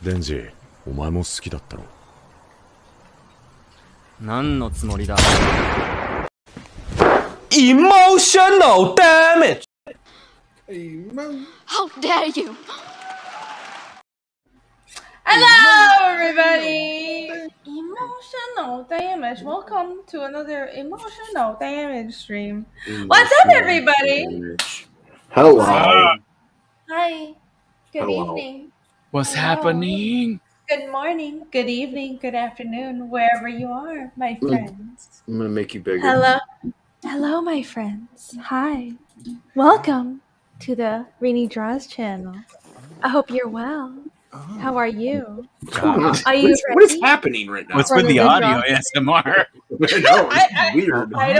デンジ、お前も好きだったろ。何のつもりだ。Emotional damage! How dare you! Hello, everybody! Emotional damage. Welcome to another emotional damage stream. What's up, everybody? Hello. Hi. Good Hello. evening. What's Hello. happening? Good morning, good evening, good afternoon, wherever you are, my friends. I'm gonna make you bigger. Hello. Hello, my friends. Hi. Welcome to the Rini Draws channel. I hope you're well. How are you? Are you what is happening right now? What's with the audio ASMR? I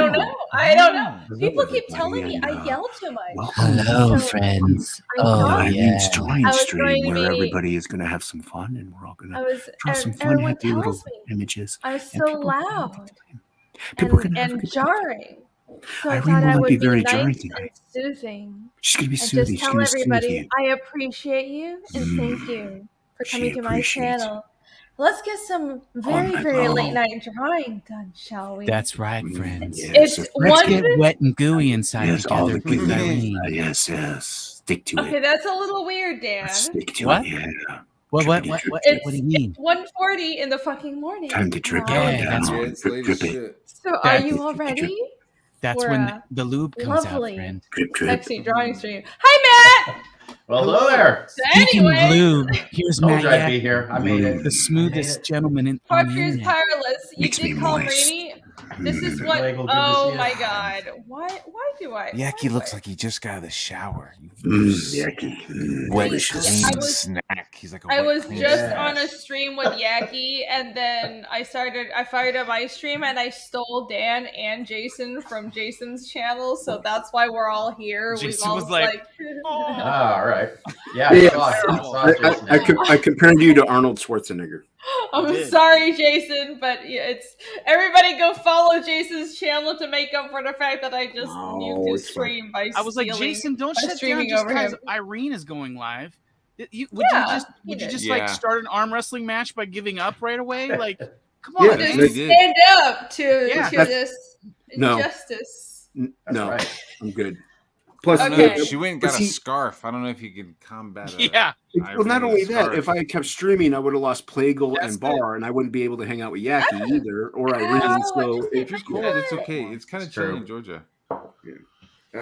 don't know. People keep telling me I yell too much. Hello, friends. It's drawing I was stream going to where be- everybody is going to have some fun, and we're all going to draw some fun, everyone happy little tells me images. I was and so people- loud People are going to have a and good time. jarring. So I Irene thought I will would be be very nice jarring and tonight. soothing. She's going to be And soothing. just She's tell going to soothe everybody you. I appreciate you and thank you for She coming to my appreciates channel. Let's get some very, my very love. late night drawing done, shall we? That's right, friends. Yes, It's Let's one. get wet and gooey inside yes, all together the with good. Irene. Yes. Stick to Okay, it. that's a little weird, Dan. Stick to What? it. Yeah. What do It's you mean? 1:40 in the fucking morning. Time to drip Wow. it Yeah, down. that's- Drip it. So are you all ready? That's For when a the lube comes lovely- out, friend. Drip. Sexy drawing stream. Hi, Matt. Well, hello there. So Speaking of anyway, lube, here's Told Matt you I'd Yak, be here. I made it. the smoothest gentleman on the Partridge internet. Powerless. You Makes me did call moist. Rainy. This is what. Michael, good to Oh see you. my God. Why do I? Yaki why looks do I- like he just got out of the shower. Yucky. Wet Delicious. clean I was- snack. He's like a I wet, was clean just snack. on a stream with Yaki, and then I fired up my stream, and I stole Dan and Jason from Jason's channel, so that's why we're all here. Jason all was like, Ah, all right. Yeah, Yeah. I saw Jason. I compared you to Arnold Schwarzenegger. I'm did. sorry, Jason, but yeah, it's everybody go follow Jason's channel to make up for the fact that I just No, nuked his it's fine. stream by I was like, stealing- Jason, don't by shut down streaming just over because him. Irene is going live. Would Yeah, you he just did. like start an arm wrestling match by giving up right away? Like, come Yeah, on, Just man. stand up to Yeah. this No. injustice. No, right. I'm good. Plus, Okay. She went and but got see- a scarf. I don't know if you could combat it. Yeah. well, not only that, if I kept streaming, I would have lost Plagle That's and Bar, and I wouldn't be able to hang out with Yaki either, or Irene. Oh, So If you're cold, it's okay. It's kind of It's chilly true. in Georgia.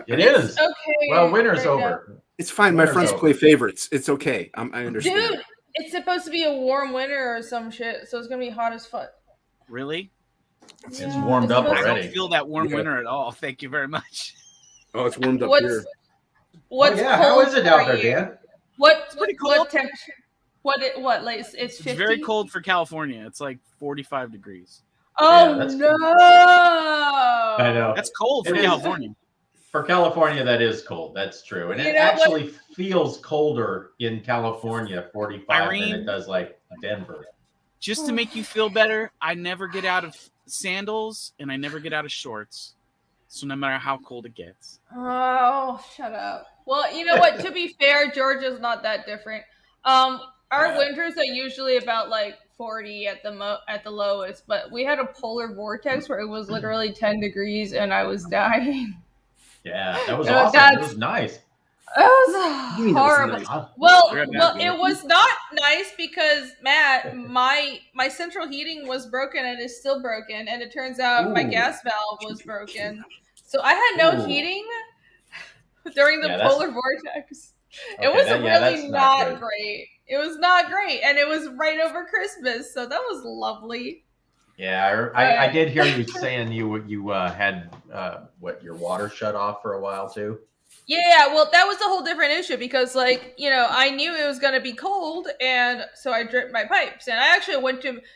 It is. Okay. Well, winter's right now. over. it's fine. My Winter's friends over. play favorites. It's okay. I understand. Dude, it's supposed to be a warm winter or some shit, so it's gonna be hot as fuck. Really? It's Yeah, warmed up supposed I to- already. don't feel that warm Yeah. winter at all. Thank you very much. Oh, it's warmed up What's here. what's Oh, yeah, cold how is it out for there, you? Dan? What pretty what cold. temperature? What? Like it's 50? It's very cold for California. It's like 45 degrees. Oh Yeah, that's no! I know. That's cold for It is. California. For California, that is cold. That's true. And it actually feels colder in California, 45, than it does like Denver. Just to make you feel better, I never get out of sandals and I never get out of shorts. So no matter how cold it gets. Oh, shut up. Well, you know what? To be fair, Georgia's not that different. Our winters are usually about like 40 at the lowest, but we had a polar vortex where it was literally 10 degrees and I was dying. Yeah, that was awesome. It was nice. It was horrible. Nice. Well, it was not nice because Matt, my central heating was broken and is still broken, and it turns out my gas valve was broken, so I had no heating during the polar vortex. It was really not great. It was not great, and it was right over Christmas, so that was lovely. Yeah, I did hear you saying you had your water shut off for a while too. Yeah, well, that was a whole different issue because, like, you know, I knew it was going to be cold, and so I dripped my pipes. And I actually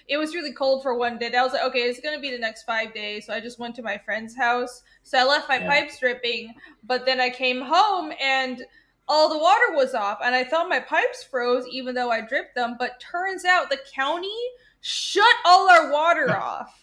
it was really cold for one day. I was like, okay, it's going to be the next 5 days. So I just went to my friend's house. So I left my pipes dripping, but then I came home and all the water was off. And I thought my pipes froze even though I dripped them. But turns out the county shut all our water off.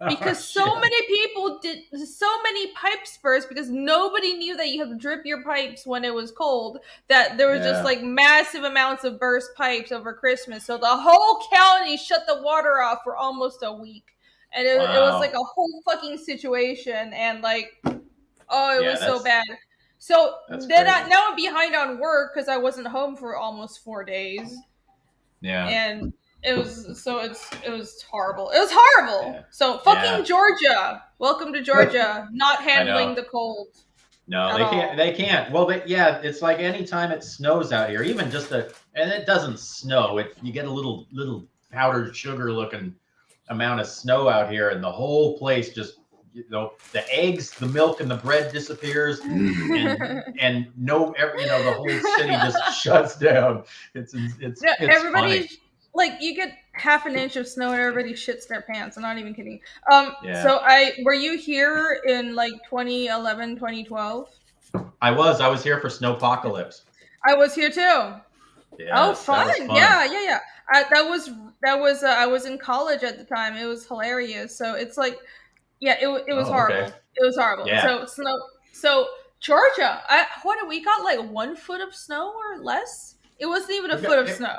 Because so many people did so many pipes burst because nobody knew that you have to drip your pipes when it was cold, that there was just like massive amounts of burst pipes over Christmas. So the whole county shut the water off for almost a week. And it was like a whole fucking situation. And like, it was so bad. So then now I'm behind on work because I wasn't home for almost 4 days. Yeah. And it was horrible. It was horrible. Yeah. So fucking Georgia. Welcome to Georgia. Not handling the cold. No, they can't. They can't. Well, it's like anytime it snows out here, even and it doesn't snow. You get a little powdered sugar looking amount of snow out here, and the whole place just, the eggs, the milk, and the bread disappears, and the whole city just shuts down. It's everybody. Funny. Like, you get half an inch of snow and everybody shits their pants. I'm not even kidding. So were you here in like 2011, 2012? I was here for Snowpocalypse. I was here too. Yeah, fun. Yeah. I was in college at the time. It was hilarious. So it's like, it was horrible. Okay. It was horrible. Yeah. So Georgia, we got like 1 foot of snow or less? It wasn't even a foot of snow.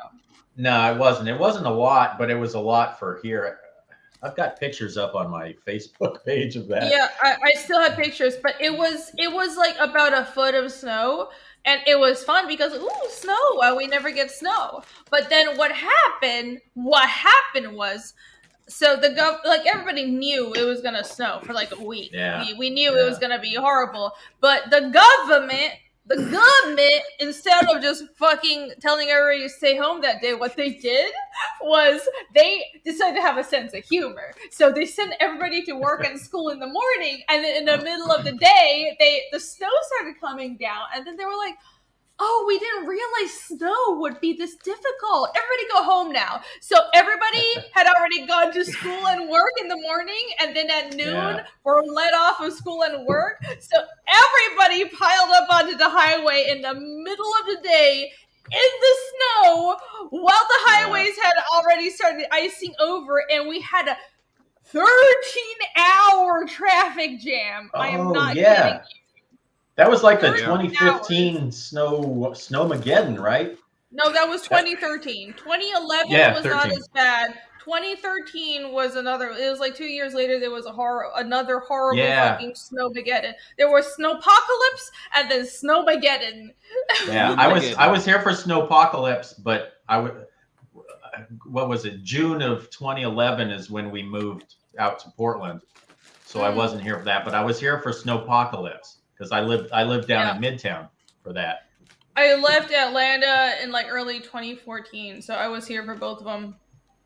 No, it wasn't. It wasn't a lot, but it was a lot for here. I've got pictures up on my Facebook page of that. Yeah, I still have pictures, but it was like about a foot of snow, and it was fun because snow. Well, we never get snow. But then what happened was, so everybody knew it was gonna snow for like a week. Yeah. We knew it was gonna be horrible, but the government, instead of just fucking telling everybody to stay home that day, what they did was they decided to have a sense of humor. So they sent everybody to work and school in the morning, and then in the middle of the day, the snow started coming down, and then they were like, oh, we didn't realize snow would be this difficult. Everybody go home now. So everybody had already gone to school and work in the morning, and then at noon were let off of school and work. So everybody piled up onto the highway in the middle of the day in the snow while the highways had already started icing over, and we had a 13-hour traffic jam. I am not kidding you. That was like the 2015 Snowmageddon, right? No, that was 2013. 2011 was 13. Not as bad. 2013 was another. It was like 2 years later. There was another horrible fucking Snowmageddon. There was Snowpocalypse and then Snowmageddon. Yeah, I was here for Snowpocalypse, but what was it? June of 2011 is when we moved out to Portland, so I wasn't here for that. But I was here for Snowpocalypse. Because I lived down in Midtown for that. I left Atlanta in like early 2014, so I was here for both of them.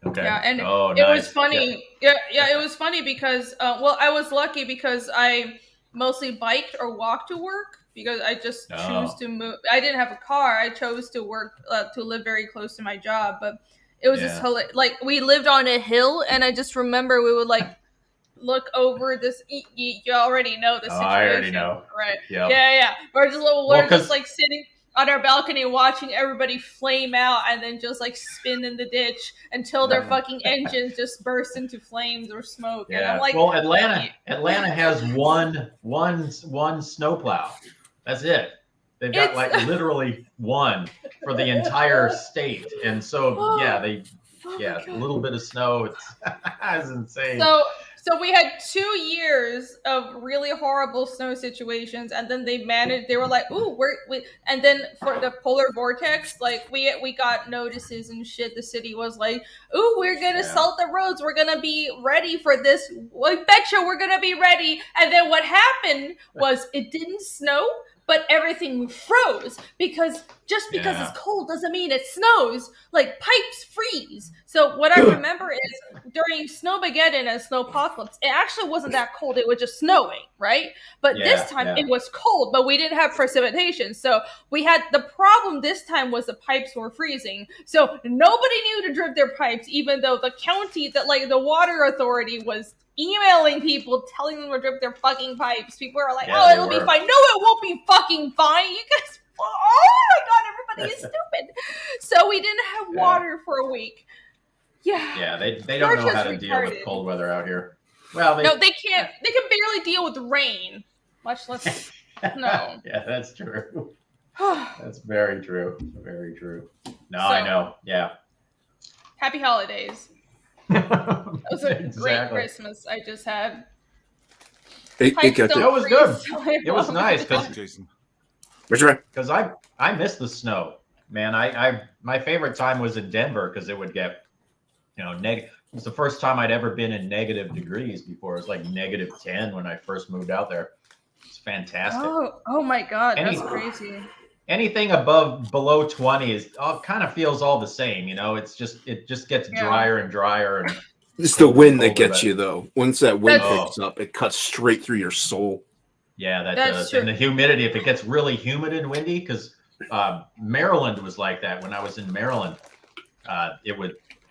Okay. Yeah, and it was funny. Yeah, it was funny because I was lucky because mostly biked or walked to work because I just choose to move. I didn't have a car. I chose to work to live very close to my job, but it was just like we lived on a hill, and I just remember we would like look over this. You already know the situation, I already know. Right? Yep. Yeah. We're just like sitting on our balcony watching everybody flame out and then just like spin in the ditch until their fucking engines just burst into flames or smoke. Yeah. And I'm like, well, Atlanta has one snowplow. That's it. They've got like literally one for the entire state, and so a little bit of snow. It's insane. So we had 2 years of really horrible snow situations, and then they were like, ooh, and then for the polar vortex, like we got notices and shit. The city was like, ooh, we're gonna salt the roads. We're gonna be ready for this. I betcha we're gonna be ready. And then what happened was it didn't snow, but everything froze because it's cold doesn't mean it snows. Like pipes freeze. So what I remember is during Snowmageddon and Snowpocalypse, it actually wasn't that cold. It was just snowing, right? But this time it was cold, but we didn't have precipitation. So we had the problem this time was the pipes were freezing. So nobody knew to drip their pipes, even though the county, the water authority was emailing people telling them to drip their fucking pipes. People are like, oh, it'll be fine. No, it won't be fucking fine. You guys, oh my God, everybody is stupid. So we didn't have water for a week. Yeah, they don't know how to deal with cold weather out here. Well, no, they can't. They can barely deal with rain, much less snow. Yeah, that's true. That's very true. Very true. No, I know. Yeah. Happy holidays. That was a great Christmas I just had. It was good. It was nice because I miss the snow, man. My favorite time was in Denver because it would get, negative. It was the first time I'd ever been in negative degrees before. It was like -10 when I first moved out there. It's fantastic. Oh my God, that's crazy. Anything below 20 kind of feels all the same, it just gets drier and drier. And it's the wind that gets you though. Once that wind picks up, it cuts straight through your soul. Yeah, that does. True. And the humidity, if it gets really humid and windy, because Maryland was like that when I was in Maryland.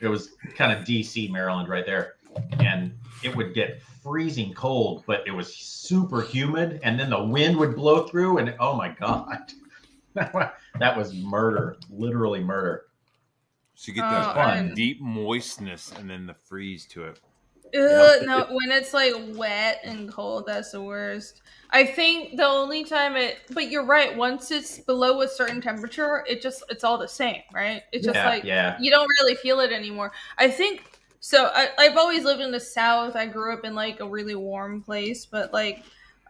It was kind of DC, Maryland right there. And it would get freezing cold, but it was super humid. And then the wind would blow through and oh my God. That was murder, literally murder. So you get that deep moistness and then the freeze to it. No, when it's like wet and cold, that's the worst. I think the only time but you're right. Once it's below a certain temperature, it's all the same, right? It's just you don't really feel it anymore. I think so. I've always lived in the South. I grew up in like a really warm place, but like.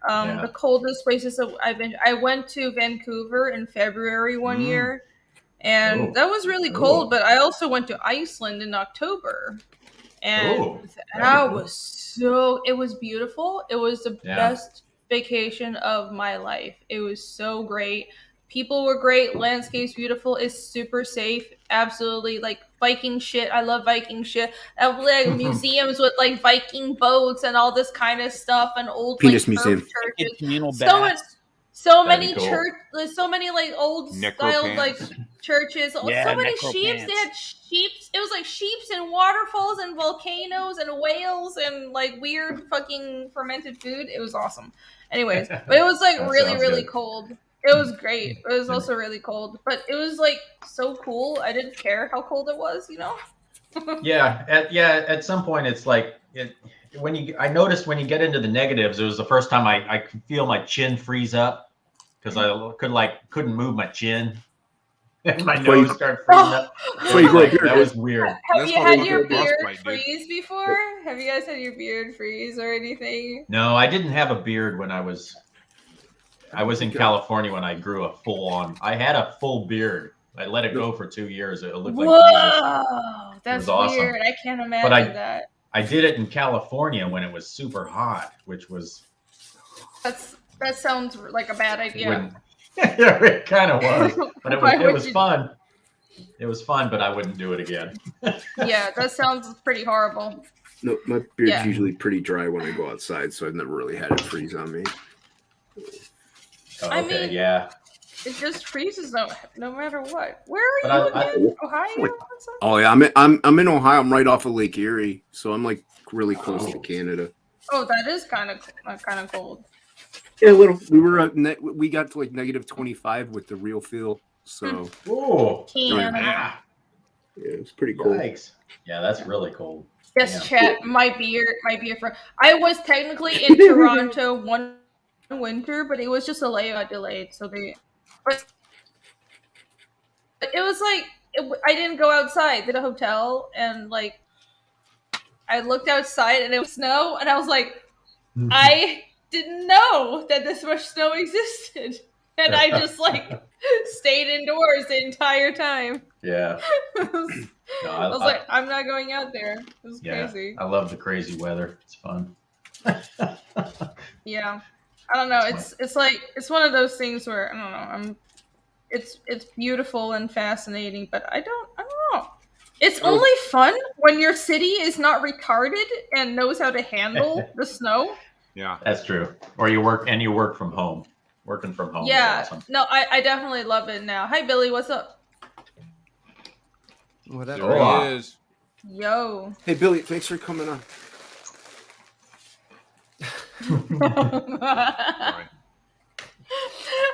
The coldest places I went to Vancouver in February one year, and that was really cold. But I also went to Iceland in October, and it was beautiful. It was the best vacation of my life. It was so great. People were great. Landscape's beautiful. It's super safe. Absolutely. Like Viking shit. I love Viking shit. Like museums with like Viking boats and all this kind of stuff and old Penis like museum. churches. So many so many like old style like churches. So many sheeps. They had sheeps. It was like sheeps and waterfalls and volcanoes and whales and like weird fucking fermented food. It was awesome. Anyways, but it was like really cold. It was great. It was also really cold, but it was like so cool. I didn't care how cold it was, At some point, it's like I noticed when you get into the negatives, it was the first time I could feel my chin freeze up because I couldn't move my chin. And my nose started freezing up. That was weird. Have you had your beard freeze before? Have you guys had your beard freeze or anything? No, I didn't have a beard when I was in California when I grew I had a full beard. I let it go for 2 years. It looked like Jesus. That's awesome. Weird. I can't imagine that. I did it in California when it was super hot, which was... That sounds like a bad idea. It kind of was. But it was fun. It was fun, but I wouldn't do it again. Yeah, that sounds pretty horrible. No, my beard's usually pretty dry when I go outside, so I've never really had it freeze on me. Oh, I okay, mean- yeah. It just freezes no matter what. Where are But you I- again? Ohio? Oh yeah, I'm in Ohio. I'm right off of Lake Erie, so I'm like really close to Canada. Oh, that is kind of cold. Yeah, a little. We were we got to like -25 with the real feel. So Ooh. Canada. Ah, yeah, it's pretty cool. yikes. Yeah, that's really cold. Yes, Yeah. chat might be your friend. I was technically in Toronto one winter, but it was just a layout delayed, so they. But it was like I didn't go outside. Did a hotel and like I looked outside and it was snow, and I was like, I didn't know that this much snow existed, and I just like stayed indoors the entire time. Yeah. No, I was like, I'm not going out there. It was crazy. I love the crazy weather. It's fun. Yeah, I don't know. It's like it's one of those things where I don't know. It's beautiful and fascinating, but I don't know. It's only fun when your city is not retarded and knows how to handle the snow. Yeah, That's true. Or you work from home. Working from home. Yeah, Is awesome. no, I definitely love it now. Hi Billy, what's up? Whatever. there he is. Yo. Hey Billy, thanks for coming on. Sorry.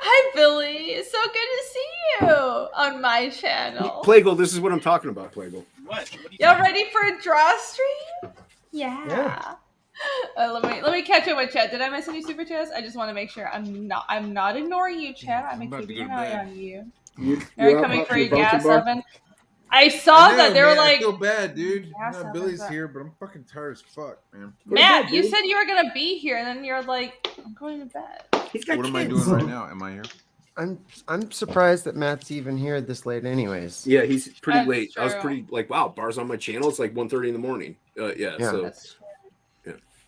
Hi Billy, it's so good to see you on my channel. Plagle, this is what I'm talking about, Plagle. What are you Y'all talking ready for a draw stream? Yeah. Let me catch up with chat. Did I miss any super chats? I just want to make sure I'm not ignoring you, chat. I'm about to keeping go an to eye bed. on you. You, They're you're coming out for your your gas bunker bar? oven. I saw I that know, they were man, like, I feel bad, dude. Yeah, No, so Billy's what's up? here, but I'm fucking tired as fuck, man. Matt, bed, you dude. said you were gonna be here, and then you're like, I'm going to bed. He's got What am I kids. doing right now? Am I here? I'm surprised that Matt's even here this late, anyways. Yeah, he's pretty That's late. I was true. pretty like, wow, bars on my channel. It's like 1:30 in the morning. Yeah. So That's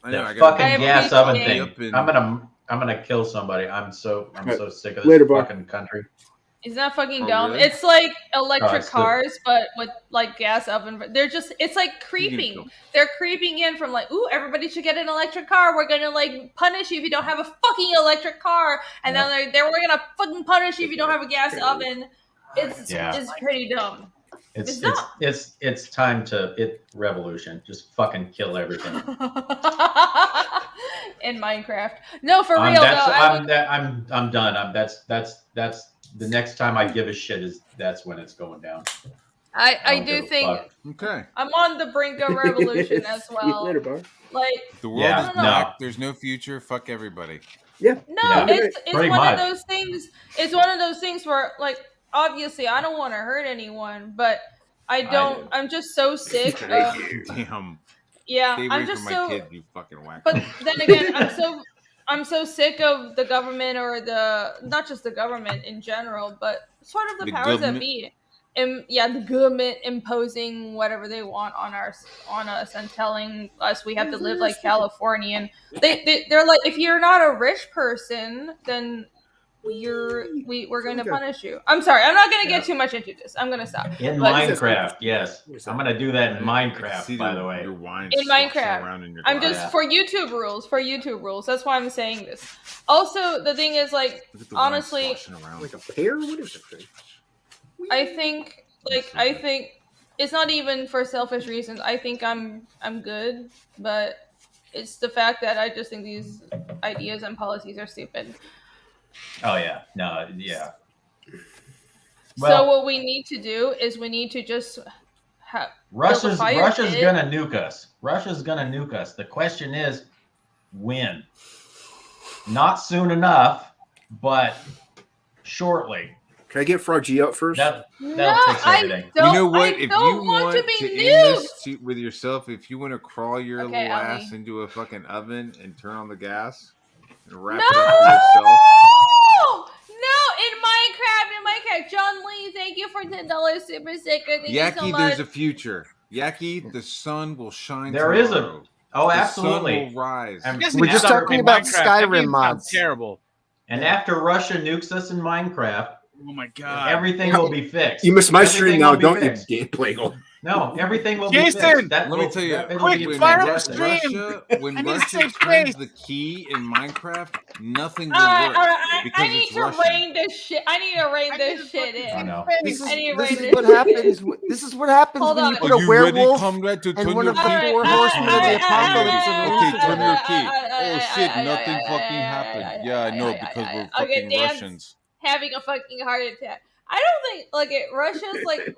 I know. I That got fucking I gas oven appreciate thing. it. I'm gonna kill somebody. I'm so sick of this Later, Bar. fucking country. It's not fucking Oh, dumb. really? It's like electric it's the- cars, but with like gas oven. They're just, it's like creeping. go. They're creeping in from like, ooh, everybody should get an electric car. We're gonna like punish you if you don't have a fucking electric car. And then we're gonna fucking punish you if you don't have a gas oven. It's pretty dumb. It's time to revolution. Just fucking kill everything. In Minecraft. No, for real though. I'm done. That's the next time I give a shit that's when it's going down. I don't do give a think fuck. Okay. I'm on the brink of revolution as See you later, well. Bar. Like, The world Yeah, is no. black. There's no future. Fuck everybody. Yeah. no, Yeah. it's Pretty one much. of those things. It's one of those things where, like, obviously, I don't want to hurt anyone, but I don't. do. I'm just so sick of. Damn. Yeah, Stay away I'm from just my so. kid, you fucking whack. But then again, I'm so sick of the government, or not just the government in general, but sort of the powers that be. The government imposing whatever they want on us and telling us we have to live like Californian. They're like, if you're not a rich person, then we're going to punish you. I'm sorry, I'm not going to get too much into this. I'm going to stop. In But- Minecraft, yes. I'm gonna do that in Minecraft, See by your- the way. your wine In sloshing Minecraft. around in your I'm glass. just for YouTube rules. That's why I'm saying this. Also, the thing is, like, Look at the wine honestly, sloshing around. like a pear. What is it? I think it's not even for selfish reasons. I think I'm good, but it's the fact that I just think these ideas and policies are stupid. Oh yeah, no, yeah. So Well, what we need to do is we need to just have Russia's fire pit. gonna nuke us. Russia's gonna nuke us. The question is, when? Not soon enough, but shortly. Can I get Frog G out first? That'll No, fix I everything. don't. You know what? I If don't you want want to be end nuked. this with yourself, if you want to crawl your Okay, little Ellie. ass into a fucking oven and turn on the gas and wrap No! it up for yourself. In Minecraft. John Lee, thank you for $10 super sticker. Thank you so Yaki, much. there's a future. Yaki, the sun will shine. There is tomorrow. Oh, The absolutely. sun will rise. And You guys We're need to just stop talking playing about Minecraft. That Skyrim game mods. sounds terrible. And after Russia nukes us in Minecraft, Oh my god. everything will be fixed. You missed my Everything stream now, will be don't you, fixed. Plagle? No, everything will be Jason! fixed. That Let me tell you, it'll quick, be fire up the fantastic. stream. When I need to Russia save turns space. the key in Minecraft, nothing will All right, work all right. because I need it's to Russian. rein this shit. I need to rein this shit in. I know. This is, I need to this rein is this what shit happens. in. This is what happens Hold when you on. put Are a you ready, werewolf comrade, to and turn one your of the key? four horsemen of the apocalypse in a Okay, room turn your together. key. Oh shit, nothing fucking happened. Yeah, I know, because we're fucking Russians. Having a fucking heart attack. I don't think Russia's like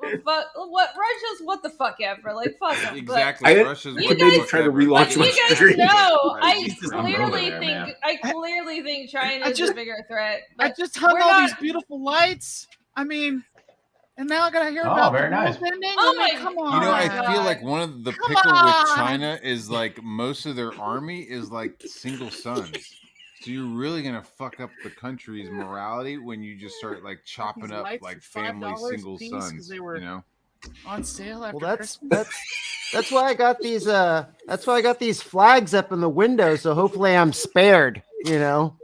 what the fuck ever, like fuck 'em. Exactly, I Russia's you what guys- the fuck trying to ever. relaunch you my guys stream. know, I Jesus, I'm over clearly there, think man. I clearly think China is just- a bigger threat. I But just hung we're all not- these beautiful lights. I mean, and now I gotta hear Oh, about very the nice. world ending. Oh I mean, my come on. You know, I God. feel like one of the Come pickle with on. China is like most of their army is like single sons. So you're really gonna fuck up the country's morality when you just start like chopping These up lights like for family $5 single a piece 'cause sons. they were- You know, on sale after Well, that's Christmas. that's why I got these. That's why I got these flags up in the window. So hopefully I'm spared. You know.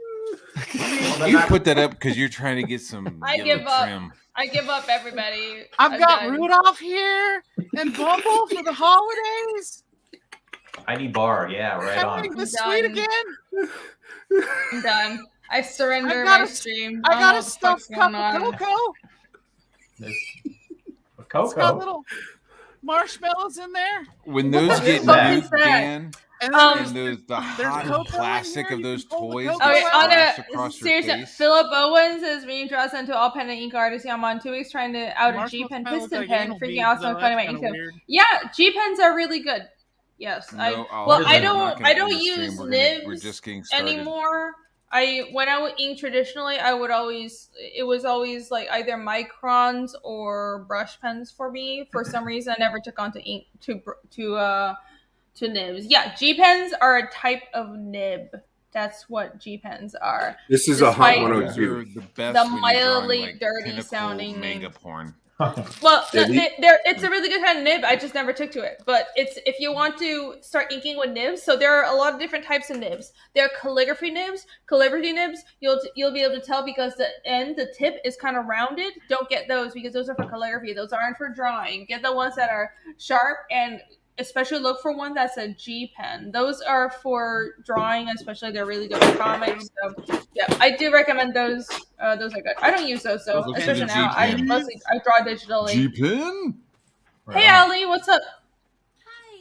you put that up because you're trying to get some I yellow give up. trim. I give up, everybody. I've I'm got done. Rudolph here and Bumble for the holidays. ID bar, yeah, right Can I on. make this I'm sweet done. again? I'm done. I surrender I got my a- stream. I don't know got a what the fuck's stuffed cup going of on. cocoa. There's It's got cocoa. little marshmallows in there. When What those the get fuck nuked, is that? Dan, And Um, and those the there's hot cocoa in plastic here, of you those can pull the toys cocoa get Okay, out. on splashed a across your serious note, face. Philip Owens is being drawn into all pen and ink artists. I'm on 2 weeks trying to out a Marshmallows G pen kinda look piston like pen, anal freaking beads, out, so though. I'm cutting my That's ink. kinda weird. Yeah, G pens are really good. Yes, No, I'll well, have I to- we're not don't gonna end the use stream. nibs We're just getting started. anymore. When I would ink traditionally, it was always like either microns or brush pens for me. For some reason, I never took on to ink to nibs. Yeah, G pens are a type of nib. That's what G pens are. This is a Despite- hot Those 102. are the best The when you're drawing, mildly like, dirty pinnacle sounding manga name. porn. Well, Yeah, it's a really good kind of nib. I just never took to it. But it's if you want to start inking with nibs, so there are a lot of different types of nibs. There are calligraphy nibs. Calligraphy nibs, you'll be able to tell because the tip is kind of rounded. Don't get those because those are for calligraphy. Those aren't for drawing. Get the ones that are sharp, and especially look for one that's a G pen. Those are for drawing, especially they're really good for comics. So yeah, I do recommend those. Those are good. I don't use those though, Those look especially like a now. I G-pen. mostly draw digitally. G-Pin? Hey, Ali, what's up?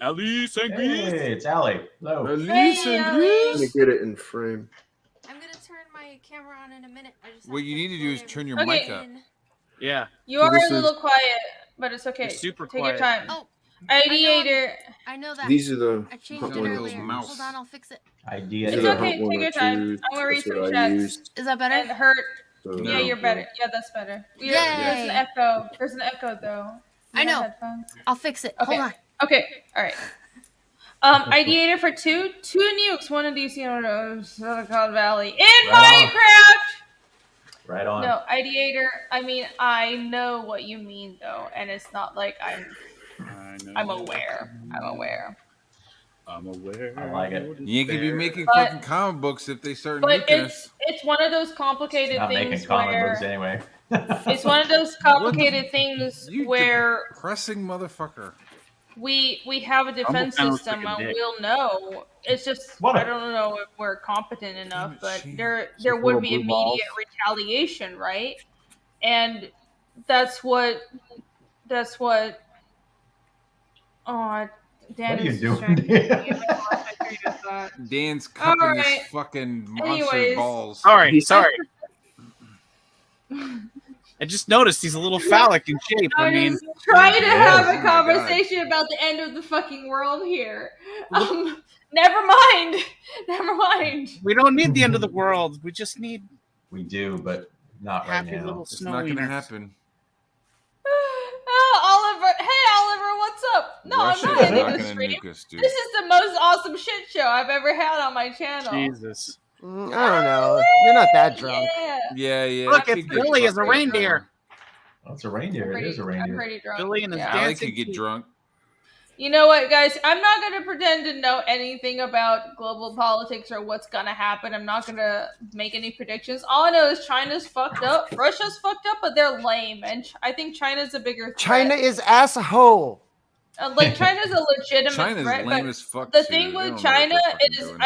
Ali Sangri. Hey, it's Allie. Hello. Elise Hey, and Ali. Reese. Let me get it in frame. I'm gonna turn my camera on in a minute. I just What have you to need to do is put turn your Okay. mic up. Yeah. You So are this a little is- quiet, but it's okay. You're super Take quiet. your time. Oh, Ideator. I know that. These are the I changed hot it Sound like earlier. those mouse. Hold on, I'll fix it. Idea. These It's are the okay. hot Take your time. 102s. I'm gonna read That's some what I chats. used. Is that better? And hurt. So, Yeah, you're better. Yeah, that's better. There's an Yay. echo. There's an echo though. I You have know. headphones? I'll fix it. Okay. Hold on. Okay. All right. Ideator for two nukes, one in DC and Silicon Valley in Right on. Minecraft. Right on. No, Ideator. I mean, I know what you mean though, and it's not like I'm aware. I'm aware. I'm aware. I like it. You ain't gonna be making But- fucking comic books if they start But nuking us. it's one of those complicated Not making things comic where books anyway. it's one of those complicated things You where depressing motherfucker. we have a defense sounds system like a and dick. we'll know. It's just What a- I don't know if we're competent enough, but Shame. there Some would little be blue balls. immediate retaliation, right? And that's what. Oh, Dan What are you is doing? distracting me. I lost my train of thought. Dan's cupping Alright. his fucking monster Anyways. balls. Sorry. I just noticed he's a little phallic in shape. I I'm mean, just trying to have oh a my God. conversation about the end of the fucking world here. Never mind. Never mind. we don't need the end of the world. We just need We do, but not right happy now. little It's snow not gonna wieners. happen. Oh, Oliver. Hey, Oliver, what's up? No, Russia I'm is not not ending the gonna stream. nuke us, dude. This is the most awesome shit show I've ever had on my channel. Jesus. I don't know. You're not that drunk. Yeah. Yeah. Look, it it's could get Billy as a fucked up. reindeer. Oh, it's a reindeer. It is a I'm reindeer. pretty drunk. Billy and his Yeah. Allie dancing could get feet. drunk. You know what, guys? I'm not going to pretend to know anything about global politics or what's going to happen. I'm not going to make any predictions. All I know is China's fucked up. Russia's fucked up, but they're lame. And I think China's a bigger threat. China is asshole. like China's a legitimate China's threat, lame but as fuck. the too. thing They with don't know what China they're fucking is doing.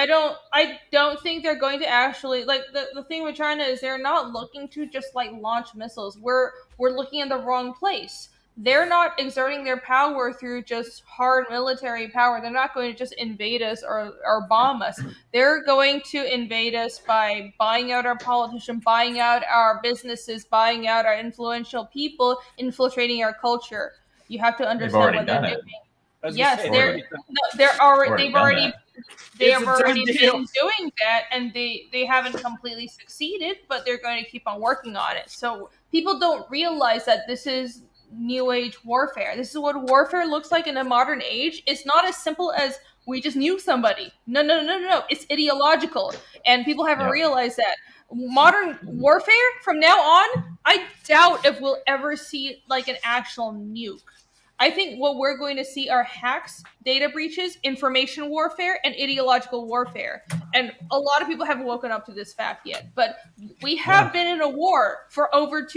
I don't think they're going to actually like the thing with China is they're not looking to just like launch missiles. We're looking in the wrong place. They're not exerting their power through just hard military power. They're not going to just invade us or bomb us. They're going to invade us by buying out our politicians, buying out our businesses, buying out our influential people, infiltrating our culture. You have to understand already what they're done it. doing. I was gonna Yes, say, they're already done. no, they're already Already they've done already that. they It's have a done already deal. been doing that, and they haven't completely succeeded, but they're going to keep on working on it. So people don't realize that this is new age warfare. This is what warfare looks like in a modern age. It's not as simple as we just nuke somebody. No. It's ideological, and people haven't Yep. realized that. Modern warfare from now on, I doubt if we'll ever see like an actual nuke. I think what we're going to see are hacks, data breaches, information warfare, and ideological warfare. And a lot of people haven't woken up to this fact yet. But we have been in a war for over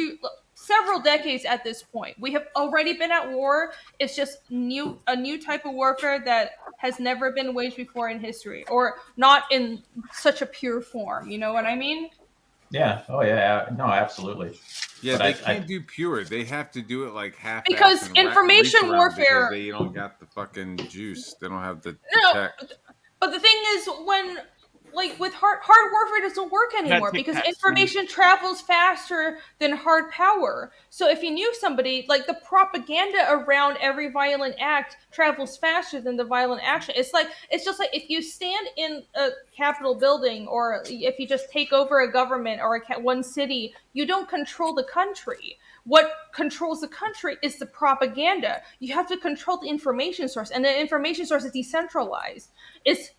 several decades at this point. We have already been at war. It's just a new type of warfare that has never been waged before in history, or not in such a pure form. You know what I mean? Yeah. Oh yeah. No, absolutely. Yeah, But they I- can't do pure. They have to do it like half. Because information warfare- Because they don't got the fucking juice. They don't have the No, tech. but the thing is, when like with hard warfare doesn't work anymore Tic because Tacs, information travels faster than hard power. So if you nuke somebody, like the propaganda around every violent act travels faster than the violent action. It's just like if you stand in a Capitol building, or if you just take over a government or one city, you don't control the country. What controls the country is the propaganda. You have to control the information source, and the information source is decentralized. It's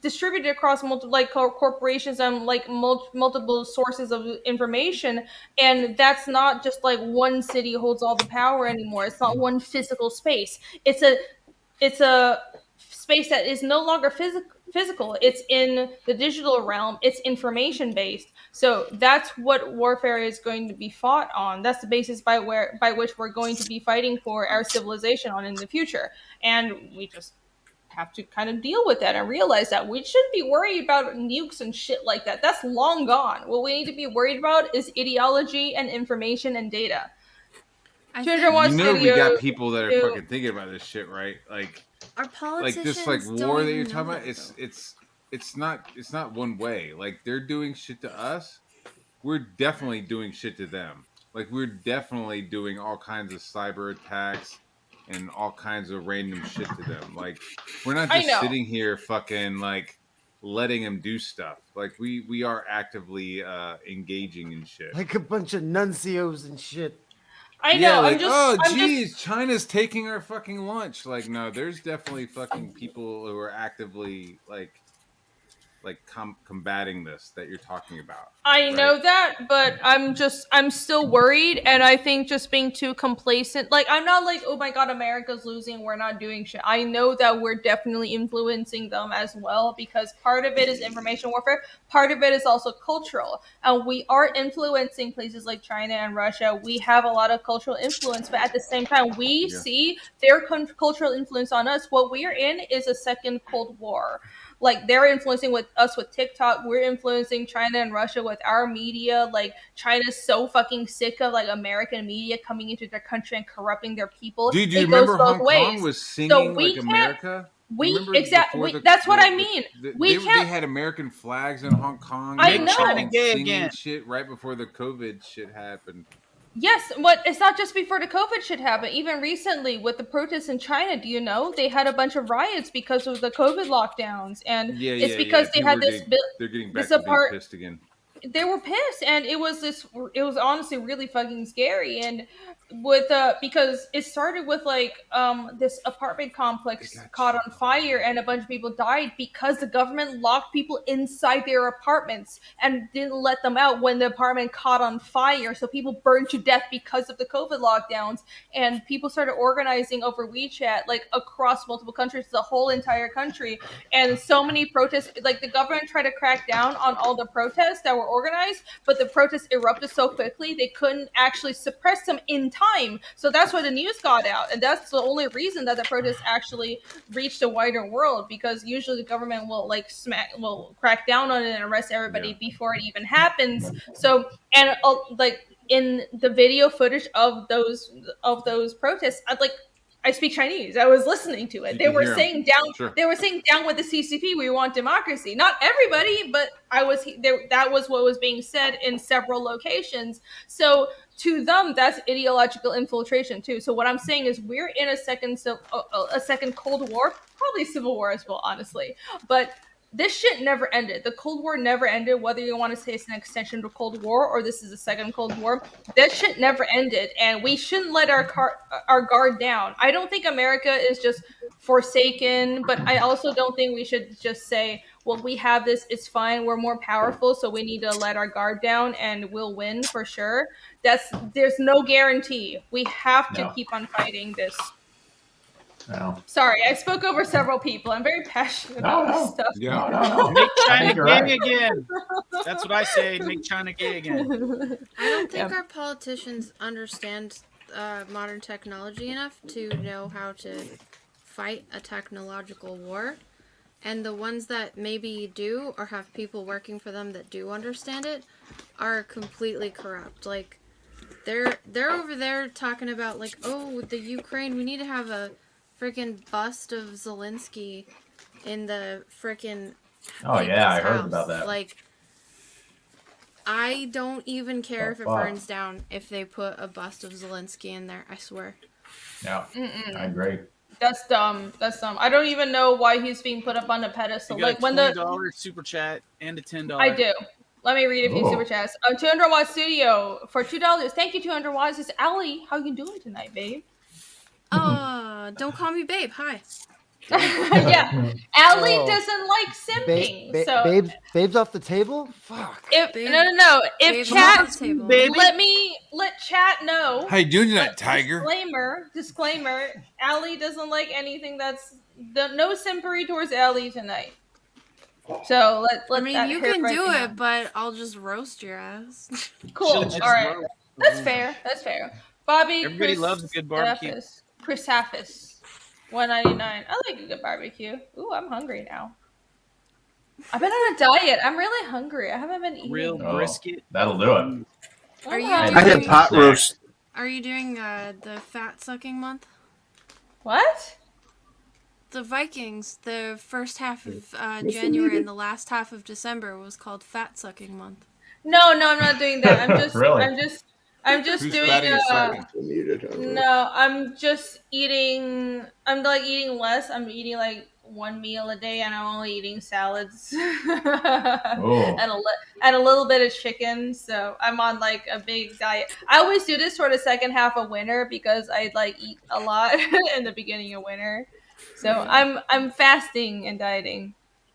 distributed across multiple like corporations and like multiple sources of information, and that's not just like one city holds all the power anymore. It's not one physical space. It's a space that is no longer physical. It's in the digital realm. It's information based. So that's what warfare is going to be fought on. That's the basis by which we're going to be fighting for our civilization on in the future. And we just have to kind of deal with that and realize that we shouldn't be worried about nukes and shit like that. That's long gone. What we need to be worried about is ideology and information and data. Ginger wants You know, we videos got people that are to- fucking thinking about this shit, right? Like, Our politicians this like don't war that even you're know talking about. that, It's not one way. Like, they're doing shit to us. We're definitely doing shit to them. Like, we're definitely doing all kinds of cyber attacks and all kinds of random shit to them. Like, we're not I just know. sitting here fucking like letting them do stuff. Like, we are actively engaging in shit. Like a bunch of nuncios and shit. I know. Yeah, like, I'm just. oh, I'm geez, just. China's taking our fucking lunch. Like, no, there's definitely fucking people who are actively combating this that you're talking about. I know that, but I'm still worried, and I think just being too complacent. Like, I'm not like, oh my god, America's losing, we're not doing shit. I know that we're definitely influencing them as well, because part of it is information warfare, part of it is also cultural, and we are influencing places like China and Russia. We have a lot of cultural influence, but at the same time, we see their cultural influence on us. What we are in is a second Cold War. Like, they're influencing us with TikTok. We're influencing China and Russia with our media. Like, China's so fucking sick of like American media coming into their country and corrupting their people. Dude, do you it goes remember both Hong ways. Kong was singing So we like can't- America? That's what I mean. We They can't. had American flags in Hong Kong. I They were know. fucking China gay singing again. shit right before the COVID shit happened. Yes, but it's not just before the COVID shit happened. Even recently with the protests in China, do you know they had a bunch of riots because of the COVID lockdowns, and it's because they had this bill. They're getting back this to being apart- pissed again. They were pissed, and it was honestly really fucking scary. And with because it started with like this apartment complex caught on fire, and a bunch of people died because the government locked people inside their apartments and didn't let them out when the apartment caught on fire. So people burned to death because of the COVID lockdowns, and people started organizing over WeChat like across multiple countries, the whole entire country. And so many protests, like the government tried to crack down on all the protests that were were organized, but the protests erupted so quickly they couldn't actually suppress them in time. So that's why the news got out, and that's the only reason that the protests actually reached the wider world, because usually the government will will crack down on it and arrest everybody before it even happens. So and in the video footage of those protests, I speak Chinese. I was listening to it. They were saying down. They were saying down with the CCP. We want democracy. Not everybody, but I was there. That was what was being said in several locations. So to them, that's ideological infiltration too. So what I'm saying is, we're in a second Cold War, probably Civil War as well, honestly. But this shit never ended. The Cold War never ended, whether you want to say it's an extension to Cold War or this is a second Cold War. That shit never ended, and we shouldn't let our guard down. I don't think America is just forsaken, but I also don't think we should just say, well, we have this, it's fine, we're more powerful, so we need to let our guard down and we'll win for sure. There's no guarantee. We have to keep on fighting this. No. Sorry, I spoke over several people. I'm very passionate about this stuff. Yeah. Make China gay right. again. That's what I say. Make China gay again. I don't think our politicians understand modern technology enough to know how to fight a technological war. And the ones that maybe do, or have people working for them that do understand it, are completely corrupt. Like, they're over there talking about, like, oh, the Ukraine, we need to have a freaking bust of Zelensky in the freaking Oh yeah, I heard about that. Like, I don't even care if it burns down if they put a bust of Zelensky in there. I swear. Yeah, I agree. That's dumb. That's dumb. I don't even know why he's being put up on a pedestal. You got Like when $20 super chat and a $10. I do. Let me read a few super chats. 200 Watt Studio for $2. Thank you, 200 Watts. It's Allie. How you doing tonight, babe? Don't call me babe. Hi. Yeah, Allie doesn't like simping. So Babe's off the table. Fuck. If Babe, no. If chat, baby. let chat know. How you doing tonight, Tiger? Disclaimer. Allie doesn't like anything that's no simpery towards Allie tonight. So let I mean, you can do it, but I'll just roast your ass. Cool. All right. That's fair. Bobby. Everybody loves a good barbecue. Chrysaphis, $1.99. I like a good barbecue. Ooh, I'm hungry now. I've been on a diet. I'm really hungry. I haven't been eating. Real brisket. That'll do it. Are you? I had pot roast. Are you doing the fat sucking month? What? The Vikings, the first half of January and the last half of December was called fat sucking month. No, I'm not doing that. I'm just Really? I'm just Who's doing fatty or sucking? no, I'm just eating. I'm like eating less. I'm eating like one meal a day, and I'm only eating salads and a little bit of chicken. So I'm on like a big diet. I always do this for the second half of winter because I like eat a lot in the beginning of winter. So I'm fasting and dieting.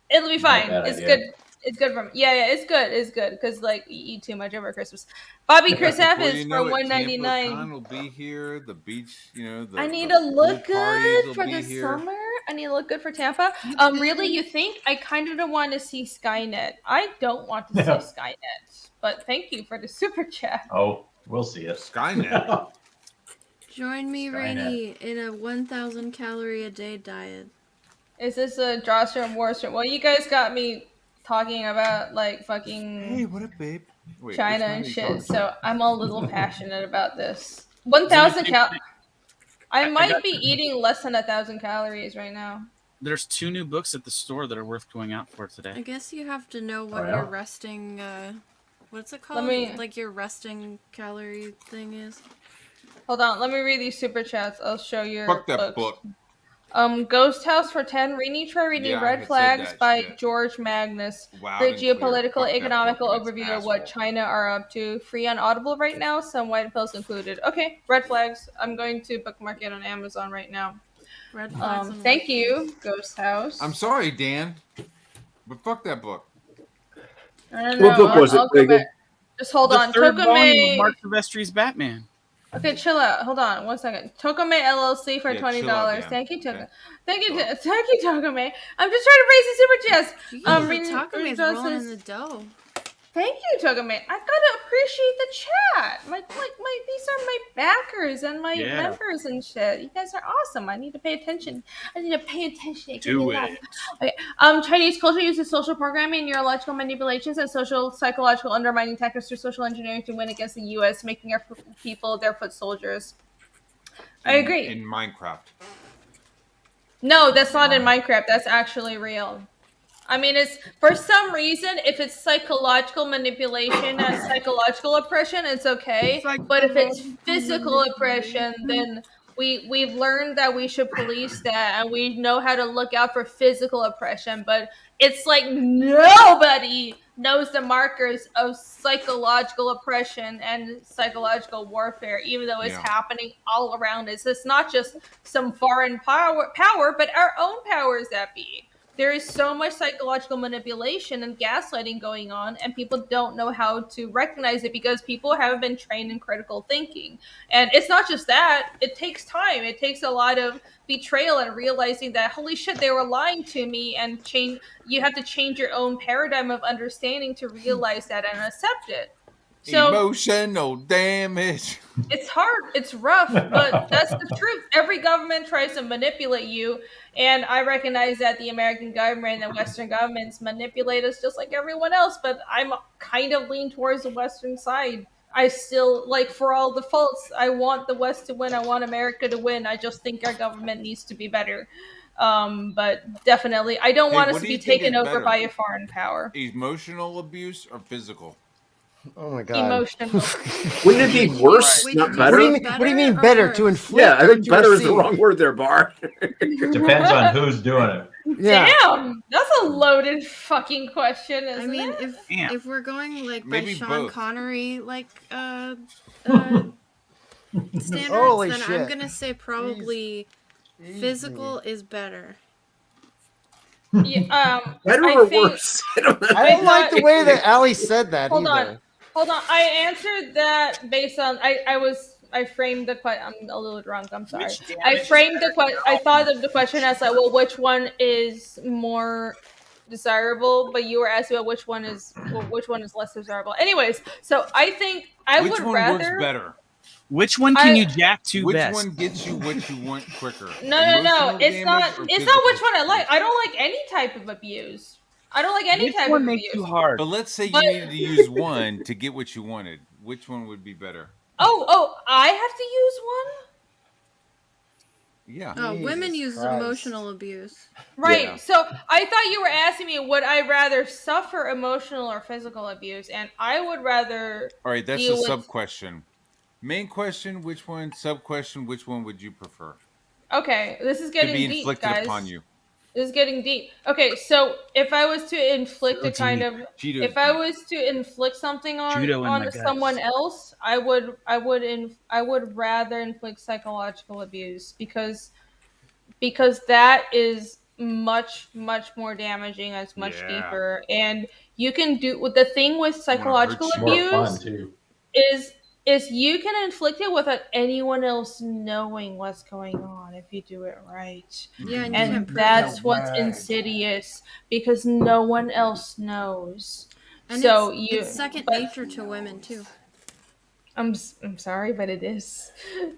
It'll be fine. It's good. It's good for me. Yeah, it's good. It's good because like you eat too much over Christmas. Bobby Chrysaphis for $1.99. Will be here. The beach, I need to look good for the summer. I need to look good for Tampa. Really, you think? I kind of don't want to see Skynet. I don't want to see Skynet. But thank you for the super chat. Oh, we'll see it. Skynet. Join me, Rainy, in a 1,000 calorie a day diet. Is this a drawstring warstring? Well, you guys got me talking about like fucking Hey, what up, babe? Wait, China and shit, so I'm a little passionate about this. 1,000 I might be eating less than 1,000 calories right now. There's 2 new books at the store that are worth going out for today. I guess you have to know what your resting, what's it called? Like your resting calorie thing is. Hold on, let me read these super chats. I'll show you. Fuck that book. Ghost House for 10. Try reading Red Flags by George Magnus. Great geopolitical, economical overview of what China are up to. Free on Audible right now. Some white pills included. Okay, Red Flags. I'm going to bookmark it on Amazon right now. Red Flags. Thank you, Ghost House. I'm sorry, Dan, but fuck that book. I don't know. What book was it? Just hold on. The third volume Tokome. of Mark Silvestri's Batman. Okay, chill out. Hold on, 1 second. Tokome LLC for $20. out, Thank you, Tokome. Thank you, Tokome. I'm just trying to raise the super chest. Tacome's rolling in the dough. Thank you, Togaman. I gotta appreciate the chat. These are my backers and my Yeah. members and shit. You guys are awesome. I need to pay attention. Give Do me love. it. Okay. Chinese culture uses social programming, neurological manipulations, and social psychological undermining tactics through social engineering to win against the U.S., making our people their foot soldiers. I agree. In Minecraft. No, that's not in Minecraft. That's actually real. I mean, it's for some reason, if it's psychological manipulation and psychological oppression, it's okay. But if it's physical oppression, then we've learned that we should police that, and we know how to look out for physical oppression. But it's like nobody knows the markers of psychological oppression and psychological warfare, even though it's happening all around us. It's not just some foreign power, but our own powers that be. There is so much psychological manipulation and gaslighting going on, and people don't know how to recognize it because people haven't been trained in critical thinking. And it's not just that, it takes time. It takes a lot of betrayal and realizing that, holy shit, they were lying to me, and you have to change your own paradigm of understanding to realize that and accept it. So, emotional damage. it's hard, it's rough, but that's the truth. Every government tries to manipulate you, and I recognize that the American government and Western governments manipulate us just like everyone else, but I'm kind of lean towards the Western side. I still, like, for all the faults, I want the West to win, I want America to win. I just think our government needs to be better. But definitely, I don't want us to be taken over by a foreign power. Emotional abuse or physical? Oh my god. Emotional. Wouldn't it be worse, not better? What do you mean better? To inflict? Yeah, I think or to better is the receive? wrong word there, Bar. Depends on who's doing it. Yeah. Damn, that's a loaded fucking question, isn't I mean, it? if we're going like Maybe by Sean both. Connery standards, Holy then I'm shit. gonna say probably physical is better. Yeah, Better I or think- worse? I don't know. I don't like the way that Ali said that Hold either. on. I answered that based on I framed the question. I'm a little drunk. I'm sorry. I framed the question. I thought of the question as like, well, which one is more desirable? But you were asking about which one is less desirable. Anyways, so I think I Which would one rather. works better? Which one can you jack to Which best? one gets you what you want quicker? No. Emotional It's not. damage or It's not which physical one I like. I don't like any type of abuse. I don't like any Which type one of makes abuse. you hard? But let's say you But- needed to use one to get what you wanted. Which one would be better? Oh, I have to use one? Yeah. Oh, women use Christ. emotional abuse. Right. Yeah. So I thought you were asking me, would I rather suffer emotional or physical abuse? And I would rather. All right, that's deal a with- sub question. Main question, which one? Sub question, which one would you prefer? Okay, this is To getting be deep, inflicted guys. upon you. This is getting deep. Okay, so if I was to inflict a kind of, Judo if I deep. was to inflict something Judo in my on guts. someone else, I would rather inflict psychological abuse because that is much more damaging, it's much Yeah. deeper, and you can do with the thing with psychological hurt you. abuse More fun too. is you can inflict it without anyone else knowing what's going on if you do it right. Yeah, and you And can't prove that's it. what's insidious because no one else knows. And so it's second nature to women too. I'm sorry, but it is.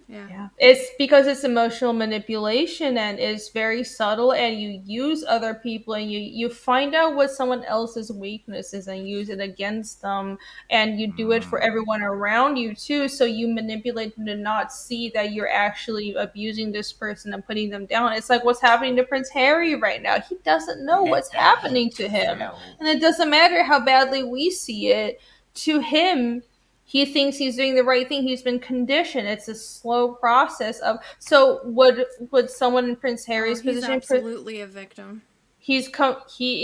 Yeah. It's because it's emotional manipulation and it's very subtle, and you use other people and you find out what someone else's weaknesses and use it against them, and you do it for everyone around you too. So you manipulate them to not see that you're actually abusing this person and putting them down. It's like what's happening to Prince Harry right now. He doesn't know what's happening to him, and it doesn't matter how badly we see it. To him, he thinks he's doing the right thing. He's been conditioned. It's a slow process of. So would someone in Prince Harry's He's position? absolutely a victim. He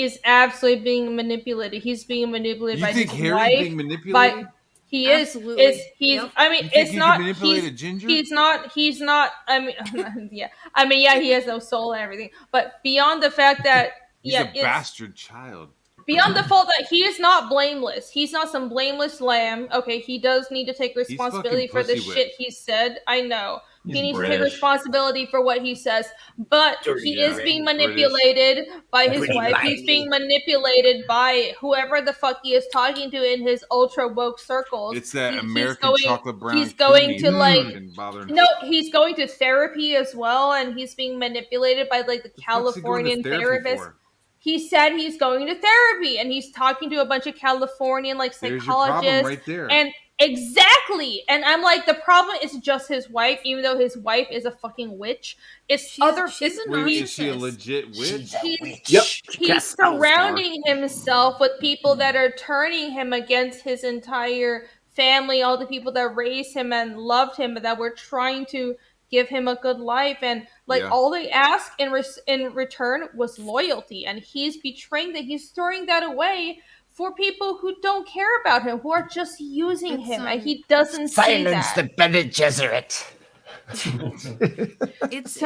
is absolutely being manipulated. He's being manipulated You by think his Harry's wife. being manipulated? He Absolutely. is. He's. Yep. I mean, You think it's he not. can manipulate a ginger? He's not. He's not. I mean, yeah. I mean, yeah. He has no soul and everything. But beyond the fact that He's yeah, a it's, bastard child. beyond the fault that he is not blameless. He's not some blameless lamb. Okay, he does need to take responsibility for the fucking pussy shit he said. I know. He needs to take responsibility for what he says. But he is being manipulated by his wife. He's being manipulated by whoever the fuck he is talking to in his ultra woke circles. It's that He's American chocolate brown. He's going to he's going to therapy as well, and he's being manipulated by like the Californian therapist. He said he's going to therapy, and he's talking to a bunch of Californian like psychologists. Right there. And exactly, and I'm like, the problem is just his wife, even though his wife is a fucking witch. It's she's a Wait, is she a legit witch? He's surrounding himself with people that are turning him against his entire family, all the people that raised him and loved him, that were trying to give him a good life, and all they asked in return was loyalty, and he's betraying that. He's throwing that away for people who don't care about him, who are just using him, and he doesn't see that. Silence the Bene Gesserit. It's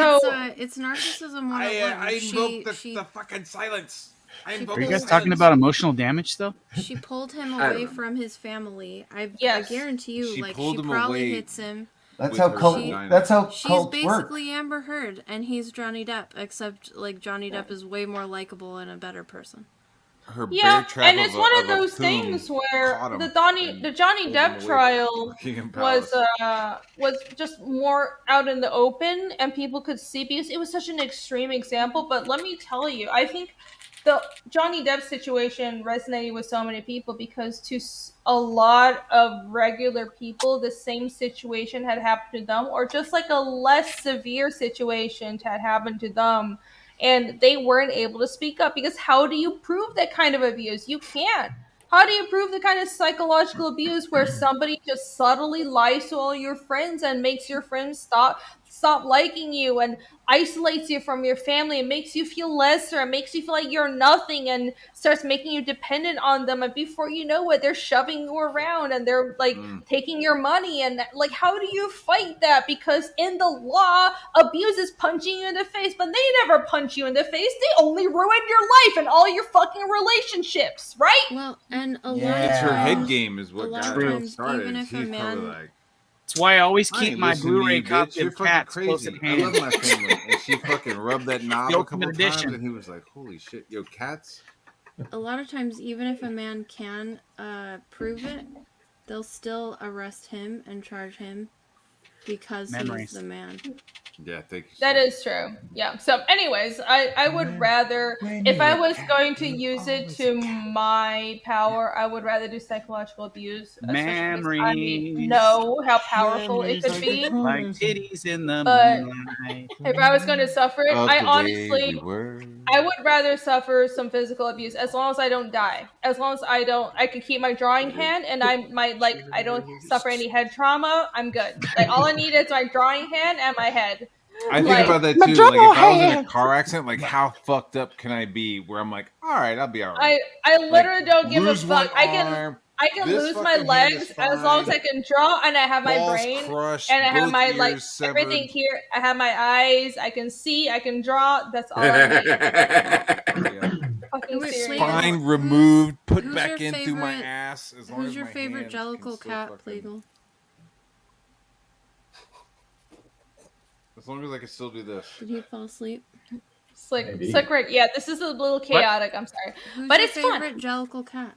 narcissism 101. I invoked the fucking silence. Are you guys talking about emotional damage still? She pulled him away from his family. I guarantee you, she probably hits him. That's how cults She's basically Amber Heard, and he's Johnny Depp, except like Johnny Depp is way more likable and a better person. Her and it's one of those things where the Johnny Depp trial was just more out in the open, and people could see, because it was such an extreme example. But let me tell you, I think the Johnny Depp situation resonated with so many people, because to a lot of regular people, the same situation had happened to them, or just like a less severe situation had happened to them, and they weren't able to speak up, because how do you prove that kind of abuse? You can't. How do you prove the kind of psychological abuse where somebody just subtly lies to all your friends and makes your friends stop liking you, and isolates you from your family, and makes you feel lesser, and makes you feel like you're nothing, and starts making you dependent on them, and before you know it, they're shoving you around, and they're like taking your money, and like, how do you fight that? Because in the law, abuse is punching you in the face, but they never punch you in the face. They only ruin your life and all your fucking relationships, right? Well, and a lot of It's her times, head game is what got her started. even if a She's man probably like, That's why I always I keep ain't my listening to Blu-ray you, copy bitch. You're of fucking Cats close crazy. at I hand. love my family. And she fucking rubbed that knob The a couple ultimate times, edition. and he was like, holy shit, yo, Cats? a lot of times, even if a man can prove it, they'll still arrest him and charge him because he's the man. Yeah, thank you. That is true. Yeah. So anyways, I would rather, if I was going to use it to my power, I would rather do psychological abuse. Memories. I know how powerful it could be. Like titties in the But moonlight. if I was going to suffer it, I honestly, were. I would rather suffer some physical abuse, as long as I don't die. As long as I can keep my drawing hand, and I don't suffer any head trauma, I'm good. Like, all I need is my drawing hand and my head. I think about that too. Like, if I was in a car accident, like, how fucked up can I be? Where I'm like, all right, I'll be all right. I literally don't give a lose one fuck. I arm, can this lose my fucking hand legs is as long as fine. I can draw, and I have my Balls brain, crushed, and I have both my ears like severed. everything here. I have my eyes. I can see. I can draw. That's all I need. Fucking serious. Spine removed, put Who's back your in through my favorite- ass. As long Who's as your my favorite hands Jellicle can cat, still fucking- Pleagle? As long as I can still do this. Did he fall asleep? Slick right. Yeah, this is a little chaotic. I'm sorry, Who's but your it's fun. favorite Jellicle cat?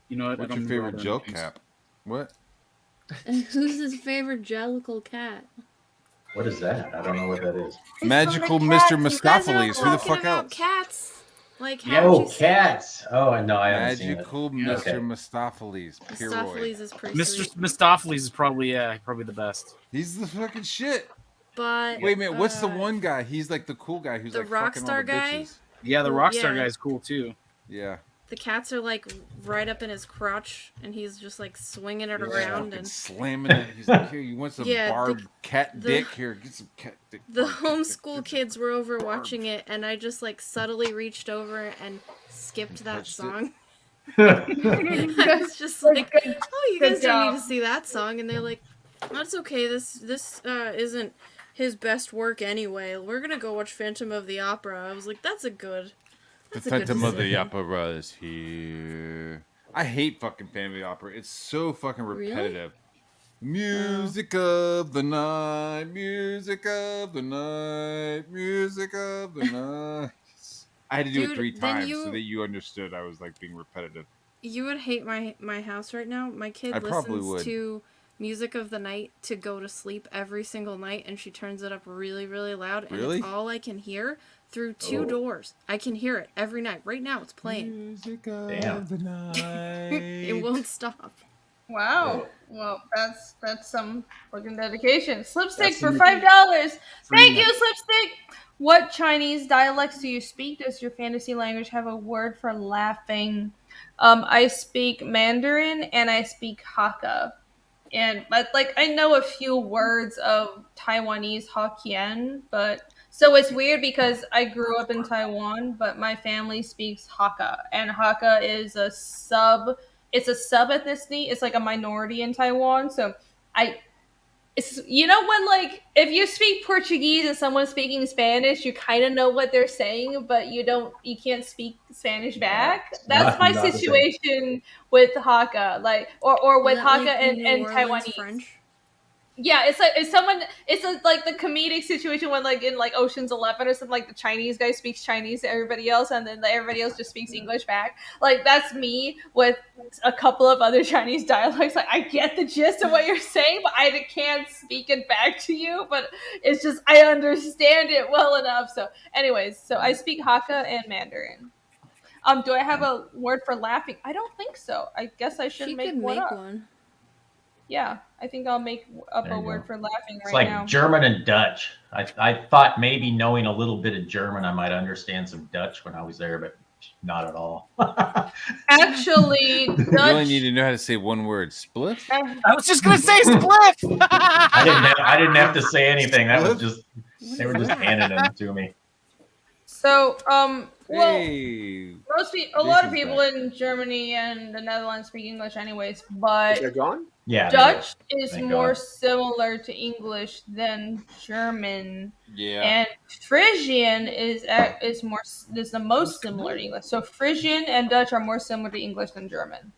You know what? What's your favorite gel cap? What? And who's his favorite Jellicle cat? What is that? I don't know what that is. Magical Mr. Mistopheles. Who the fuck else? Cats. Like, Oh, cats. Oh, no, I haven't seen it. Magical Okay. Mr. Mistopheles. Mistopheles is pretty Mr. sweet. Mistopheles is probably the best. He's the fucking shit. But Wait a minute, what's the one guy? He's like the cool guy who's the like fucking all Rockstar the guy? bitches. Yeah, the Rockstar Yeah. guy's cool too. Yeah. the cats are like right up in his crotch, and he's just like swinging it He's around fucking and slamming it. He's like, here, you want some Yeah, barbed cat the- dick? Here, get some cat dick. the barbed dick. homeschool kids were over watching it, and I just like subtly reached over and skipped that touched it. song. I was just like, oh, you guys Good don't need job. to see that song, and they're like, that's okay. This isn't his best work anyway. We're gonna go watch Phantom of the Opera. I was like, that's a good. The That's a good Phantom of the decision. Opera is here. I hate fucking Phantom of the Opera. It's so fucking Really? repetitive. Music of the night, music of the night, music of the night. I had to do it Dude, 3 then times you- so that you understood I was like being repetitive. You would hate my house right now. My kid I probably listens would. to music of the night to go to sleep every single night, and she turns it up really, really loud, and Really? it's all I can hear through 2 doors. I can hear it every night. Right now, it's playing. Music of Damn. the night. It won't stop. Wow. Well, that's some fucking dedication. Slipstick That's for some- $5. Thank Free you, Slipstick. What Chinese dialects do you speak? Does your fantasy language have a word for laughing? I speak Mandarin and I speak Hakka. And but like I know a few words of Taiwanese Hokkien, but so it's weird because I grew up in Taiwan, but my family speaks Hakka, and Hakka is a sub. It's a sub ethnicity. It's like a minority in Taiwan. So I, it's when like if you speak Portuguese and someone's speaking Spanish, you kind of know what they're saying, but you can't speak Spanish back. That's my not the same. situation with Hakka, like or with Is that Hakka like and New Orleans Taiwanese. French? Yeah, it's like like the comedic situation when like in like Ocean's 11 or something, like the Chinese guy speaks Chinese to everybody else, and then everybody else just speaks English back. Like that's me with a couple of other Chinese dialects. Like I get the gist of what you're saying, but I can't speak it back to you. But it's just I understand it well enough. So, anyways, so I speak Hakka and Mandarin. Do I have a word for laughing? I don't think so. I guess I should She make could one make up. one. Yeah, I think I'll make up There a you word go. for laughing It's right like now. German and Dutch. I thought maybe knowing a little bit of German, I might understand some Dutch when I was there, but not at all. Actually, You only Dutch. need to know how to say one word. Spliff? I was just gonna say spliff. I didn't have to say anything. That was just they were just handing them to me. So, well, Hey. a lot of Jason's people back. in Germany and the Netherlands speak English, anyways. But They're gone. Yeah, Dutch is Thank more God. similar to English than German, Yeah. and Frisian is the most similar to English. So Frisian and Dutch are more similar to English than German.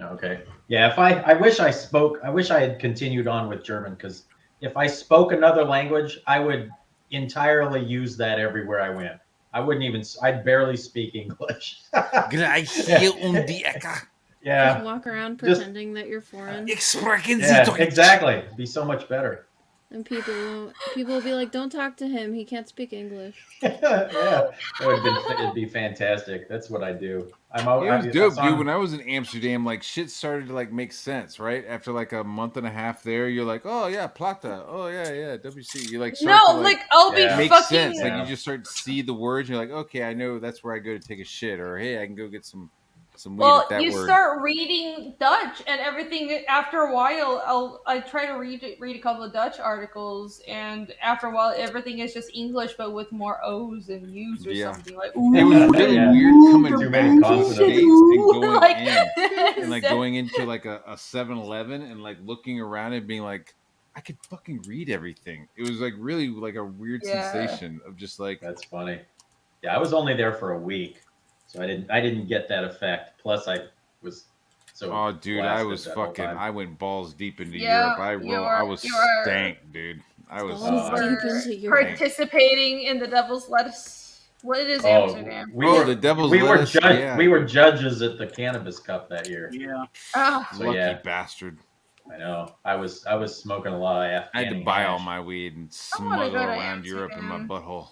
Okay. Yeah, if I wish I had continued on with German, because if I spoke another language, I would entirely use that everywhere I went. I'd barely speak English. Yeah. Just walk around Just- pretending that you're foreign. Yeah, exactly. It'd be so much better. And people will be like, "Don't talk to him. He can't speak English." Yeah, it'd be fantastic. That's what I do. It was dope, dude. When I was in Amsterdam, like shit started to like make sense, right? After like a month and a half there, you're like, oh yeah, Plata. Oh yeah, WC. You like start No, to, like I'll be Yeah. make fucking. sense. Like Yeah. you just start to see the words. You're like, okay, I know that's where I go to take a shit, or hey, I can go get some weed Well, at that you word. start reading Dutch, and everything. After a while, I try to read a couple of Dutch articles, and after a while, everything is just English, but with more O's and U's or Yeah. something like. It was really Yeah. weird coming Too back many to the consonants. States and going Like- in and like going into like a 7-Eleven and like looking around and being like, I could fucking read everything. It was like really like a weird Yeah. sensation of just like, That's funny. Yeah, I was only there for a week, so I didn't get that effect. Plus, I was so. oh dude, I blasted was that whole fucking. time. I went balls deep into Yeah, Europe. you I are- was you are- stank, dude. I was. Balls Oh, deep into Europe. Participating in the Devil's Lettuce. What it is Oh, Amsterdam? the Devil's Lettuce, yeah. We were judges at the Cannabis Cup that year. Yeah. Ah, So, Lucky yeah. bastard. I know. I was smoking a lot of Afghani I had to buy all hash. my weed and wanna smuggle go to around Europe in my Amsterdam. butthole.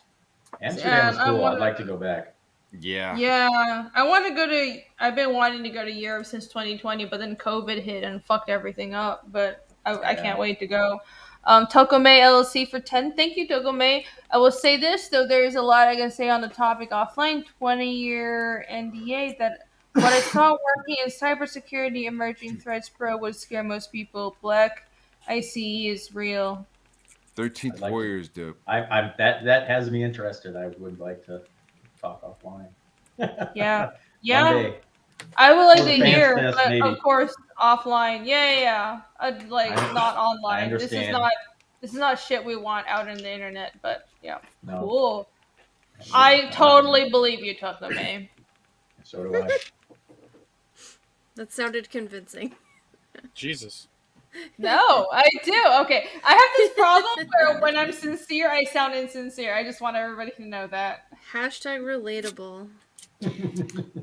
Amsterdam was Yeah, I cool. wanna- I'd like to go back. Yeah. yeah, I want to go to. I've been wanting to go to Europe since 2020, but then COVID hit and fucked everything up. But I can't wait to go. Tokome LLC for 10. Thank you, Tokome. I will say this though, there is a lot I can say on the topic offline. 20-year NDA that what I saw working in cybersecurity emerging threats pro would scare most people. Black ICE is real. 13th I'd like to- Warriors dope. That has me interested. I would like to talk offline. Yeah, One yeah. day. I would like For to the fans hear, fest, but maybe. of course offline. Yeah. I'd like not online. This understand. is not shit we want out on the internet. But yeah, No. cool. I totally believe you, Tokome. So do I. That sounded convincing. Jesus. No, I do. Okay, I have this problem where when I'm sincere, I sound insincere. I just want everybody to know that. Hashtag relatable.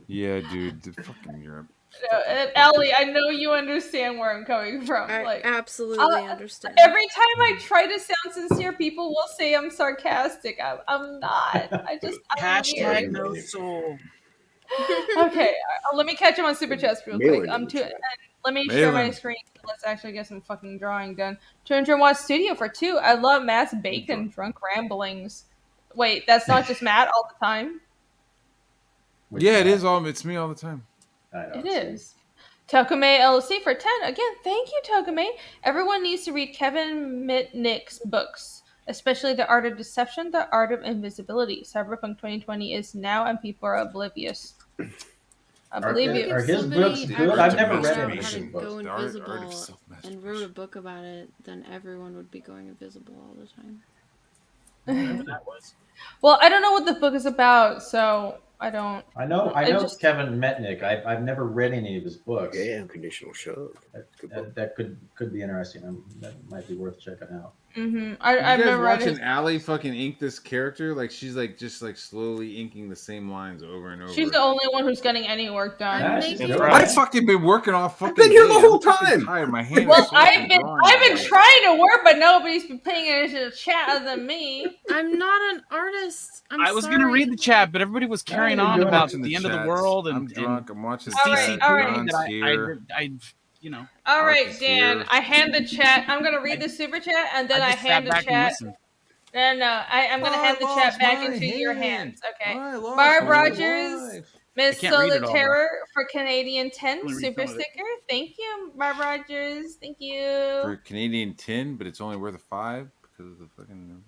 Yeah, dude, the fucking Europe. Allie, I know you understand where I'm coming from. I absolutely understand. Every time I try to sound sincere, people will say I'm sarcastic. I'm not. Hashtag no soul. Okay, let me catch him on Super Chats real quick. Let me share my Malin. screen. Let's actually get some fucking drawing done. 201 Studio for 2. I love Matt's bacon drunk ramblings. Wait, that's not just Matt all the time? Yeah, it is all. It's me all the time. It is. Tokume LLC for 10. Again, thank you, Tokume. Everyone needs to read Kevin Mitnick's books, especially The Art of Deception, The Art of Invisibility. Cyberpunk 2020 is now, and people are oblivious. I believe you. Are his books good? I've never read any of his Go books. invisible and wrote a book about it, then everyone would be going invisible all the time. Whatever that was. Well, I don't know what the book is about, so I don't. I know it's Kevin Mitnick. I've never read any of his books. Yeah, Unconditional Shove. That could be interesting. That might be worth checking out. Mm-hmm. You I've guys never read watching his... Allie fucking ink this character? Like she's like just like slowly inking the same lines over and over. She's the only one who's getting any work done. I've fucking been working off fucking. I've been here the day. whole I'm fucking time. tired. My hand Well, is so I've fucking been drawing. trying to work, but nobody's been paying attention to the chat other than me. I'm not an artist. I was going to read the chat, but everybody was carrying on about the end of the world. And I'm drunk. I'm watching CC all right. that I you know. All right, Dan. I hand the chat. I'm gonna read the super chat, and then I hand the chat. No, I'm gonna hand the chat back into your hands. Okay. Barb Rogers, Miss Solitaire for Canadian 10 super sticker. Thank you, Barb Rogers. Thank you. For Canadian 10, but it's only worth a 5 because of the fucking.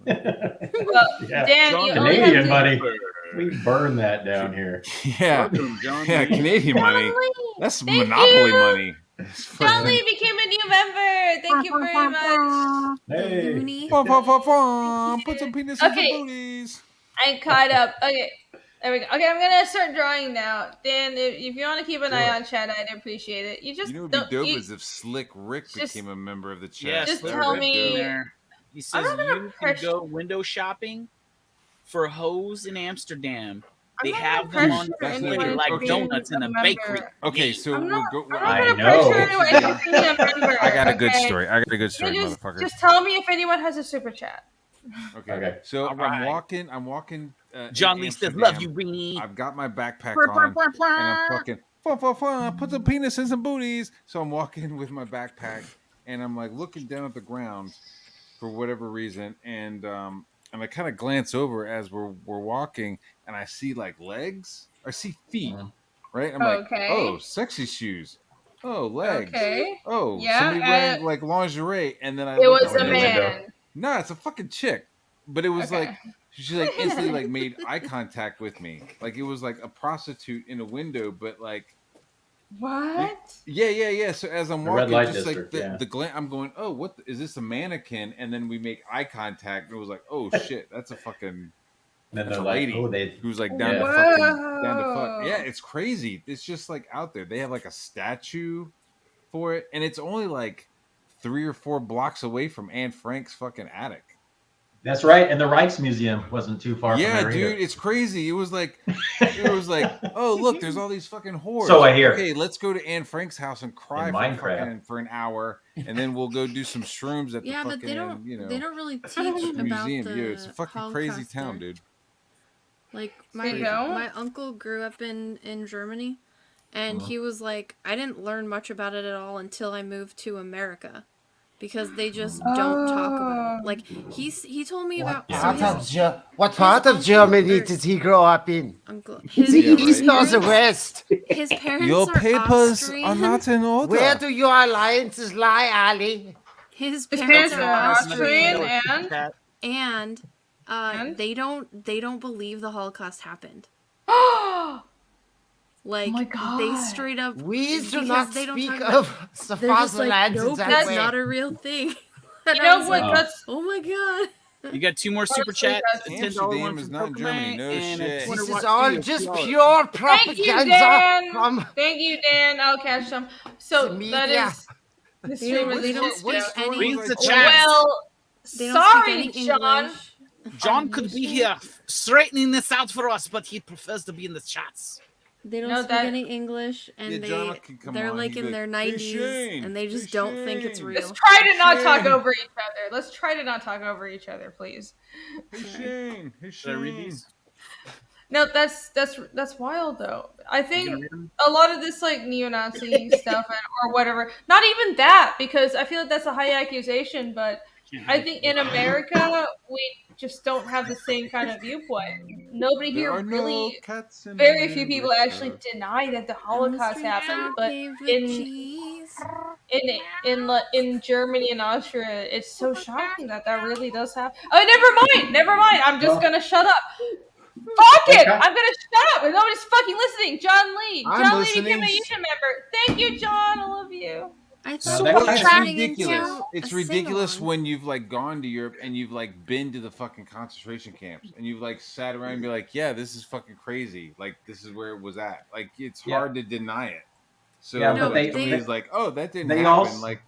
Well, Yeah. Dan, you only Canadian have to... money. We burn that down here. Yeah, yeah, Canadian money. That's Monopoly money. John Lee became a new member. Thank you very much. Hey. Put some penis in the booties. I caught up. Okay. There we go. Okay, I'm gonna start drawing now. Dan, if you want to keep an eye on chat, I'd appreciate it. You just You know what would be dope is if Slick Rick became a member of the chat. Yeah, just tell me. He says you can go window shopping for hoes in Amsterdam. They have them on display like donuts in a bakery. Okay, so we'll go. I know. I got a good story. Motherfucker. Just tell me if anyone has a super chat. Okay. So I'm walking. John Lee says, "Love you, Rini." I've got my backpack on, and I'm fucking put some penis in some booties. So I'm walking with my backpack, and I'm like looking down at the ground for whatever reason, and I kind of glance over as we're walking, and I see like legs. I see feet, right? I'm like, oh, sexy shoes. Oh, legs. Okay. Oh, yeah, somebody wearing like lingerie, and then it was a man. No, it's a fucking chick. But it was like she like instantly like made eye contact with me. Like it was like a prostitute in a window, but like what? Yeah. So as I'm The walking, red light just district, like the glance, I'm going, oh, what is this a mannequin? And then we make eye contact, and it was like, oh shit, that's a fucking Then that's they're a like, lady oh, they who's like down to fuck. Yeah, it's crazy. It's just like out there. They have like a statue for it, and it's only like 3 or 4 blocks away from Anne Frank's fucking attic. That's right, and the Rijksmuseum wasn't too far from there dude, either. it's crazy. It was like, oh look, there's all these fucking whores. So I hear. Okay, let's go to Anne Frank's house and cry for an hour, and then we'll go do some shrooms at the fucking, but they don't. you know, They don't really teach about museum. the Yeah, it's a fucking crazy Holocaust town, there. dude. Like They don't? my uncle grew up in Germany, and he was like, I didn't learn much about it at all until I moved to America, because they just don't talk about it. Like he told me about What part of Germany did he grow up in? Uncle, The east or the west? His parents Your are papers Austrian. are not in order. Where do your alliances lie, Ali? His His parents parents are are Austrian, Austrian and And? they don't believe the Holocaust happened. Like Oh my God. they straight up We do because not they don't speak talk about- of the they're just like, fatherland nope, in that that's way. not a real thing. You And I know was what? like, That's oh my god. You got 2 more super chats. Amsterdam is not in Germany. No shit. This is all just pure Thank you, propaganda Dan. from Thank you, Dan. I'll catch them. So The that media. is This They stream don't, is they don't speak just any. Read the chat. well. They don't speak Sorry, any John. English. John could be here straightening this out for us, but he prefers to be in the chats. They don't No, speak that- any English, and Yeah, John can come they're on, like he'd in be their like, "Hey, 90s, Shane, and they just hey, don't think it's Shane." real. Let's try to not talk Shane. over each other. Let's try to not talk over each other, please. Hey Shane, hey Should I read Shane. these? No, that's wild though. I You think gonna read them? a lot of this like neo-Nazi stuff or whatever. Not even that, because I feel like that's a high accusation. But I think in America we just don't have the same kind of viewpoint. Nobody There here are really. no cats in Very few people America. actually deny that the Holocaust happened, but cheese. in Germany and Austria, it's so shocking that really does happen. Oh, never mind. I'm just gonna shut up. Fuck it! I'm gonna shut up. Nobody's fucking listening. John Lee. I'm John Lee listening. became a YouTube member. Thank you, John. I love you. I It's thought they were turning ridiculous. into It's a ridiculous sing-along. when you've like gone to Europe and you've like been to the fucking concentration camps and you've like sat around and be like, yeah, this is fucking crazy. Like this is where it was at. Like it's hard to deny it. So Yeah, No, but like, they- somebody's like, oh, that didn't they happen. also- Like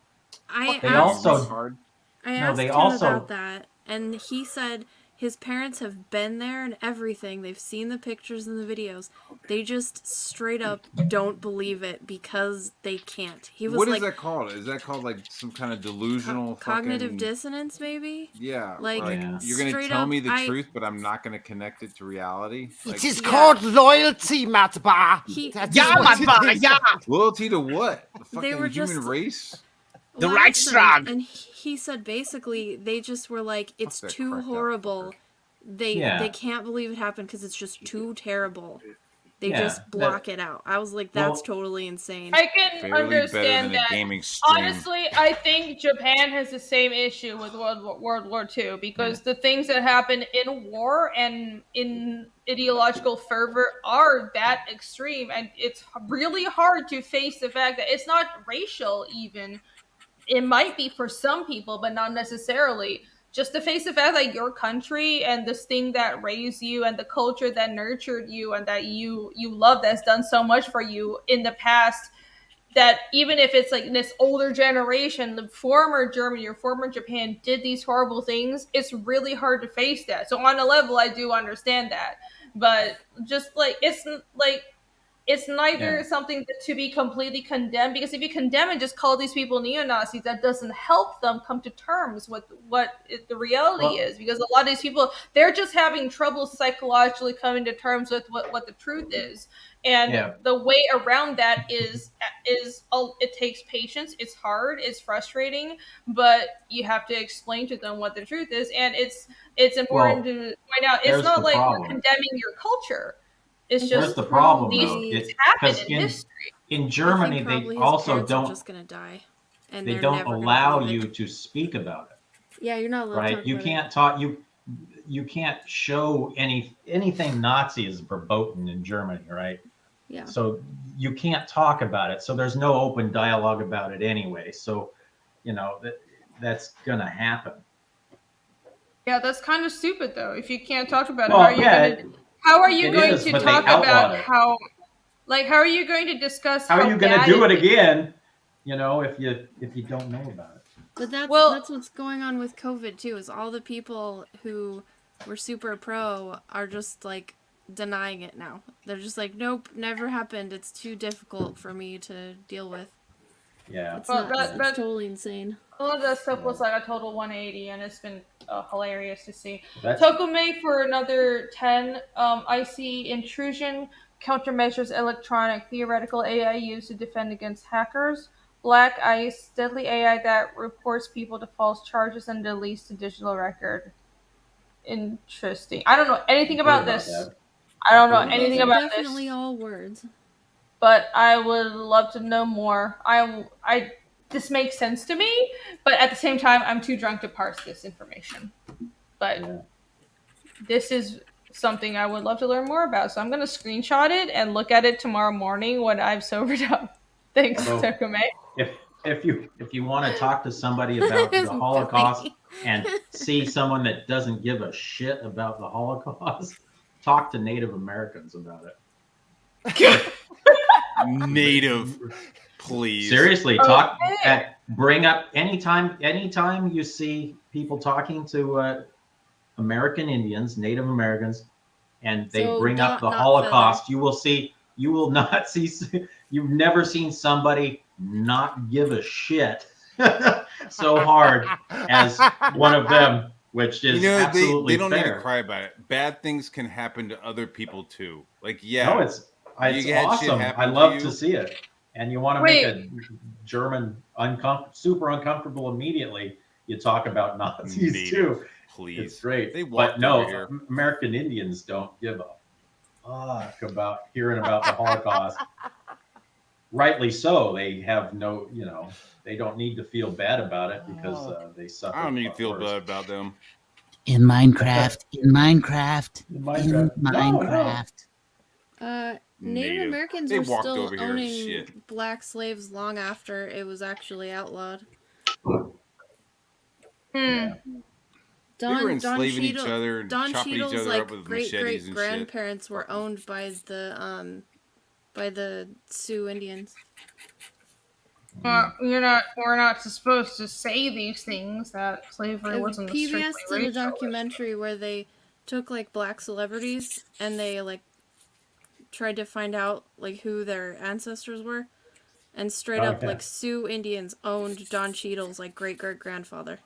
I They asked, also- hard. I No, asked they him also- about that, and he said his parents have been there and everything. They've seen the pictures and the videos. They just straight up don't believe it because they can't. He was What is like that called? Is that called like some kind of delusional cognitive fucking... dissonance, maybe? Yeah, Like, you're gonna straight tell up, me the I- truth, but I'm not gonna connect it to reality. Like, It is called loyalty, Matba. He- That Yeah, is what it Matba, is. yeah. loyalty to what? The fucking They were human just- race? The Well, I asked him, Reichstag. and he said basically they just were like, it's that too cracked out horrible. They Yeah. can't believe it happened because it's just too terrible. They Yeah, just block it out. I was like, that's totally insane. I can Barely better understand than a that. gaming stream. Honestly, I think Japan has the same issue with World War II because the things that happen in war and in ideological fervor are that extreme, and it's really hard to face the fact that it's not racial. Even it might be for some people, but not necessarily. Just to face the fact that your country and this thing that raised you and the culture that nurtured you and that you love, that's done so much for you in the past, that even if it's like this older generation, the former Germany or former Japan did these horrible things, it's really hard to face that. So on a level, I do understand that, but just like it's neither something to be completely condemned, because if you condemn and just call these people neo-Nazis, that doesn't help them come to terms with what the reality is, because a lot of these people, they're just having trouble psychologically coming to terms with what the truth is. And the way around that is it takes patience. It's hard. It's frustrating, but you have to explain to them what the truth is. And it's important to point out it's not like we're condemning your culture. It's just Here's the problem, these though. things happen in in history. In Germany, I think they probably his also parents are don't. just gonna die, and They they're don't never gonna allow believe you it. to speak about it. Yeah, you're not allowed to Right? talk You about can't talk. You can't show anything Nazi is verboten in Germany, right? Yeah. So you can't talk about it. So there's no open dialogue about it anyway. So, that's gonna happen. Yeah, that's kind of stupid though. If you can't talk about Well, it, how are you it going is, to but they talk outlawed about it. how are you going to discuss How are you going to bad do it is? again? If you don't know about it. But that's what's going on with COVID too, is all the people who were super pro are just like denying it now. They're just like, nope, never happened. It's too difficult for me to deal with. Yeah. It's Well, nuts. It's totally insane. A lot of that stuff was like a total 180, and it's been hilarious to see. That's- Tokume for another 10. I see intrusion, countermeasures, electronic, theoretical AI used to defend against hackers. Black Ice, deadly AI that reports people to false charges and deletes the digital record. Interesting. I don't know anything about this. I don't know anything Those are about definitely this, all words. but I would love to know more. This makes sense to me, but at the same time, I'm too drunk to parse this information. But this is something I would love to learn more about, so I'm going to screenshot it and look at it tomorrow morning when I've sobered up. Thanks, So, Tokume. If you want to talk to somebody about the Holocaust and see someone that doesn't give a shit about the Holocaust, talk to Native Americans about it. Native. Please. Seriously, bring up anytime you see people talking to American Indians, Native Americans, and they bring up the Holocaust, you will not see, you've never seen somebody not give a shit so hard as one of them, which is absolutely they don't need fair. to cry about it. Bad things can happen to other people too. Like, No, it's awesome. I love to see it. And you want to make a German super uncomfortable immediately, you talk about Nazis too. Please. It's great. But no, American Indians don't give a fuck about hearing about the Holocaust. Rightly so. They have no, they don't need to feel bad about it because they suffer. I don't need to feel bad about them. In Minecraft. Native Americans They were walked still over here and owning shit. black slaves long after it was actually outlawed. They were enslaving each other and Don chopping each Cheadle's other up with machetes and shit. grandparents were owned by the Sioux Indians. We're not supposed to say these things, that slavery wasn't PBS strictly did a racial. documentary where they took like black celebrities and they like tried to find out like who their ancestors were, and straight up like Sioux Indians owned Don Cheadle's like great-great-grandfather.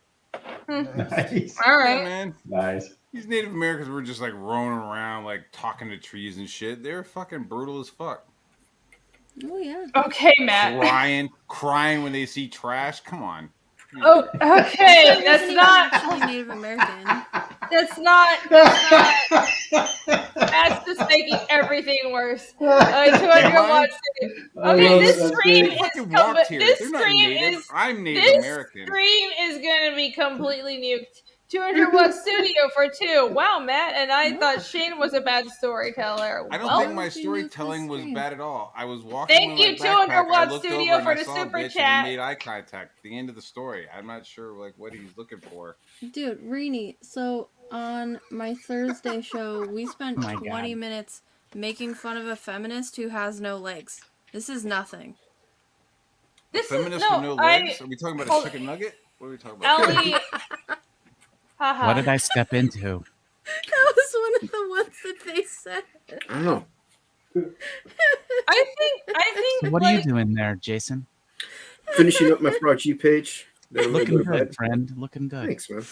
Nice. All right. Yeah, man. Nice. These Native Americans were just like roaming around, like talking to trees and shit. They're fucking brutal as fuck. Oh yeah. Okay, Matt. Crying when they see trash. Come on. Oh, okay. That's not actually Native American. That's not. That's just making everything worse. 200 watts. Okay, this stream is I'm Native this American. stream is gonna be completely nuked. 200 watt studio for 2. Wow, Matt, and I thought Shane was a bad storyteller. I don't think my storytelling was bad at all. I was walking. Thank you, 200 watt studio, for the super super chat. chat. We made eye contact at the end of the story. I'm not sure like what he's looking for. Dude, Rini, so on my Thursday show, we spent 20 minutes making fun of a feminist who has no legs. This is nothing. A feminist with no legs? Are we talking about a chicken nugget? What are we talking about? Ellie. What did I step into? That was one of the ones that they said. I don't know. I think. So what are you doing there, Jason? Finishing up my Fraud G page. Looking good, friend. Looking good. Thanks, man.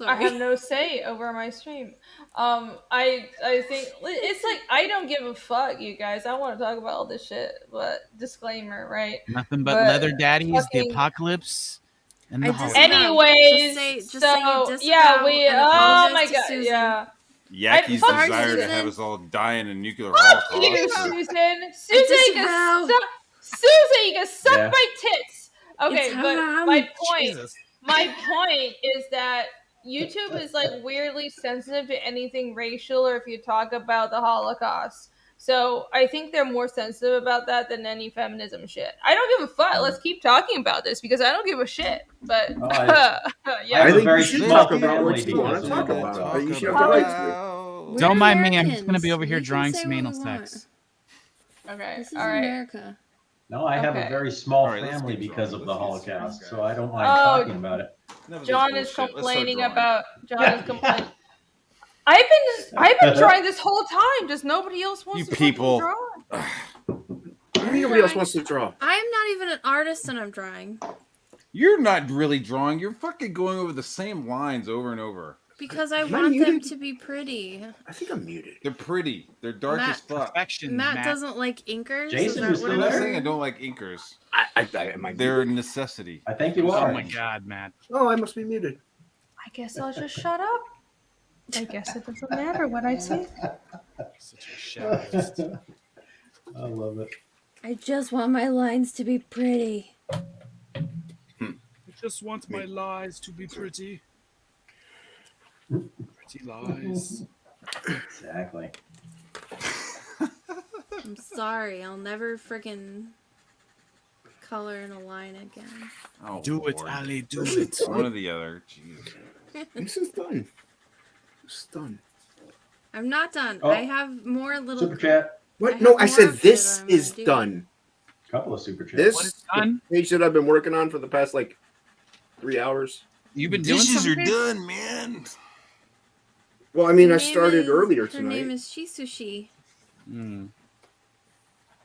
I have no say over my stream. I think it's like I don't give a fuck, you guys. I want to talk about all this shit, but disclaimer, right? Nothing but leather daddies, the apocalypse, and the Holocaust. Anyways, just say you yeah, we. Oh my god, Susan. yeah. Yaki's desire to have us all die in a nuclear holocaust. You, Susan. Susan, you can suck my tits. Okay, but my point is that YouTube is like weirdly sensitive to anything racial or if you talk about the Holocaust. So I think they're more sensitive about that than any feminism shit. I don't give a fuck. Let's keep talking about this because I don't give a shit. But yeah, I think you should talk about what you want to talk about. You should have the right to. Don't mind me. I'm just gonna be over here drawing some anal sex. Okay. This is all right. America. No, I have a very small family because of the Holocaust, so I don't mind talking about it. John is complaining about. I've been drawing this whole time. Just nobody else wants to people. draw. Nobody else wants to draw. I'm not even an artist and I'm drawing. You're not really drawing. You're fucking going over the same lines over and over. Because I want them to be pretty. I think I'm muted. They're pretty. They're dark as fuck. Matt doesn't like inkers. Jason is was I'm not saying I don't like inkers. They're a necessity. I think you are. Oh my god, Matt. Oh, I must be muted. I guess I'll just shut up. I guess it doesn't matter what I say. Such a shadow. I love it. I just want my lines to be pretty. I just want my lies to be pretty. Pretty lies. Exactly. I'm sorry. I'll never freaking color in a line again. Oh, do it, Lord. Ali. Do it. One or the other. Jeez. This is done. It's done. I'm not done. Oh. I have more little. Super chat. What? No, I have said more this that I'm is gonna do. done. A couple of super chats. This What is done? the page that I've been working on for the past like 3 hours. You've been doing Dishes are something? done, man. Well, I mean, Her I name started is- earlier Her name tonight. is Shisushi.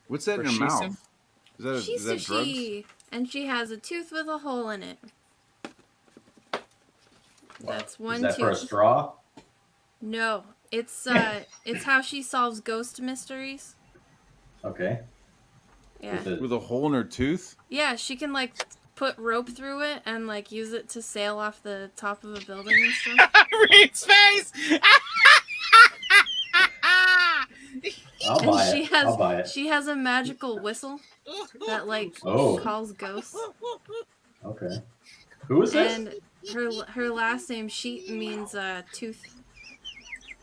What's that in her Rashisim? mouth? Is that drugs? Shisushi, and she has a tooth with a hole in it. That's one Is that tooth. for a straw? No, it's how she solves ghost mysteries. Okay. Yeah. With a hole in her tooth? Yeah, she can like put rope through it and like use it to sail off the top of a building and stuff. Reed's face! I'll And buy she it. has I'll buy it. she has a magical whistle that like Oh. calls ghosts. Okay. Who is this? And her last name Sheet means tooth.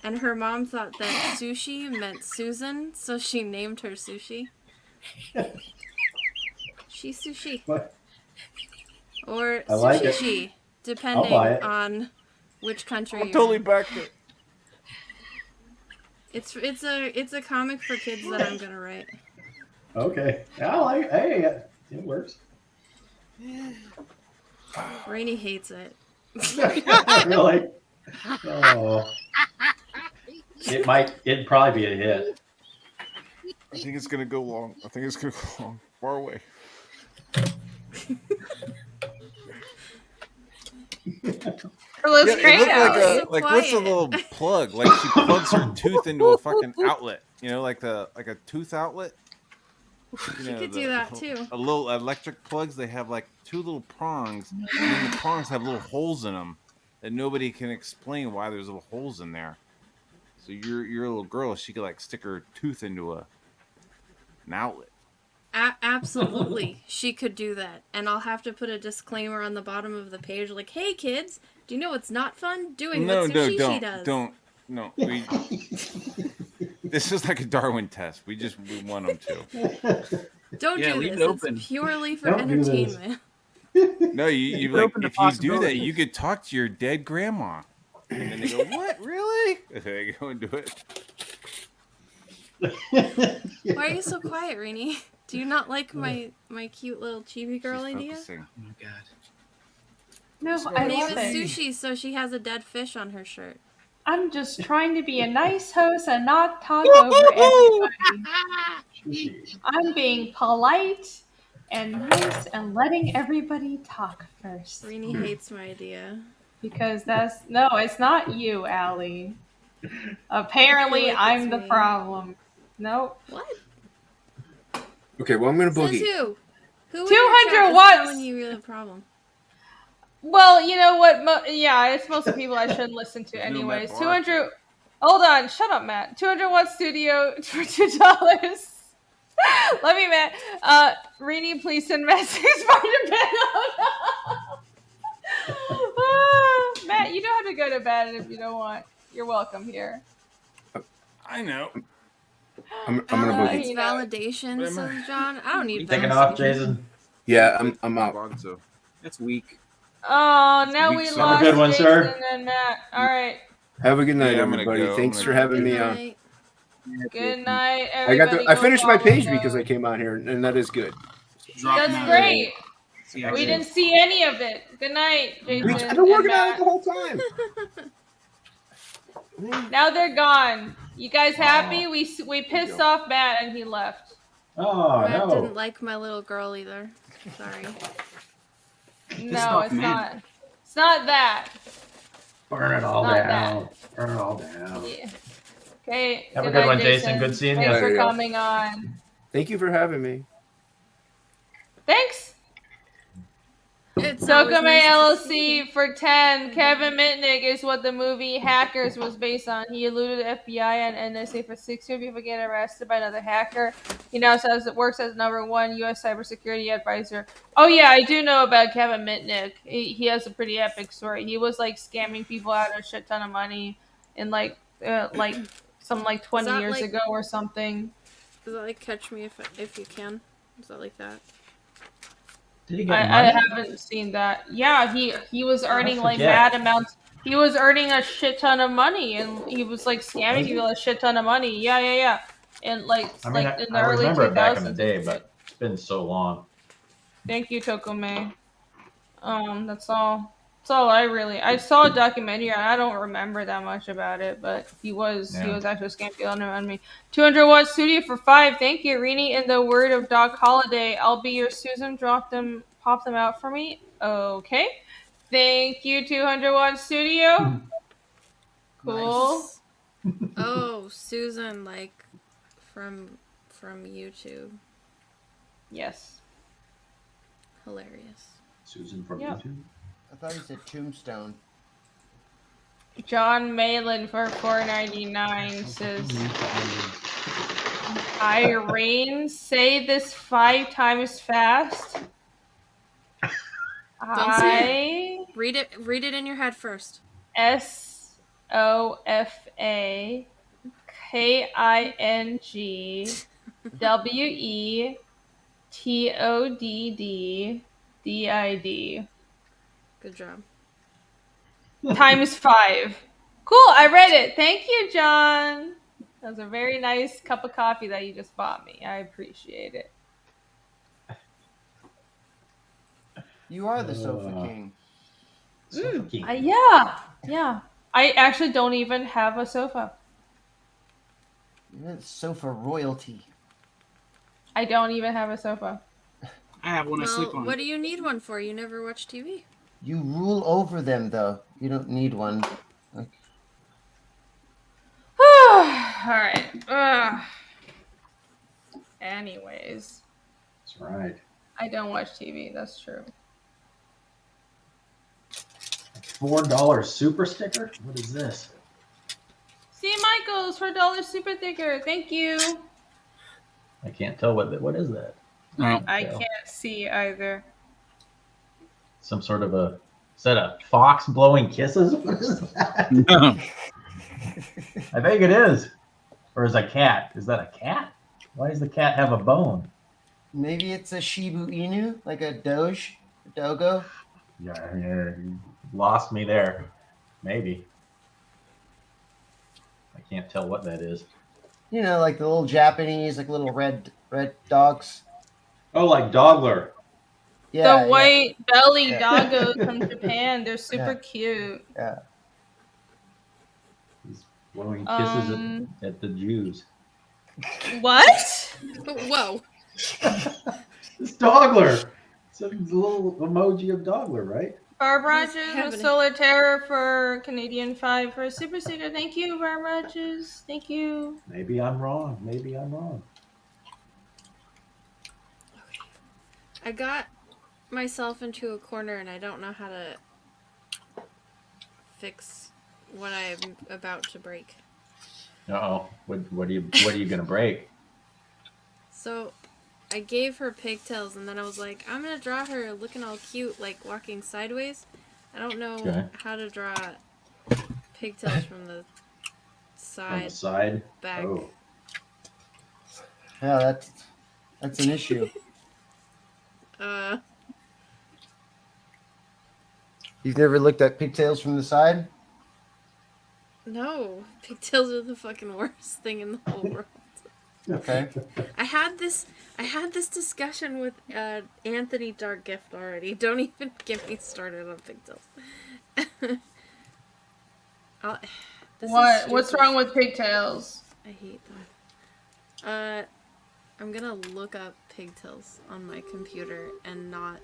And her mom thought that sushi meant Susan, so she named her Sushi. She's Sushi. What? Or I like it. Sushi, I'll depending buy it. on which country I'm you're totally in. backed it. It's a comic for kids that I'm gonna write. Okay. Hey, it works. Rainey hates it. Really? Oh. It'd probably be a hit. I think it's gonna go long. Far away. Looks Yeah, great, it looked Alex. like what's the little plug? Like she plugs her tooth into a fucking outlet. You know, like a tooth outlet. You know, could do that, too. A little electric plugs. They have like 2 little prongs, and then the prongs have little holes in them, and nobody can explain why there's little holes in there. So your little girl, she could like stick her tooth into an outlet. Absolutely, she could do that. And I'll have to put a disclaimer on the bottom of the page like, hey kids, do you know what's not fun? Doing what Sushishi does. No. This is like a Darwin test. We want them to. Don't Yeah, do leave this. it open. It's purely for Don't do this. entertainment. No, you Leave it like open to if you do that, possibility. you could talk to your dead grandma, and then they go, "What, really?" They go and do it. Why are you so quiet, Rainey? Do you not like my cute little chibi girl She's idea? focusing. Oh my god. No, Her I name love is it. Sushi, so she has a dead fish on her shirt. I'm just trying to be a nice host and not talk over everybody. I'm being polite and nice and letting everybody talk first. Rainey hates my idea. Because it's not you, Allie. Apparently, like I'm it's the me. problem. Nope. What? Okay, well I'm gonna Says boogie. who? Who in 200 your chat is watts. telling you you're the problem? Well, you know what? It's most of the people I shouldn't listen to anyways. Matt 200. Hold on. Shut up, Matt. 200 watt studio for $2. Love you, Matt. Rini, please send message Spider-Man. Matt, you don't have to go to bed if you don't want. You're welcome here. I know. I'm gonna boogie. It's validation, says John. I don't need Taking validation. off, Jason. Yeah, I'm out. Bonzo. That's weak. Oh, now Weak we sauce. lost Have a good one, Jason sir. and Matt. All right. Have a good night, Yeah, I'm gonna everybody. go. Thanks I'm for gonna having Good me on. night. Good night, I everybody. I Go finished my follow page them. because I came out here, and that is good. That's great. See, We didn't see any of it. Good night, Jason. I've been working and on it Matt. the whole time. Now they're gone. You guys happy? We pissed off Matt and he left. Oh, Matt no. didn't like my little girl either. Sorry. No, off it's Matt. not. It's not that. Burn it all Not down. Burn it all down. Yeah. Okay. Have a good good night, one, Jason. Good seeing you. Thanks There for you go. coming on. Thank you for having me. Thanks. It's always Sokame nice to see you. LLC for 10. Kevin Mitnick is what the movie Hackers was based on. He eluded the FBI and NSA for 6 years before getting arrested by another hacker. He now works as #1 U.S. cybersecurity advisor. Oh yeah, I do know about Kevin Mitnick. He has a pretty epic story. He was like scamming people out of a shit ton of money in like 20 that years like- ago or something. Is that like Catch Me If You Can? Is that like that? Did he get I money? haven't seen that. Yeah, he was earning like forget. mad amounts. He was earning a shit ton of money, and he was like scamming people a shit ton of money. Yeah. in like I mean, in the I early remember 2000s. it back in the day, but it's been so long. Thank you, Tokome. That's all. That's all I saw a documentary and I don't remember that much about it, but he was actually scampy on me. 200-watt studio for 5. Thank you, Rini. In the word of Doc Holliday, I'll be your Susan. Pop them out for me. Okay. Thank you, 200-watt studio. Cool. Nice. Oh, Susan, like from YouTube. Yes. Hilarious. Susan from Yep. YouTube. I thought he said Tombstone. John Malin for $4.99 says, Irene, say this 5 times fast. Don't say it. Read it in your head first. SOFAKINGWETODDID. Good job. Times 5. Cool, I read it. Thank you, John. That was a very nice cup of coffee that you just bought me. I appreciate it. You are the sofa king. Sofa king. Yeah. I actually don't even have a sofa. You're the sofa royalty. I don't even have a sofa. I have one I sleep on. What do you need one for? You never watch TV. You rule over them, though. You don't need one. Like... Alright. Anyways. That's right. I don't watch TV, that's true. $4 super sticker? What is this? See Michaels for $1 super sticker. Thank you. I can't tell what is that. No. I can't see either. Some sort of a set of fox blowing kisses? What is that? No. I think it is. Or is a cat? Is that a cat? Why does the cat have a bone? Maybe it's a Shibu Inu, like a dogo. Yeah, you lost me there. Maybe. I can't tell what that is. You know, like the little Japanese, like little red dogs. Oh, like Dogler. Yeah, the white belly Yeah. doggos from Japan. They're super cute. Yeah. He's blowing kisses at the Jews. What? Whoa. It's Dogler. It's a little emoji of Dogler, right? Barb Rogers with happening? Solar Terror for Canadian 5 for a super sticker. Thank you, Barb Rogers. Thank you. Maybe I'm wrong. I got myself into a corner and I don't know how to fix what I'm about to break. Uh-oh. What are you gonna break? So I gave her pigtails and then I was like, I'm gonna draw her looking all cute, like walking sideways. I don't know how to draw pigtails from the side. Back. Oh. Yeah, that's an issue. You've never looked at pigtails from the side? No, pigtails are the fucking worst thing in the whole world. Okay. I had this discussion with Anthony Dark Gift already. Don't even get me started on pigtails. What's wrong with pigtails? I hate that. I'm gonna look up pigtails on my computer and not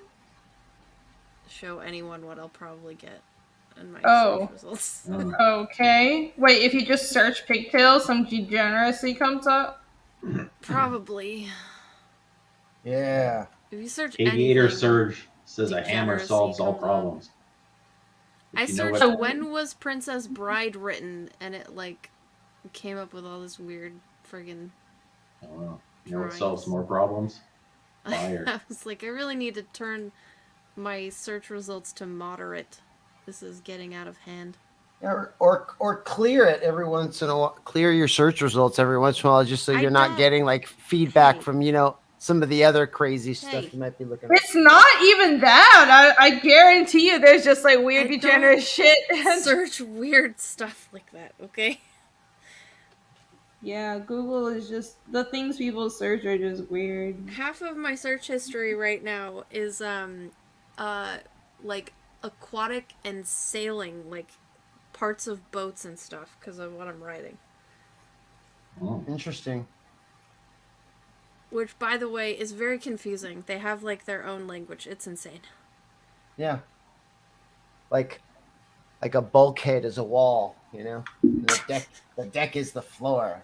show anyone what I'll probably get in my search results. Okay. Wait, if you just search pigtails, some degeneracy comes up? Probably. Yeah. If you search Aviator anything, Surge says a hammer degeneracy solves all comes up. problems. I You know searched what- when was Princess Bride written, and it like came up with all this weird friggin' I don't know. You know what drawings. solves more problems? Fire. I was like, I really need to turn my search results to moderate. This is getting out of hand. Or clear it every once in a while. Clear your search results every once in a while, just so you're not getting like feedback from some of the other crazy stuff you might be looking at. It's not even that. I guarantee you there's just like weird degenerate shit. Search weird stuff like that, okay? Yeah, Google is just the things people search are just weird. Half of my search history right now is like aquatic and sailing, like parts of boats and stuff because of what I'm writing. Oh. Interesting. Which, by the way, is very confusing. They have like their own language. It's insane. Yeah. Like a bulkhead is a wall, you know. And the deck is the floor.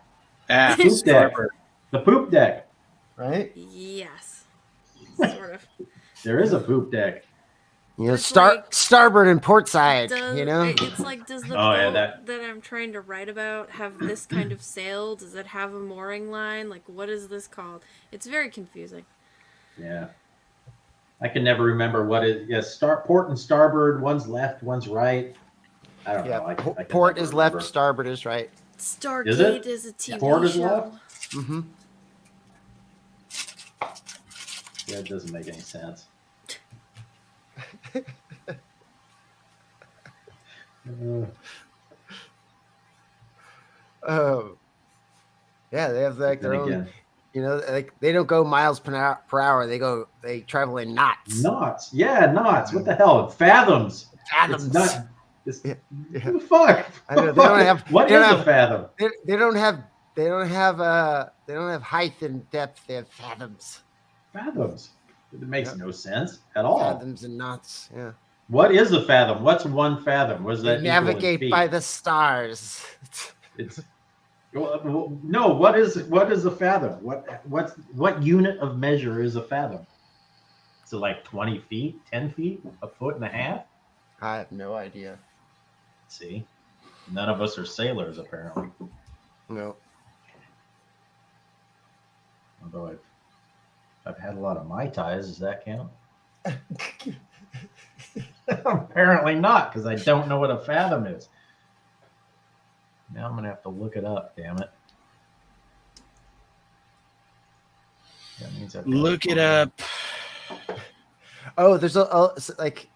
Poop deck. The poop deck. Right? Yes. Sort of. There is a poop deck. You know, starboard and port side, Does, you know? It's like, does the boat that I'm trying to write about have this kind of sail? Does it have a mooring line? Like, what is this called? It's very confusing. Yeah. I can never remember what it is. Yeah, port and starboard. One's left, one's right. I don't know. I port is left, starboard is right. Stargate is a TV Port is show. left? Mm-hmm. Yeah, it doesn't make any sense. Yeah, they have like their own. You know, like they don't go miles per hour. They travel in knots. Knots, yeah, knots. What the hell? Fathoms. Fathoms. It's not. It's, yeah. Fuck. I know, they don't have. What is a fathom? They don't have. They don't have height and depth. They have fathoms. Fathoms. It makes no sense at all. Fathoms and knots. Yeah. What is a fathom? What's 1 fathom? Was that they navigate by the stars? It's no. What is a fathom? What unit of measure is a fathom? Is it like 20 feet, 10 feet, a foot and a half? I have no idea. See, none of us are sailors apparently. No. Although I've had a lot of Mai Tais. Does that count? Apparently not, because I don't know what a fathom is. Now I'm going to have to look it up, damn it. That means look it up. Oh, there's like,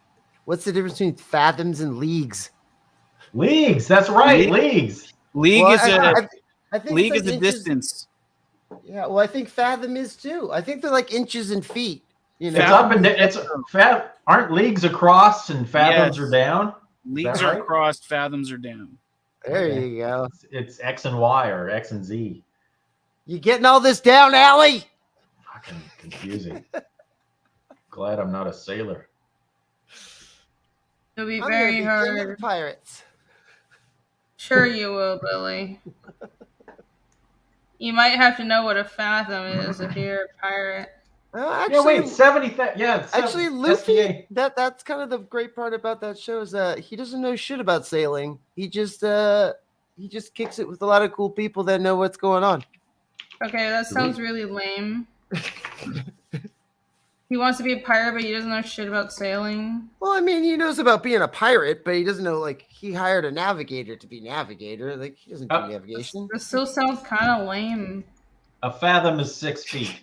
what's the difference between fathoms and leagues? Leagues, that's right, leagues. League Well, is I think league it's is a inches. distance. Yeah, well, I think fathom is too. I think they're like inches and feet. You know, It's up and down. Aren't leagues across and fathoms are down? Leagues are across, fathoms are down. There you go. It's X and Y or X and Z. You getting all this down, Allie? Fucking confusing. Glad I'm not a sailor. It'll be I'm very gonna be king of hard. the pirates. Sure you will, Billy. You might have to know what a fathom is if you're a pirate. Actually, Yeah, wait, 70. Yeah, actually, Luffy. That's kind of the great part about that show is that he doesn't know shit about sailing. He just kicks it with a lot of cool people that know what's going on. Okay, that sounds really lame. He wants to be a pirate, but he doesn't know shit about sailing. Well, I mean, he knows about being a pirate, but he doesn't know, like, he hired a navigator to be navigator. Like, he doesn't do navigation. This still sounds kind of lame. A fathom is 6 feet.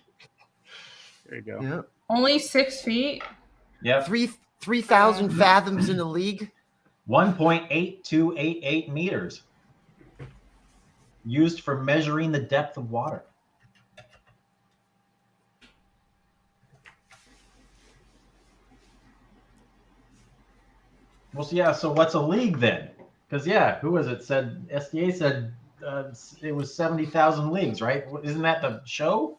There you go. Yeah. Only 6 feet? Yeah. 3,000 fathoms in the league. 1.8288 meters. Used for measuring the depth of water. Well, yeah, so what's a league then? Because, yeah, who was it? SDA said it was 70,000 leagues, right? Isn't that the show?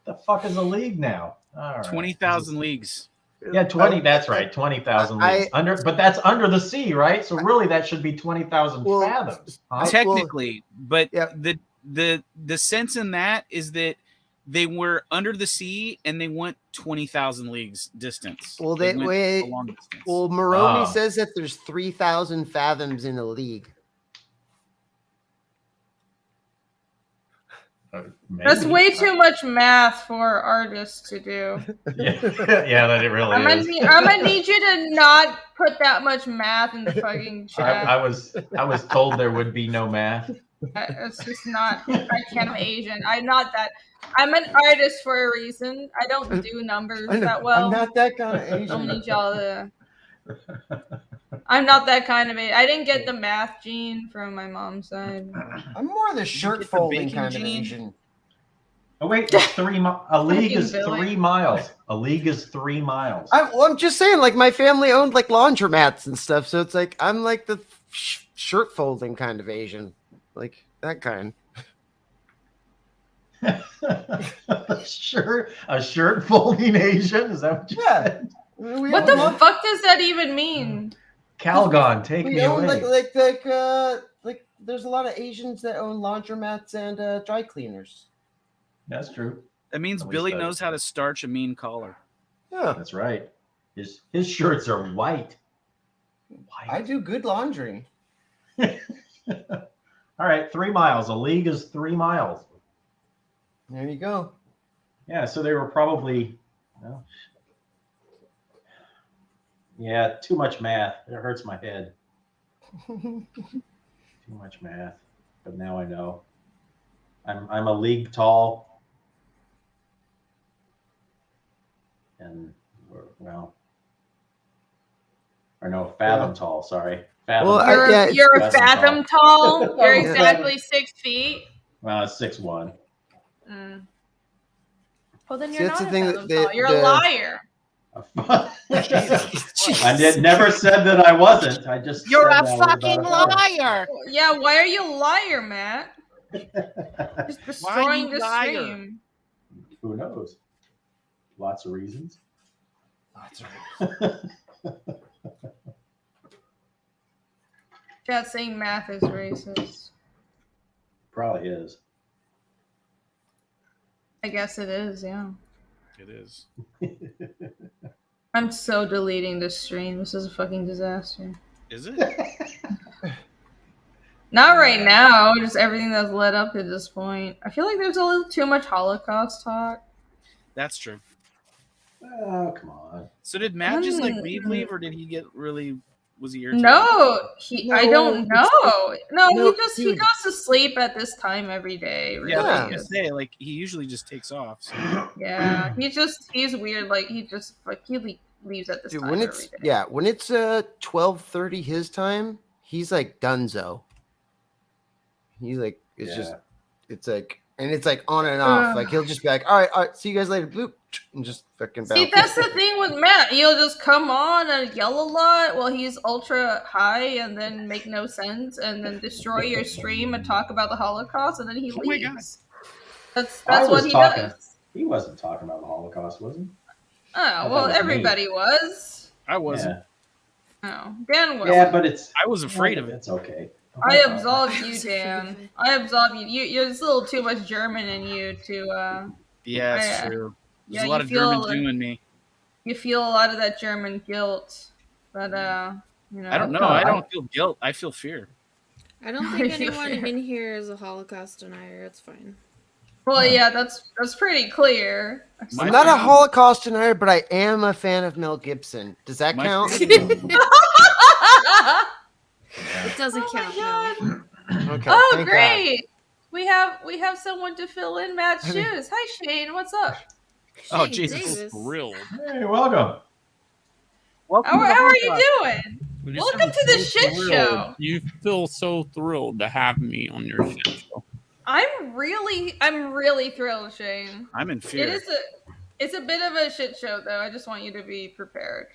The fuck is a league now? All right. 20,000 leagues. Yeah, 20. That's right, 20,000 leagues but that's under the sea, right? So really, that should be 20,000 fathoms. Huh? Technically, but the sense in that is that they were under the sea and they went 20,000 leagues distance. Well, they went a long distance. Well, Moroni says that there's 3,000 fathoms in a league. That's way too much math for artists to do. Yeah, that it really is. I'm gonna need you to not put that much math in the fucking chat. I was told there would be no math. It's just not. I can't. I'm Asian. I'm not that. I'm an artist for a reason. I don't do numbers that well. I'm not that kind of Asian. I don't need y'all to. I'm not that kind of Asian. I didn't get the math gene from my mom's side. I'm more the shirt folding kind of Asian. Oh wait, it's 3 miles. A league is 3 miles. A league is 3 miles. I'm just saying, like my family owned like laundromats and stuff, so it's like I'm like the shirt folding kind of Asian, like that kind. A shirt folding Asian? Is that what you said? What the fuck does that even mean? Calgon, take me own away. like there's a lot of Asians that own laundromats and dry cleaners. That's true. That means Billy knows how to starch a mean collar. Yeah, that's right. His shirts are white. I do good laundry. All right, 3 miles. A league is 3 miles. There you go. Yeah, so they were probably, yeah, too much math. It hurts my head. Too much math. But now I know. I'm a league tall. And fathom tall. Sorry, fathom. Well, you're a fathom tall. You're exactly 6 feet. Well, it's 6'1". Well, then you're not a fathom tall. You're a liar. I never said that I wasn't. I just You're said a fucking liar. Yeah, why are you a liar, Matt? Just destroying the stream. Who knows? Lots of reasons. Chat saying math is racist. Probably is. I guess it is, yeah. It is. I'm so deleting this stream. This is a fucking disaster. Is it? Not right now. Just everything that's led up to this point. I feel like there's a little too much Holocaust talk. That's true. Oh, come on. So did Matt just like leave, or did he get really? Was he irritated? No, I don't know. No, No, he goes to sleep at this time every day. Really. Yeah, I was gonna say like he usually just takes off. So. Yeah, he's weird. Like he leaves at this time when every it's day. when it's 12:30 his time, he's like dunzo. He's like it's like and it's like on and off. Like he'll just be like, all right, see you guys later, bloop, and just fucking bounce. See, that's the thing with Matt. He'll just come on and yell a lot while he's ultra high, and then make no sense, and then destroy your stream and talk about the Holocaust, and then he leaves. That's what he does. He wasn't talking about the Holocaust, was he? Oh well, everybody was. I wasn't. Oh, Dan was. Yeah, but I was afraid of it. It's okay. I absolved you, Dan. I absolved you. There's a little too much German in you to. Yeah, it's true. There's a you lot of feel German doing me. You feel a lot of that German guilt, but you know. I don't know. I don't feel guilt. I feel fear. I don't think anyone in here is a Holocaust denier. It's fine. Well, yeah, that's pretty clear. I'm not a Holocaust denier, but I am a fan of Mel Gibson. Does that count? It doesn't count. No. Okay. Oh, thank great! God. We have someone to fill in Matt's shoes. Hi, Shane. What's up? Oh, Jesus! Thrilled. Hey, welcome. How are you doing? Welcome to the shit show. You feel so thrilled to have me on your shit show. I'm really thrilled, Shane. I'm in fear. It's a bit of a shit show, though. I just want you to be prepared.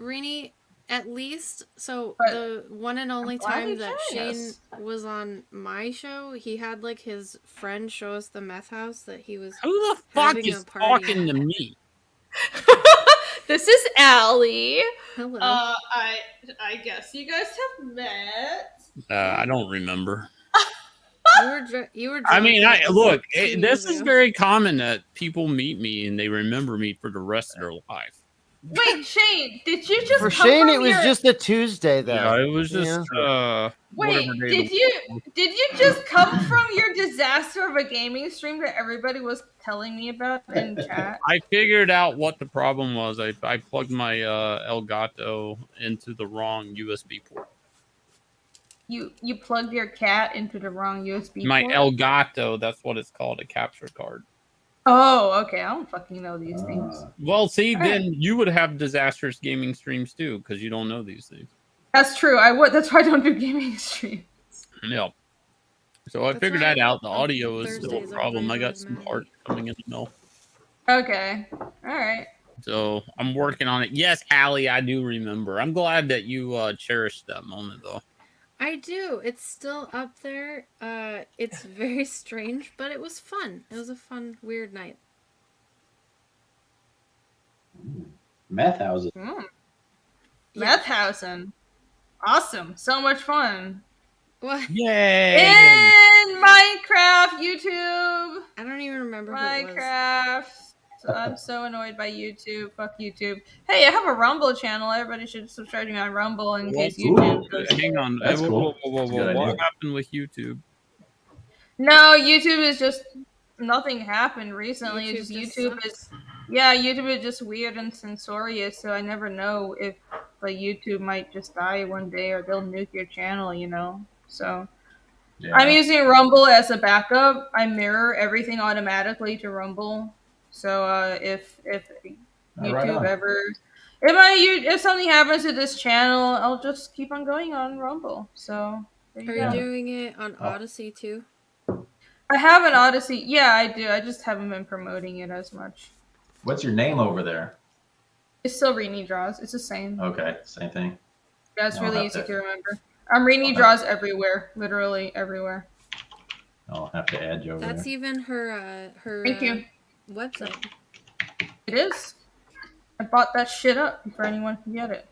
Rini, at least, the one and only time that Shane was on my show, he had like his friend show us the meth house that he was. Who the fuck is talking to me? This is Allie. Hello. I guess you guys have met. I don't remember. You were. I mean, look. This is very common that people meet me and they remember me for the rest of their life. Wait, Shane, did you just For come Shane, from it was your... just a Tuesday, though. Yeah, it was just. Wait, did you just come from your disaster of a gaming stream that everybody was telling me about in chat? I figured out what the problem was. I plugged my Elgato into the wrong USB port. You plugged your cat into the wrong USB My port? Elgato, that's what it's called, a capture card. Oh, okay. I don't fucking know these things. Well, see, then you would have disastrous gaming streams too, because you don't know these things. That's true. I would. That's why I don't do gaming stream. Yep. So I figured that out. The audio is still a problem. I got some parts coming in the mail. Okay. All right. So I'm working on it. Yes, Allie, I do remember. I'm glad that you cherished that moment, though. I do. It's still up there. It's very strange, but it was fun. It was a fun, weird night. Meth houses. Meth housing. Awesome. So much fun. What? Yay! In Minecraft, YouTube. I don't even remember Minecraft. So I'm so annoyed by YouTube. Fuck YouTube. Hey, I have a Rumble channel. Everybody should subscribe to me on Rumble in case YouTube goes. Hang on. That's cool. What happened with YouTube? No, YouTube is just nothing happened recently. YouTube is just weird and censorious, so I never know if like YouTube might just die one day or they'll nuke your channel, you know. So I'm using Rumble as a backup. I mirror everything automatically to Rumble. So if YouTube if something happens to this channel, I'll just keep on going on Rumble. So Are you doing it on Odyssey too? I have an Odyssey. Yeah, I do. I just haven't been promoting it as much. What's your name over there? It's still Rini Draws. It's the same. Okay, same thing. Yeah, it's really easy to remember. I'm Rini Draws everywhere, literally everywhere. I'll have to add you over That's there. even her Thank you. website. It is. I bought that shit up before anyone can get it.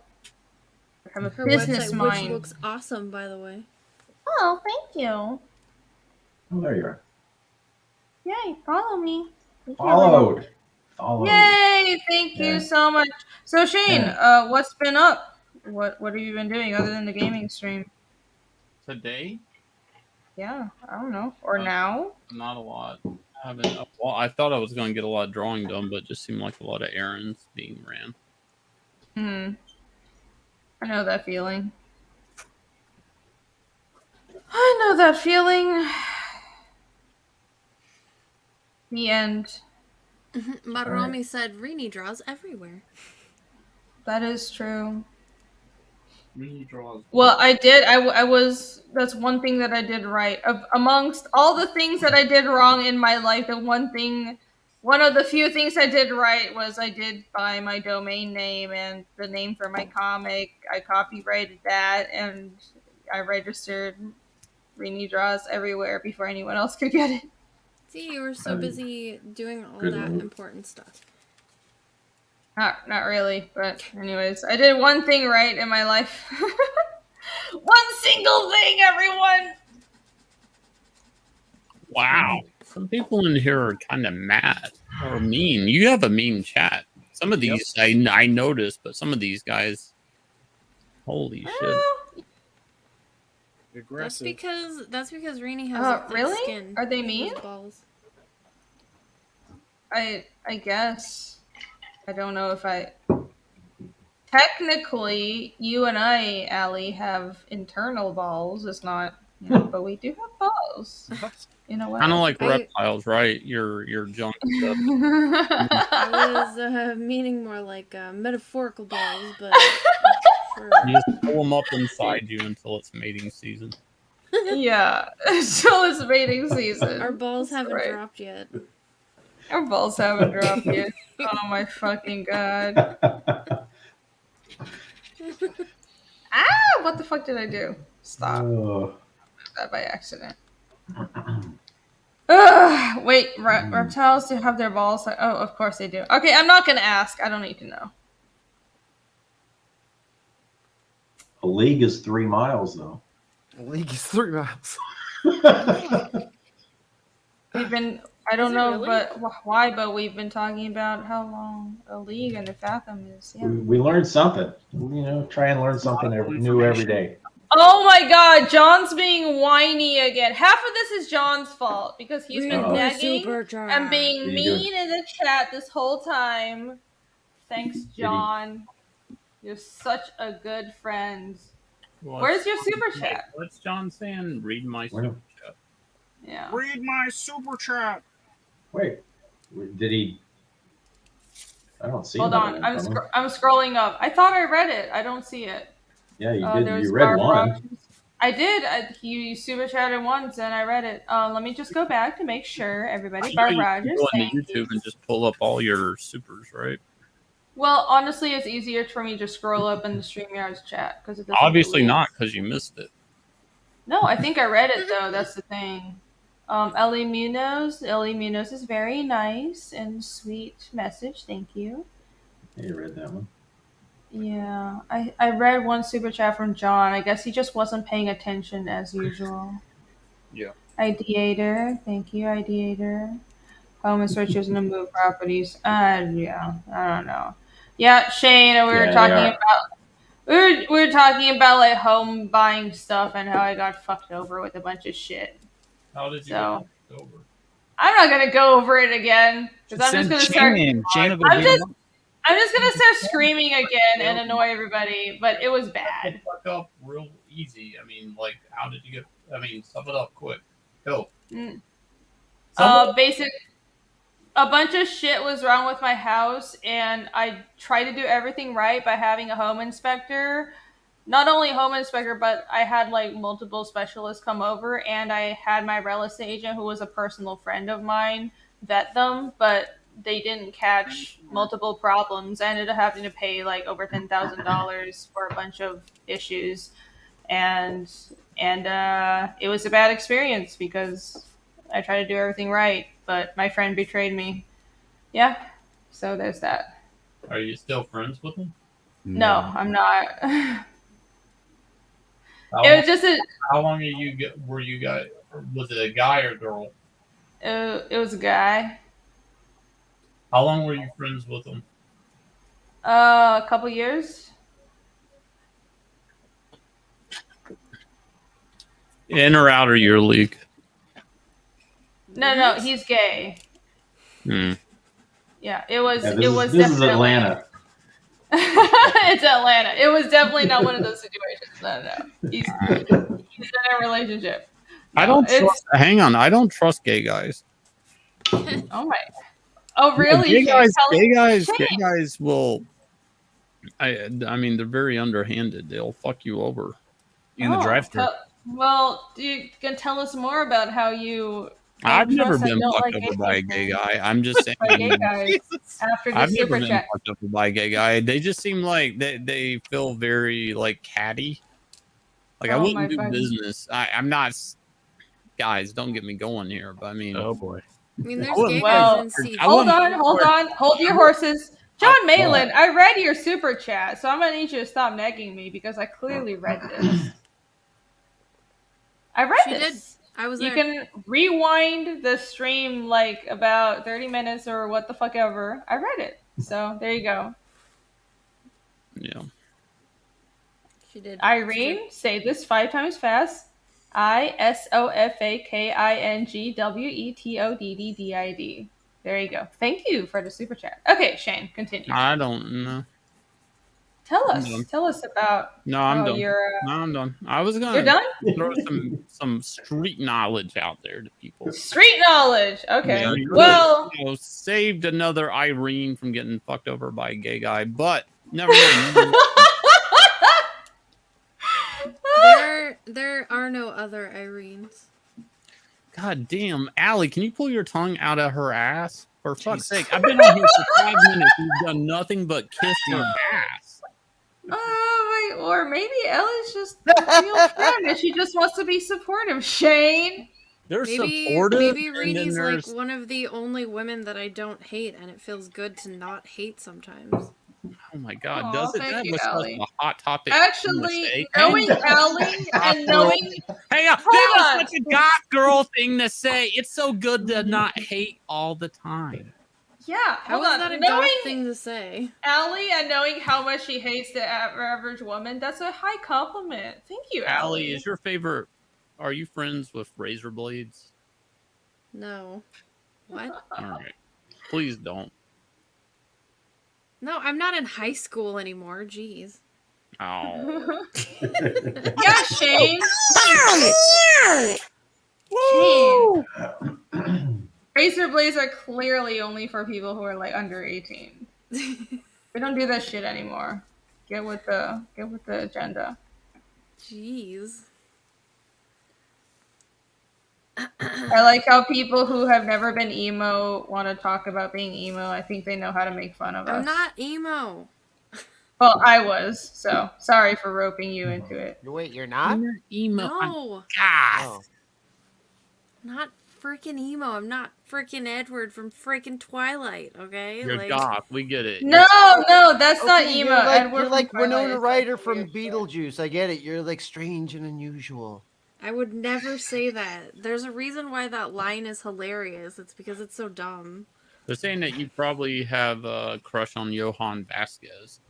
I have a Her business website, mind. which looks awesome, by the way. Oh, thank you. Oh, there you are. Yay, follow me. Followed. Yay, thank you so much. So Shane, what's been up? What have you been doing other than the gaming stream? Today? Yeah, I don't know. Or now? Not a lot. Well, I thought I was going to get a lot of drawing done, but it just seemed like a lot of errands being ran. I know that feeling. I know that feeling. The end. Maromi said Rini draws everywhere. That is true. Rini draws. Well, I did. I was. That's one thing that I did right. Amongst all the things that I did wrong in my life, one of the few things I did right was I did buy my domain name and the name for my comic. I copyrighted that and I registered Rini Draws everywhere before anyone else could get it. See, you were so busy doing all that important stuff. Not really, but anyways, I did one thing right in my life. One single thing, everyone! Wow. Some people in here are kind of mad or mean. You have a mean chat. Some of these I noticed, but some of these guys, holy shit. Aggressive. That's because Rini has a thick skin. Are they mean? Balls. I guess. I don't know if I... Technically, you and I, Allie, have internal balls. It's not... You know, but we do have balls. You know what? Kind of like reptiles, right? Your junk stuff. I was meaning more like metaphorical balls, but... You just pull them up inside you until it's mating season. Yeah, until it's mating season. Our balls haven't dropped yet. Our balls haven't dropped yet. Oh my fucking god. What the fuck did I do? Stop. That by accident. Wait, reptiles do have their balls? Oh, of course they do. Okay, I'm not gonna ask. I don't need to know. A league is 3 miles, though. A league is 3 miles. We've been, I don't know, but why, but we've been talking about how long a league and a fathom is. Yeah. We learned something. You know, try and learn something new every day. Oh my god, John's being whiny again. Half of this is John's fault because he's been nagging and being mean in the chat this whole time. Thanks, John. You're such a good friend. Where's your super chat? What's John saying? Read my super chat. Yeah. Read my super chat. Wait, did he? I don't see. Hold on, I'm scrolling up. I thought I read it. I don't see it. Yeah, you There did. was You read Barbara one. Rogers. I did. He super chatted once, and I read it. Let me just go back to make sure everybody. I know Barb you can Rogers, go thank into you. YouTube and just pull up all your supers, right? Well, honestly, it's easier for me to scroll up in the StreamYard's chat because it doesn't Obviously delete. not, because you missed it. No, I think I read it though. That's the thing. Ellie Munoz is very nice and sweet message. Thank you. Yeah, you read that one. Yeah, I read one super chat from John. I guess he just wasn't paying attention as usual. Yeah. Ideator, thank you, Ideator. Home and switch using to move properties. Yeah, I don't know. Yeah, Shane, we were Yeah, they talking are. about we were talking about like home buying stuff and how I got fucked over with a bunch of shit. How did you So get over? I'm not gonna go over it again because I'm just Send gonna Shane start. in. Shane will go beat him up. I'm just gonna start screaming again and annoy everybody. But it was bad. Fuck up real easy. I mean, like, how did you get? I mean, sum it up quick. Go. Basic. A bunch of shit was wrong with my house, and I tried to do everything right by having a home inspector. Not only home inspector, but I had like multiple specialists come over, and I had my real estate agent, who was a personal friend of mine, vet them, but they didn't catch multiple problems. I ended up having to pay like over $10,000 for a bunch of issues, and it was a bad experience because I tried to do everything right, but my friend betrayed me. Yeah, so there's that. Are you still friends with him? No, I'm not. How It was just a. How long were you guys? Was it a guy or girl? It was a guy. How long were you friends with him? A couple years. In or out of your league? No, he's gay. Hmm. Yeah, it was. Yeah, it was. This is Atlanta. It's Atlanta. It was definitely not one of those situations. No. He's in a relationship. I don't trust. Hang on, I don't trust gay guys. Oh my. Oh really? Gay guys will. I mean, they're very underhanded. They'll fuck you over in the drive-thru. Well, you can tell us more about how you. I've never been fucked over by a gay guy. I'm just saying. By gay guys after the I've never super been chat. fucked over by a gay guy. They just seem like they feel very like catty. Like I Oh, wouldn't my do fucking- business. I'm not. Guys, don't get me going here. But I mean, oh boy. I mean, there's wouldn't- gay Well, guys in C. hold on. Hold your horses. John Malin, I read your super chat, so I'm gonna need you to stop negging me because I clearly read this. I read She this. did. I was You there. can rewind the stream like about 30 minutes or what the fuck ever. I read it. So there you go. yeah. She did. Irene, say this 5 times fast. ISOFAKINGWETODDDID. There you go. Thank you for the super chat. Okay, Shane, continue. I don't know. Tell I'm us. done. Tell us about No, I'm how done. you're. No, I'm done. I was You're gonna done? throw some street knowledge out there to people. Street knowledge. Okay. Yeah, you Well, know, saved another Irene from getting fucked over by a gay guy, but never mind. There are no other Irenes. God damn, Allie, can you pull your tongue out of her ass? For fuck's sake, I've been on here for 5 minutes. You've done nothing but kiss her ass. oh wait, or maybe Ellie's just a real friend and she just wants to be supportive. Shane. They're Maybe supportive. Renee's and then like one of the only women that I don't hate, and it feels good to not hate sometimes. Oh my god, Aw, does it? thank That you, was such Allie. a hot topic. Actually, knowing Allie and knowing. Hey, that Hold was on. such a goth girl thing to say. It's so good to not hate all the time. Yeah, How hold is on. that a Knowing goth thing to say? Allie and knowing how much she hates the average woman, that's a high compliment. Thank you, Allie, Allie. is your favorite? Are you friends with razor blades? No. What? All right, please don't. No, I'm not in high school anymore. Jeez. Oh. Yeah, Shane. Shane. Razor blades are clearly only for people who are like under 18. We don't do that shit anymore. Get with the agenda. Jeez. I like how people who have never been emo want to talk about being emo. I think they know how to make fun of us. I'm not emo. Well, I was, so sorry for roping you into it. Wait, you're not? Emo. No. God. Oh. Not freaking emo. I'm not freaking Edward from freaking Twilight, okay? You're like, goth. We get it. No, that's not Okay, emo. You're like, Edward you're from like Twilight Winona is Ryder like from weird shit. Beetlejuice. I get it. You're like strange and unusual. I would never say that. There's a reason why that line is hilarious. It's because it's so dumb. They're saying that you probably have a crush on Johann Vasquez.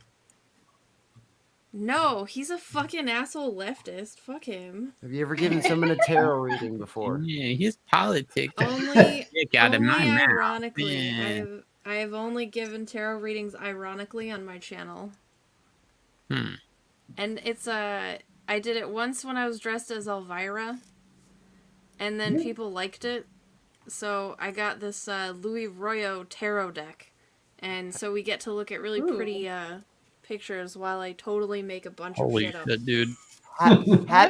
No, he's a fucking asshole leftist. Fuck him. Have you ever given someone a tarot reading before? Yeah, his politics. Only, out of my mouth. ironically. Yeah. I have only given tarot readings ironically on my channel. And it's I did it once when I was dressed as Elvira, and then people liked it, so I got this Louis Royo tarot deck, and so we get to look at really pretty pictures while I totally make a bunch of shit up. Shit, dude. I'm sorry. I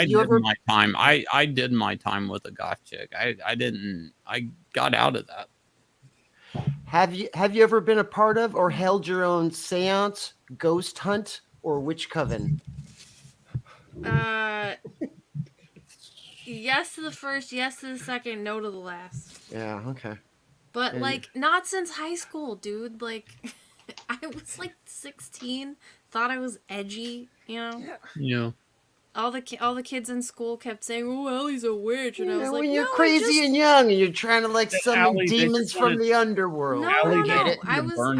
did my time. I did my time with a goth chick. I got out of that. Have you ever been a part of or held your own seance, ghost hunt, or witch coven? Yes to the first, yes to the second, no to the last. Yeah, okay. But And- like not since high school, dude. Like I was like 16, thought I was edgy, you know. Yeah. All the kids in school kept saying, "Oh, Ellie's a witch," and I was like, when you're "No, crazy and young, and you're trying to like summon Allie, they demons just from wanted- the underworld. No, I no, get no. it. I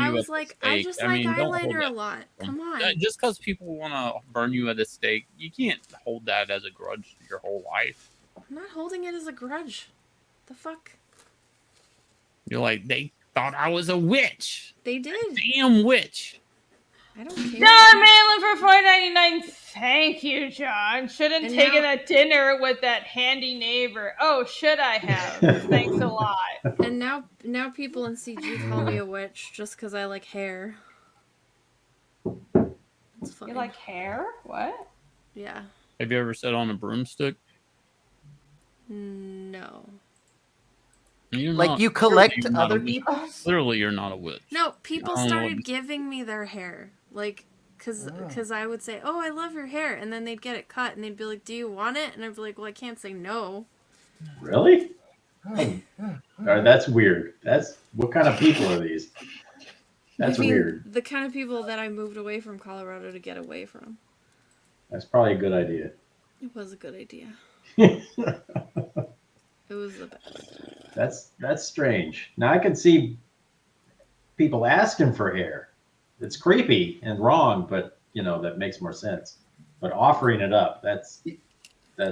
was like, I just like don't hold eyeliner that a lot. Come on. Just because people want to burn you at a stake, you can't hold that as a grudge your whole life. I'm not holding it as a grudge. The fuck? You're like, they thought I was a witch. They did. Damn witch. I don't care. John Malin for $4.99. Thank you, John. Shouldn't And taken now- a dinner with that handy neighbor. Oh, should I have? Thanks a lot. And now people in CG call me a witch just because I like hair. It's fine. You like hair? What? Yeah. Have you ever sat on a broomstick? No. You're Like not- you collect clearly you're not other a witch. people's? Clearly, you're not a witch. No, people I don't know started what- giving me their hair. Like, cause I would say, "Oh, I love your hair," and then they'd get it cut, and they'd be like, "Do you want it?" And I'd be like, "Well, I can't say no." Really? That's weird. That's what kind of people are these? That's I mean, weird. The kind of people that I moved away from Colorado to get away from. That's probably a good idea. It was a good idea. It was the best. That's strange. Now I can see people asking for hair. It's creepy and wrong, but you know that makes more sense. But offering it up, that's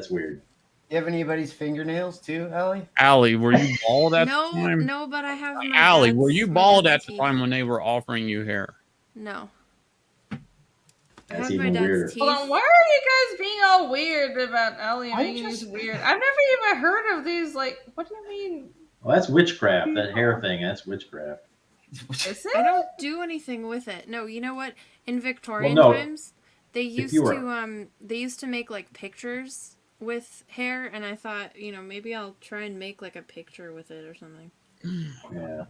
weird. You have anybody's fingernails too, Allie? Allie, were you bald at the time? No, but I have my Allie, dad's- were you my bald dad's at the teeth. time when they were offering you hair? No. I That's have my even dad's weirder. teeth. Hold on, why are you guys being all weird about Ellie and I making just- these weird? I've never even heard of these. Like, what do you mean? Well, that's witchcraft. That hair thing, that's witchcraft. Is I it? don't do anything with it. No, you know what? In Victorian no. times, they used you were- to make like pictures with hair, and I thought, you know, maybe I'll try and make like a picture with it or something. Yeah.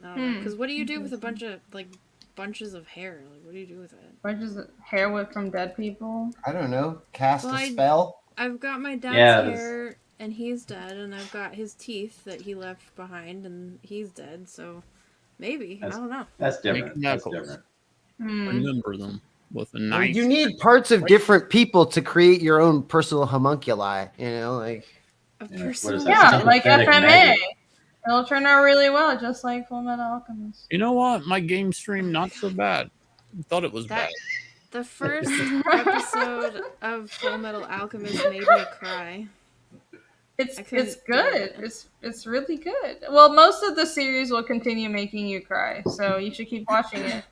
I don't know. Because what do you do with a bunch of like bunches of hair? Like, what do you do with it? Bunches of hair with from dead people. I don't know. Cast Well, a spell. I've got my dad's Yeah, this- hair, and he's dead, and I've got his teeth that he left behind, and he's dead. So maybe I don't know. That's different. Make That's knuckles. different. Remember them with a Well, knife. you need parts of different people to create your own personal homunculi. You know, like A Yeah, what personal. is that? Yeah, Sympathetic like FMA. magic. It'll turn out really well, just like Full Metal Alchemist. You know what? My game stream not so bad. I thought it was That- bad. The first episode of Full Metal Alchemist made me cry. It's I couldn't it's do good. it. It's really good. Well, most of the series will continue making you cry, so you should keep watching it.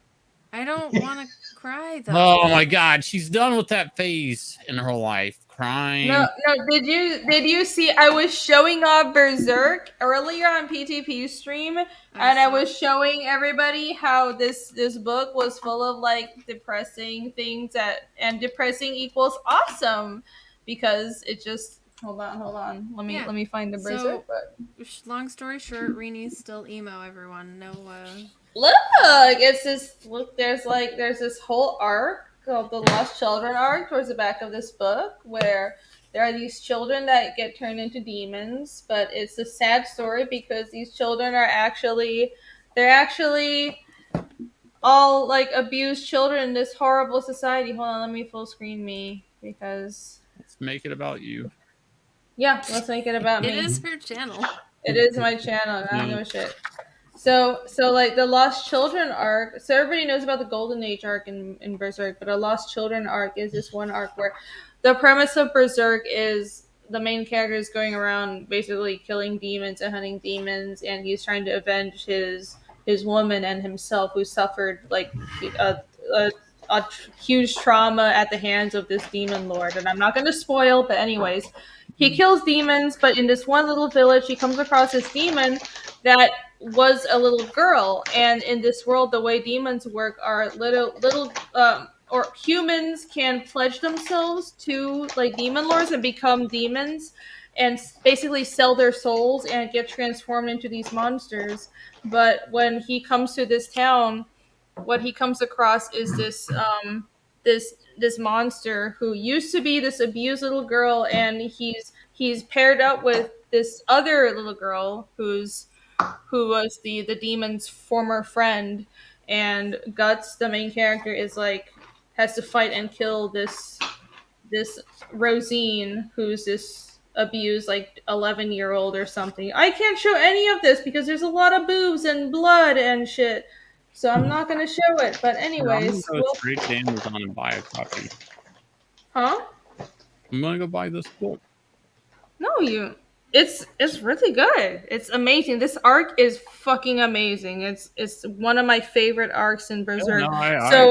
I don't want to cry though. Oh my god, she's done with that phase in her life. crying. No. Did you see? I was showing off Berserk earlier on PTP stream, and I was showing everybody how this book was full of like depressing things and depressing equals awesome because it just. Hold on. Let me find the Berserk book. Long story short, Rini's still emo. Everyone, no. Look, it's this. Look, there's this whole arc called the Lost Children arc towards the back of this book where there are these children that get turned into demons, but it's a sad story because these children are they're actually all like abused children in this horrible society. Hold on, let me full screen me because let's make it about you. Yeah, let's make it about me. It is her channel. It is my channel. I don't know shit. So like the Lost Children arc. So everybody knows about the Golden Age arc in Berserk, but a Lost Children arc is this one arc where the premise of Berserk is the main character is going around basically killing demons and hunting demons, and he's trying to avenge his woman and himself who suffered like a huge trauma at the hands of this demon lord. And I'm not going to spoil, but anyways, he kills demons, but in this one little village, he comes across this demon that was a little girl. And in this world, the way demons work are or humans can pledge themselves to like demon lords and become demons and basically sell their souls and get transformed into these monsters. But when he comes to this town, what he comes across is this this monster who used to be this abused little girl, and he's paired up with this other little girl who was the demon's former friend. And Guts, the main character, is like has to fight and kill this Rosine, who's this abused like 11-year-old or something. I can't show any of this because there's a lot of boobs and blood and shit, so I'm not gonna show it. But anyways, I'm gonna go straight to Amazon and buy a copy. Huh? I'm gonna go buy this book. No, it's really good. It's amazing. This arc is fucking amazing. It's one of my favorite arcs in Berserk.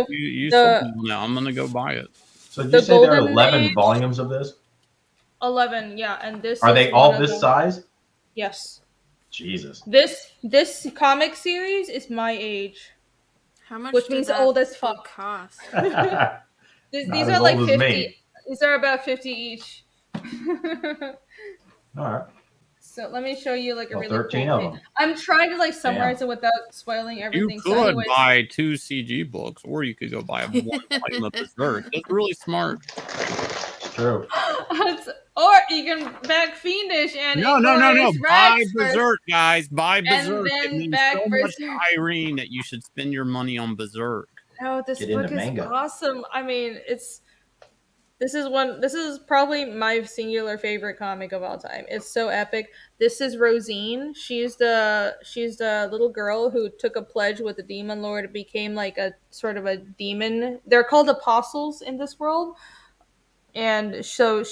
You sold me now. I'm gonna go buy it. So did you say there are 11 volumes of this? 11, yeah, and this are is they all this size? Yes. Jesus. This comic series is my age. How much? Which means old as fuck. Cost. These are like 50. These are about 50 each. All right. So let me show you like a really 13 cool of page. them. I'm trying to like summarize it without spoiling everything. You could buy 2 CG books, or you could go buy one volume of Berserk. It's really smart. It's true. Or you can back Fiendish and no. Buy Berserk, guys. Buy Berserk. And then it means back so Berserk. much to Irene that you should spend your money on Berserk. No, this book is awesome. I mean, this is probably my singular favorite comic of all time. It's so epic. This is Rosine. She's the little girl who took a pledge with the demon lord and became like a sort of a demon. They're called apostles in this world. And so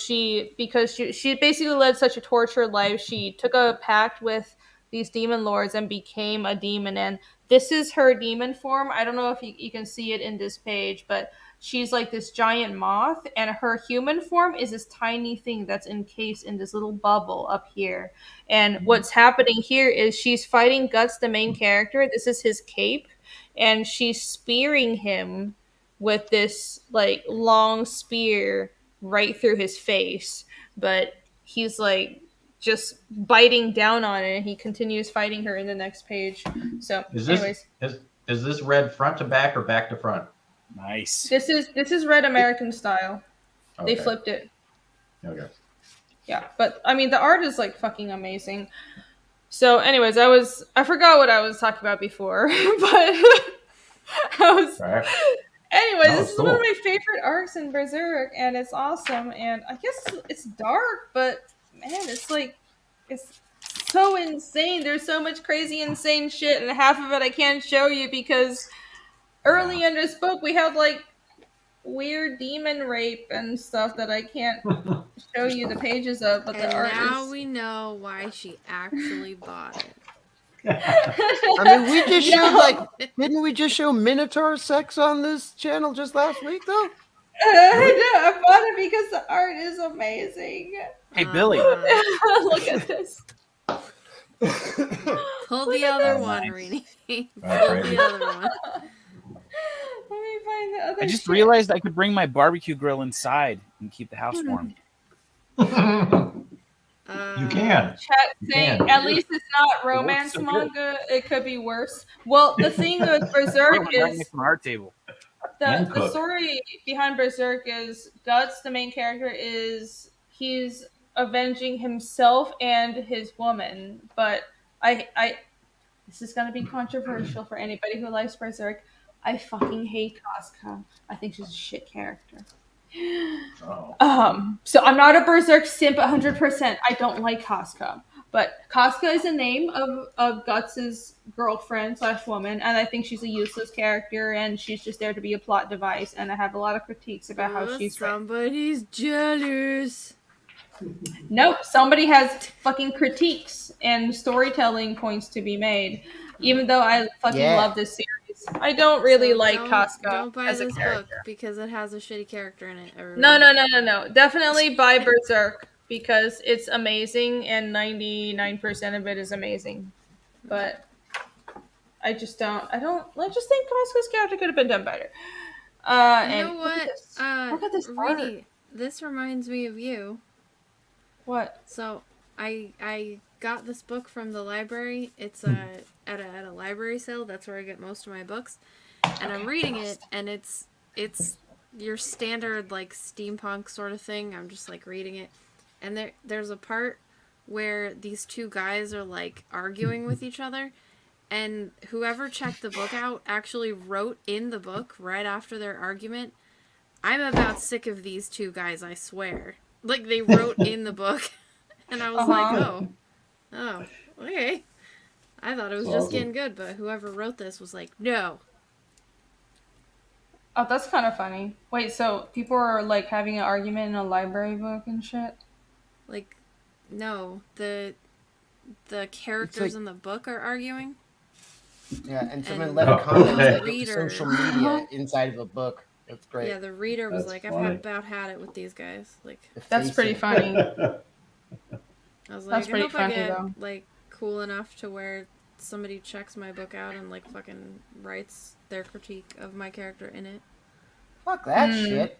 because she basically led such a tortured life, she took a pact with these demon lords and became a demon. And this is her demon form. I don't know if you can see it in this page, but she's like this giant moth, and her human form is this tiny thing that's encased in this little bubble up here. And what's happening here is she's fighting Guts, the main character. This is his cape, and she's spearing him with this like long spear right through his face. But he's like just biting down on it, and he continues fighting her in the next page. So anyways, is this read front to back or back to front? Nice. This is read American style. Okay. They flipped it. Okay. Yeah, but I mean the art is like fucking amazing. So anyways, I forgot what I was talking about before, but anyways, this is one of my favorite arcs in Berserk, and it's awesome. And I guess it's dark, but man, it's so insane. There's so much crazy, insane shit, and half of it I can't show you because early in this book we have like weird demon rape and stuff that I can't show you the pages of. But the art now we know why she actually bought it. I mean, we just showed didn't we just show Minotaur sex on this channel just last week though? I bought it because the art is amazing. Hey, Billy. Look at this. Pull the other one, Rini. Pull the other one. Let me find the other I just shit. realized I could bring my barbecue grill inside and keep the house warm. You can. Chat You saying, can. at least it's not romance so good. manga. It could be worse. Well, the thing with Berserk Right is next to my art table. the story behind Berserk is Guts, the main character, is he's avenging himself and his woman. But I this is gonna be controversial for anybody who likes Berserk. I fucking hate Casca. I think she's a shit character. So I'm not a Berserk simp 100%. I don't like Casca. But Casca is a name of Guts' girlfriend / woman, and I think she's a useless character, and she's just there to be a plot device, and I have a lot of critiques about how she's somebody's jealous. Nope, somebody has fucking critiques and storytelling points to be made. Even though I fucking love this series, I don't really like Casca Don't buy as a this character. book because it has a shitty character in it. No. Definitely buy Berserk because it's amazing and 99% of it is amazing. But I just think Casca's character could have been done better. You know what? Look at this art. Rini, this reminds me of you. What? So I got this book from the library. It's at a library sale. That's where I get most of my books. And I'm reading it, and it's your standard like steampunk sort of thing. I'm just like reading it, and there's a part where these two guys are like arguing with each other, and whoever checked the book out actually wrote in the book right after their argument, "I'm about sick of these two guys, I swear." Like they wrote in the book, and I was like, oh, okay. I thought it was just getting good, but whoever wrote this was like, no. Oh, that's kind of funny. Wait, so people are like having an argument in a library book and shit? Like, no, the characters in the book are arguing. Yeah, and someone left a comment on social media inside of a book. That's great. Yeah, the reader was like, I've about had it with these guys. Like, that's pretty funny. I was like, That's I pretty hope funny, I get though. like cool enough to where somebody checks my book out and like fucking writes their critique of my character in it. Fuck that shit.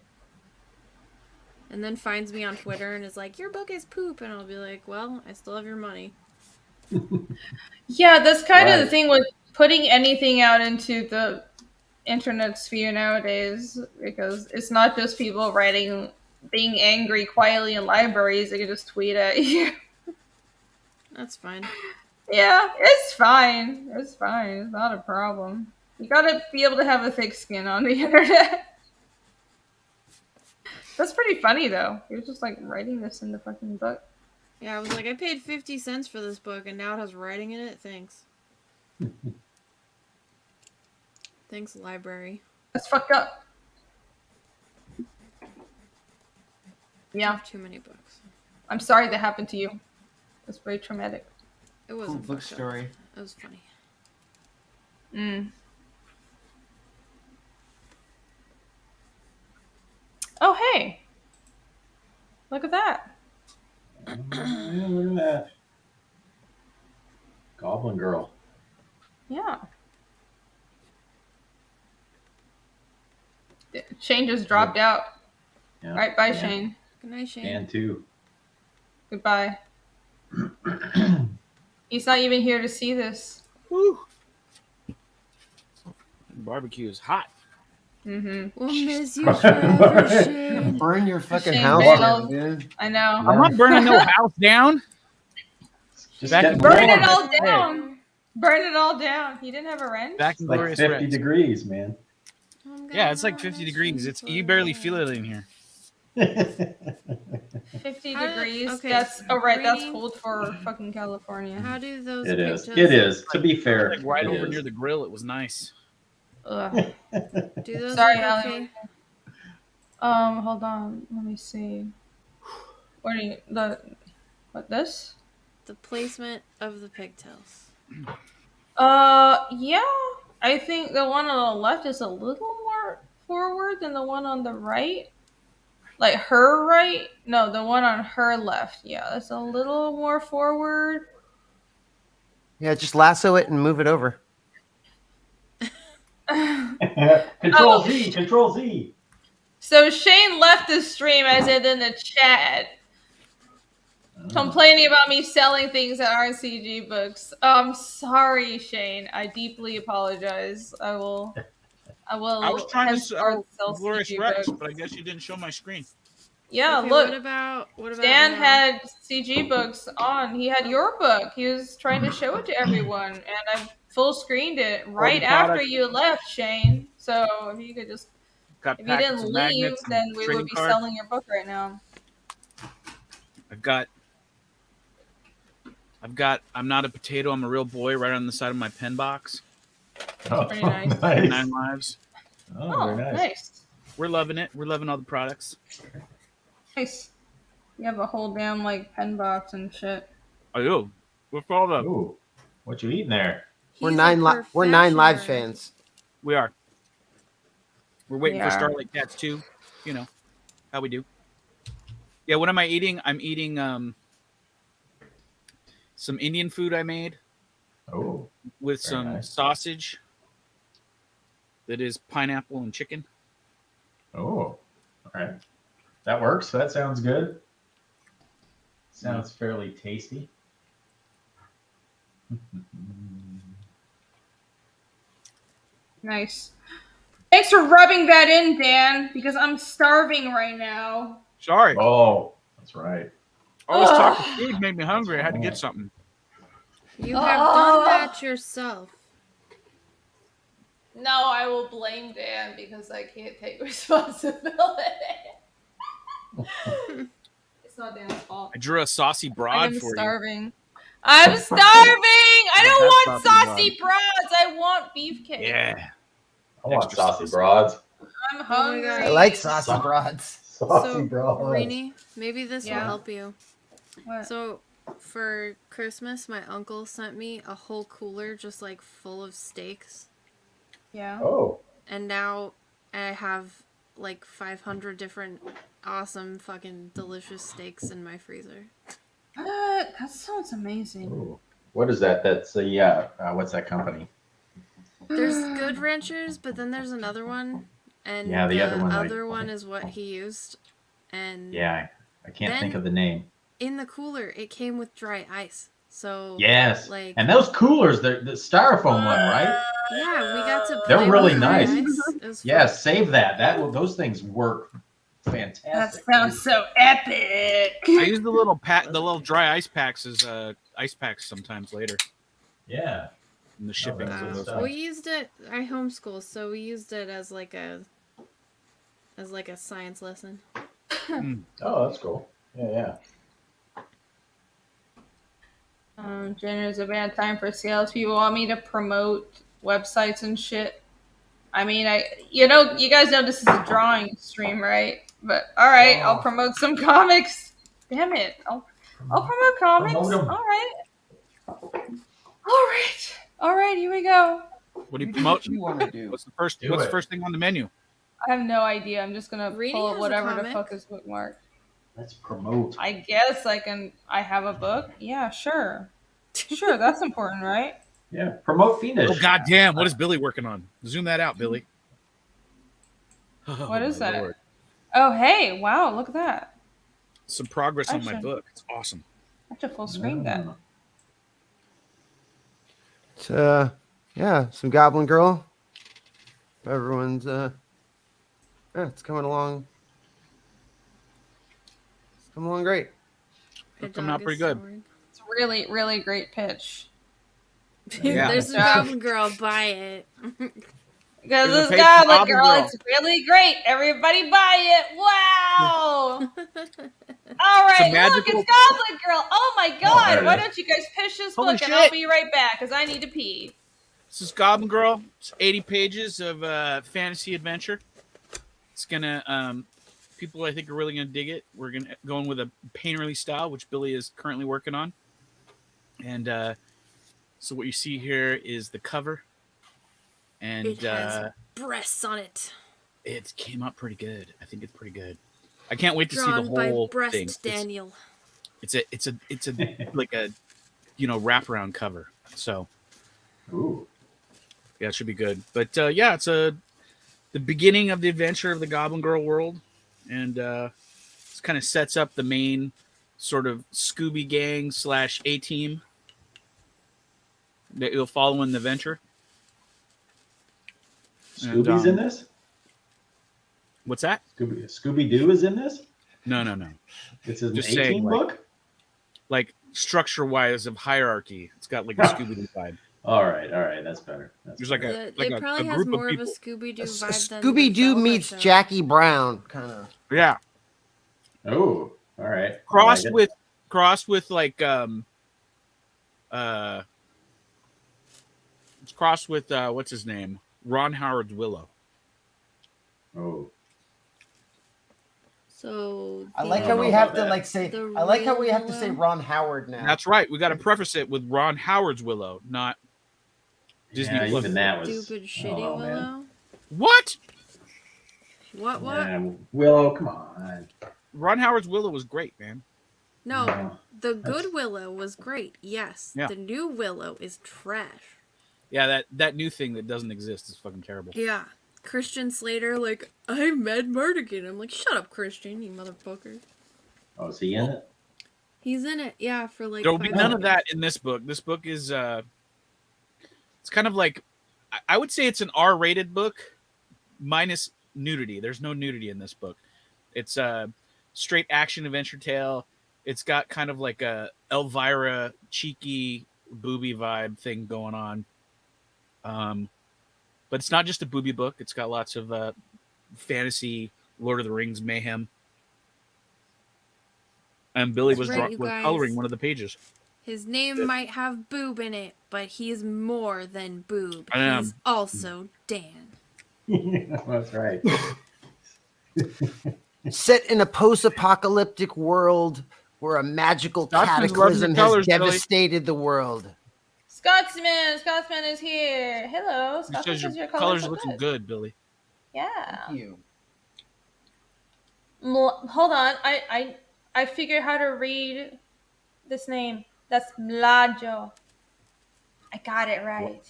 And then finds me on Twitter and is like, your book is poop. And I'll be like, well, I still have your money. Yeah, that's kind of the thing with putting anything out into the internet sphere nowadays, because it's not just people being angry quietly in libraries. They can just tweet at you. That's fine. Yeah, it's fine. It's fine. It's not a problem. You gotta be able to have a thick skin on the internet. That's pretty funny, though. You're just like writing this in the fucking book. Yeah, I was like, I paid 50 cents for this book, and now it has writing in it. Thanks. Thanks, library. That's fucked up. Yeah. I have too many books. I'm sorry that happened to you. It's very traumatic. It wasn't book fucked up. story. It was funny. Oh, hey. Look at that. Yeah, look at that. Goblin Girl. Yeah. Shane just dropped out. Yeah. All right, bye, Shane. Good night, Shane. And two. Goodbye. He's not even here to see this. Woo. Barbecue is hot. Mm-hmm. We'll miss you forever, Shane. Burn your fucking Shane house Reynolds. down, dude. I know. I'm not burning no house down. Just Back get in Burn warm. it all down. Burn it all down. He didn't have a wrench. Back in It's like glorious 50 Reds. degrees, man. Yeah, it's like 50 degrees. It's you barely feel it in here. 50 How degrees. okay, That's right. That's Rini, cold for fucking California. How do those It is. pigtails... It is. To be fair, Like right it over is. near the grill, it was nice. Ugh. Do those Sorry, look Allie. okay? Hold on. Let me see. What are you what this? The placement of the pigtails. Yeah. I think the one on the left is a little more forward than the one on the right. Like her right? No, the one on her left. Yeah, that's a little more forward. Yeah, just lasso it and move it over. Control Z, Control Z. So Shane left the stream as in the chat, complaining about me selling things that aren't CG books. Sorry, Shane. I deeply apologize. I will. I was trying to sell Glorious CG Rex, books. but I guess you didn't show my screen. Yeah, Okay, look. what about Dan now? had CG books on. He had your book. He was trying to show it to everyone, and I full screened it right after product. you left, Shane. So if you could just, Got if you packets didn't of leave, magnets and then we would trading be cards. selling your book right now. I'm not a potato. I'm a real boy. Right on the side of my pen box. Oh, pretty nice. 9 lives. Oh, very nice. We're loving it. We're loving all the products. Nice. You have a whole damn like pen box and shit. I do. What's all the? Ooh, what you eating there? We're 9 live fans. We are. We're waiting We for are. Starlight Cats 2. You know how we do. Yeah, what am I eating? I'm eating some Indian food I made. Oh, with very some nice. sausage that is pineapple and chicken. Oh, all right. That works. That sounds good. Sounds fairly tasty. Nice. Thanks for rubbing that in, Dan, because I'm starving right now. Sorry. Oh, that's right. All this talk of food made me hungry. I had to get something. You have done that yourself. No, I will blame Dan because I can't take responsibility. It's not Dan's fault. I drew a saucy broad for starving. I'm starving. I don't want That's saucy broads. I want beefcake. you. Yeah. I want saucy broads. I'm hungry. I like saucy broads. Saucy broads. Rini, maybe this will Yeah. help you. What? So, for Christmas, my uncle sent me a whole cooler just like full of steaks. Yeah. Oh. And now I have like 500 different awesome fucking delicious steaks in my freezer. That sounds amazing. Ooh. What is that? That's yeah. What's that company? There's Good Ranchers, but then there's another one, and Yeah, the other one, other one is what he used. And Yeah, I can't then think of the name. in the cooler, it came with dry ice. So Yes, like and those coolers, the styrofoam one, right? yeah, we got to. They're play really with dry nice. ice. It was Yeah, fun. save that. Those things work fantastic. That sounds so epic. I use the little dry ice packs as ice packs sometimes later. Yeah. In the shipping. that's good stuff. We used it. I homeschool, so we used it as like a science lesson. Oh, that's cool. Yeah. January's a bad time for sales. People want me to promote websites and shit. I mean, you guys know this is a drawing stream, right? But all right, I'll promote some comics. Damn it, I'll promote comics. Promote 'em. All right. Here we go. What do you promote? You want to do? What's the first? Do What's it. the first thing on the menu? I have no idea. I'm just gonna Rini pull up has a whatever the comic. fuck is bookmarked. Let's promote. I guess I have a book. Yeah, sure. Sure, that's important, right? Yeah, promote Fiendish. Oh goddamn! What is Billy working on? Zoom that out, Billy. What is my that? Lord. Oh, hey, wow, look at that. Some progress on my Action. book. It's awesome. I have to full screen that. It's, yeah, some Goblin Girl. Everyone's yeah, it's coming along. It's coming along great. My Coming out dog pretty is good. snoring. It's really, really great pitch. Yeah. There's a Goblin Girl. Buy it. Because There's a this page Goblin for Goblin Girl, Girl. it's really great. Everybody buy it. Wow. All right, look, magical- it's Goblin Girl. Oh my there God. it Why is. don't you guys pitch this Holy book and shit. I'll be right back because I need to pee. This is Goblin Girl. It's 80 pages of fantasy adventure. It's gonna people I think are really gonna dig it. We're gonna going with a painterly style, which Billy is currently working on. And so what you see here is the cover. And It has breasts on it. It came up pretty good. I think it's pretty good. I can't wait to see Drawn the by whole Breast thing. Daniel. It's a like a wraparound cover. So Ooh. Yeah, it should be good. But yeah, it's the beginning of the adventure of the Goblin Girl world, and this kind of sets up the main sort of Scooby Gang / A Team that you'll follow in the venture. Scooby's in this? What's that? Scooby Doo is in this? No. It's an Just 18 saying, book? Like structure-wise of hierarchy, it's got like a Scooby Doo vibe. All right, that's better. There's like It a probably has group more of of a people. Scooby Doo vibe than Scooby Doo the meets Velma Show. Jackie Brown, kind of. Yeah. Oh, all right. Crossed I like with like it's crossed with what's his name? Ron Howard's Willow. Oh. So I like how we have to like say. I like how we have to say Ron Howard now. That's right. We got to preface it with Ron Howard's Willow, not Disney. Yeah, Plus. even that was Stupid shitty oh, Willow. man. What? What? Willow, come on. Ron Howard's Willow was great, man. No, the good Willow was great. Yes, Yeah. the new Willow is trash. Yeah, that new thing that doesn't exist is fucking terrible. Yeah, Christian Slater, like, I'm Mad Mardigan. I'm like, shut up, Christian, you motherfucker. Oh, is he in it? He's in it, yeah, for like. There will be 5 none of minutes. that in this book. This book is it's kind of like I would say it's an R-rated book minus nudity. There's no nudity in this book. It's a straight action adventure tale. It's got kind of like a Elvira cheeky booby vibe thing going on. But it's not just a booby book. It's got lots of fantasy, Lord of the Rings mayhem. And Billy That's was right, you coloring guys. one of the pages. His name might have boob in it, but he's more than boob. I am. He's also Dan. That's right. Set in a post-apocalyptic world where a magical Scotsman's cataclysm loving the has colors, Billy. devastated the world. Scotsman is here. Hello, He Scotsman says says your your colors colors are look looking good. good, Billy. Yeah. Thank you. Hold on, I figured how to read this name. That's Mlajo. I got it right.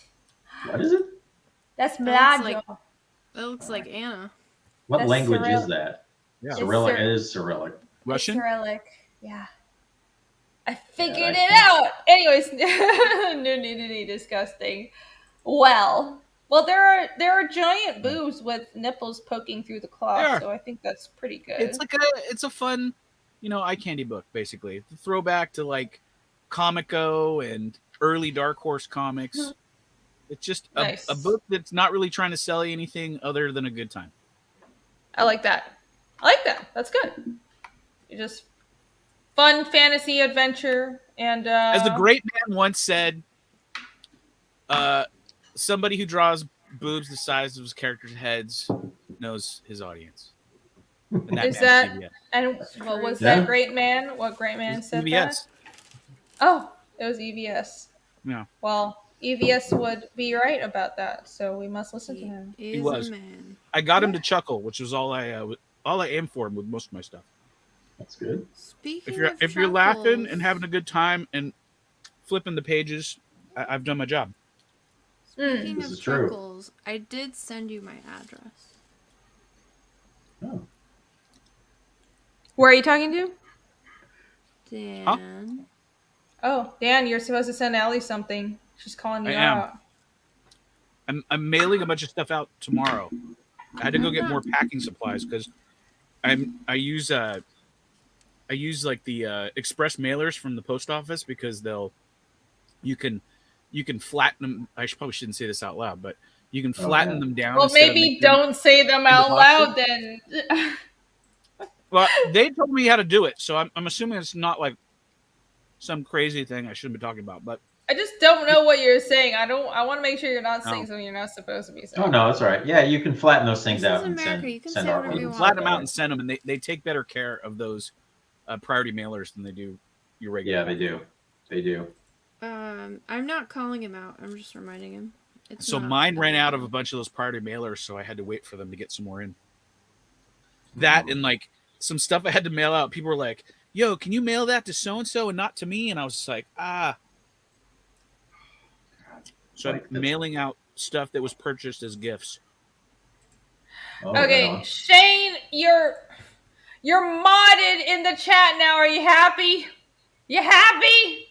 What is it? That's That Mlajo. looks like Anna. What That's language Cyrillic. is that? Yeah. Cyrillic. Cyr- It is Cyrillic. Russian? It's Cyrillic. Yeah. I figured I it out. Anyways, nudity, disgusting. Well, there are giant boobs with nipples poking through the cloth, Yeah. so I think that's pretty good. It's a fun, eye candy book basically. It's a throwback to like Comico and early Dark Horse comics. It's just Nice. a book that's not really trying to sell you anything other than a good time. I like that. That's good. You just fun fantasy adventure and As the great man once said, somebody who draws boobs the size of his characters' heads knows his audience. And is man's that CBS. and what was Yeah. that great man? What great man said CBS. that? Oh, it was EVS. Yeah. Well, EVS would be right about that, so we must listen to him. He was. a man. I got him to chuckle, which was all I aim for with most of my stuff. That's good. Speaking If you're laughing and having a good time and flipping the pages, I've done my job. Speaking This of is true. chuckles, I did send you my address. Oh. Where are you talking to? Dan. Oh, Dan, you're supposed to send Allie something. She's calling you I am. out. I'm mailing a bunch of stuff out tomorrow. I had to go get more packing supplies because I use like the express mailers from the post office because you can flatten them. Probably shouldn't say this out loud, but you can flatten them down. Well, instead of maybe making them don't say them out loud then. Well, they told me how to do it, so I'm assuming it's not like some crazy thing I shouldn't be talking about. But I just don't know what you're saying. I want to make sure you're not saying No. something you're not supposed to be saying. Oh no, that's all right. Yeah, you can flatten those things This out is and America. send You can send say our whatever way. you want. flatten them out and send them, and they take better care of those priority mailers than they do your regular. Yeah, they do. They do. I'm not calling him out. I'm just reminding him. So mine ran out of a bunch of those priority mailers, so I had to wait for them to get some more in. That and like some stuff I had to mail out. People were like, "Yo, can you mail that to so and so and not to me?" And I was just like, So I'm mailing out stuff that was purchased as gifts. Okay, Shane, you're modded in the chat now. Are you happy? You happy?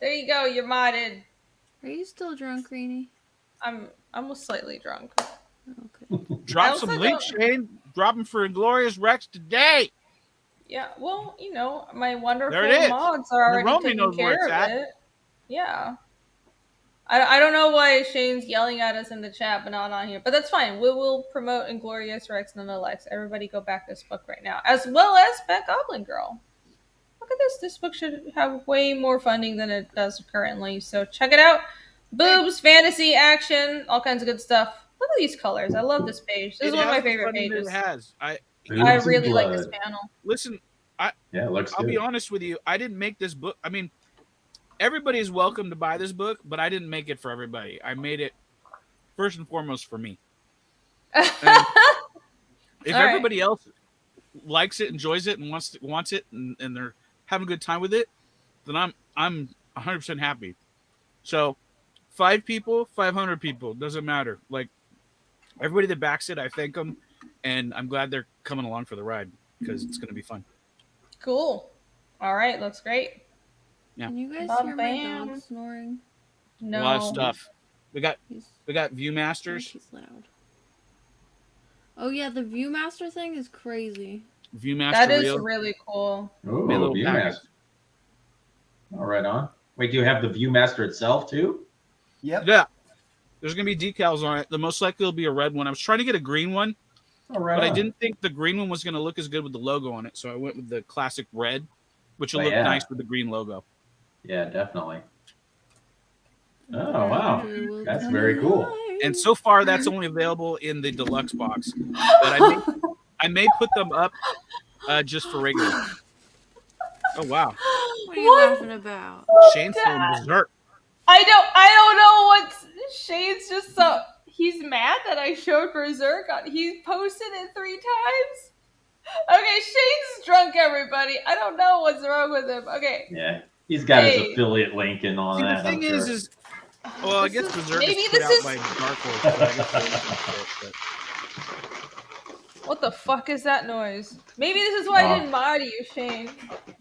There you go. You're modded. Are you still drunk, Greenie? I'm almost slightly drunk. Okay. Drop some links, Shane. Drop them for Inglorious Rex today. Yeah, well, you know, my wonderful There it is. mods are already Romy taking knows where care it's of at. it. Yeah. I don't know why Shane's yelling at us in the chat, but not on here. But that's fine. We will promote Inglorious Rex nonetheless. Everybody go back this book right now, as well as Bat Goblin Girl. Look at this. This book should have way more funding than it does currently. So check it out. Boobs, fantasy, action, all kinds of good stuff. Look at these colors. I love this page. This is one of my favorite pages. It has. I really like this panel. Listen, it looks I'll good. be honest with you. I didn't make this book. I mean, everybody is welcome to buy this book, but I didn't make it for everybody. I made it first and foremost for me. If everybody else likes it, enjoys it, and wants it, and they're having a good time with it, then I'm 100% happy. So 5 people, 500 people, doesn't matter. Like everybody that backs it, I thank them, and I'm glad they're coming along for the ride because it's going to be fun. Cool. All right, looks great. Yeah. Can you guys hear my dog snoring? No. A lot of stuff. We got Viewmasters. He's loud. Oh yeah, the Viewmaster thing is crazy. Viewmaster. That is really cool. Oh, Viewmaster. All right on. Wait, do you have the Viewmaster itself too? Yep. Yeah. There's gonna be decals on it. The most likely will be a red one. I was trying to get a green one, but I didn't think the green one was gonna look as good with the logo on it, so I went with the classic red, which will look nice with the green logo. Yeah, definitely. Oh wow, that's very cool. And so far, that's only available in the deluxe box. But I may put them up just for regular. Oh wow! What are you laughing about? Shane's going berserk. I don't know what Shane's just so he's mad that I showed Berserk. He posted it 3 times. Okay, Shane's drunk. Everybody, I don't know what's wrong with him. Okay. Yeah, he's got his affiliate link and all that. The thing is, well, I guess Berserk maybe is put this out is by Dark Horse. So I guess what the fuck is that noise? Maybe this is why I didn't mod you, Shane.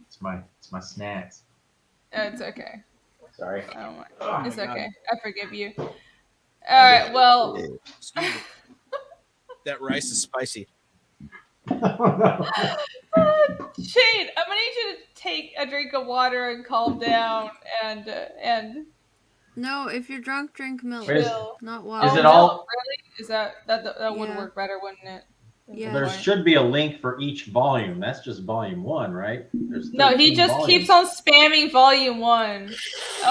It's my snacks. It's okay. Sorry. It's okay. I forgive you. All right. Well, that rice is spicy. Shane, I'm gonna need you to take a drink of water and calm down and. No, if you're drunk, drink milk, not water. Is it all? Really? Is that would work better, wouldn't it? Yeah. There should be a link for each volume. That's just volume 1, right? No, he just keeps on spamming volume 1.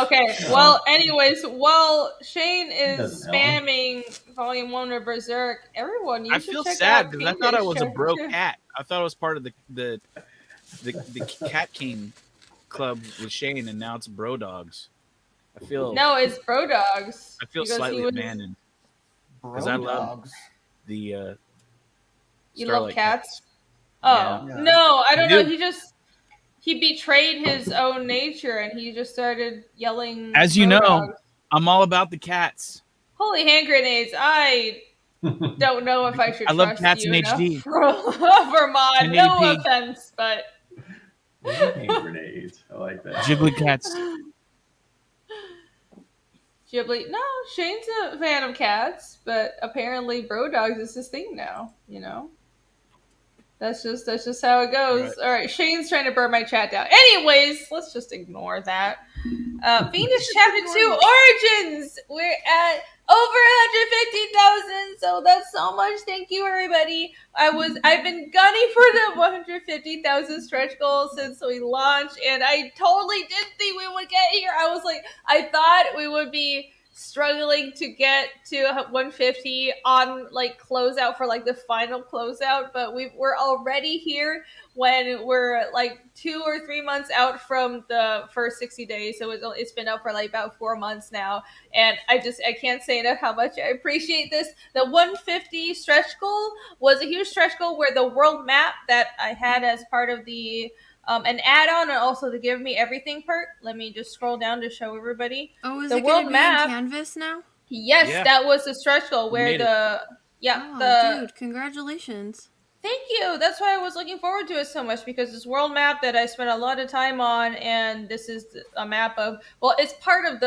Okay. Well, anyways, while Shane is spamming volume 1 of Berserk, everyone, you should check out. I feel sad because I thought I was a bro cat. I thought I was part of the Cat King club with Shane, and now it's Bro Dogs. I feel it's Bro Dogs. I feel slightly abandoned because I love the. You Starlight love cats? Oh no, I don't know. He betrayed his own nature and he just started yelling. As you know, I'm all about the cats. Holy hand grenades! I don't know if I should. I love trust cats you in HD. For mod. No offense, but hand grenades. I like that. Ghibli cats. Ghibli. No, Shane's a fan of cats, but apparently Bro Dogs is his thing now. You know. That's just how it goes. All right, Shane's trying to burn my chat down. Anyways, let's just ignore that. Venus Chapter 2 Origins. We're at over 150,000, so that's so much. Thank you, everybody. I've been gunning for the 150,000 stretch goal since we launched, and I totally didn't think we would get here. I was like, I thought we would be struggling to get to 150 on like closeout for like the final closeout, but we're already here when we're like 2 or 3 months out from the first 60 days. So it's been up for like about 4 months now, and I can't say enough how much I appreciate this. The 150 stretch goal was a huge stretch goal where the world map that I had as part of the an add-on and also the Give Me Everything perk. Let me just scroll down to show everybody. Oh, is the it going to world be in map. Canvas now? Yes, Yeah. that was the stretch goal where made the Dude, congratulations. Thank you. That's why I was looking forward to it so much, because this world map that I spent a lot of time on, and this is a map of, well, it's part of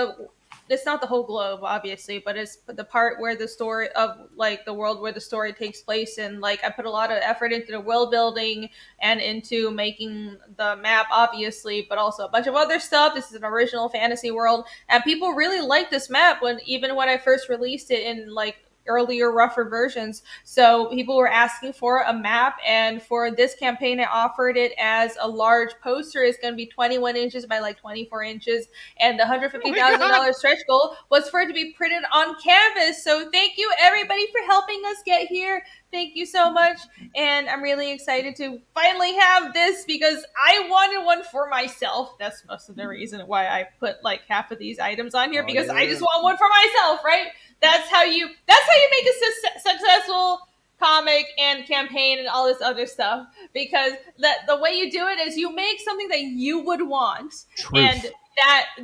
it's not the whole globe, obviously, but it's the part where the story of like the world where the story takes place. And like I put a lot of effort into the world building and into making the map, obviously, but also a bunch of other stuff. This is an original fantasy world, and people really like this map even when I first released it in like earlier, rougher versions. So people were asking for a map, and for this campaign I offered it as a large poster. It's going to be 21 inches by like 24 inches, and the $150,000 stretch goal was for it to be printed on canvas. So thank you everybody for helping us get here. Thank you so much, and I'm really excited to finally have this, because I wanted one for myself. That's most of the reason why I put like half of these items on here, because I just want one for myself, right? That's how you make a successful comic and campaign and all this other stuff, because the way you do it is you make something that you would want. Truth. And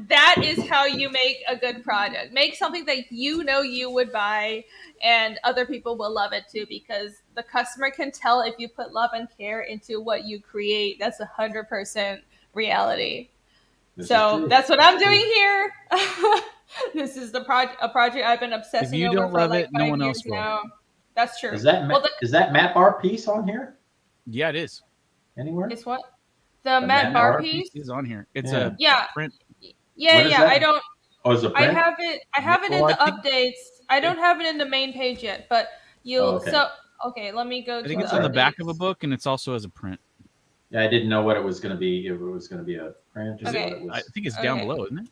that is how you make a good product. Make something that you know you would buy, and other people will love it too, because the customer can tell if you put love and care into what you create. That's 100% reality. So that's what I'm doing here. This is a project I've been obsessing over don't for love like it, no 5 one years else will. now. That's true. Is that map art piece on here Yeah, it is. anywhere? It's what? The Matt Bar piece? is on here. It's Yeah. a print. Yeah, What is yeah. that? I don't. Oh, is it I print? have it in Well, the I think- updates. I don't have it in the main page yet, but you'll. Oh, okay. So okay, let me go. I to think it's the on the back of a updates. book, and it's also as a print. Yeah, I didn't know what it was going to be. If it was going to be a print or Okay. what it was. I think it's down Okay. below, isn't it?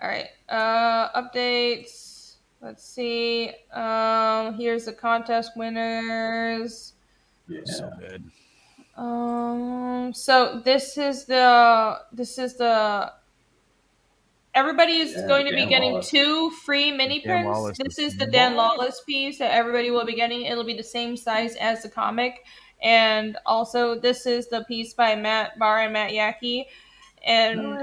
All right. Updates. Let's see. Here's the contest winners. Yeah. So good. So this is the everybody is going to be Dan getting Wallace. 2 free mini Dan prints. Wallace This is is the Dan Lawless piece that everybody will be getting. It'll be the same size as the comic. And also this is the piece by Matt Barr and Matt Yackey. And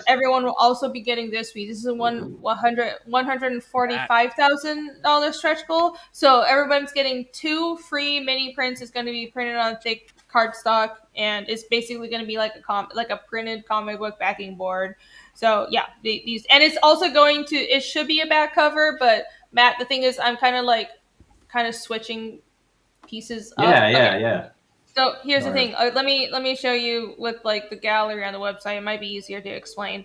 everyone will also be getting this piece. This is a $145,000 stretch goal. So everyone's getting 2 free mini prints. It's going to be printed on thick cardstock, and it's basically going to be like a printed comic book backing board. So yeah, these, and it's also going to. It should be a back cover, but Matt, the thing is, I'm kind of switching pieces up. Yeah. So here's the Alright. thing. Let me show you with like the gallery on the website. It might be easier to explain.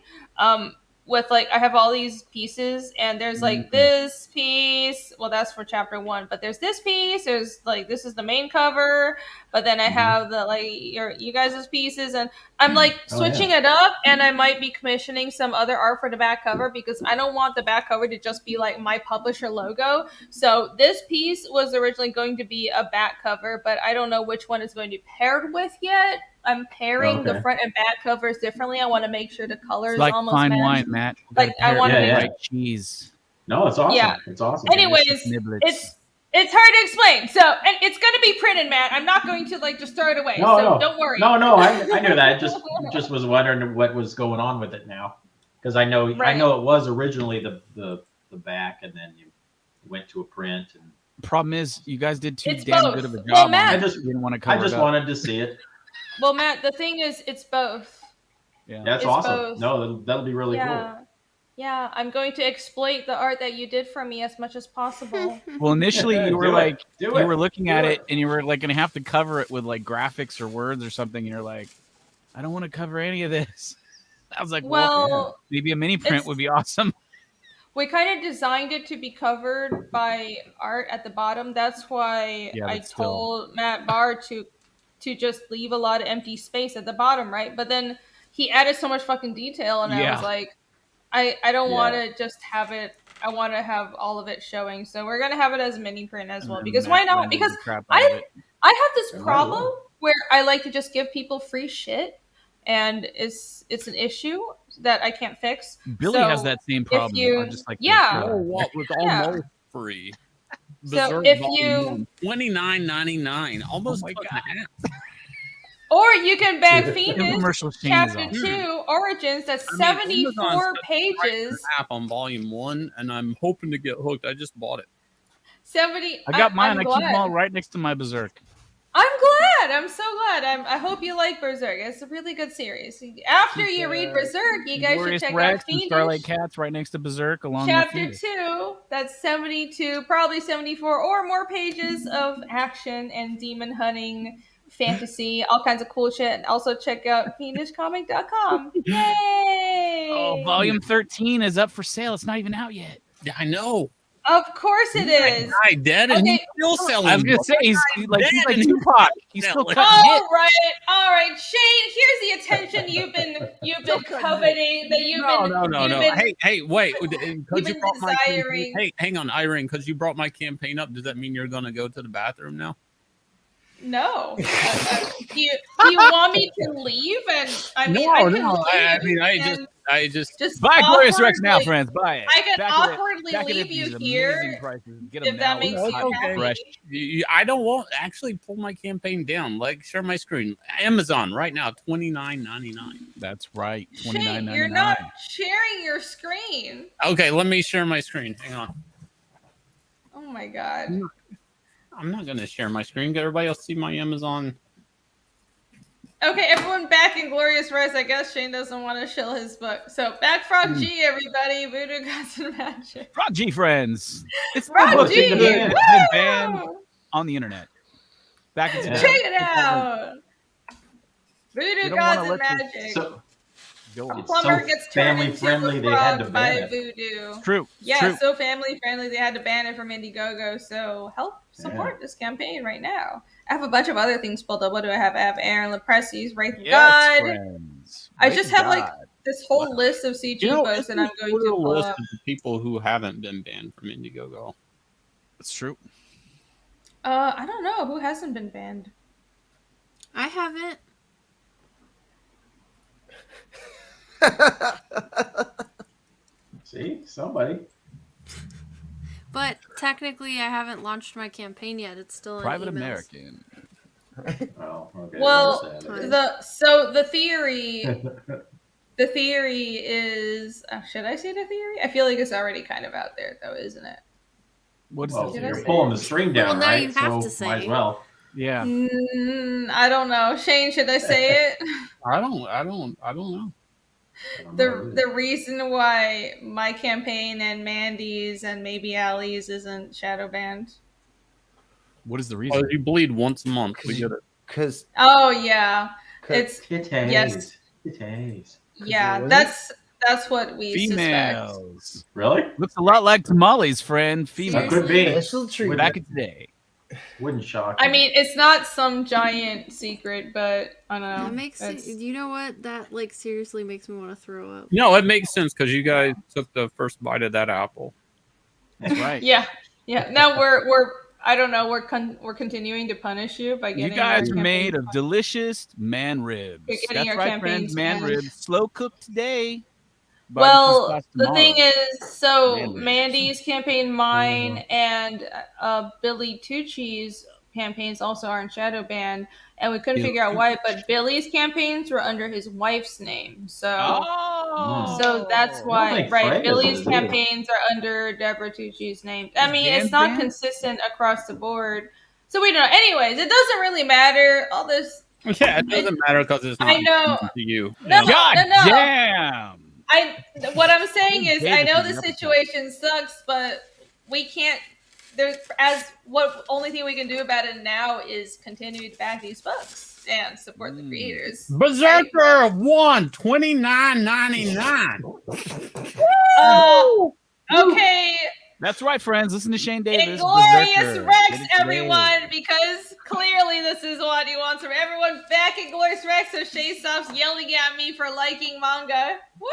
With like I have all these pieces, and there's like this piece. Well, that's for chapter 1, but there's this piece. There's like this is the main cover, but then I have the like you guys' pieces, and I'm like switching it up, and I might be commissioning some other art for the back cover, because I don't want the back cover to just be like my publisher logo. So this piece was originally going to be a back cover, but I don't know which one it's going to be paired with yet. I'm pairing the front and back covers differently. I want to make sure the colors It's like almost fine match. wine, Matt. Like I want to make right cheese. No, it's awesome. Yeah. It's awesome. Anyways, it's hard to explain. So, and it's going to be printed, Matt. I'm not going to like just throw it away. No. Don't worry. No, I knew that. Just was wondering what was going on with it now, because I know it was originally the back, and then you went to a print. And problem is, you guys did too It's damn both. good of a job. Well, Matt, on it. You didn't want to cover I just it up. wanted to see it. Well, Matt, the thing is, it's both. Yeah, that's It's awesome. both. No, that'll be really cool. Yeah, I'm going to exploit the art that you did for me as much as possible. Well, initially you were Do it. like, Do you it. were looking Do at it. it, and you were like going to have to cover it with like graphics or words or something. And you're like, I don't want to cover any of this. I was like, well, maybe a mini print would be awesome. We kind of designed it to be covered by art at the bottom. That's why I told Matt Barr to just leave a lot of empty space at the bottom, right? But then he added so much fucking detail, and I was like, I don't want to just have it I want to have all of it showing. So we're gonna have it as mini print as well. Because why not? Because I have this problem where I like to just give people free shit, and it's an issue that I can't fix. Billy has that same problem. I just like what was almost free. So Berserk if Volume 29.99, almost Oh my cut in half. Or you can back Phoenix Infomercial Shane Chapter is awesome. 2 Origins. That's I mean, 74 Amazon's pages. half on Volume 1, and I'm hoping to get hooked. I just bought it. 70. I got mine. I'm I keep them all right next to my Berserk. I'm glad. I'm so glad. I hope you like Berserk. It's a really good series. After you read Berserk, you guys Glorious should check Rex out and Phoenix Starlight Cats right next to Berserk, along Chapter with 2. That's 72, probably 74 or more pages of action and demon hunting, fantasy, all kinds of cool shit. And also check out fiendishcomic.com. Yay! Oh, Volume 13 is up for sale. It's not even out yet. Yeah, I know. Of course it is. I dead and he's still selling. I was gonna say he's like Tupac. He's still cutting All right, Shane. Here's the attention you've been coveting. That you've been No. Hey, wait. Because been you brought my campaign. desiring. Hey, hang on, Irene. Because you brought my campaign up, does that mean you're gonna go to the bathroom now? No. Do you want me to leave? And I mean, I can leave. I just buy Glorious Rex now, awkwardly- friends. Buy it. I can Back awkwardly back leave these you amazing here prices. Get if them that now. makes It's you hot happy. fresh. I don't want actually pull my campaign down. Like share my screen. Amazon right now, $29.99. That's right. Shane, you're not sharing your screen. Okay, let me share my screen. Hang on. Oh my god. I'm not gonna share my screen. Get everybody else see my Amazon. Okay, everyone back in Glorious Res. I guess Shane doesn't want to shill his book. So back Frog G, everybody. Voodoo Gods and Magic. Frog G friends. It's Frog the book G! that has been banned Woo! on the internet. Back in Check it out. Voodoo Gods and Magic. A plumber gets turned family into friendly. a They had to frog ban by it. voodoo. True. Yeah, True. so family friendly they had to ban it from Indiegogo. So help support this campaign right now. I have a bunch of other things pulled up. What do I have? I have Aaron Lepressi's Wraith of God. Friends. I Wraith just of have like God. this whole list of CG books, and I'm going to pull list up. of the people who haven't been banned from Indiegogo. That's true. I don't know who hasn't been banned. I haven't. See, somebody. But technically, I haven't launched my campaign yet. It's still in Private emails. American. Oh, okay. Well, there's that. the theory is. Should I say the theory? I feel like it's already kind of out there, though, isn't it? What is Well, the you're theory? pulling the stream down, Well, now right? you have so to say might as it. well. Yeah. I don't know. Shane, should I say it? I don't know. The reason why my campaign and Mandy's and maybe Allie's isn't shadow banned. What is the Oh, reason? you bleed once a month. We get it. Because Oh yeah, it's Titties. yes, Titties. yeah. Really? That's what we suspect. Females. Really? Looks a lot like tamales, friend. That Females. could be. special We're treatment. back in today. Wouldn't shock I me. mean, it's not some giant secret, but I don't know. That makes It's- you know what? That like seriously makes me want to throw up. No, it makes sense because you guys took the first bite of that apple. That's right. Yeah. Now we're I don't know. We're continuing to punish you by You getting guys our are made campaign- of delicious man ribs. You're getting That's your right, campaign friends. Man Spanish. ribs. Slow cooked today. Well, Barbecue sauce the thing tomorrow. is, so Man ribs. Mandy's campaign, mine, and Billy Tucci's campaigns also are in shadow ban, and we couldn't Billy figure out why. But Billy's campaigns were under his wife's name, so Oh. so that's I don't why, think right? Fred Billy's is either. campaigns are under Deborah Tucci's name. I mean, Dan's it's not banned? consistent across the board, so we don't know. Anyways, it doesn't really matter. All this, Yeah, it doesn't matter because it's not I know. to you. No, God no. damn. What I'm saying is, I know the David, situation sucks, but we can't. There's what only thing we can do about it now is continue to back these books and support the creators. Berserker won $29.99. Okay, That's right, friends. Listen to Shane Davis. Inglorious Berserker. Rex, Get it today. everyone, because clearly this is what he wants from everyone. Back Inglorious Rex, so Shay stops yelling at me for liking manga. Woo!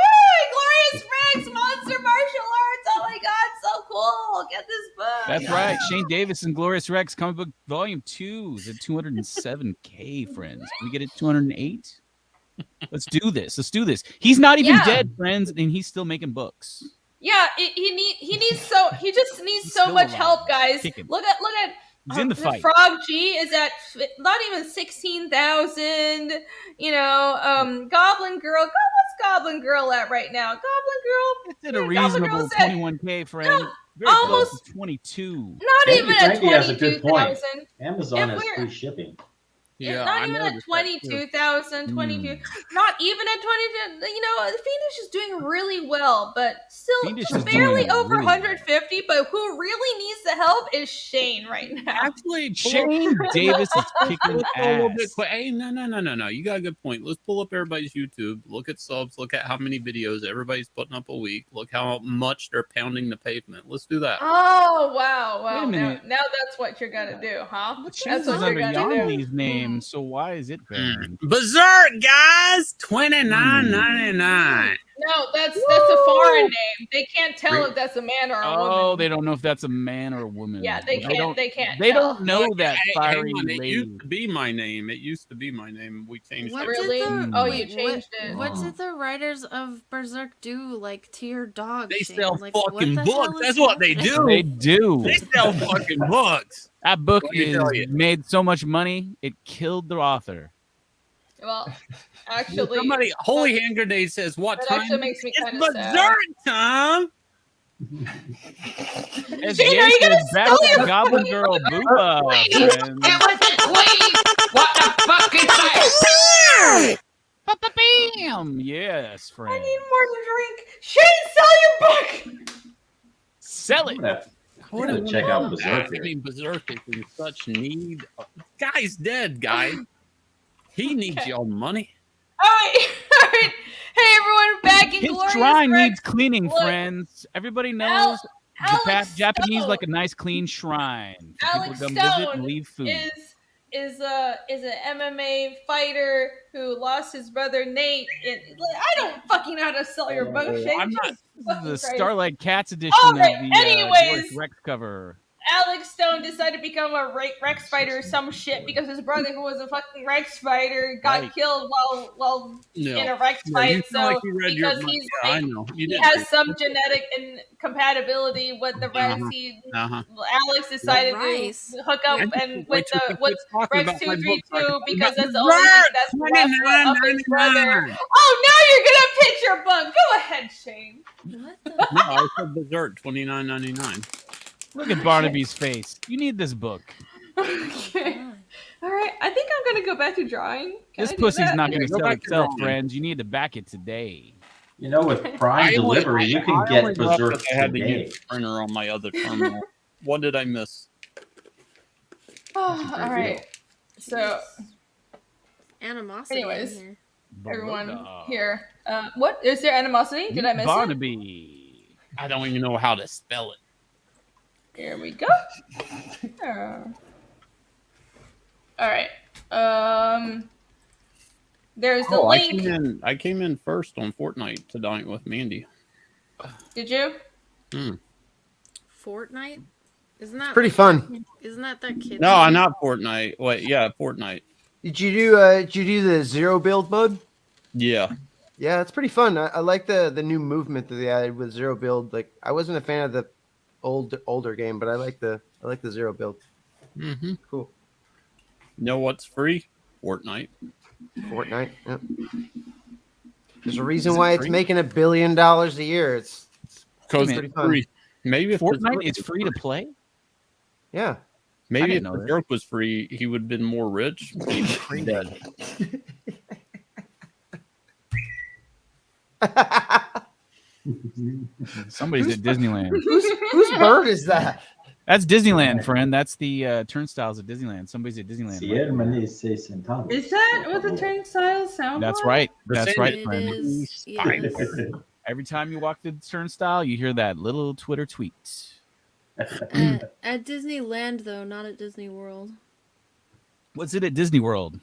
Inglorious Rex, monster martial arts. Oh my god, cool. Get this book. That's right. Shane Davis and Glorious Rex comic book volume 2 is at 207K, friends. Can we get it 208? Let's do this. Let's do this. He's not even dead, friends, and he's still making books. Yeah, he just needs so much help, guys. Look at He's in the fight. Frog G is at not even 16,000. Goblin Girl. What's Goblin Girl at right now? Goblin Girl. It's at a reasonable 21K, friend. Very almost close to 22. Not even at Frankie has a good point. 22,000. Amazon has free shipping. Yeah, not even at 22,000, 22. Not even at 22. Fiendish is doing really well, but still Fiendish just is barely doing over really 150. But who really needs the help is Shane right now. Actually, Shane Davis is kicking ass. Hey, no. You got a good point. Let's pull up everybody's YouTube. Look at subs. Look at how many videos everybody's putting up a week. Look how much they're pounding the pavement. Let's do that. Oh wow! Wait a minute. Now that's what you're gonna do, huh? That's Shane's what you're under gonna do. Yanni's name, so why is it banned? Berserk, guys, $29.99. No, that's a foreign name. They can't tell if that's a man or a woman. Oh, they don't know if that's a man or a woman. Yeah, they can't. They can't. They tell. don't know that fiery It lady. used to be my name. We changed What it. Really? did Oh, you changed it. What did the writers of Berserk do, like, to your dog? They Shane? sell Like, what fucking the books. hell is That's what they happening? do. They do. They sell fucking books. That book Let me tell you. made so much money, it killed the author. Well, actually, Somebody, Holy Hand Grenade says, what that time? actually makes me kind It's of sad. Berserk time. As Shane, Jay are you gonna says, back sell to your Goblin fucking Girl book? Booba. friends. What the fuck is that? Bam! Yes, I friend. need more to drink. Shane, sell your book. Sell it. I'm gonna check out Berserk I here. mean, Berserk is in such need. Guy's dead, guys. He needs y'all money. All right. Hey, everyone, back in His Glorious shrine Rex. needs cleaning, Look, Everybody knows Alex Japanese Stone. like a nice clean shrine. For Alex people to come visit and Stone leave food. is an MMA fighter who lost his brother Nate. I don't fucking know how to sell your book, Shane. I'm not. Jesus This fucking is the Christ. Starlight Cats edition All of right, the anyways. Glorious Rex cover. Alex Stone decided to become a Rex fighter or some shit because his brother, who was a fucking Rex fighter, got Right. killed while No. in a Rex Yeah, fight. you feel like So you read your because book. he's Yeah, I like, know. You he did has read some genetic incompatibility with the Rex. Alex decided Rice. to hook up and with quit talking Rex about my book. 232 because that's the Berserk, only thing that's left of his brother. $29.99. Oh, now you're gonna pitch your book. Go ahead, Shane. What the? No, I said Berserk, $29.99. Look at Barnaby's face. You need this book. Okay. All right. I think I'm gonna go back to drawing. Can This I do pussy's that? not going to go sell back to itself, drawing. friends. You need to back it today. You know, with Prime delivery, you can I get only left Berserk that I had to today. use the printer on my other terminal. What did I miss? Oh, all right. So, Animosity. anyways, in here. everyone Baroda. here. What is there animosity? Did I miss it? Barnaby. I don't even know how to spell it. Here we go. All right. There's the link. I came in first on Fortnite tonight with Mandy. Did you? Fortnite? Isn't that Pretty like fun. Isn't that kid? No, not Fortnite. Wait, yeah, Fortnite. Did you do the zero build mode? Yeah. Yeah, it's pretty fun. I like the new movement that they added with zero build. Like I wasn't a fan of the older game, but I like the zero build. Mm-hmm. Cool. You know what's free? Fortnite. Fortnite. Yep. There's a reason Is it why it's free? making $1 billion a year. It's Because pretty it's fun. free. Maybe if Fortnite Berserk is was free to play? Yeah. Maybe if didn't know that. Berserk was free, he would have been more rich. He'd be dead. Somebody's at Disneyland. Whose bird is that? That's Disneyland, friend. That's the turnstiles at Disneyland. Somebody's at Disneyland. Is that what the turnstiles sound That's like? right. That's right, It friend. is. Yes. Every time you walk through the turnstile, you hear that little Twitter tweet. At Disneyland, though, not at Disney World. What's it at Disney World?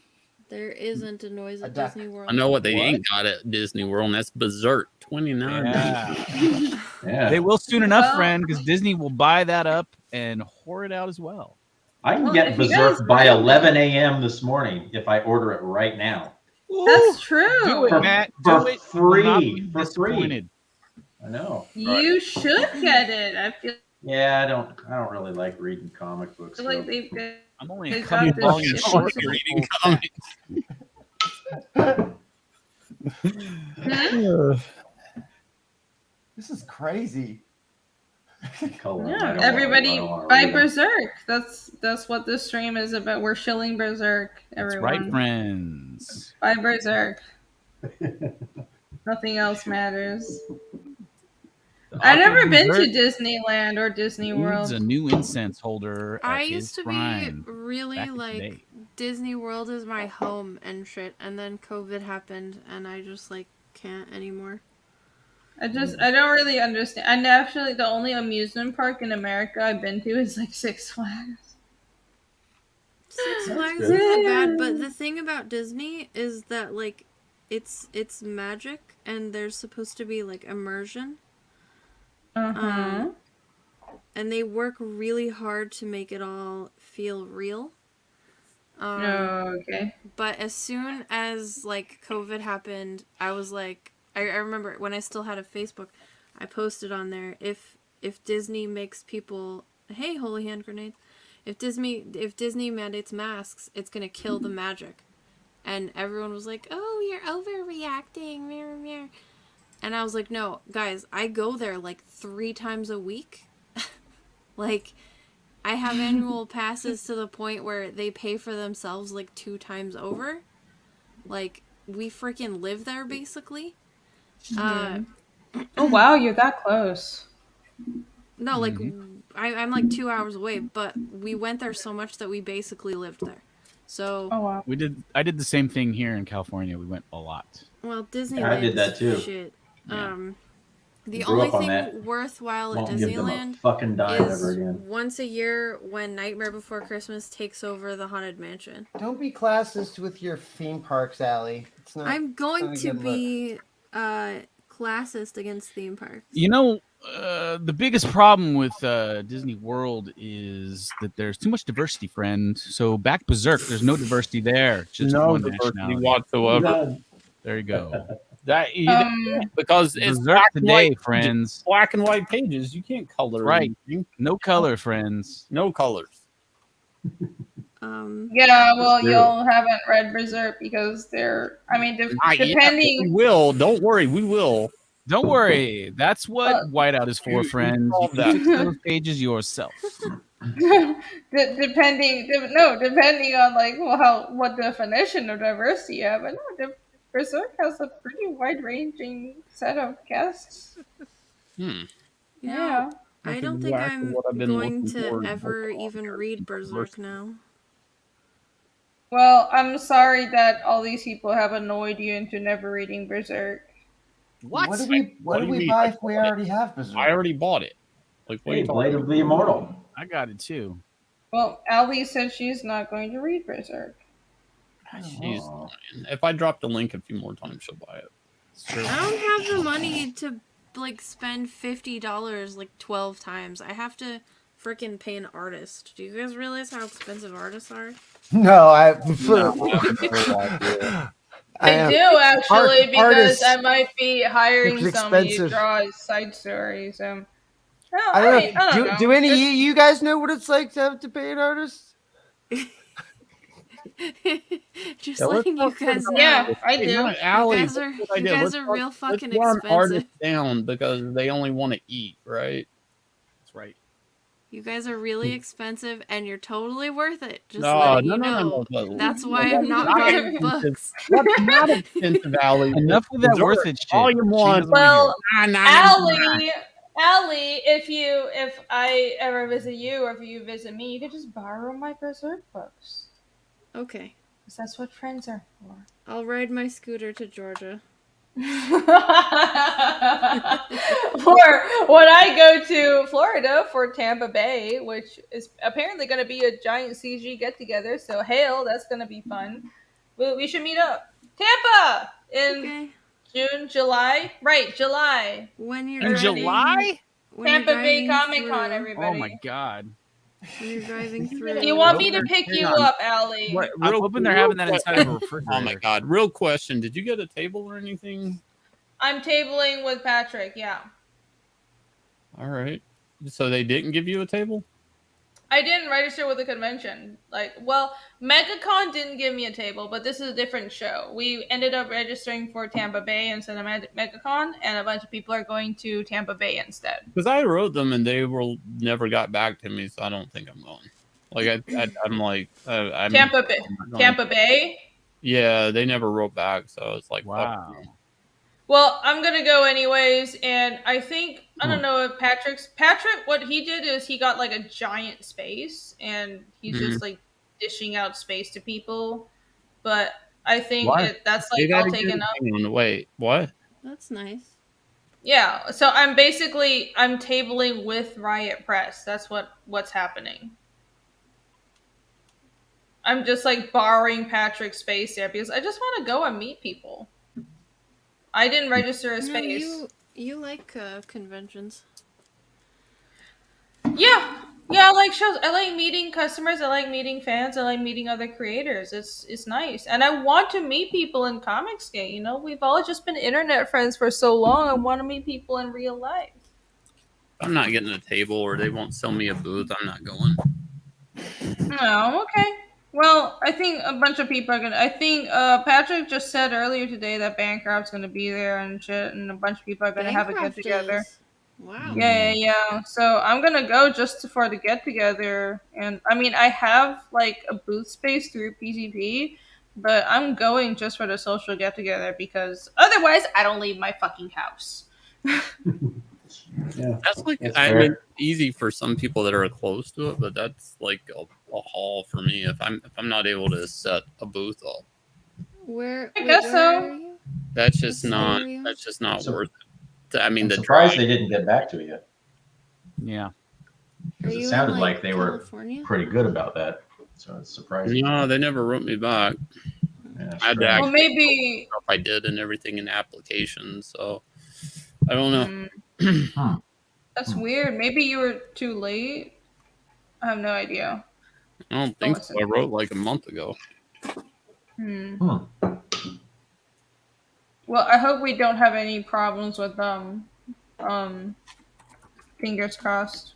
There isn't a noise at duck. Disney World. I know what they ain't got at Disney World, and that's Berserk. $29. Yeah. Yeah. They will soon enough, Well- friend, because Disney will buy that up and whore it out as well. I can Well, get if you Berserk guys by really- 11 a.m. this morning if I order it right now. That's true. Do it, For- Matt. for Do it. free, You will not be for free. disappointed. I know. You should get it. I feel Yeah, I don't really like reading comic books. like so- they've got, I'm only a they've couple got this volumes shit. short of reading full comics. This is crazy. Color. I Yeah, don't everybody wanna buy read 'em. Berserk. That's what this stream is about. We're shilling Berserk. That's Everyone, right, friends. buy Berserk. Nothing else matters. The I've author never of been to Berserk Disneyland or Disney needs World. a new incense holder at I his used to be shrine. really back in like today. Disney World is my home and shit, and then COVID happened, and I just like can't anymore. I don't really understand. And actually, the only amusement park in America I've been to is like Six Flags. Six That's Flags good. isn't bad, but the thing about Disney is that like it's magic, and there's supposed to be like immersion. And they work really hard to make it all feel real. Okay. But as soon as like COVID happened, I was like, I remember when I still had a Facebook, I posted on there, if Disney makes people, hey, holy hand grenades, if Disney mandates masks, it's gonna kill the magic. And everyone was like, oh, you're overreacting, mirror, mirror. And I was like, no, guys, I go there like 3 times a week. Like, I have annual passes to the point where they pay for themselves like 2 times over. Like, we freaking live there, basically. Oh, wow, you're that close. No, like, I'm like 2 hours away, but we went there so much that we basically lived there. So, Oh, wow. I did the same thing here in California. We went a lot. well, Disneyland I did that too. Shit. Yeah. The Grew only up on thing that. worthwhile at Won't give them a Disneyland fucking dime is ever again. once a year when Nightmare Before Christmas takes over the Haunted Mansion. Don't be classist with your theme parks, Allie. It's not. I'm going not a to good look. be classist against theme parks. You know, the biggest problem with Disney World is that there's too much diversity, friend. So back Berserk, there's no diversity there. Just No one diversity nationality. whatsoever. None. There you go. That because it's Berserk black and today, white friends. Black and white pages. You can't color. Right. anything. No color, friends. No colors. Yeah, well, true. y'all haven't read Berserk because they're, I mean, Not yet, depending. but we will. Don't worry. We will. Don't worry. That's what whiteout is for, friends. You solve can fix those pages yourself. Depending on like what definition of diversity you have, but no, Berserk has a pretty wide-ranging set of guests. You Yeah. know, I That's don't think exactly I'm what I've been going looking to for in ever Pokemon even cards. read Berserk now. Well, I'm sorry that all these people have annoyed you into never reading Berserk. What do What do you we mean? buy I if we bought it. already have Berserk? I already bought it. Like, what are Hey, you Blade talking of the Immortal. I got it too. Well, Ali said she's not going to read Berserk. about? She's lying. If I drop the link a few more times, she'll buy it. I don't have the money to like spend $50 like 12 times. I have to freaking pay an artist. Do you guys realize how expensive artists are? No, I. I do actually because artists- I might be hiring it's somebody to expensive. draw side stories. I don't know. Do any of you guys know what it's like to have to pay an artist? Just Yeah, let's letting you not guys put know. Yeah, I Hey, do. not Allie, You guys are, that's what I you did. guys Let's are not- real fucking let's run expensive. artists down because they only want to eat, right? That's right. You guys are really expensive and you're totally worth it. Just No, letting no, you no, know. no, no. That's why No, I'm not that's not buying expensive. books. What's not expensive, Allie? Enough with that Berserk. worth it shit. All you She want. doesn't wanna hear Well, Allie, if I ever visit you or if you visit me, you could just borrow my Berserk books. Okay. 'Cause that's what friends are for. I'll ride my scooter to Georgia. Or when I go to Florida for Tampa Bay, which is apparently going to be a giant CG get together. So hail, that's going to be fun. We should meet up. Tampa in June, July, right? July. When you're In driving, July? when you're Tampa Bay driving Comic Con, through- everybody. Oh my god. When you're driving through. Do you want me to pick you up, Allie? What, I'm real- hoping they're real having that que- inside of a refrigerator. Oh my god! Real question: did you get a table or anything? I'm tabling with Patrick. Yeah. All right. So they didn't give you a table? I didn't register with the convention. Well, MegaCon didn't give me a table, but this is a different show. We ended up registering for Tampa Bay instead of MegaCon, and a bunch of people are going to Tampa Bay instead. Because I wrote them and they never got back to me, so I don't think I'm going. Like I'm like I'm Tampa Bay. I'm going. Tampa Bay. Yeah, they never wrote back, so it's like wow. fuck. Well, I'm gonna go anyways, and I think I don't know if Patrick. What he did is he got like a giant space, and he's just like dishing out space to people. But I think that's like all taken up. Wait, what? That's nice. Yeah, so I'm tabling with Riot Press. That's what's happening. I'm just like borrowing Patrick's space there because I just want to go and meet people. I didn't register a space. No, you like conventions. Yeah, I like shows. I like meeting customers. I like meeting fans. I like meeting other creators. It's nice, and I want to meet people in Comicsgate. You know, we've all just been internet friends for so long. I want to meet people in real life. I'm not getting a table, or they won't sell me a booth. I'm not going. Oh, okay. Well, I think a bunch of people are gonna. I think Patrick just said earlier today that Bancroft's gonna be there and shit, and a bunch of people are gonna have a get together. Wow. Yeah. So I'm gonna go just for the get together, and I mean I have like a booth space through PCP, but I'm going just for the social get together because otherwise I don't leave my fucking house. Yeah, that's like that's I fair. mean, easy for some people that are close to it, but that's like a haul for me if I'm not able to set a booth up. I guess so. That's just not worth it. I mean, I'm the surprised drive. they didn't get back to you. Yeah. Because Are it you sounded in, like they California? were pretty good about that. So it's surprising. No, they never wrote me back. Yeah, I had to Well, actually maybe if I did and everything in the application, so I don't know. that's weird. Maybe you were too late. I have no idea. I don't think so. I wrote like a month ago. Well, I hope we don't have any problems with fingers crossed.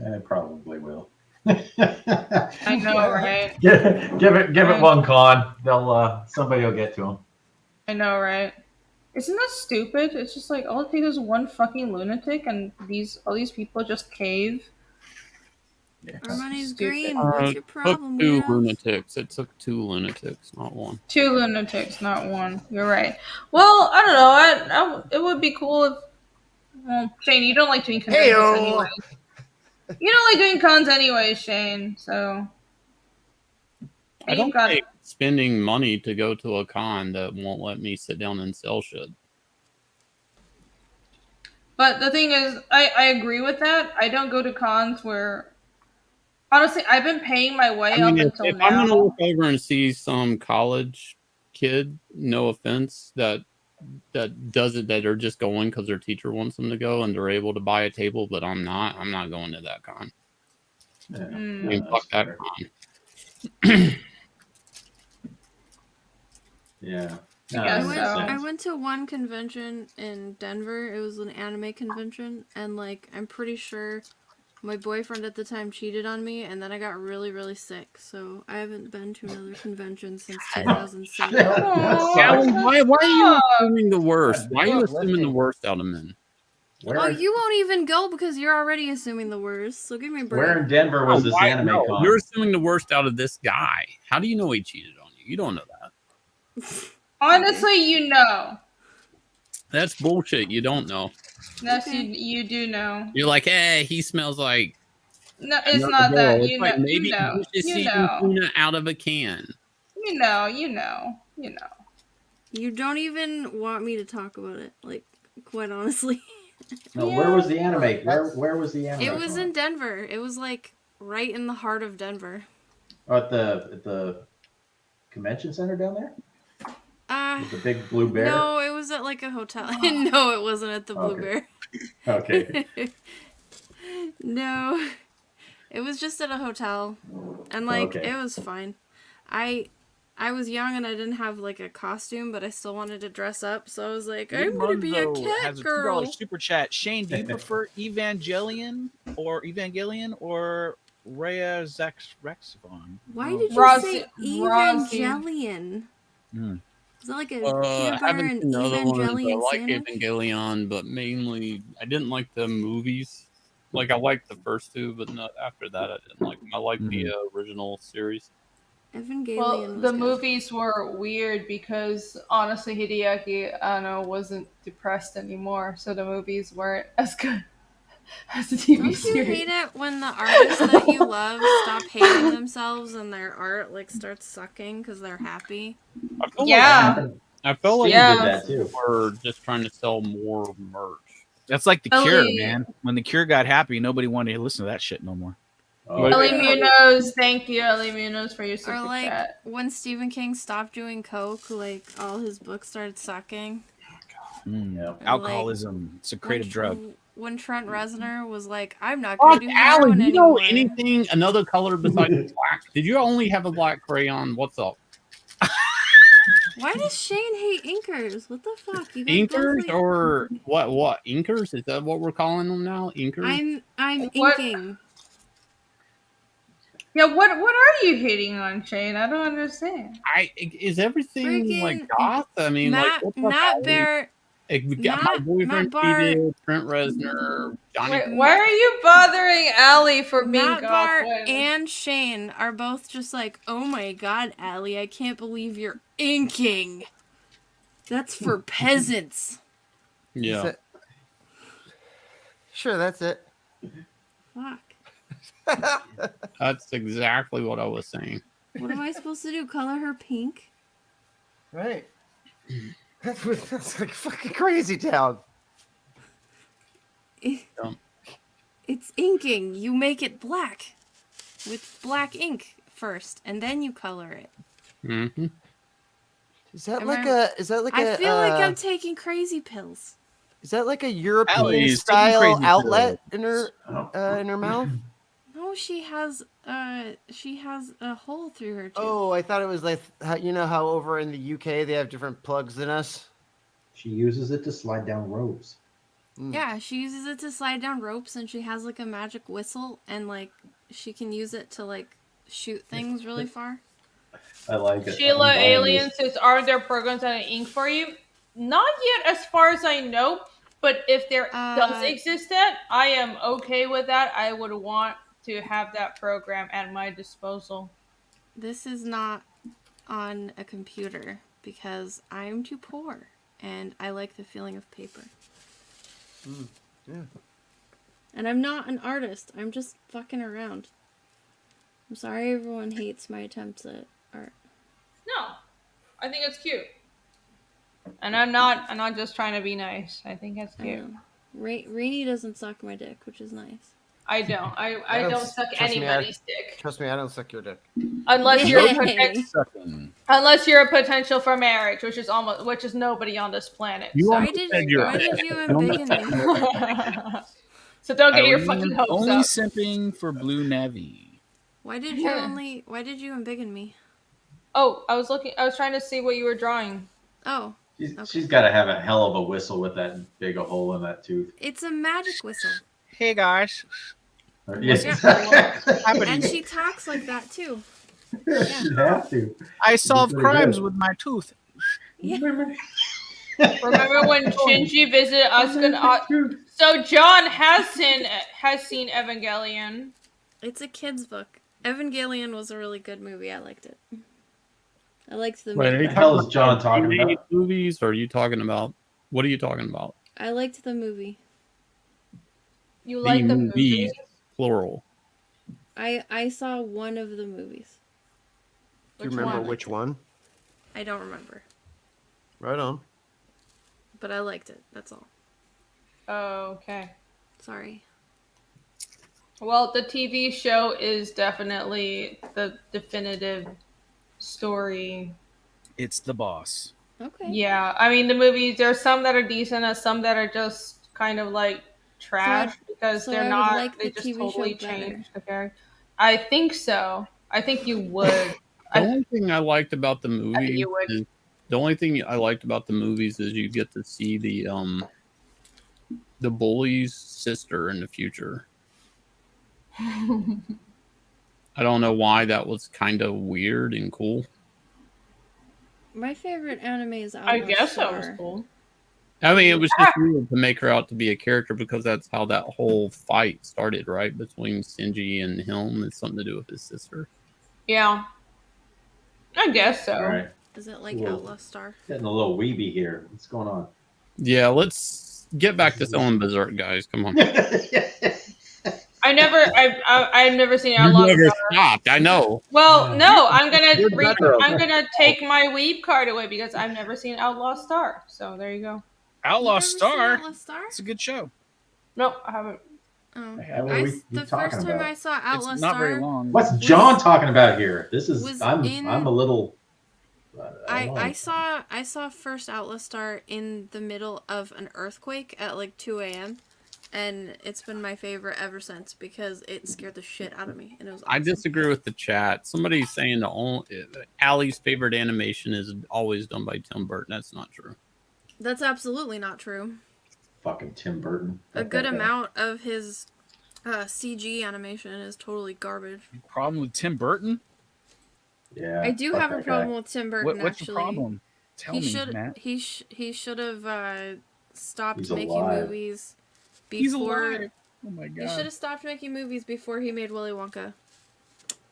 It probably will. I know, right? give it one con. They'll somebody will get to them. I know, right? Isn't that stupid? It's just like all it takes is one fucking lunatic, and all these people just cave. Our money's Stupid. green. What's your problem? Took two weirdos? lunatics. It took two lunatics, not one. 2 lunatics, not one. You're right. Well, I don't know. It would be cool if. Well, Shane, you don't like doing conventions Heyo. anyway. You don't like doing cons anyway, Shane. So. I don't like spending money to go to a con that won't let me sit down and sell shit. But the thing is, I agree with that. I don't go to cons where. Honestly, I've been paying my way up until if now. I'm gonna look over and see some college kid, no offense, that does it, that are just going because their teacher wants them to go and they're able to buy a table, but I'm not going to that con. Yeah. I mean, fuck that con. Yeah. I went to one convention in Denver. It was an anime convention, and like I'm pretty sure my boyfriend at the time cheated on me, and then I got really, really sick. So I haven't been to another convention since 2007. Why are you assuming the worst? Why are you assuming the worst out of men? Oh, you won't even go because you're already assuming the worst. So give me a break. Where in Denver was this anime con? You're assuming the worst out of this guy. How do you know he cheated on you? You don't know that. Honestly, you know. That's bullshit. You don't know. Yes, you do know. You're like, hey, he smells like. No, it's not that. It's You like know. maybe You know. he's just You eating know. tuna out of a can. You know. You know. You know. You don't even want me to talk about it, like, quite honestly. No, where was the anime? Where was the anime? It was in Denver. It was like right in the heart of Denver. Oh, at the convention center down there. With the big blue bear? No, it was at like a hotel. No, it wasn't at the Blue Okay. Bear. Okay. No, it was just at a hotel, and like Okay. it was fine. I was young and I didn't have like a costume, but I still wanted to dress up, so I was like, I'm gonna be a Munzo cat has a girl. $2 super chat. Shane, do you prefer Evangelion or Rhea Rexvon? Why did you Rossi- say Rossi. Evangelion? Mm. Is that like a I peanut butter haven't and seen the other ones. I Evangelion like sandwich? Evangelion, but mainly I didn't like the movies. Like I liked the first two, but not after that. I didn't like them. I liked the original series. Evangelion Well, was the good. movies were weird because honestly, Hideaki Anno wasn't depressed anymore, so the movies weren't as good as the TV Don't you series. hate it when the artists that you love stop hating themselves and their art like starts sucking because they're happy? I felt like they were just trying to sell more merch. That's like the Ellie- Cure, man. When the Cure got happy, nobody wanted to listen to that shit no more. Ellie Munoz, thank you, Ellie Munoz, for your super Or like chat. when Stephen King stopped doing coke, like all his books started sucking. Alcoholism, it's a creative drug. When Trent Reznor was like, "I'm not gonna Fuck, do Allie, heroin you know anymore." anything another color besides black? Did you only have a black crayon? What's up? Why does Shane hate inkers? What the fuck? You guys both Inkers like... or what? Inkers? Is that what we're calling them now? Inkers? I'm What- inking. Yeah, what are you hating on, Shane? I don't understand. Is everything like Freaking goth? I mean, Matt, like what's up, Matt Allie? Bear. We got my Matt boyfriend Barr- cheated, Trent Reznor, Johnny. Wait, why are you bothering Allie for being Matt goth? Bart when- and Shane are both just like, "Oh my god, Allie, I can't believe you're inking. That's for peasants." Yeah. Sure, that's it. Fuck. That's exactly what I was saying. What am I supposed to do? Color her pink? Right. That's like fucking crazy town. It's inking. You make it black with black ink first, and then you color it. Mm-hmm. Is that Am like I- a? Is that like a? I feel like I'm taking crazy pills. Is that like a European Allie's taking style crazy outlet in her mouth? No, she has a hole through her tooth. Oh, I thought it was like you know how over in the UK they have different plugs than us. She uses it to slide down ropes. Yeah, she uses it to slide down ropes, and she has like a magic whistle, and like she can use it to like shoot things really far. I like it. Sheila I'm buying Alien this. says, "Are there programs that are ink for you?" Not yet, as far as I know. But if there does exist that, I am okay with that. I would want to have that program at my disposal. This is not on a computer because I'm too poor, and I like the feeling of paper. Yeah. And I'm not an artist. I'm just fucking around. I'm sorry everyone hates my attempts at art. No, I think it's cute, and I'm not just trying to be nice. I think it's cute. Rainy doesn't suck my dick, which is nice. I don't. I don't suck anybody's dick Trust me, I don't suck your dick. unless you're a Yay. unless you're a potential for marriage, which is nobody on this planet. You so. almost said you're Why did you embiggen me? So don't get your Eileen fucking hopes only up. simping for Blue Navy. Why did you embiggen me? Oh, I was trying to see what you were drawing. Oh. She's got to have a hell of a whistle with that big a hole in that tooth. It's a magic whistle. Hey guys. Yes. And she talks like that too. She'd have to. I solve Pretty good. crimes with my tooth. Yeah. Remember when Shinji visited us? So John has seen Evangelion. It's a kid's book. Evangelion was a really good movie. I liked it. I liked the Wait, are movie. you the hell is talking John about talking animated about? movies, or are you talking about what are you talking about? I liked the movie. You like the movie? movies, plural. I saw one of the movies. Do you remember which one? I don't remember, Right on. but I liked it. That's all. Oh, okay. Sorry. Well, the TV show is definitely the definitive story. It's the boss. Okay. Yeah, I mean the movies. There's some that are decent, and some that are just kind of like trash because so they're I would not. like They the just TV show totally better. changed the character. I think so. I think you would. The only thing I liked about the movies you would. is the only thing I liked about the movies is you get to see the bully's sister in the future. I don't know why that was kind of weird and cool. My favorite anime is Outlaw I guess Star. that was cool. I mean, it was just weird to make her out to be a character because that's how that whole fight started, right? Between Shinji and him. It's something to do with his sister. Yeah, I guess so. All right. Is it like Whoa. Outlaw Star? Getting a little weeby here. What's going on? Yeah, let's get back to selling Berserk, guys. Come on. I've never seen You Outlaw never Star. stopped. I know. Well, no, I'm You're better. gonna take my weeb card away because I've never seen Outlaw Star. So there you go. Outlaw Star. Outlaw Star? It's a good show. Nope, I haven't. Oh. Hey, what are we the talking first time about? I saw Outlaw It's Star, not very long. What's John talking about here? This is I'm in- a little. I saw first Outlaw Star in the middle of an earthquake at like 2 a.m. and it's been my favorite ever since because it scared the shit out of me and it was awesome. I disagree with the chat. Somebody's saying Allie's favorite animation is always done by Tim Burton. That's not true. That's absolutely not true. Fucking Tim Burton. A good amount of his CG animation is totally garbage. Problem with Tim Burton? Yeah. I do have a problem with Tim Burton. What's actually. your problem? Tell he me, should, Matt. He should have stopped He's making alive. movies He's before. alive. Oh my god. He should have stopped making movies before he made Willy Wonka.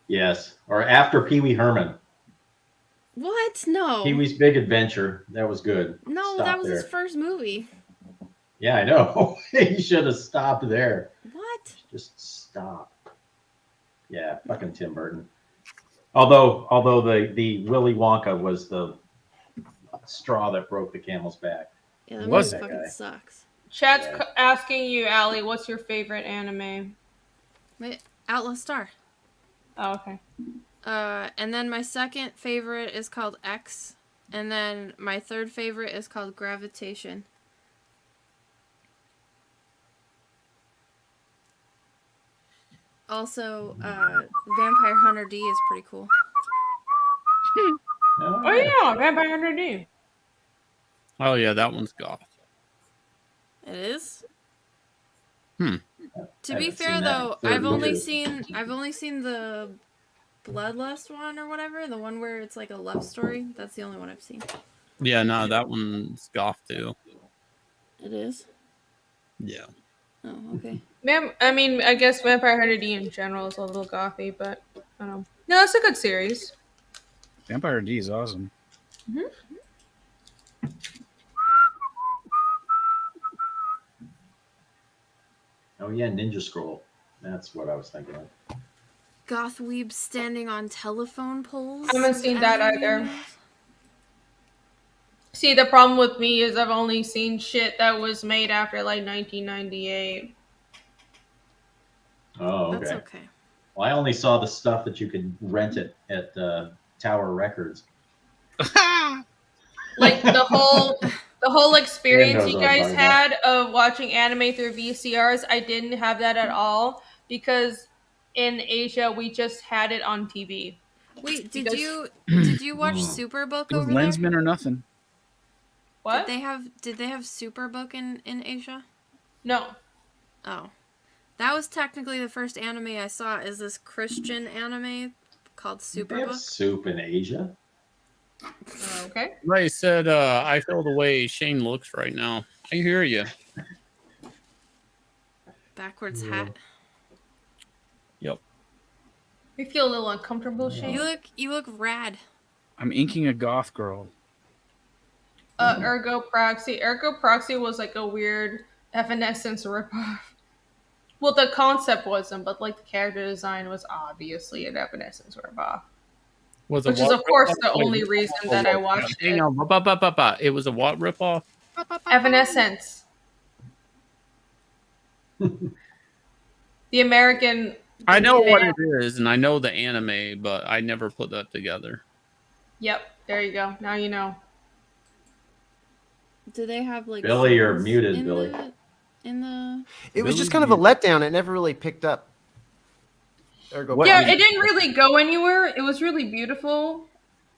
Yes, or after Pee Wee Herman. What? No. Pee Wee's Big Adventure. That was good. No, Stop that was there. his first movie. Yeah, I know. He should have stopped there. What? Just stop. Yeah, fucking Tim Burton. Although the Willy Wonka was the straw that broke the camel's back. Yeah, that Was movie it? fucking sucks. Chat's Yeah. asking you, Allie, what's your favorite anime? Wait, Outlaw Star. Oh, okay. And then my second favorite is called X, and then my third favorite is called Gravitation. Also, Vampire Hunter D is pretty cool. Oh yeah, Vampire Hunter D. Oh yeah, that one's goth. It is. Hmm. To be haven't fair seen that though, in 30 I've only years. seen the Bloodlust one or whatever, the one where it's like a love story. That's the only one I've seen. Yeah, no, that one's goth too. It is. Yeah. Oh, okay. I mean, I guess Vampire Hunter D in general is a little gothy, but I don't know. No, it's a good series. Vampire D is awesome. Oh yeah, Ninja Scroll. That's what I was thinking of. Goth weebs standing on telephone poles. I haven't seen that Anime either. videos? See, the problem with me is I've only seen shit that was made after like 1998. Oh, okay. That's okay. Well, I only saw the stuff that you could rent it at Tower Records. Like the whole experience knows you what I'm guys talking had of watching anime through VCRs, I didn't have that at all because in Asia we just had it on TV. Wait, did Because- you watch Superbook It was over there? Lensman or nothing. What? Did they have Superbook in Asia? No. Oh. That was technically the first anime I saw, is this Christian anime called They have Superbook. soup in Asia. Okay. Ray said, I feel the way Shane looks right now. I hear you. Backwards hat. Yep. We feel a little uncomfortable, Shane. You look rad. I'm inking a goth girl. Ergo Proxy. Ergo Proxy was like a weird Evanescence ripoff. Well, the concept wasn't, but like the character design was obviously an Evanescence ripoff. Was Which is, of course, the only reason that I watched Hang it. on. It was a what ripoff? Evanescence. The American. I know what it is, and I know the anime, but I never put that together. Yep, there you go. Now you know. Do they have like Billy, you're scenes muted, in Billy. It was just kind of a letdown. It never really picked up. Yeah, it didn't really go anywhere. It was really beautiful.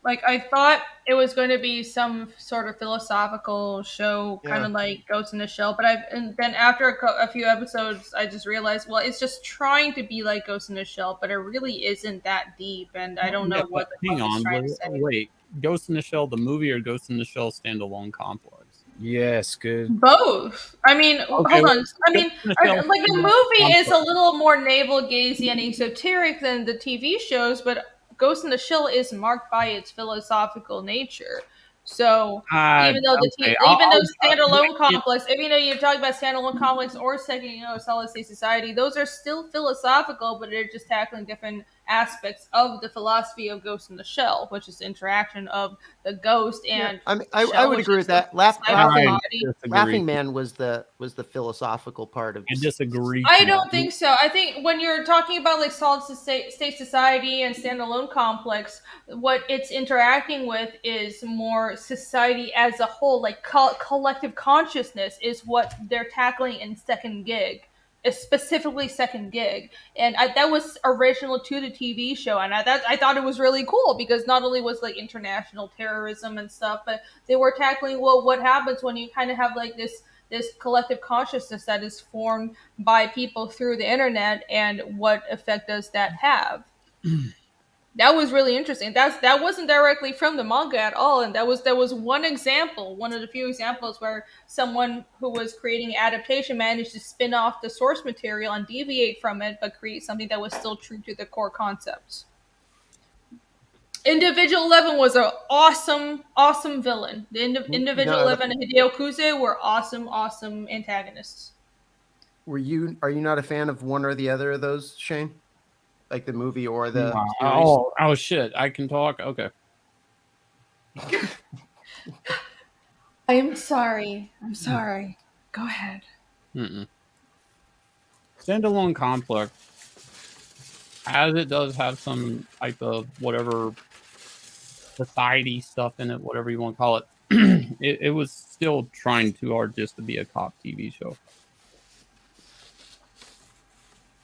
Like, I thought it was going to be some sort of philosophical show, kind of like Ghost in the Shell. But and then after a few episodes, I just realized, well, it's just trying to be like Ghost in the Shell, but it really isn't that deep. And I don't know what the Hang fuck it's on, trying to say. wait. Ghost in the Shell, the movie, or Ghost in the Shell standalone complex? Yes, good. Both. I mean, Okay, hold on. I mean, Michelle, like the movie is a little more navel gazing and esoteric than the TV shows, but Ghost in the Shell is marked by its philosophical nature. So even though okay, standalone complex, even though you're talking about standalone complex or second, solid state society, those are still philosophical, but they're just tackling different aspects of the philosophy of Ghost in the Shell, which is the interaction of the ghost and I would agree with that. Laughing Man was the philosophical part of. I disagree. I don't think so. I think when you're talking about like solid state society and standalone complex, what it's interacting with is more society as a whole, like collective consciousness is what they're tackling in Second Gig. Specifically Second Gig, and that was original to the TV show, and I thought it was really cool because not only was like international terrorism and stuff, but they were tackling what happens when you kind of have like this collective consciousness that is formed by people through the internet, and what effect does that have. That was really interesting. That wasn't directly from the manga at all, and that was one example, one of the few examples where someone who was creating adaptation managed to spin off the source material and deviate from it, but create something that was still true to the core concepts. Individual 11 was an awesome villain. The Individual 11 and Hideo Kuze were awesome antagonists. Are you not a fan of one or the other of those, Shane? Like the movie or the series? Oh shit! I can talk. Okay. I'm sorry. Go ahead. Standalone complex, as it does have some type of whatever society stuff in it, whatever you want to call it. It was still trying too hard just to be a cop TV show.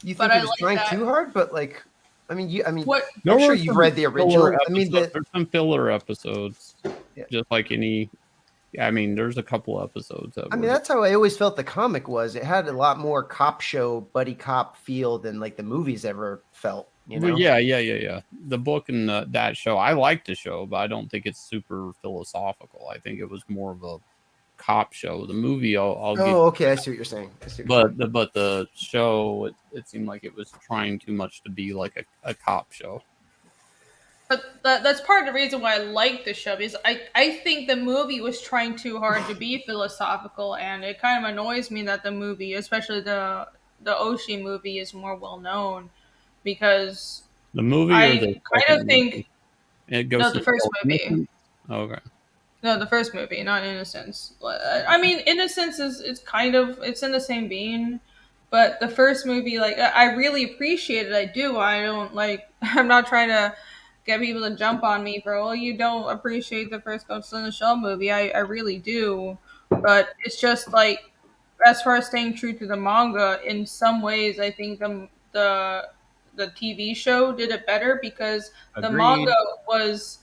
You think it was trying too hard, but like, I'm There sure were you some read the original. there's some filler episodes, just like any. There's a couple episodes. That's how I always felt the comic was. It had a lot more cop show, buddy cop feel than like the movies ever felt. Well, yeah. The book and that show, I liked the show, but I don't think it's super philosophical. I think it was more of a cop show. The movie, okay, I see what you're saying. But the show, it seemed like it was trying too much to be like a cop show. But that's part of the reason why I like the show, because I think the movie was trying too hard to be philosophical, and it kind of annoys me that the movie, especially the Oshi movie, is more well known, because the movie I kind of think it goes the first movie. Okay. No, the first movie, not Innocence. Innocence it's in the same vein, but the first movie, like, I really appreciate it. I do. I don't like. I'm not trying to get people to jump on me for, oh, you don't appreciate the first Ghost in the Shell movie. I really do, but it's just like, as far as staying true to the manga, in some ways, I think the TV show did it better, because the manga was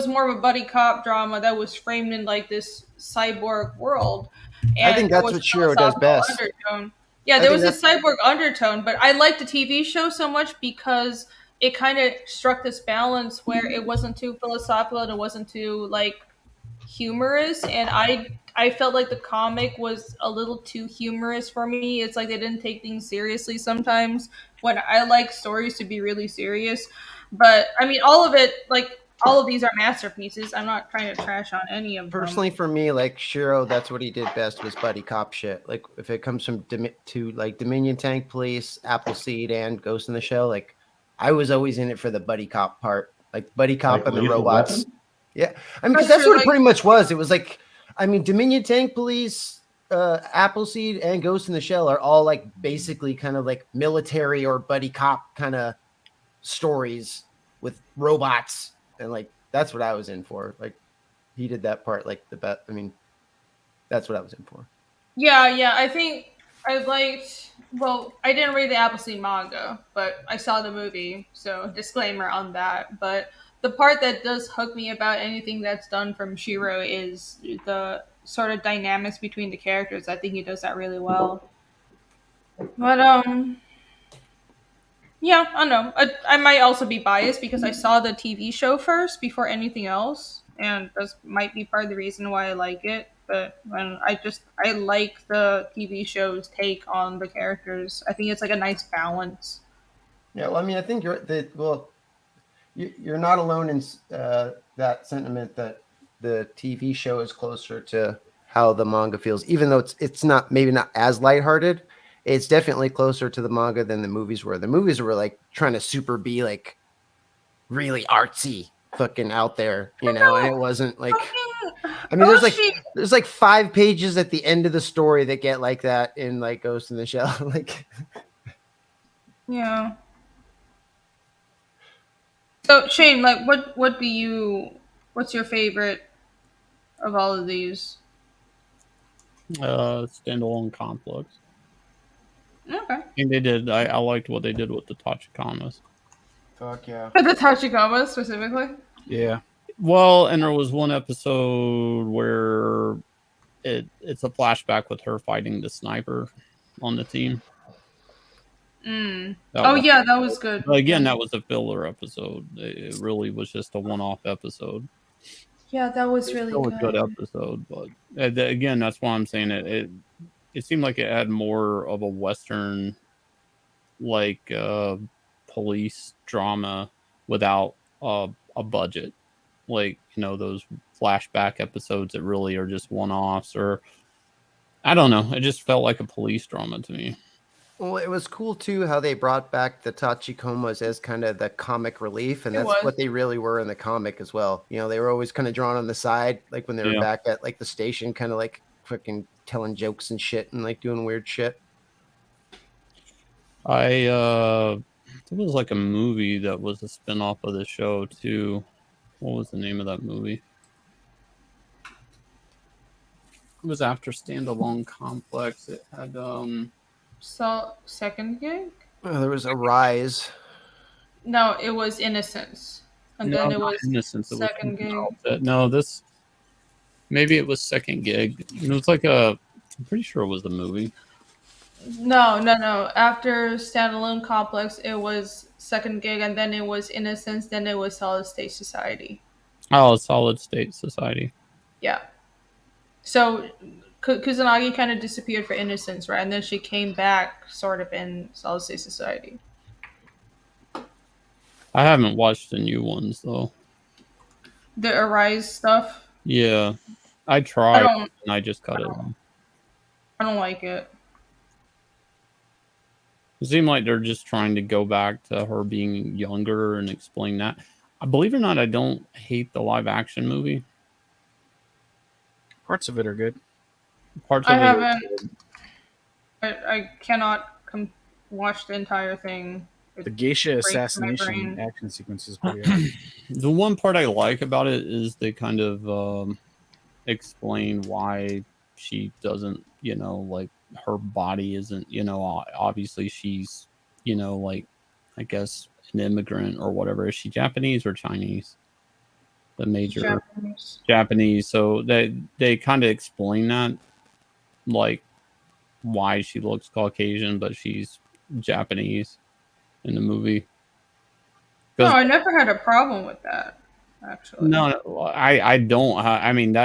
more of a buddy cop drama that was framed in like this cyborg world. And I think that's what Shiro does best. Undertone. Yeah, there was this cyborg undertone, but I liked the TV show so much because it kind of struck this balance where it wasn't too philosophical and it wasn't too like humorous, and I felt like the comic was a little too humorous for me. It's like they didn't take things seriously sometimes, when I like stories to be really serious. But all of these are masterpieces. I'm not trying to trash on any of them. Personally, for me, like Shiro, that's what he did best, was buddy cop shit. Like, if it comes from Dominion Tank Police, Appleseed, and Ghost in the Shell, like, I was always in it for the buddy cop part, like buddy cop and the robots. Weapon? Yeah, because that's what it pretty much was. It was like, Dominion Tank Police, Appleseed, and Ghost in the Shell are all like basically kind of like military or buddy cop kind of stories with robots and like that's what I was in for. Like he did that part like the best. I mean, that's what I was in for. Yeah. I think I liked. Well, I didn't read the Appleseed manga, but I saw the movie, so disclaimer on that. But the part that does hook me about anything that's done from Shiro is the sort of dynamics between the characters. I think he does that really well. But yeah, I don't know. I might also be biased because I saw the TV show first before anything else, and this might be part of the reason why I like it. But when I like the TV show's take on the characters. I think it's like a nice balance. Yeah, well, I mean, I think you're not alone in that sentiment that the TV show is closer to how the manga feels, even though it's not maybe not as lighthearted. It's definitely closer to the manga than the movies were. The movies were like trying to super be like really artsy, fucking out there, you know, and it wasn't like. I mean, there's like 5 pages at the end of the story that get like that in like Ghost in the Shell, like. Yeah. So Shane, like, what's your favorite of all of these? Standalone Complex. Okay. And they did. I liked what they did with the Tachikamas. Fuck yeah. The Tachikawa specifically? Yeah. Well, and there was one episode where it's a flashback with her fighting the sniper on the team. Yeah, that was good. But again, that was a filler episode. It really was just a one-off episode. Yeah, that was really Still good. a good episode, but again, that's why I'm saying it seemed like it had more of a Western, like police drama without a budget, like those flashback episodes that really are just one-offs, or I don't know. It just felt like a police drama to me. Well, it was cool too how they brought back the Tachikomas as kind of the comic relief, and that's what they really were in the comic as well. They were always kind of drawn on the side, like when they were back at like the station, kind of like fucking telling jokes and shit and like doing weird shit. There was like a movie that was a spinoff of the show too. What was the name of that movie? It was after Standalone Complex. It had So second gig? There was a Rise. No, it was Innocence, and then it was Innocence. second gig. No, maybe it was Second Gig. It was like I'm pretty sure it was the movie. No. After Standalone Complex, it was second gig, and then it was Innocence, then it was Solid State Society. Oh, Solid State Society. Yeah. So Kusanagi kind of disappeared for Innocence, right? And then she came back sort of in Solid State Society. I haven't watched the new ones though. The Arise stuff? Yeah. I tried and I just cut it off. I don't like it. It seemed like they're just trying to go back to her being younger and explain that. Believe it or not, I don't hate the live action movie. Parts of it are good. I haven't. I cannot watch the entire thing. The geisha assassination action sequence is pretty good. The one part I like about it is they kind of explain why she doesn't, like her body isn't, obviously she's, like, I guess an immigrant or whatever. Is she Japanese or Chinese? The major Japanese. So they kind of explain that, like why she looks Caucasian, but she's Japanese in the movie. No, I never had a problem with that. Actually, no, I don't. I mean,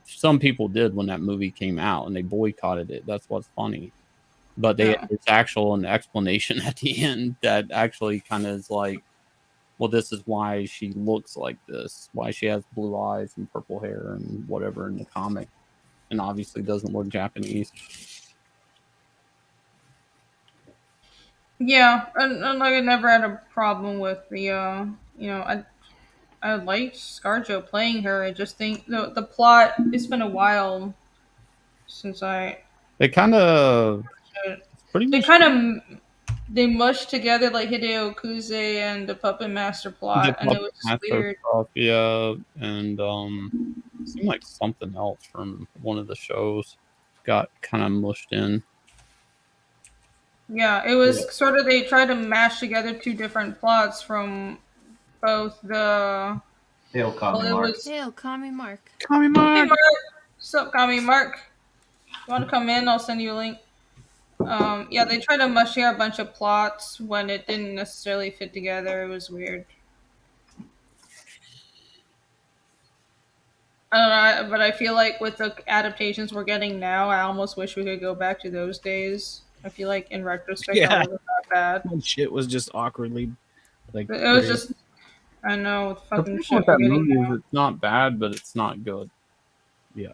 some people did when that movie came out and they boycotted it. That's what's funny. But it's actual an explanation at the end that actually kind of is like, well, this is why she looks like this, why she has blue eyes and purple hair and whatever in the comic, and obviously doesn't look Japanese. Yeah, and like I never had a problem with the I liked ScarJo playing her. I just think the plot. It's been a while since They kind of they mushed together like Hideo Kuze and the Puppet Master plot, and it was just weird. Stuff, yeah, and it seemed like something else from one of the shows got kind of mushed in. Yeah, it was sort of they tried to mash together two different plots from both the. Hail, Commie Mark. Hail, Commie Mark. Commie Mark. Hey, Mark. What's up, Commie Mark? You want to come in? I'll send you a link. Yeah, they tried to mush together a bunch of plots when it didn't necessarily fit together. It was weird. I don't know, but I feel like with the adaptations we're getting now, I almost wish we could go back to those days. I feel like in retrospect, that wasn't that bad. When shit was just awkwardly like. It was just, I know, with The fucking problem shit with we're that getting movie now. is it's not bad, but it's not good. Yeah,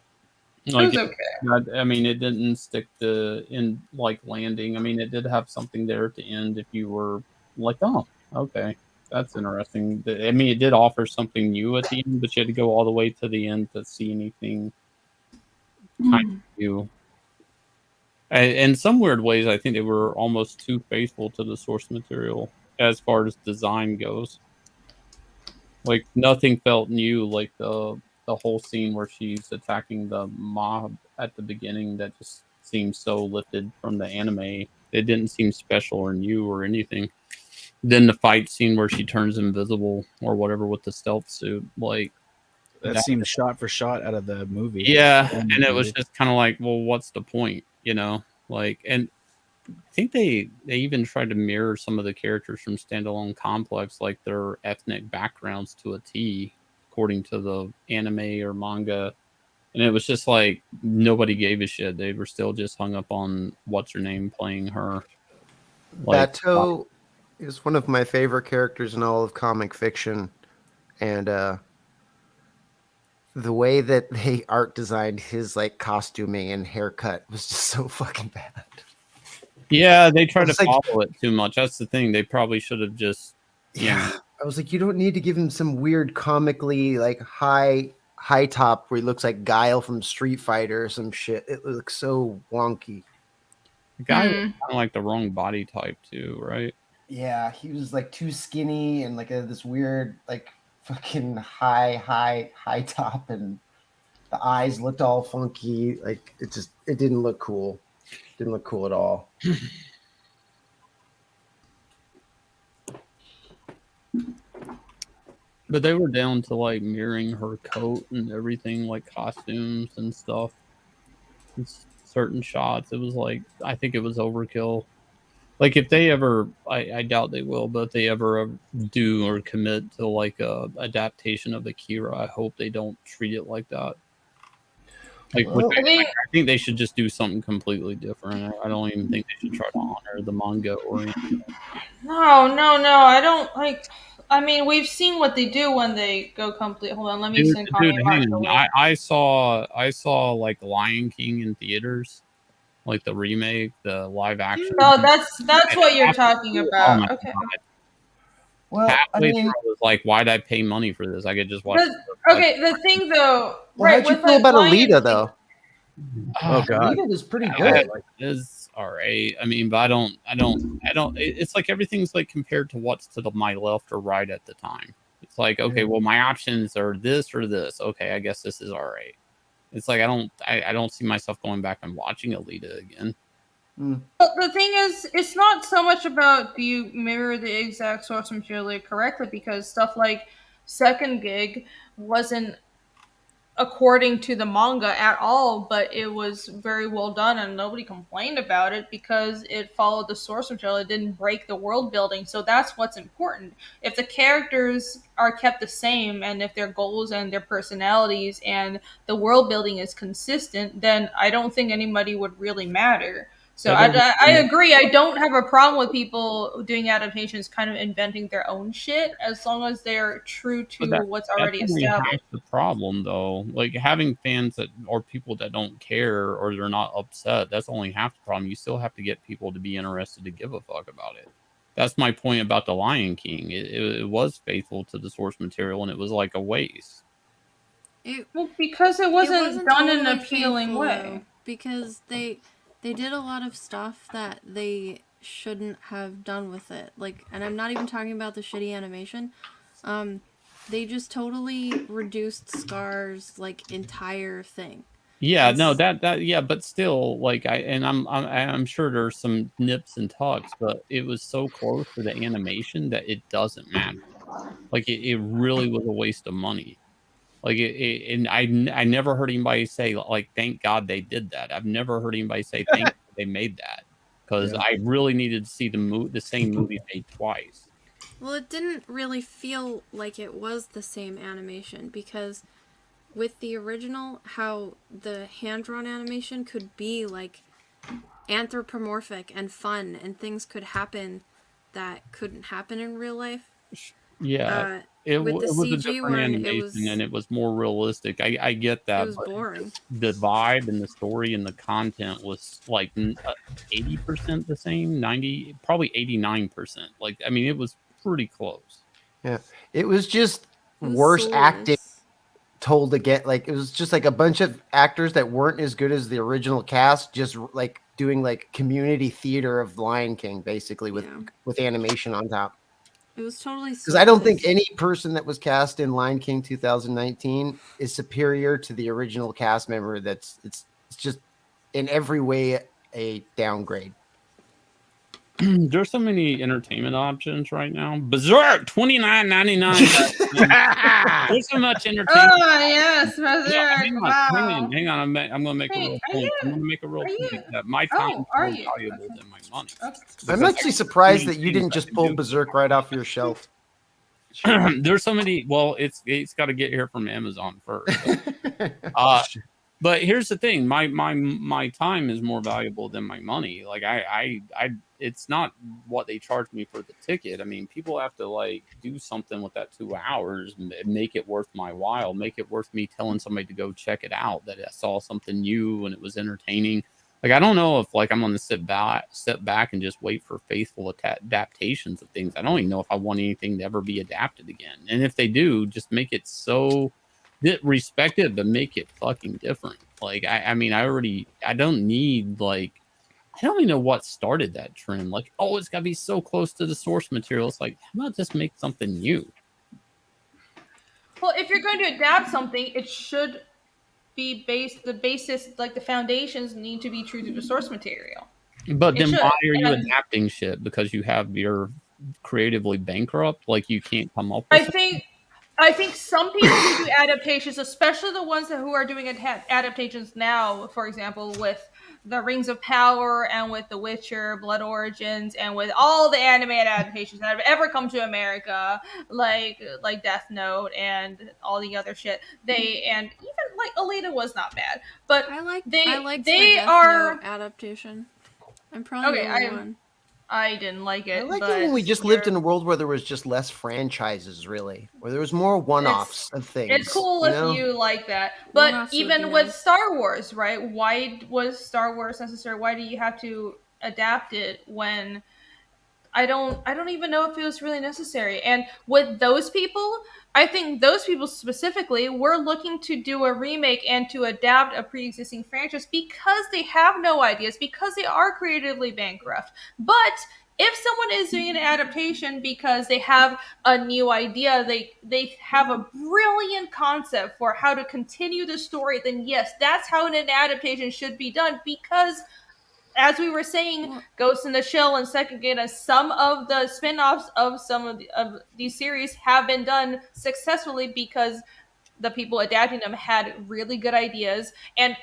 like it was okay. I mean, it didn't stick to in like landing. I mean, it did have something there at the end. If you were like, oh, okay, that's interesting. I mean, it did offer something new at the end, but you had to go all the way to the end to see anything kind of new. In some weird ways, I think they were almost too faithful to the source material as far as design goes. Like nothing felt new, like the whole scene where she's attacking the mob at the beginning that just seems so lifted from the anime. It didn't seem special or new or anything. Then the fight scene where she turns invisible or whatever with the stealth suit, like that seemed shot for shot out of the movie. Yeah, and it was just kind of like, well, what's the point, you know? Like, and I think they even tried to mirror some of the characters from Standalone Complex, like their ethnic backgrounds to a T, according to the anime or manga. And it was just like nobody gave a shit. They were still just hung up on what's her name playing her. Like, Bateau is one of my favorite characters in all of comic fiction, and the way that they art designed his like costuming and haircut was just so fucking bad. yeah, they tried to It's like- follow it too much. That's the thing. They probably should have just Yeah, I was like, you don't need to give him some weird comically like high top where he looks like Guile from Street Fighter or some shit. It looks so wonky. The guy was kind of like the wrong body type too, right? Yeah, he was like too skinny and like this weird like fucking high top, and the eyes looked all funky. Like it didn't look cool. Didn't look cool at all. But they were down to like mirroring her coat and everything, like costumes and stuff. It's certain shots, it was like, I think it was overkill. Like if they ever, I doubt they will, but if they ever do or commit to like a adaptation of Akira, I hope they don't treat it like that. Like, I think they should just do something completely different. I don't even think they should try to honor the manga or anything. No, I don't like. I mean, we've seen what they do when they go complete. Hold on, let me send Commie Mark the link. I saw like Lion King in theaters, like the remake, the live action. No, that's what you're talking about. Okay. God. Well, Halfway I mean, through, I was like, why'd I pay money for this? I could just watch. Okay, the thing though, well, right? how'd you feel about Alita though? Oh god, Alita was pretty good. It's all right. I mean, but I don't. It's like everything's like compared to what's to my left or right at the time. It's like, okay, well, my options are this or this. Okay, I guess this is all right. It's like I don't see myself going back and watching Alita again. But the thing is, it's not so much about do you mirror the exact source material correctly, because stuff like Second Gig wasn't according to the manga at all, but it was very well done and nobody complained about it because it followed the source material. It didn't break the world building. So that's what's important. If the characters are kept the same and if their goals and their personalities and the world building is consistent, then I don't think anybody would really matter. So I agree. I don't have a problem with people doing adaptations, kind of inventing their own shit, as long as they're true to what's already established. That's the problem, though. Like having fans that or people that don't care or they're not upset. That's only half the problem. You still have to get people to be interested to give a fuck about it. That's my point about the Lion King. It was faithful to the source material, and it was like a waste. Well, because it wasn't done in an appealing way. Because they did a lot of stuff that they shouldn't have done with it. Like, and I'm not even talking about the shitty animation. They just totally reduced Scar's like entire thing. Yeah, And no, yeah, but still, like I'm sure there's some nips and tucks, but it was so close to the animation that it doesn't matter. Like it really was a waste of money. Like and I never heard anybody say like, thank God they did that. I've never heard anybody say thank God they made that, because I really needed to see the same movie made twice. Well, it didn't really feel like it was the same animation, because with the original, how the hand-drawn animation could be like anthropomorphic and fun, and things could happen that couldn't happen in real life. Yeah, with the it was a CG different one, animation and it was more realistic. I get that. It was but boring. The vibe and the story and the content was like 80% the same, 90, probably 89%. Like, I mean, it was pretty close. Yeah, it was just It was worse soulless. acting. Told to get like, it was just like a bunch of actors that weren't as good as the original cast, just like doing like community theater of Lion King, basically with animation on top. It was totally Because I don't think soulless. any person that was cast in Lion King 2019 is superior to the original cast member. It's just in every way a downgrade. There's so many entertainment options right now. Berserk, $29.99. There's so much entertainment. Oh yes, Berserk. Hang on. I'm gonna make a real point. I'm gonna make a real point that my time is more valuable than my money. I'm actually surprised that you didn't just pull Berserk right off your shelf. There's so many. Well, it's got to get here from Amazon first. But here's the thing: my time is more valuable than my money. Like I it's not what they charge me for the ticket. I mean, people have to like do something with that 2 hours, make it worth my while, make it worth me telling somebody to go check it out, that I saw something new and it was entertaining. Like, I don't know if like I'm going to sit back and just wait for faithful adaptations of things. I don't even know if I want anything to ever be adapted again. And if they do, just make it so respect it, but make it fucking different. Like, I mean, I don't need like, I don't even know what started that trend. Like, oh, it's got to be so close to the source material. It's like, how about just make something new? Well, if you're going to adapt something, it should be the basis, like the foundations need to be true to the source material. But then why are you adapting shit? Because you're creatively bankrupt? Like, you can't come up with I think some people who do adaptations, especially the ones who are doing adaptations now, for example, with the Rings of Power and with The Witcher, Blood Origins, and with all the anime adaptations that have ever come to America, like Death Note and all the other shit. And even like Alita was not bad, but I like they the Death Note adaptation. I'm probably the only one. I didn't like it. I like it when we just lived in a world where there was just less franchises, really, where there was more one-offs of things. It's cool if you like that, but even with Star Wars, right? Why was Star Wars necessary? Why do you have to adapt it when I don't even know if it was really necessary? And with those people, I think those people specifically were looking to do a remake and to adapt a pre-existing franchise because they have no ideas, because they are creatively bankrupt. But if someone is doing an adaptation because they have a new idea, they have a brilliant concept for how to continue the story, then yes, that's how an adaptation should be done. Because as we were saying, Ghost in the Shell and Second Gate and some of the spin-offs of some of these series have been done successfully because the people adapting them had really good ideas. And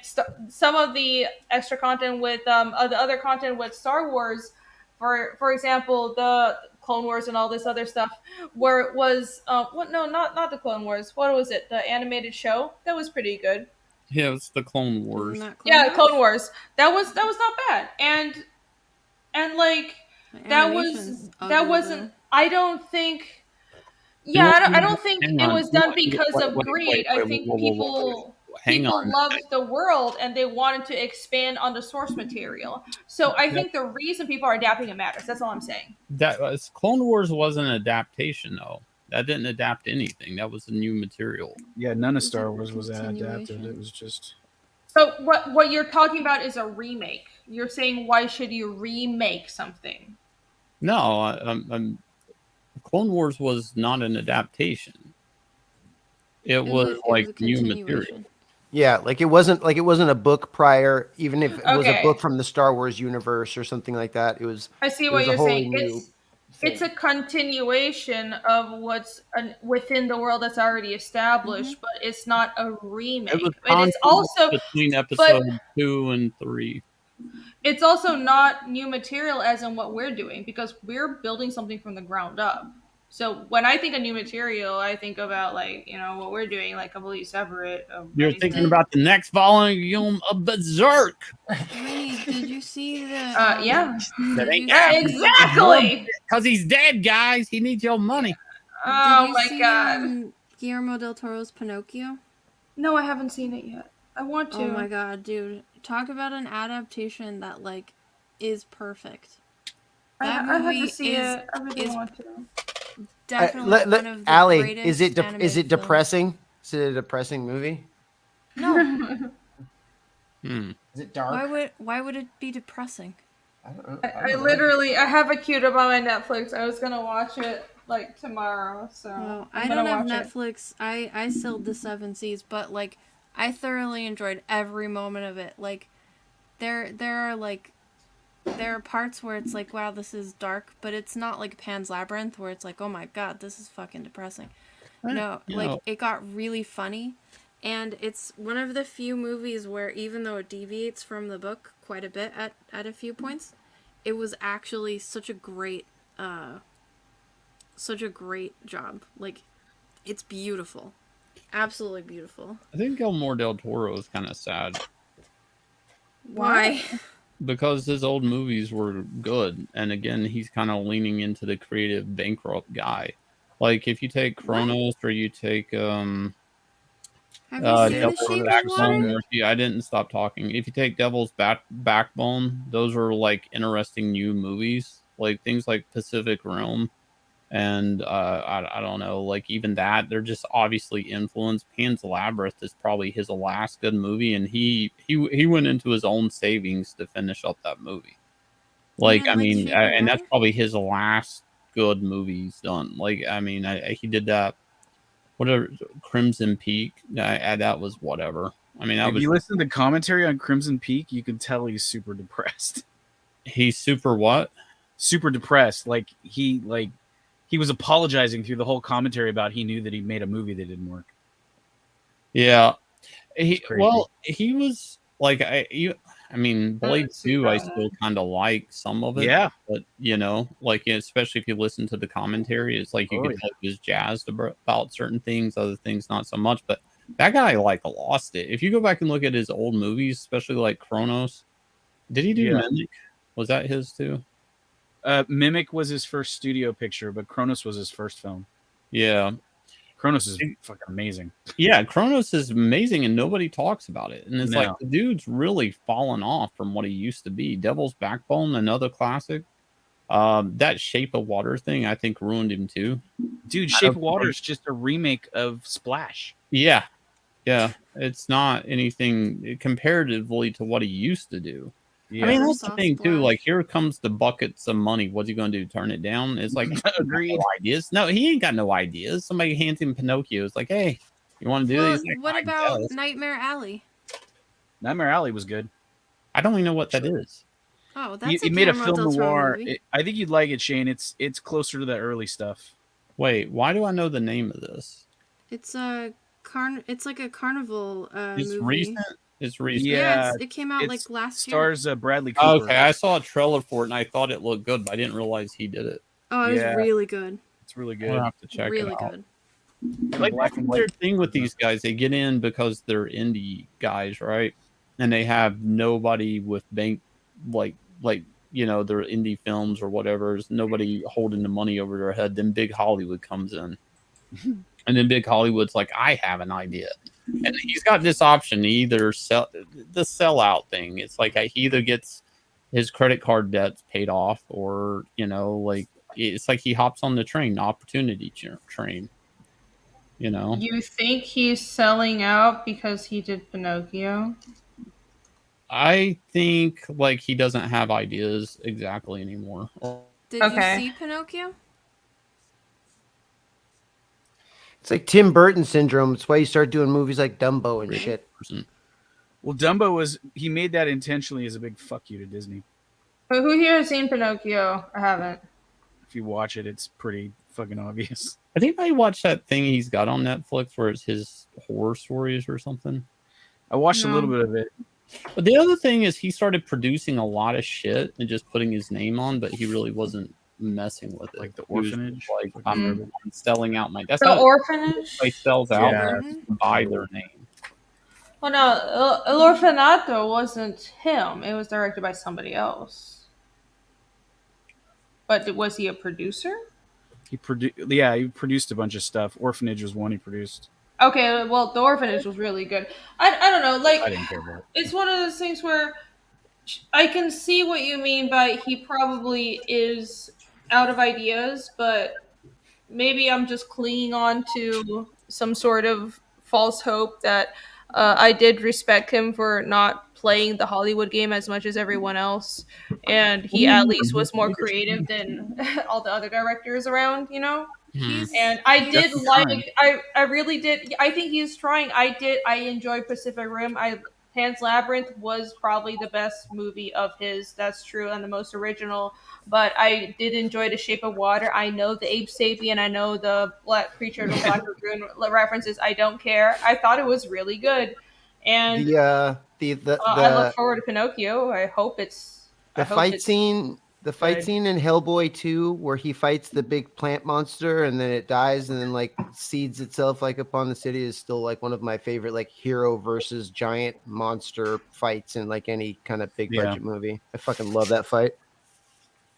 some of the extra content with the other content with Star Wars, for example, the Clone Wars and all this other stuff, where it was not the Clone Wars. What was it? The animated show that was pretty good. Yeah, it's the Clone Wars. Clone Wars. That was not bad. And like that wasn't. I don't think. Yeah, I don't think it was done because of greed. I think people loved the world and they wanted to expand on the source material. So I think the reason people are adapting it matters. That's all I'm saying. Clone Wars wasn't an adaptation, though. That didn't adapt anything. That was the new material. Yeah, none of Star Wars was adapted. It was just. So what you're talking about is a remake. You're saying why should you remake something? No, Clone Wars was not an adaptation. It was like a new material. continuation. Yeah, like it wasn't a book prior, even if it was a Okay. book from the Star Wars universe or something like that. It was. I see it what was a you're wholly saying. new It's a continuation of what's within the world that's already established, but it's not a remake. It was But it's content also between but episode 2 and 3. it's also not new material as in what we're doing because we're building something from the ground up. So when I think of new material, I think about like what we're doing, like completely separate. You're thinking about the next volume of Berserk. Wait, did you see the? Yeah. That ain't Yeah, exactly. Because he's dead, guys. He needs your money. Oh Did you my see, god. Guillermo del Toro's Pinocchio? No, I haven't seen it yet. I want to. Oh my god, dude! Talk about an adaptation that like is perfect. That I have movie to see it. I really is want to. definitely one of the Allie, greatest. is it animated films. depressing? Is it a depressing movie? No. Is it dark? Why would it be depressing? I don't know. I literally I have it queued up on my Netflix. I was gonna watch it like tomorrow. So Well, I'm I don't gonna have watch it. Netflix. I still the Seven Seas, but like I thoroughly enjoyed every moment of it. Like there are parts where it's like, wow, this is dark, but it's not like Pan's Labyrinth where it's like, oh my god, this is fucking depressing. No, like it got really funny, and it's one of the few movies where even though it deviates from the book quite a bit at a few points, it was actually such a great job. Like it's beautiful. Absolutely beautiful. I think Guillermo del Toro is kind of sad. Why? Because his old movies were good, and again, he's kind of leaning into the creative bankrupt guy. Like if you take Kronos or you take Have you seen The Devil's Shape of Backbone, Water? or I didn't stop talking. If you take Devil's Backbone, those are like interesting new movies, like things like Pacific Realm, and I don't know, like even that they're just obviously influenced. Pan's Labyrinth is probably his last good movie, and he went into his own savings to finish up that movie. Like I mean, and that's probably his last good movie he's done. Like I mean, he did that. Whatever, Crimson Peak. That was whatever. I mean, if you listen to the commentary on Crimson Peak, you can tell he's super depressed. He's super what? Super depressed. Like he was apologizing through the whole commentary about he knew that he made a movie that didn't work. Yeah, he was like I mean, Blade 2, I still kind of like some of it. Yeah. But, like, especially if you listen to the commentary, it's like you could tell he was jazzed about certain things, other things not so much. But that guy, like, lost it. If you go back and look at his old movies, especially like Kronos, did he do Mimic? Was that his too? Mimic was his first studio picture, but Kronos was his first film. Yeah. Kronos is fucking amazing. Yeah, Kronos is amazing, and nobody talks about it. And it's No. like the dude's really fallen off from what he used to be. Devil's Backbone, another classic. That Shape of Water thing, I think, ruined him too. Dude, Shape of Water is just a remake of Splash. Yeah, it's not anything comparatively to what he used to do. Yeah. I mean, that's the thing too. Like, here comes the buckets of money. What's he going to do? Turn it down? It's like, agreed. No ideas? No, he ain't got no ideas. Somebody hands him Pinocchio. It's like, hey, you want to do Well, this? Like, what I about guess. Nightmare Alley? Nightmare Alley was good. I don't even know what that is. Oh, that's He made a Guillermo film del Toro noir. movie. I think you'd like it, Shane. It's closer to the early stuff. Wait, why do I know the name of this? It's a It's like a carnival It's movie. recent. It's recent. Yeah, it came out like last year. Stars Bradley Cooper. Okay, I saw a trailer for it and I thought it looked good, but I didn't realize he did it. Oh, it was really good. It's really I'll good. have to check Really it out. good. Like that's their thing with these guys. They get in because they're indie guys, right? And they have nobody with bank, like their indie films or whatever. There's nobody holding the money over their head. Then Big Hollywood comes in, and then Big Hollywood's like, I have an idea, and he's got this option to either sell the sellout thing. It's like he either gets his credit card debts paid off, or it's like he hops on the train, the opportunity train. You think he's selling out because he did Pinocchio? I think like he doesn't have ideas exactly anymore. Did you see Pinocchio? It's like Tim Burton syndrome. It's why you start doing movies like Dumbo and shit. Well, Dumbo he made that intentionally as a big fuck you to Disney. But who here has seen Pinocchio? I haven't. If you watch it, it's pretty fucking obvious. I think I watched that thing he's got on Netflix where it's his horror stories or something. I watched a little bit of it. But the other thing is he started producing a lot of shit and just putting his name on, but he really wasn't messing with it. Like the He was orphanage? like I'm selling out my. That's The how orphanage? He sells out Yeah. by their name. Well, no, El Orfanato wasn't him. It was directed by somebody else. But was he a producer? He produced a bunch of stuff. Orphanage was one he produced. Okay, well, The Orphanage was really good. I don't know, like, I didn't care about it. it's one of those things where I can see what you mean by he probably is out of ideas, but maybe I'm just clinging on to some sort of false hope that I did respect him for not playing the Hollywood game as much as everyone else, and he at least was more creative than all the other directors around, you know? And I did I really did. I think he's trying. I enjoyed Pacific Rim. Pan's Labyrinth was probably the best movie of his. That's true, and the most original. But I did enjoy The Shape of Water. I know the Ape Sapien. I know the Black Creature, the Black Lagoon references. I don't care. I thought it was really good, and I look forward to Pinocchio. I hope it's The fight scene in Hellboy 2 where he fights the big plant monster and then it dies and then like seeds itself like upon the city is still like one of my favorite like hero versus giant monster fights in like any kind of big budget movie. I fucking love that fight.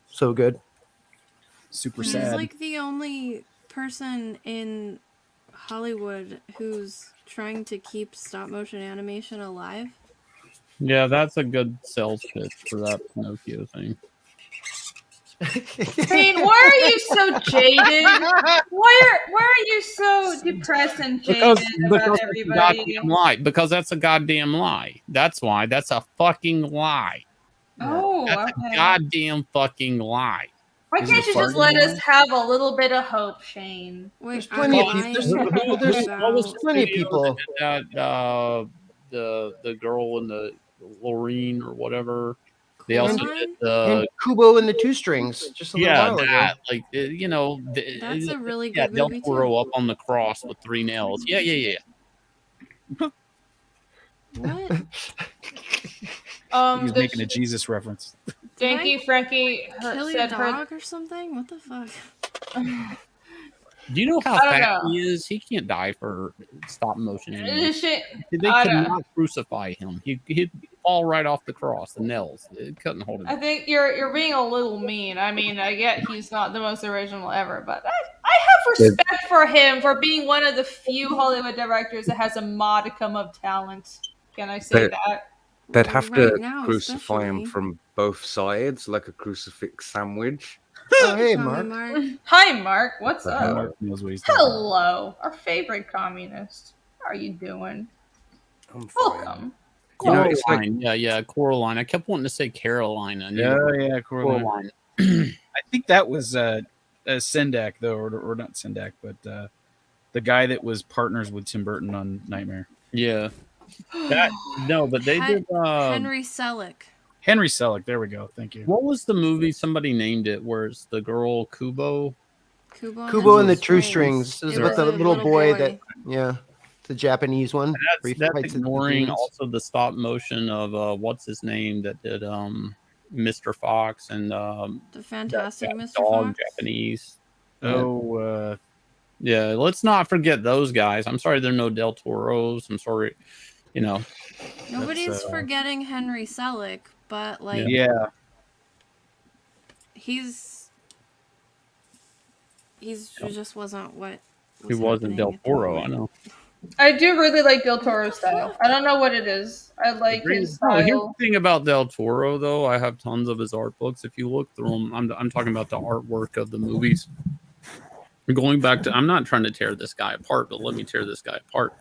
So good. Super He's like the only person in Hollywood who's trying to keep stop motion animation alive. Yeah, that's a good sales pitch for that Pinocchio thing. I mean, why are you so jaded? Why are you so depressed and jaded about everybody? Goddamn lie. Because that's a goddamn lie. That's why. That's a fucking lie. Oh, That's okay. a goddamn fucking lie. Why can't you just let us have a little bit of hope, Shane? There's plenty of people. There's plenty of people. The girl in the Lorene or whatever. They also did and Kubo and the Two Strings just a little while ago. like you know, That's a really yeah, good Del movie Toro up on the cross with 3 nails. Yeah. What? He was making a Jesus reference. Thank you, Frankie. Kill your dog or something? What the fuck? Do you know how I don't fat know. he is? He can't die for stop motion This shit- They I could don't- not crucify him. He'd fall right off the cross. The nails. It couldn't hold him. I think you're being a little mean. I mean, I get he's not the most original ever, but I have respect for him for being one of the few Hollywood directors that has a modicum of talent. Can I say that? They'd have to Right now, crucify him especially. from both sides, like a crucifix sandwich. Oh, hey, Sorry, Mark. Hi, Mark. What's The up? hell? Mark knows what he's talking about. Hello, our favorite communist. How are you doing? I'm Welcome. You know, it's like- yeah, Coraline. I kept wanting to say Carolina. Yeah, Coraline. I think that was Sendak though, or not Sendak, but the guy that was partners with Tim Burton on Nightmare. Yeah. But they did. Henry Selick. Henry Selick. There we go. Thank you. What was the movie? Somebody named it. Where it's the girl Kubo. Kubo and the True Strings. It was It with the was a little little boy boy. that, yeah, the Japanese one. where he That's fights the ignoring demons. also the stop motion of what's his name that did Mr. Fox and The Fantastic that Mr. dog Fox. Japanese. Oh, yeah. Let's not forget those guys. I'm sorry, there are no Del Toros. I'm sorry, you know. Nobody's forgetting Henry Selick, but like, yeah. he's just wasn't what He wasn't Del Toro. I know. I do really like Del Toro's style. I don't know what it is. I like his Oh, here's style. the thing about Del Toro, though. I have tons of his art books. If you look through them, I'm talking about the artwork of the movies. Going back to, I'm not trying to tear this guy apart, but let me tear this guy apart.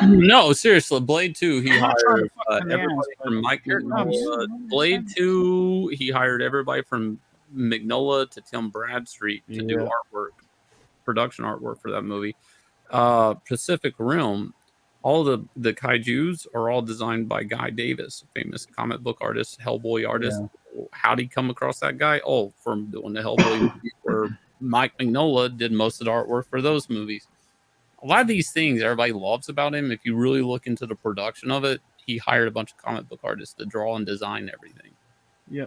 No, seriously, Blade 2, he hired everybody from Mike Mignola. Blade 2, he hired everybody from Mignola to Tim Bradstreet to do artwork, production artwork for that movie. Pacific Rim, all the kaijus are all designed by Guy Davis, famous comic book artist, Hellboy artist. Yeah. How'd he come across that guy? Oh, from doing the Hellboy movies where Mike Mignola did most of the artwork for those movies. A lot of these things everybody loves about him. If you really look into the production of it, he hired a bunch of comic book artists to draw and design everything. Yeah.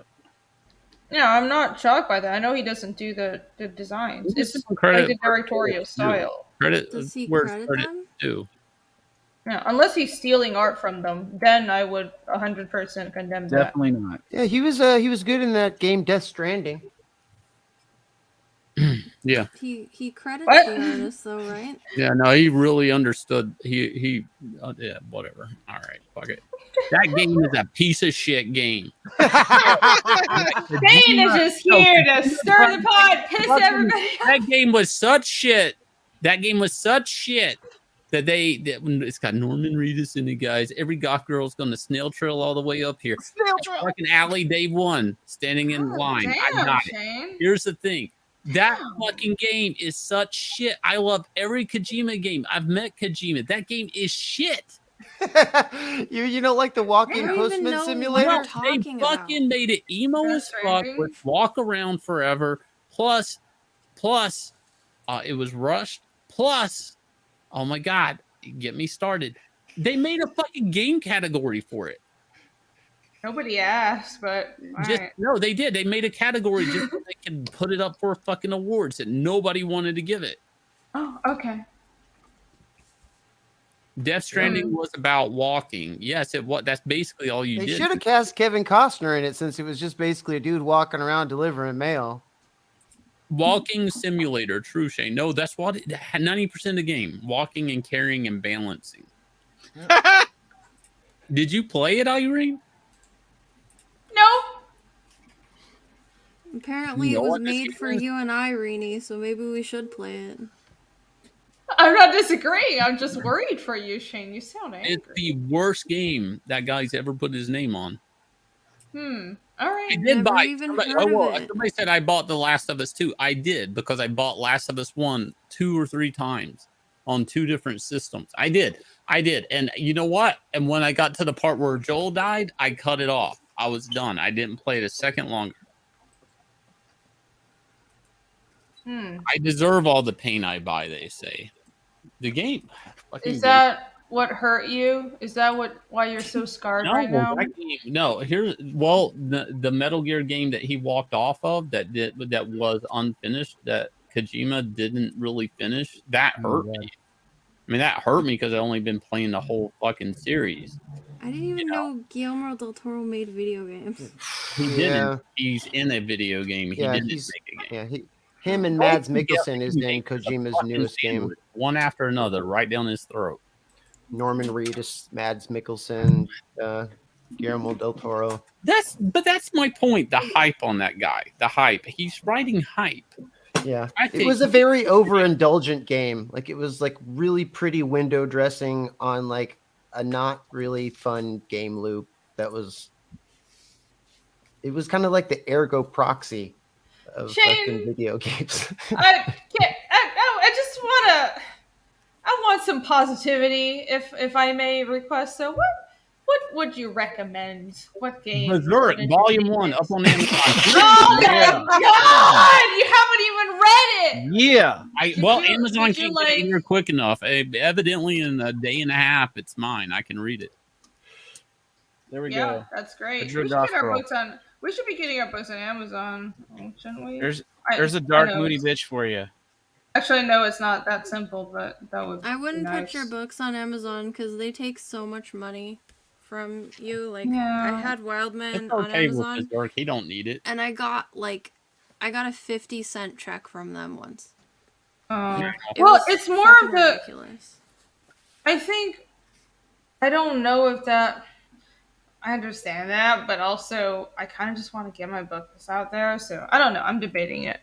Yeah, I'm not shocked by that. I know he doesn't do the designs. It's like the directorial style. Does he credit them? Too. Yeah, unless he's stealing art from them, then I would 100% condemn that. Definitely not. Yeah, he was good in that game Death Stranding. Yeah. He credits the artist though, right? Yeah, no, he really understood. He yeah, whatever. All right, fuck it. That game is a piece of shit game. Shane is just here to stir the pot, piss everybody off. That game was such shit. That game was such shit that it's got Norman Reedus in it, guys. Every goth girl's gonna snail trail all the way up here. Snail trail. Fucking Alley Day 1, standing in line. I got it. Here's the thing. That fucking game is such shit. I love every Kojima game. I've met Kojima. That game is shit. you don't like the walking postman simulator? They fucking made it emo as fuck with walk around forever. Plus, it was rushed. Plus, oh my god, get me started. They made a fucking game category for it. Nobody asked, but no, they did. They made a category just so they could put it up for fucking awards that nobody wanted to give it. Oh, okay. Death Stranding was about walking. Yes, it was. That's basically all you did. They should have cast Kevin Costner in it since it was just basically a dude walking around delivering mail. Walking simulator, true, Shane. No, that's what 90% of the game. Walking and carrying and balancing. Did you play it, Irene? No. Apparently it was made for you and I, Irene, so maybe we should play it. I'm not disagreeing. I'm just worried for you, Shane. You sound angry. It's the worst game that guy's ever put his name on. All right. I did buy. Somebody said I bought The Last of Us 2. I did, because I bought Last of Us 1 2 or 3 times on 2 different systems. I did. And you know what? And when I got to the part where Joel died, I cut it off. I was done. I didn't play it a second longer. I deserve all the pain I buy, they say. The game. Is that what hurt you? Is that why you're so scarred right now? No, the Metal Gear game that he walked off of that was unfinished, that Kojima didn't really finish, that hurt me. I mean, that hurt me because I've only been playing the whole fucking series. I didn't even know Guillermo del Toro made video games. He didn't. He's in a video game. He didn't make a game. Yeah, him and Mads Mikkelsen is in Kojima's newest game. One after another, right down his throat. Norman Reedus, Mads Mikkelsen, Guillermo del Toro. That's my point. The hype on that guy. The hype. He's writing hype. Yeah, it was a very overindulgent game. Like, it was like really pretty window dressing on like a not really fun game loop. It was kind of like the Ergo proxy of fucking video games. I want some positivity, if I may request. So what would you recommend? What game? Berserk Volume 1 up on Amazon. Oh my god! You haven't even read it. Yeah. Amazon can't get it here quick enough. Evidently, in a day and a half, it's mine. I can read it. There we go. Yeah, that's great. We should be getting our books on Amazon, shouldn't we? There's a dark, moody bitch for you. Actually, no, it's not that simple, but that would. I wouldn't put your books on Amazon because they take so much money from you. Like, I had Wildman on Amazon. With Berserk. He don't need it. And I got a 50-cent check from them once. It's more of the. Ridiculous. I don't know if that. I understand that, but also I kind of just want to get my books out there. So I don't know. I'm debating it.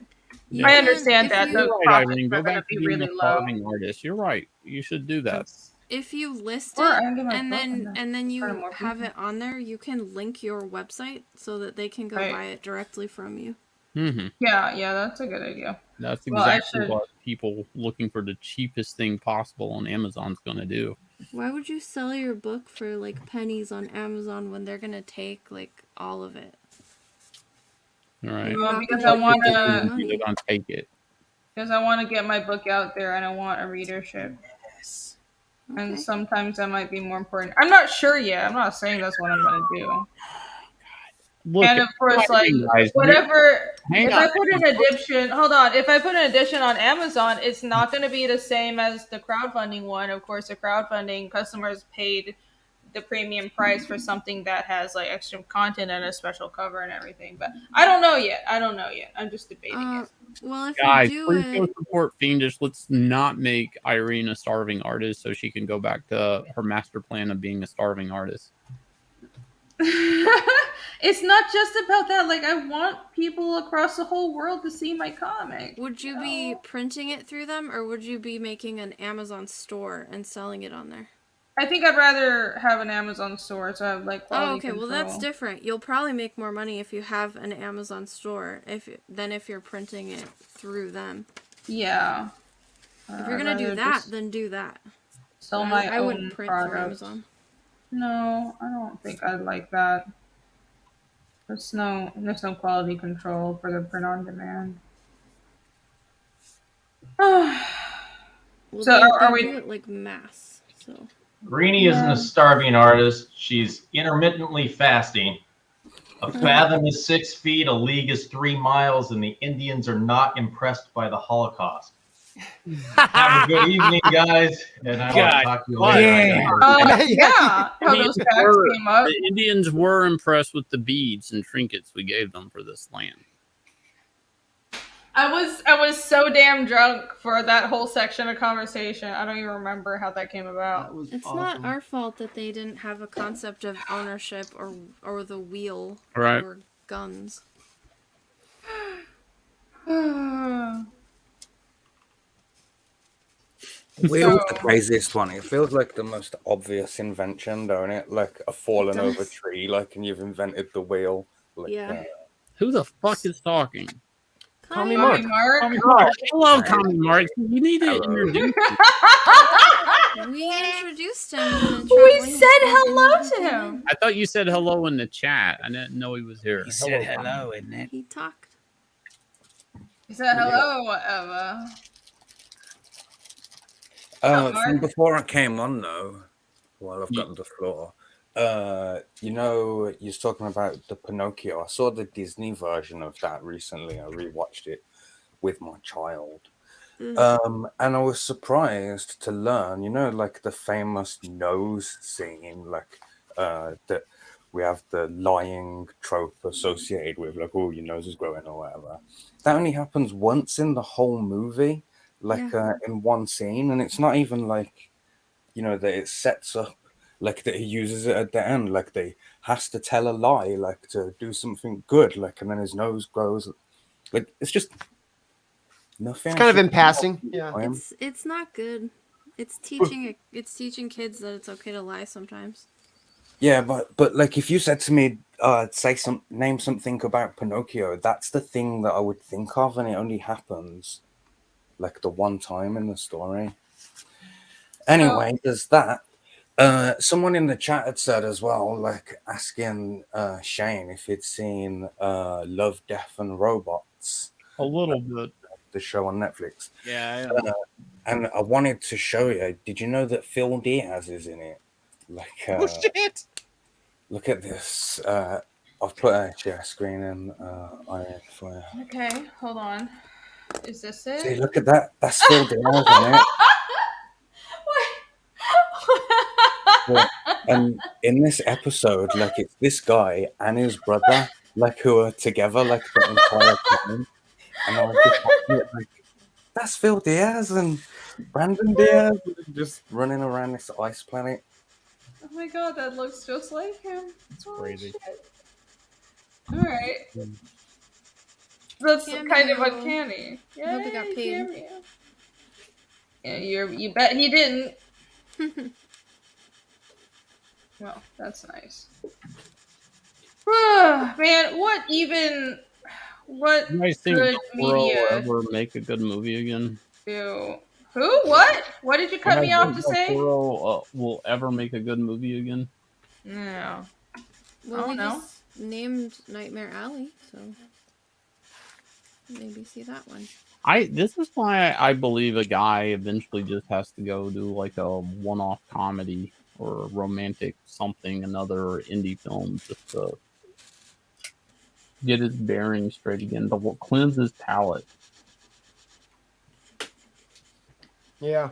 I understand that You're the right, profits Irene. Go are going to back to be being really a low. starving artist. You're right. You should do that. If you list Or I it can get my and book then and then you turn more have people. it on there, you can link your website so that they can go Right. buy it directly from you. Mm-hmm. Yeah, that's a good idea. That's Well, I exactly should- what people looking for the cheapest thing possible on Amazon's going to do. Why would you sell your book for like pennies on Amazon when they're gonna take like all of it? All right. Well, Not because gonna I want take to. money. They're going to take it. Because I want to get my book out there and I want a readership. And sometimes that might be more important. I'm not sure yet. I'm not saying that's what I'm going to do. Look, And of course, like guys, whatever. hang If on. I put an edition, hold on. If I put an edition on Amazon, it's not going to be the same as the crowdfunding one. Of course, the crowdfunding customers paid the premium price for something that has like extra content and a special cover and everything. But I don't know yet. I'm just debating it. Well, if Guys, you do please go it, support Fiendish. Let's not make Irene a starving artist so she can go back to her master plan of being a starving artist. It's not just about that. Like, I want people across the whole world to see my comic. would you be printing it through them, or would you be making an Amazon store and selling it on there? I think I'd rather have an Amazon store so I have like quality Oh, okay. control. Well, that's different. You'll probably make more money if you have an Amazon store than if you're printing it through them. Yeah. If you're gonna do that, then do that. Sell But my I own wouldn't print through product. Amazon. No, I don't think I'd like that. There's no quality control for the print on demand. Well, So they are we? do it like mass. So Greenie isn't a starving artist. She's intermittently fasting. A fathom is 6 feet, a league is 3 miles, and the Indians are not impressed by the Holocaust. Have a good evening, guys, and I will talk to you later. Yeah. How those facts came up. The Indians were impressed with the beads and trinkets we gave them for this land. I was so damn drunk for that whole section of conversation. I don't even remember how that came about. it's not our fault that they didn't have a concept of ownership or the wheel Right. or guns. Wheel's the craziest one. It feels like the most obvious invention, don't it? Like a fallen over does. tree, like, and you've invented the wheel. Like, Yeah. Who the fuck is talking? Tommy Mark. Hello, Tommy Mark. You need to introduce We introduced him. We said hello to him. I thought you said hello in the chat. I didn't know he was here. He said hello, isn't it? He talked. He said hello, whatever. from before I came on, though, while I've got the floor, you know, you was talking about the Pinocchio. I saw the Disney version of that recently. I rewatched it with my child. And I was surprised to learn, you know, like the famous nose scene, like that we have the lying trope associated with, like, oh, your nose is growing or whatever. That only happens once in the whole movie, like in one scene, and it's not even like, you know, that it sets up like that he uses it at the end, like they has to tell a lie, like to do something good, like, and then his nose grows, like it's just nothing. It's kind of in passing. Yeah. It's not good. It's teaching kids that it's okay to lie sometimes. Yeah, but like if you said to me, name something about Pinocchio, that's the thing that I would think of, and it only happens like the one time in the story. Anyway, there's that. Someone in the chat had said as well, like asking Shane if he'd seen Love, Death and Robots. A little bit. The show on Netflix. Yeah. And I wanted to show you. Did you know that Phil Diaz is in it? Like, Oh shit! Look at this. I've put a share screen in for you. Okay, hold on. Is this it? See, look at that. That's Phil Diaz on it. Yeah. And in this episode, like it's this guy and his brother, like who are together like the entire time. And I was just like, that's Phil Diaz and Brandon Diaz just running around this ice planet. Oh my god, that looks just like him. It's crazy. All right. That's Cameo. kind of uncanny. I hope he got Yay, paid. cameo. Yeah, you bet he didn't. Well, that's nice. Man, what You guys think good Del Toro will media ever make a good movie again? do? Who? What? What did you You cut guys me off think to Del say? Toro will ever make a good movie again? No. Well, we don't know. just named Nightmare Alley, so maybe see that one. This is why I believe a guy eventually just has to go do like a one-off comedy or romantic something, another indie film, just to get his bearings straight again, to cleanse his palate. Yeah.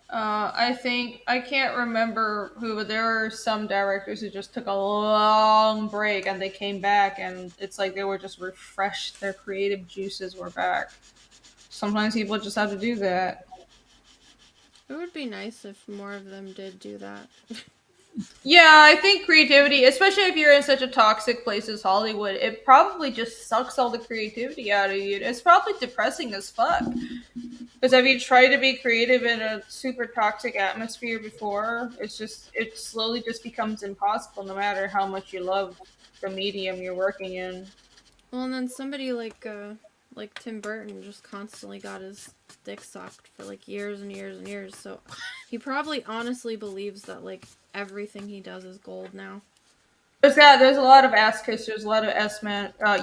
I think I can't remember who, but there were some directors who just took a long break and they came back, and it's like they were just refreshed. Their creative juices were back. Sometimes people just have to do that. It would be nice if more of them did do that. Yeah, I think creativity, especially if you're in such a toxic place as Hollywood, it probably just sucks all the creativity out of you. It's probably depressing as fuck. Because have you tried to be creative in a super toxic atmosphere before? It slowly just becomes impossible no matter how much you love the medium you're working in. Well, and then somebody like Tim Burton just constantly got his dick sucked for like years and years and years. So he probably honestly believes that like everything he does is gold now. There's a lot of ass kissers, a lot of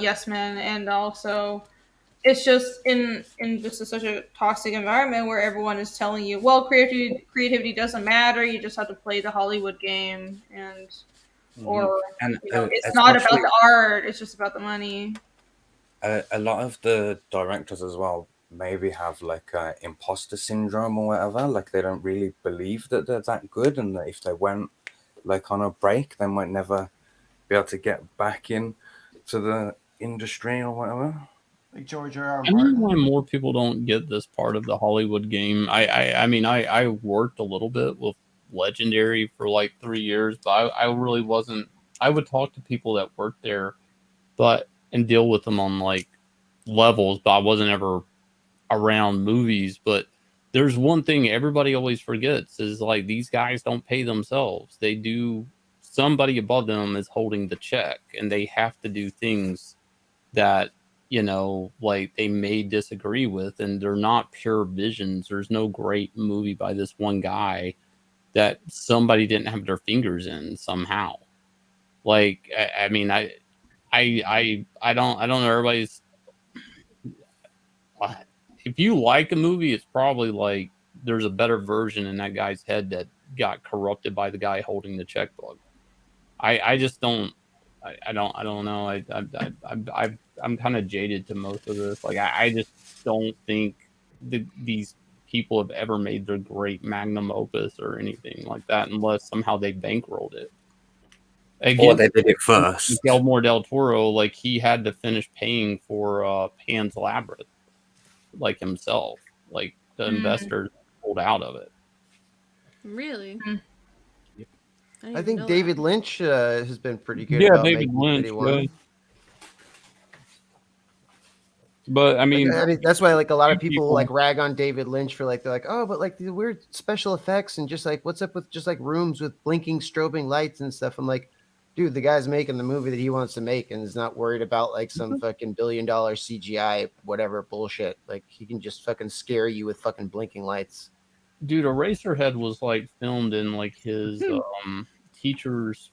yes men, and also it's just in just such a toxic environment where everyone is telling you, well, creativity doesn't matter. You just have to play the Hollywood game, or And it's not about the art. It's just about the money. A lot of the directors as well maybe have like imposter syndrome or whatever. Like they don't really believe that they're that good, and that if they went like on a break, they might never be able to get back in to the industry or whatever. Like George R. R. I don't know Martin. why more people don't get this part of the Hollywood game. I mean, I worked a little bit with Legendary for like 3 years, but I really wasn't. I would talk to people that worked there, and deal with them on like levels, but I wasn't ever around movies. But there's one thing everybody always forgets is like these guys don't pay themselves. They do. Somebody above them is holding the check, and they have to do things that, like they may disagree with, and they're not pure visions. There's no great movie by this one guy that somebody didn't have their fingers in somehow. Like, I mean, I don't know. Everybody's, if you like a movie, it's probably like there's a better version in that guy's head that got corrupted by the guy holding the checkbook. I just don't. I don't know. I'm kind of jaded to most of this. Like, I just don't think these people have ever made their great magnum opus or anything like that, unless somehow they bankrolled it. Again, Or they did it first. Guillermo del Toro, like he had to finish paying for Pan's Labyrinth, like himself. Like the investors pulled out of it. Really? I think David Lynch has been pretty good. Yeah, about David making Lynch. what he Yeah. But I mean, that's why like a lot of people like rag on David Lynch for like they're like, oh, but like the weird special effects and just like what's up with just like rooms with blinking strobing lights and stuff. I'm like, dude, the guy's making the movie that he wants to make and is not worried about like some fucking $1 billion CGI whatever bullshit. Like he can just fucking scare you with fucking blinking lights. Dude, Eraserhead was like filmed in like his teacher's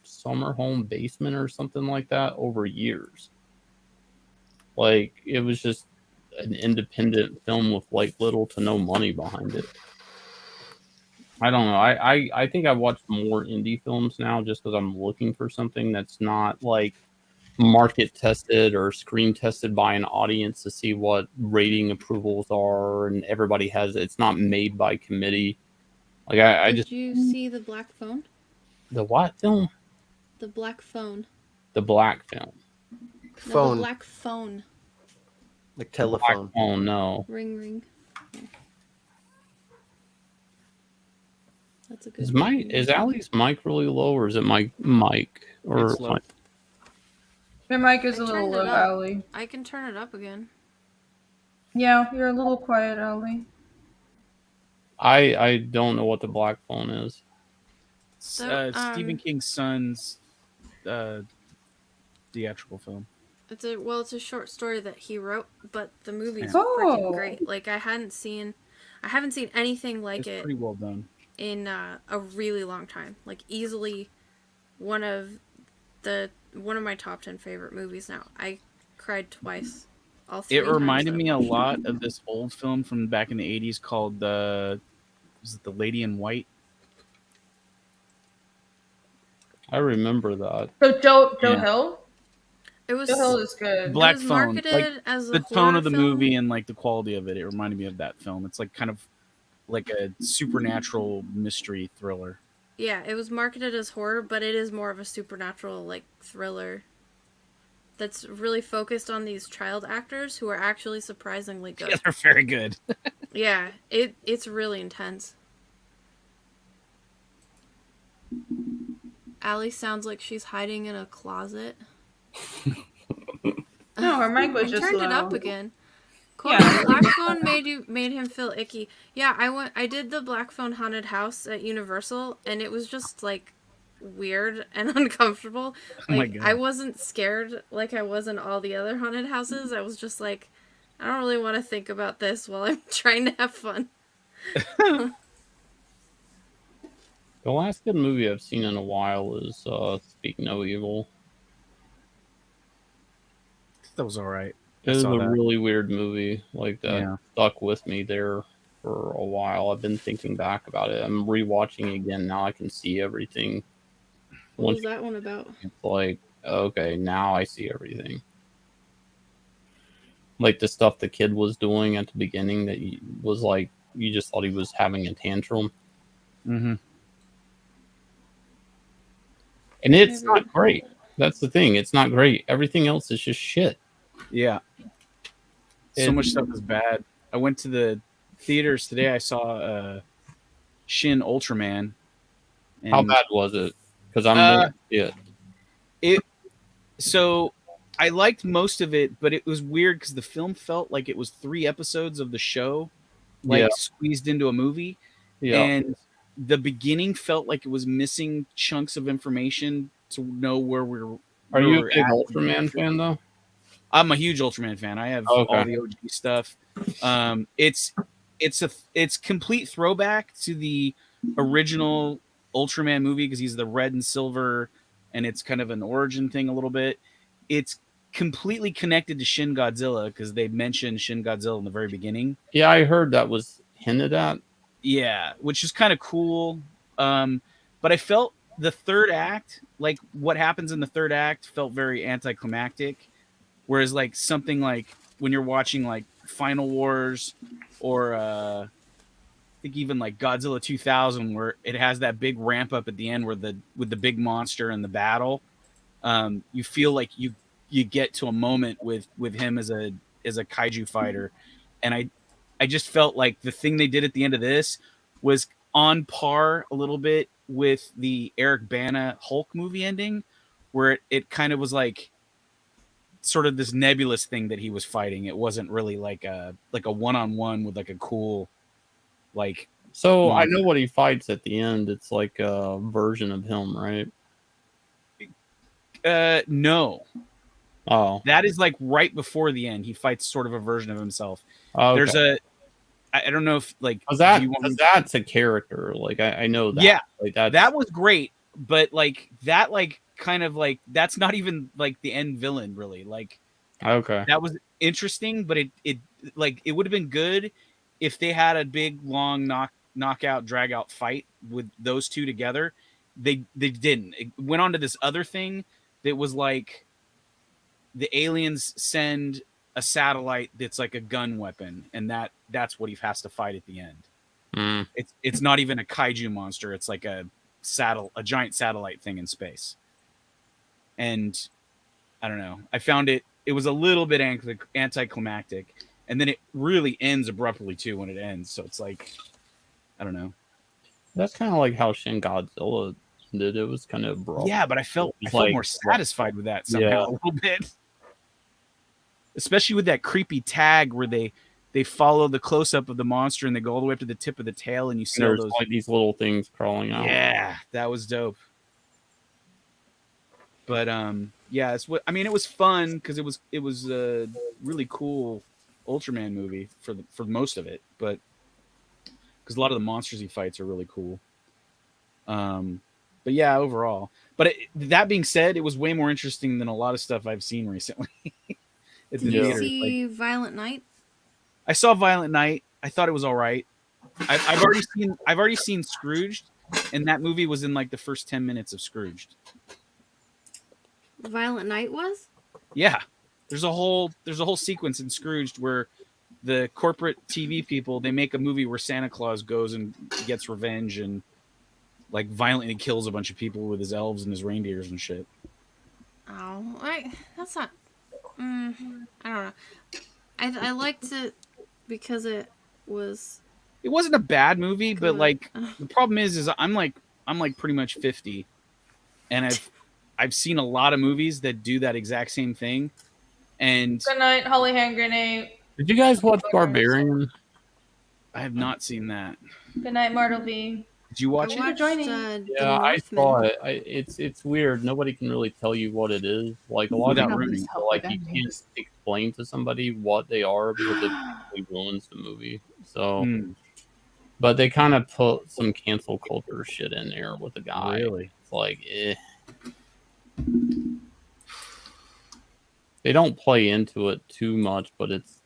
summer home basement or something like that over years. Like it was just an independent film with like little to no money behind it. I don't know. I think I watch more indie films now just because I'm looking for something that's not like market tested or screen tested by an audience to see what rating approvals are, and everybody has it's not made by committee. Like Did you see The Black Phone? The what film? The Black Phone. The Black Film. No, the Black Phone. Like telephone. Oh no. Ring ring. Yeah. That's a good. Is Allie's mic really low, or is it my mic? Or It's low. Your mic is I a little turned it low, up. Allie. I can turn it up again. Yeah, you're a little quiet, Allie. I don't know what the black phone is. Stephen King's son's theatrical film. It's a short story that he wrote, but the movie's Yeah. freaking Oh. great. Like I haven't seen anything like It's it pretty well done. in a really long time. Like easily one of my top 10 favorite movies now. I cried twice. All three It reminded times me a lot of this old film from back in the 80s called was it The Lady in White? I remember that. So Joe Yeah. Hill? It was Joe Hill is good. Black it was Phone. marketed Like as a the tone horror of the film. movie and like the quality of it. It reminded me of that film. It's like kind of like a supernatural mystery thriller. Yeah, it was marketed as horror, but it is more of a supernatural like thriller. That's really focused on these child actors who are actually surprisingly good. Yeah, they're very good. Yeah, it's really intense. Allie sounds like she's hiding in a closet. No, her mic was I just turned low. it up again. Cool. Yeah. Black Phone made him feel icky. Yeah, I did the Black Phone haunted house at Universal, and it was just like weird and uncomfortable. Oh my Like God. I wasn't scared like I was in all the other haunted houses. I was just like, I don't really want to think about this while I'm trying to have fun. The last good movie I've seen in a while is Speak No Evil. That was all right. It was a really weird movie. Like that stuck with me there for a while. I've been thinking back about it. I'm rewatching it again now. I can see everything. What was that one about? It's like, okay, now I see everything. Like the stuff the kid was doing at the beginning that was like, you just thought he was having a tantrum. Mm-hmm. And it's not great. That's the thing. It's not great. Everything else is just shit. Yeah. So much stuff is bad. I went to the theaters today. I saw Shin Ultraman. How bad was it? Because I'm So I liked most of it, but it was weird because the film felt like it was 3 episodes of the show, like squeezed into a movie. Yeah. And the beginning felt like it was missing chunks of information to know where we're. Are you a we're big at. Ultraman fan though? I'm a huge Ultraman fan. I have all the OG stuff. It's complete throwback to the original Ultraman movie because he's the red and silver, and it's kind of an origin thing a little bit. It's completely connected to Shin Godzilla because they mentioned Shin Godzilla in the very beginning. Yeah, I heard that was hinted at. Yeah, which is kind of cool. But I felt the third act, like what happens in the third act, felt very anticlimactic. Whereas like something like when you're watching like Final Wars or I think even like Godzilla 2000, where it has that big ramp up at the end with the big monster and the battle, you feel like you get to a moment with him as a kaiju fighter, and I just felt like the thing they did at the end of this was on par a little bit with the Eric Bana Hulk movie ending, where it kind of was like sort of this nebulous thing that he was fighting. It wasn't really like a one-on-one with like a cool like. So I know what he fights at the end. It's like a version of him, right? No. Oh, that is like right before the end. He fights sort of a version of himself. Okay. There's I don't know if like that's a character. Like I know that. Yeah, like that was great, but like that like kind of like that's not even like the end villain really. Like okay, that was interesting, but it like it would have been good if they had a big long knockout drag out fight with those two together. They didn't. It went on to this other thing that was like the aliens send a satellite that's like a gun weapon, and that's what he has to fight at the end. It's not even a kaiju monster. It's like a giant satellite thing in space. And I don't know. I found it was a little bit anticlimactic, and then it really ends abruptly too when it ends. So it's like, I don't know. That's kind of like how Shin Godzilla ended. It was kind of abrupt. Yeah, but I felt more satisfied with that somehow a little bit. Especially with that creepy tag where they follow the close up of the monster and they go all the way up to the tip of the tail and you see all there's those like these little things crawling out. Yeah, that was dope. But yeah, it's what I mean. It was fun because it was a really cool Ultraman movie for most of it, but because a lot of the monsters he fights are really cool. But yeah, overall. But that being said, it was way more interesting than a lot of stuff I've seen recently. Did you see Violent Night? I saw Violent Night. I thought it was all right. I've already seen Scrooged, and that movie was in like the first 10 minutes of Scrooged. Violent Night was? Yeah, there's a whole sequence in Scrooged where the corporate TV people, they make a movie where Santa Claus goes and gets revenge and like violently kills a bunch of people with his elves and his reindeers and shit. Oh, that's not. I don't know. I liked it because it was. It wasn't a bad movie, good. But like the problem is I'm like pretty much 50, and I've seen a lot of movies that do that exact same thing. And Good night, Holly Hand Grenade. Did you guys watch Barbarian? I have not seen that. Good night, Martle V. Did you watch it? Joining. Yeah, I saw it. It's weird. Nobody can really tell you what it is. Like a lot of movies, like you can't explain to somebody what they are because it really ruins the movie. So, but they kind of put some cancel culture shit in there with the guy. Really? It's like, They don't play into it too much, but it's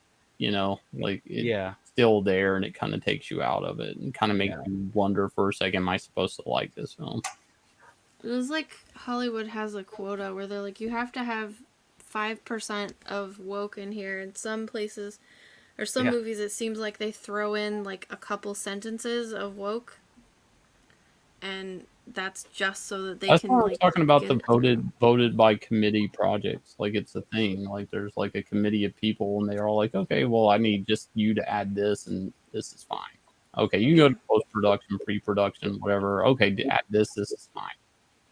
like it's still there, and it kind of takes you out of it and kind of makes you wonder for a second, am I supposed to like this film? It was like Hollywood has a quota where they're like, you have to have 5% of woke in here. In some places or some movies, it seems like they throw in like a couple sentences of woke, and that's just so that they That's can. why we're like, talking about the voted by committee projects. Like it's a thing. Like there's like a committee of people, and they're all like, okay, well, I need just you to add this, and this is fine. Okay, you go to post production, pre-production, whatever. Okay, to add this is fine.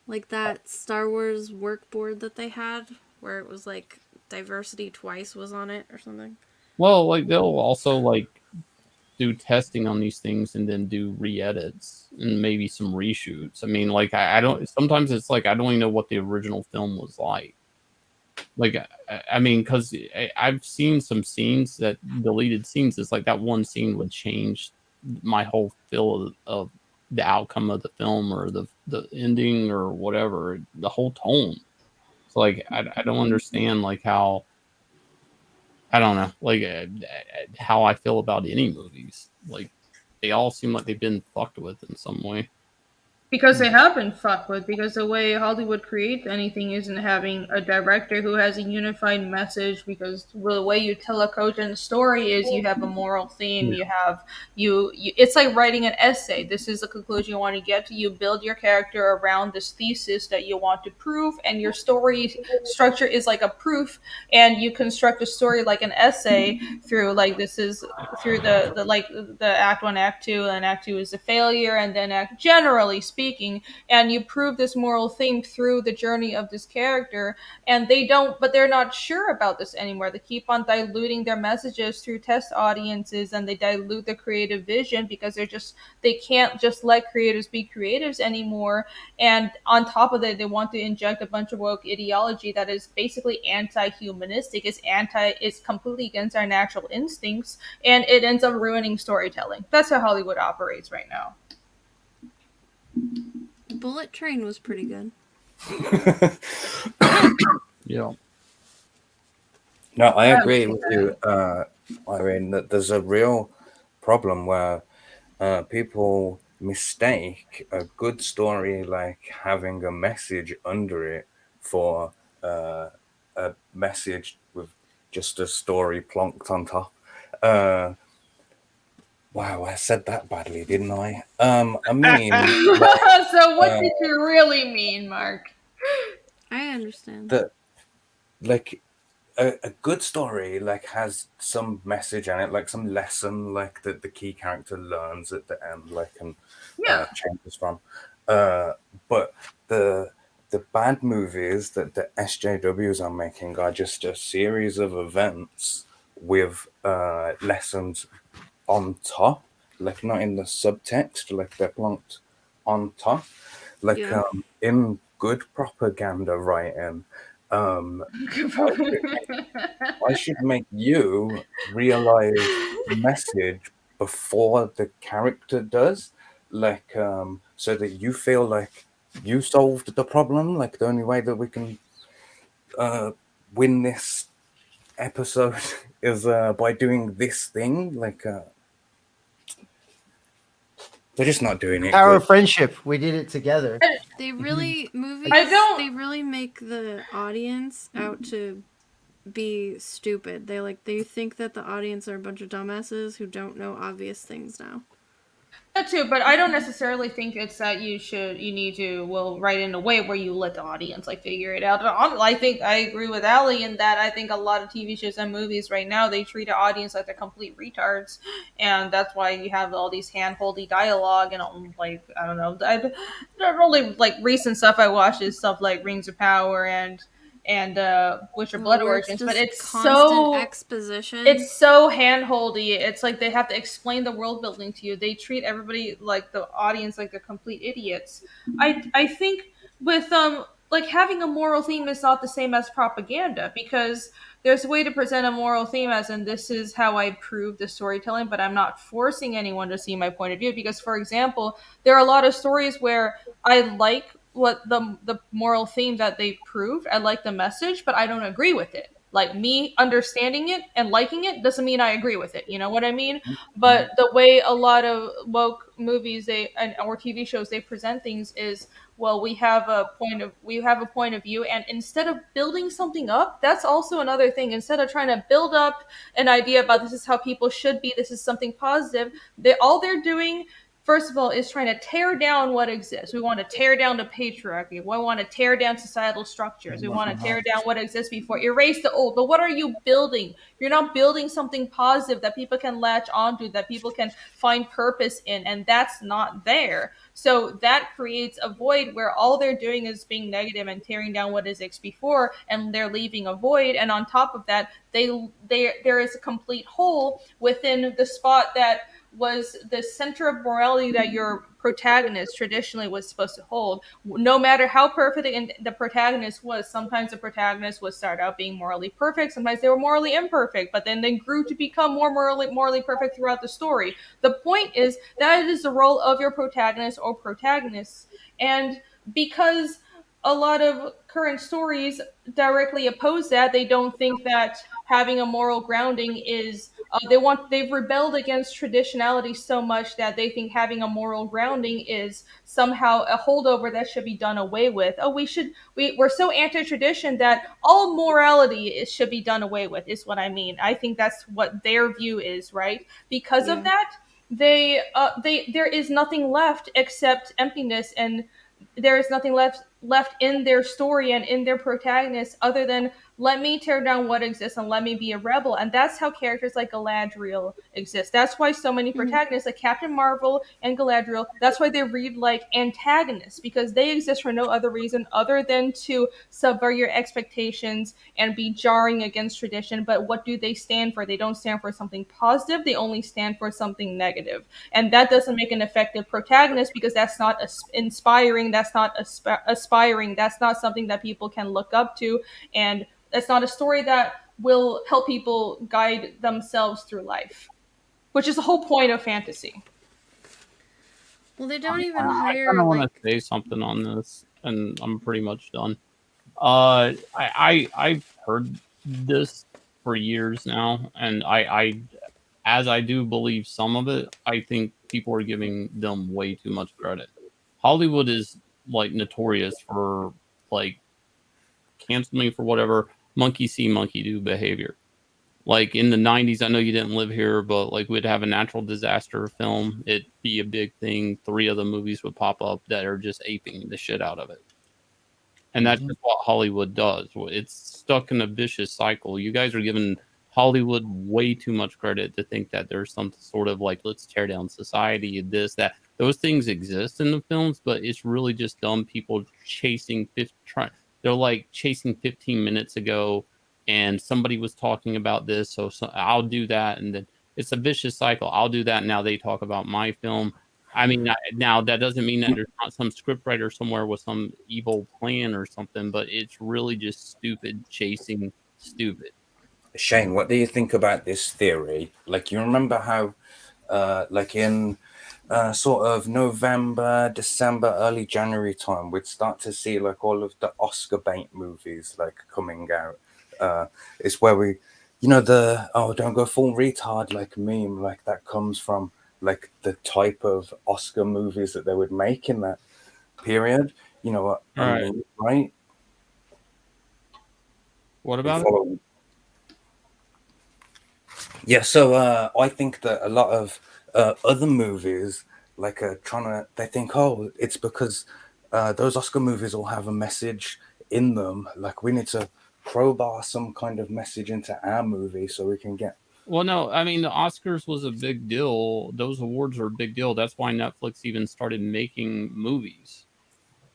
Like that Star Wars workboard that they had, where it was like diversity twice was on it or something. Well, like they'll also like do testing on these things and then do re-edits and maybe some reshoots. I mean, like I don't. Sometimes it's like I don't even know what the original film was like. Like I mean, because I've seen some scenes that deleted scenes. It's like that one scene would change my whole feel of the outcome of the film or the ending or whatever, the whole tone. It's like I don't understand like how. I don't know, like how I feel about any movies. Like they all seem like they've been fucked with in some way. Because they have been fucked with, because the way Hollywood creates anything isn't having a director who has a unified message, because the way you tell a cogent story is you have a moral theme, you have you it's like writing an essay. This is the conclusion you want to get to. You build your character around this thesis that you want to prove, and your story structure is like a proof, and you construct a story like an essay through like this is through the like the act 1, act 2, and act 2 is a failure, and then generally speaking, and you prove this moral theme through the journey of this character, and they're not sure about this anymore. They keep on diluting their messages through test audiences, and they dilute the creative vision because they can't just let creators be creatives anymore. And on top of that, they want to inject a bunch of woke ideology that is basically anti-humanistic. It's completely against our natural instincts, and it ends up ruining storytelling. That's how Hollywood operates right now. Bullet Train was pretty good. Yeah. No, I agree with you, Irene, that there's a real problem where people mistake a good story like having a message under it for a message with just a story plonked on top. Wow, I said that badly, didn't I? I mean, so what did you really mean, Mark? I understand that, like, a good story like has some message in it, like some lesson, like that the key character learns at the end, like and changes from. But the bad movies that the SJWs are making are just a series of events with lessons on top, like not in the subtext, like they're plonked on top, like Yeah. in good propaganda writing. I should make you realize the message before the character does, like so that you feel like you solved the problem. Like the only way that we can win this episode is by doing this thing. Like they're just not doing it Power good. of friendship. We did it together. They really movies. They really make the audience out to be stupid. They think that the audience are a bunch of dumbasses who don't know obvious things now. That too, but I don't necessarily think it's that you need to write in a way where you let the audience like figure it out. I think I agree with Allie in that I think a lot of TV shows and movies right now they treat the audience like they're complete retards, and that's why you have all these hand-holdy dialogue and like I don't know. The only like recent stuff I watched is stuff like Rings of Power and Witcher Blood Where it's Origins, but just it's constant so exposition. It's so hand-holdy. It's like they have to explain the world building to you. They treat everybody like the audience like they're complete idiots. I think with like having a moral theme is not the same as propaganda because there's a way to present a moral theme as in this is how I prove the storytelling, but I'm not forcing anyone to see my point of view because for example, there are a lot of stories where I like what the moral theme that they proved. I like the message, but I don't agree with it. Like me understanding it and liking it doesn't mean I agree with it. You know what I mean? But the way a lot of woke movies or TV shows they present things is well, we have a point of view, and instead of building something up, that's also another thing. Instead of trying to build up an idea about this is how people should be, this is something positive, all they're doing first of all, is trying to tear down what exists. We want to tear down the patriarchy. We want to tear down societal structures. We want to tear down what exists before, erase the old. But what are you building? You're not building something positive that people can latch onto, that people can find purpose in, and that's not there. So that creates a void where all they're doing is being negative and tearing down what exists before, and they're leaving a void. And on top of that, there is a complete hole within the spot that was the center of morality that your protagonist traditionally was supposed to hold. No matter how perfect the protagonist was, sometimes the protagonist would start out being morally perfect, sometimes they were morally imperfect, but then they grew to become more morally perfect throughout the story. The point is that it is the role of your protagonist or protagonists. And because a lot of current stories directly oppose that, they don't think that having a moral grounding is they've rebelled against traditionality so much that they think having a moral grounding is somehow a holdover that should be done away with. Oh, we're so anti-tradition that all morality should be done away with is what I mean. I think that's what their view is, right? Because of that, there is nothing left except emptiness, and there is nothing left in their story and in their protagonist other than let me tear down what exists and let me be a rebel. And that's how characters like Galadriel exist. That's why so many protagonists like Captain Marvel and Galadriel, that's why they read like antagonists, because they exist for no other reason other than to subvert your expectations and be jarring against tradition. But what do they stand for? They don't stand for something positive. They only stand for something negative. And that doesn't make an effective protagonist because that's not inspiring. That's not aspiring. That's not something that people can look up to. And that's not a story that will help people guide themselves through life, which is the whole point of fantasy. Well, they don't even I hire kind of want like to say something on this, and I'm pretty much done. I've heard this for years now, and as I do believe some of it, I think people are giving them way too much credit. Hollywood is like notorious for like canceling for whatever monkey see, monkey do behavior. Like in the 90s, I know you didn't live here, but like we'd have a natural disaster film. It'd be a big thing. 3 of the movies would pop up that are just aping the shit out of it. And that's just what Hollywood does. It's stuck in a vicious cycle. You guys are giving Hollywood way too much credit to think that there's some sort of like, let's tear down society, this, that. Those things exist in the films, but it's really just dumb people chasing. They're like chasing 15 minutes ago, and somebody was talking about this, so I'll do that, and then it's a vicious cycle. I'll do that, and now they talk about my film. I mean, now that doesn't mean that there's not some scriptwriter somewhere with some evil plan or something, but it's really just stupid chasing stupid. Shane, what do you think about this theory? Like, you remember how, like in sort of November, December, early January time, we'd start to see like all of the Oscar bait movies like coming out. It's where we, you know, the don't go full retard like meme, like that comes from like the type of Oscar movies that they would make in that period. You know what I mean, right? What about it? Yeah, so I think that a lot of other movies like they think, oh, it's because those Oscar movies all have a message in them. Like, we need to crowbar some kind of message into our movie so we can get. Well, no, I mean, the Oscars was a big deal. Those awards are a big deal. That's why Netflix even started making movies.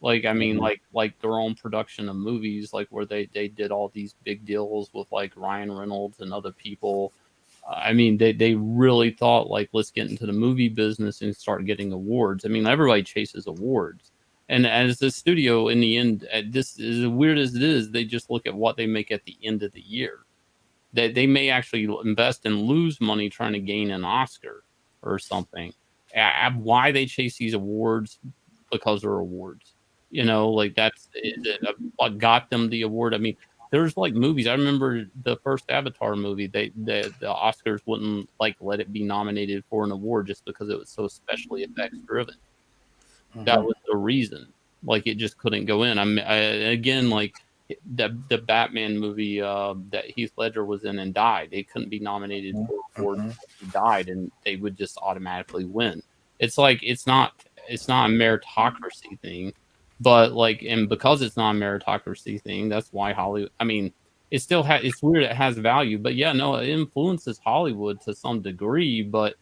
Like, I mean, like their own production of movies, like where they did all these big deals with like Ryan Reynolds and other people. I mean, they really thought, like, let's get into the movie business and start getting awards. I mean, everybody chases awards. And as the studio, in the end, this is as weird as it is, they just look at what they make at the end of the year. They may actually invest and lose money trying to gain an Oscar or something. Why they chase these awards? Because they're awards. You know, like that's what got them the award. I mean, there's like movies. I remember the first Avatar movie. The Oscars wouldn't like let it be nominated for an award just because it was so specially effects driven. That was the reason. Like, it just couldn't go in. Again, like the Batman movie that Heath Ledger was in and died. They couldn't be nominated for an award. He died, and they would just automatically win. It's like it's not a meritocracy thing. But like, and because it's not a meritocracy thing, that's why Hollywood. I mean, it still it's weird. It has value, but yeah, no, it influences Hollywood to some degree. But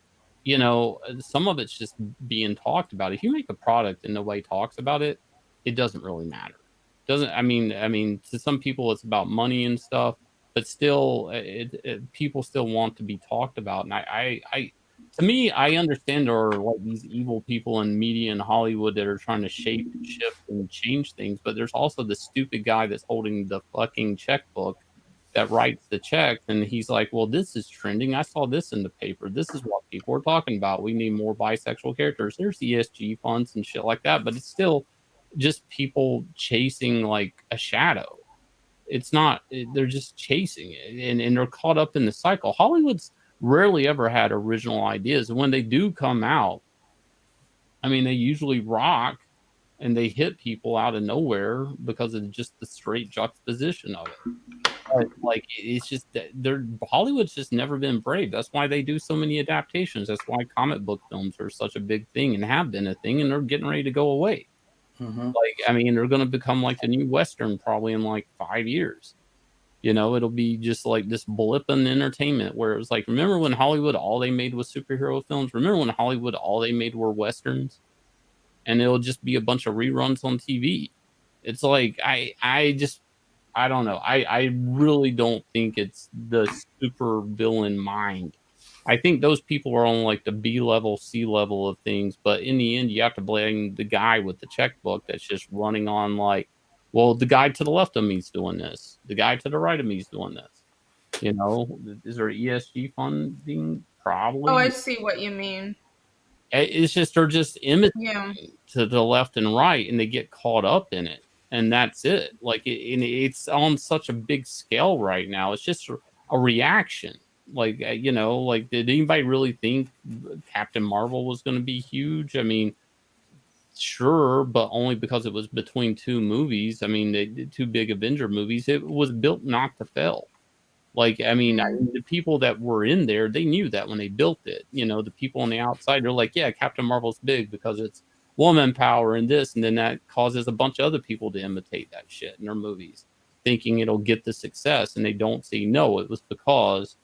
you know, some of it's just being talked about. If you make a product and nobody talks about it, it doesn't really matter. Doesn't I mean, to some people it's about money and stuff, but still, people still want to be talked about. And to me, I understand there are like these evil people in media and Hollywood that are trying to shape and shift and change things, but there's also the stupid guy that's holding the fucking checkbook that writes the check, and he's like, well, this is trending. I saw this in the paper. This is what people are talking about. We need more bisexual characters. There's ESG funds and shit like that, but it's still just people chasing like a shadow. It's not, they're just chasing it, and they're caught up in the cycle. Hollywood's rarely ever had original ideas, and when they do come out, I mean, they usually rock and they hit people out of nowhere because of just the straight juxtaposition of it. But like, it's just that Hollywood's just never been brave. That's why they do so many adaptations. That's why comic book films are such a big thing and have been a thing, and they're getting ready to go away. Like, I mean, they're going to become like the new Western probably in like 5 years. You know, it'll be just like this blip in entertainment where it was like, remember when Hollywood, all they made was superhero films? Remember when Hollywood, all they made were Westerns? And it'll just be a bunch of reruns on TV. It's like, I don't know. I really don't think it's the super villain mind. I think those people are on like the B level, C level of things. But in the end, you have to blame the guy with the checkbook that's just running on like, well, the guy to the left of me is doing this. The guy to the right of me is doing this. You know, is there ESG funding? Probably. Oh, I see what you mean. It's just they're just imitating to the left and right, and they get caught up in it, and that's it. Like, it's on such a big scale right now. It's just a reaction. Like, you know, like, did anybody really think Captain Marvel was going to be huge? I mean, sure, but only because it was between two movies. I mean, they did two big Avenger movies. It was built not to fail. Like, I mean, the people that were in there, they knew that when they built it. You know, the people on the outside, they're like, yeah, Captain Marvel's big because it's woman power and this, and then that causes a bunch of other people to imitate that shit in their movies, thinking it'll get the success, and they don't see, no, it was because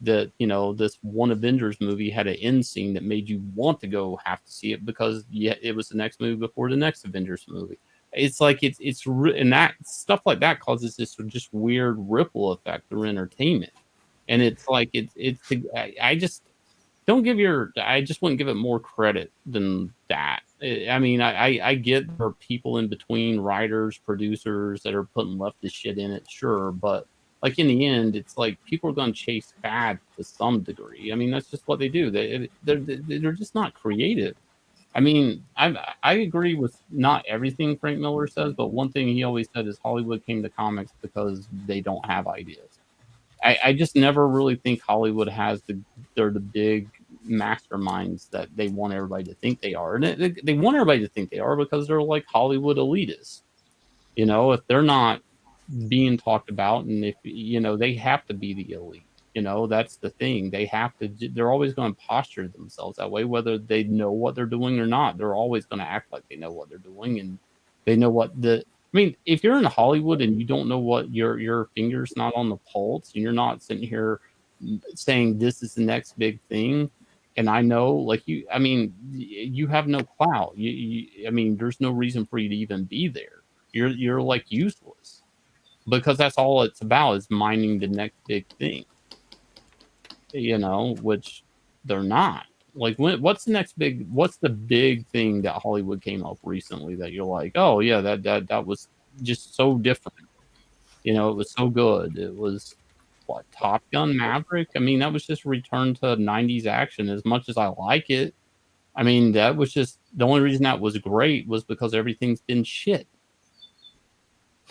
that, you know, this one Avengers movie had an end scene that made you want to go have to see it because it was the next movie before the next Avengers movie. It's like and that stuff like that causes this just weird ripple effect through entertainment. And it's like I just wouldn't give it more credit than that. I mean, I get there are people in between, writers, producers that are putting leftist shit in it, sure, but like in the end, it's like people are going to chase fad to some degree. I mean, that's just what they do. They're just not creative. I mean, I agree with not everything Frank Miller says, but one thing he always said is Hollywood came to comics because they don't have ideas. I just never really think Hollywood they're the big masterminds that they want everybody to think they are. And they want everybody to think they are because they're like Hollywood elitists. You know, if they're not being talked about, and if, you know, they have to be the elite. You know, that's the thing. They're always going to posture themselves that way, whether they know what they're doing or not. They're always going to act like they know what they're doing, and they know what I mean, if you're in Hollywood and you don't know what your finger's not on the pulse, and you're not sitting here saying this is the next big thing, and I know, like you have no clout. I mean, there's no reason for you to even be there. You're like useless because that's all it's about is mining the next big thing. You know, which they're not. Like, what's the big thing that Hollywood came up recently that you're like, oh yeah, that was just so different. You know, it was so good. It was what, Top Gun Maverick? I mean, that was just a return to 90s action. As much as I like it, I mean, that was just the only reason that was great was because everything's been shit.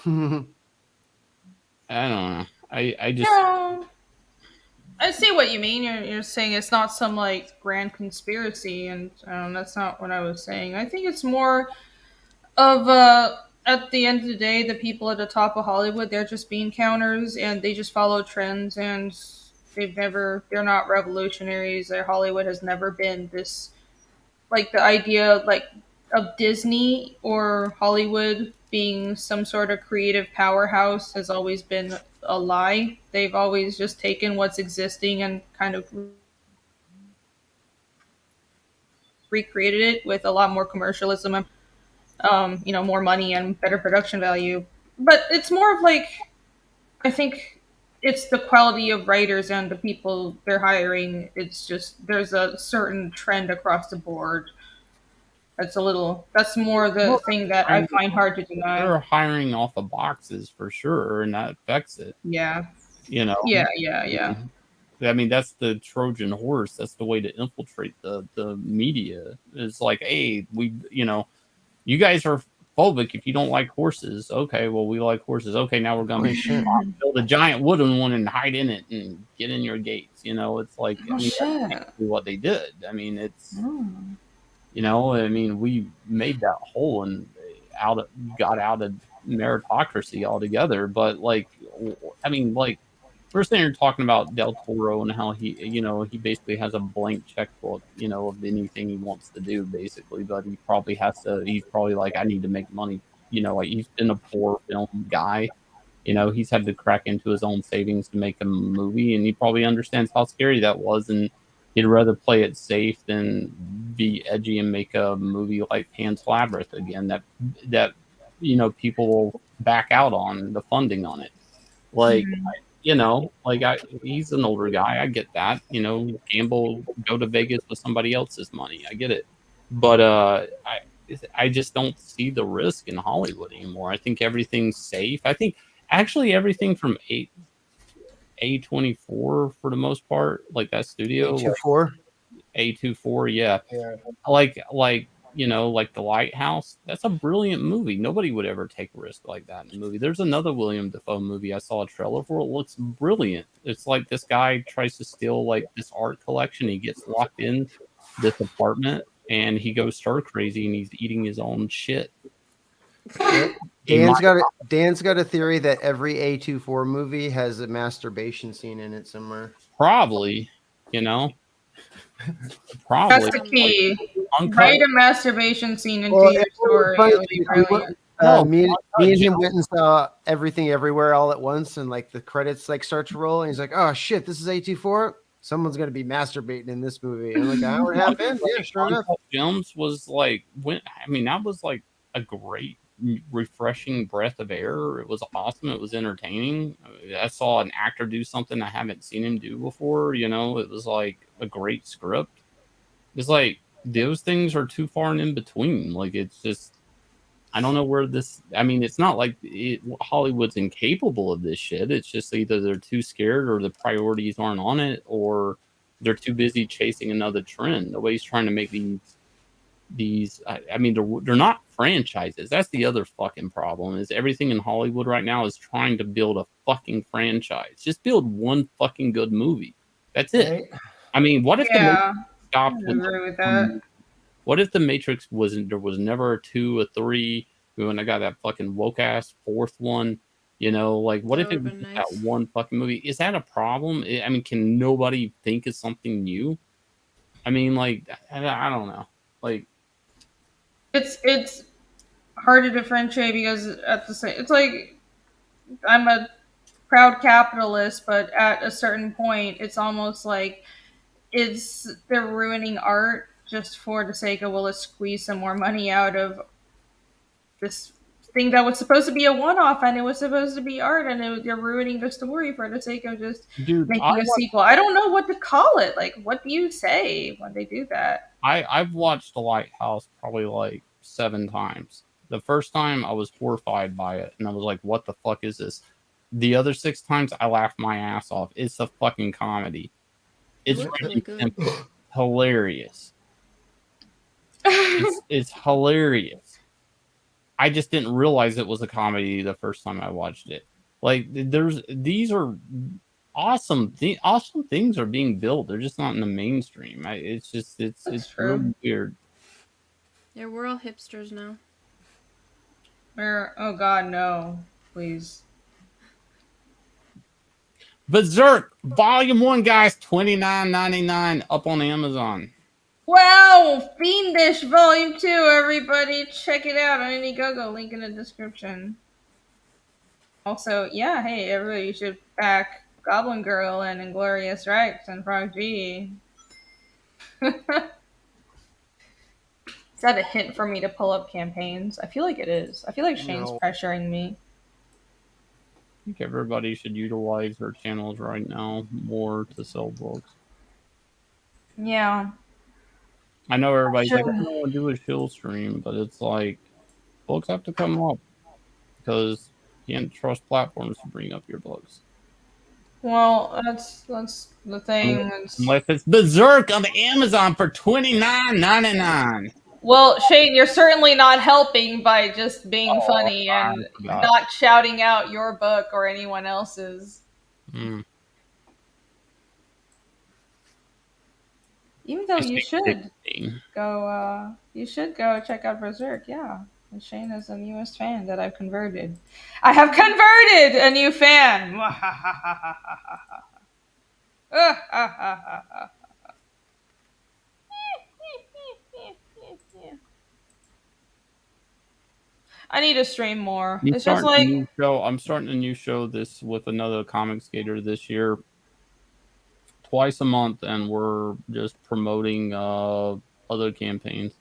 I don't know. I just. Yeah. I see what you mean. You're saying it's not some like grand conspiracy, and that's not what I was saying. I think it's more of at the end of the day, the people at the top of Hollywood, they're just bean counters, and they just follow trends, and they're not revolutionaries. Hollywood has never been this, like, the idea like of Disney or Hollywood being some sort of creative powerhouse has always been a lie. They've always just taken what's existing and kind of recreated it with a lot more commercialism and more money and better production value. But it's more of like, I think it's the quality of writers and the people they're hiring. It's just there's a certain trend across the board. That's more the thing that I find hard to deny. They're hiring off of boxes for sure, and that affects it. Yeah. You know? Yeah. I mean, that's the Trojan horse. That's the way to infiltrate the media. It's like, hey, you guys are phobic if you don't like horses. Okay, well, we like horses. Okay, now we're going to build a giant wooden one and hide in it and get in your gates. You know, it's like that's exactly what they did. I mean, it's... You know, I mean, we made that hole and got out of meritocracy altogether. But like, I mean, like, first thing you're talking about Del Toro and how he basically has a blank checkbook, of anything he wants to do, basically. But he's probably like, I need to make money. Like, he's been a poor film guy. He's had to crack into his own savings to make a movie, and he probably understands how scary that was, and he'd rather play it safe than be edgy and make a movie like Pan's Labyrinth again that people will back out on the funding on it. Like, he's an older guy. I get that. Gamble, go to Vegas with somebody else's money. I get it. But I just don't see the risk in Hollywood anymore. I think everything's safe. I think actually everything from A24 for the most part, like that studio. A24, yeah. Like The Lighthouse. That's a brilliant movie. Nobody would ever take a risk like that in a movie. There's another William Dafoe movie I saw a trailer for. It looks brilliant. It's like this guy tries to steal like this art collection. He gets locked in this apartment and he goes stir crazy and he's eating his own shit. Dan's got a theory that every A24 movie has a masturbation scene in it somewhere. Probably. Probably. That's the key. Write a masturbation scene into your story. Me and him went and saw Everything Everywhere All at Once, and like the credits like start to roll, and he's like, "Oh shit, this is A24." someone's gonna be masturbating in this movie. And like an hour and a half in, yeah, sure enough. Films was like that was like a great refreshing breath of air. It was awesome. It was entertaining. I saw an actor do something I haven't seen him do before. You know, it was like a great script. It's like those things are too far and in between. Like it's just, I don't know where this. I mean, it's not like Hollywood's incapable of this shit. It's just either they're too scared, or the priorities aren't on it, or they're too busy chasing another trend. Nobody's trying to make these. I mean, they're not franchises. That's the other fucking problem. Is everything in Hollywood right now is trying to build a fucking franchise. Just build one fucking good movie. That's it. Right. I mean, what if the Matrix stopped I agree with that. What if the Matrix wasn't? There was never a 2, a 3. When I got that fucking woke ass 4th one, you know, like what if it was just that one fucking movie? Is that a problem? I mean, can nobody think of something new? I mean, like I don't know. Like it's hard to differentiate because at the same, it's like I'm a proud capitalist, but at a certain point, it's almost like they're ruining art just for the sake of, well, let's squeeze some more money out of this thing that was supposed to be a one-off, and it was supposed to be art, and you're ruining the story for the sake of just making a sequel. I don't know what to call it. Like, what do you say when they do that? I've watched The Lighthouse probably like 7 times. The first time I was horrified by it, and I was like, what the fuck is this? The other 6 times I laughed my ass off. It's a fucking comedy. It's really simple. Hilarious. It's hilarious. I just didn't realize it was a comedy the first time I watched it. Like these are awesome. Awesome things are being built. They're just not in the mainstream. It's really weird. Yeah, we're all hipsters now. Oh God, no! Please. Berserk Volume 1, guys, $29.99 up on Amazon. Wow, Fiendish Volume 2, everybody. Check it out on Indiegogo, link in the description. Also, yeah, hey, everybody, you should back Goblin Girl and Inglorious Rights and Frog G. Is that a hint for me to pull up campaigns? I feel like it is. I feel like Shane's pressuring me. I think everybody should utilize their channels right now more to sell books. Yeah. I know everybody's like, I don't want to do a shill stream, but it's like, books have to come up because you can't trust platforms to bring up your books. Well, that's the thing. Unless it's Berserk on Amazon for $29.99. Well, Shane, you're certainly not helping by just being funny and not shouting out your book or anyone else's. Even though you should go check out Berserk, yeah. And Shane is the newest fan that I've converted. I have converted a new fan. I need to stream more. It's just like I'm starting a new show this with another comic skater this year. Twice a month, and we're just promoting other campaigns.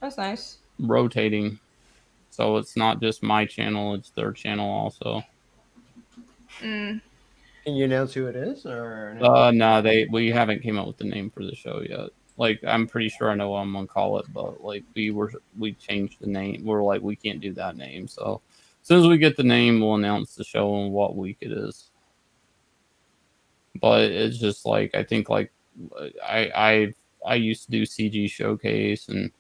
That's nice. Rotating, so it's not just my channel; it's their channel also. Can you announce who it is, or no? We haven't came up with the name for the show yet. Like, I'm pretty sure I know what I'm gonna call it, but like we changed the name. We're like, we can't do that name. So as soon as we get the name, we'll announce the show and what week it is. But it's just like, I think like I used to do CG Showcase and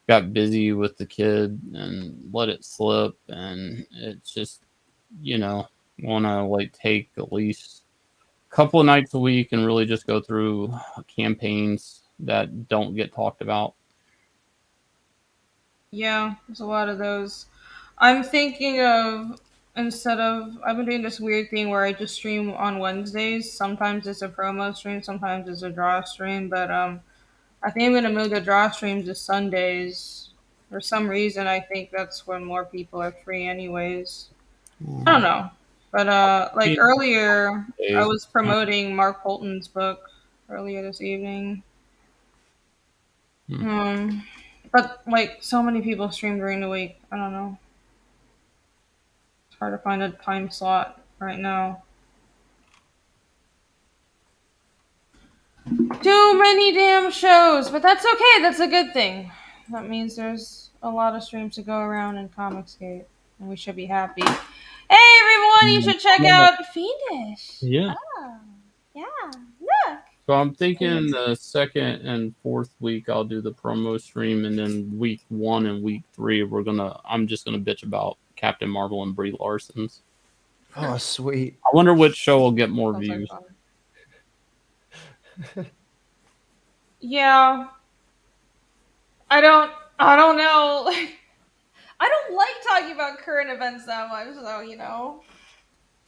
got busy with the kid and let it slip, and it's just, you know, want to like take at least a couple of nights a week and really just go through campaigns that don't get talked about. Yeah, there's a lot of those. I'm thinking of, I've been doing this weird thing where I just stream on Wednesdays. Sometimes it's a promo stream, sometimes it's a draw stream, but I think I'm gonna move the draw streams to Sundays. For some reason, I think that's when more people are free anyways. I don't know. But like earlier, I was promoting Mark Holton's book earlier this evening. But like so many people stream during the week. I don't know. It's hard to find a time slot right now. Too many damn shows, but that's okay. That's a good thing. That means there's a lot of streams to go around in Comicsgate, and we should be happy. Hey everyone, you should check out Fiendish. Yeah. Oh, yeah. Look. So I'm thinking the second and fourth week I'll do the promo stream, and then week 1 and week 3 I'm just gonna bitch about Captain Marvel and Brie Larson's. Oh, sweet. I wonder which show will get more views. Yeah. I don't know. I don't like talking about current events that much, though, you know.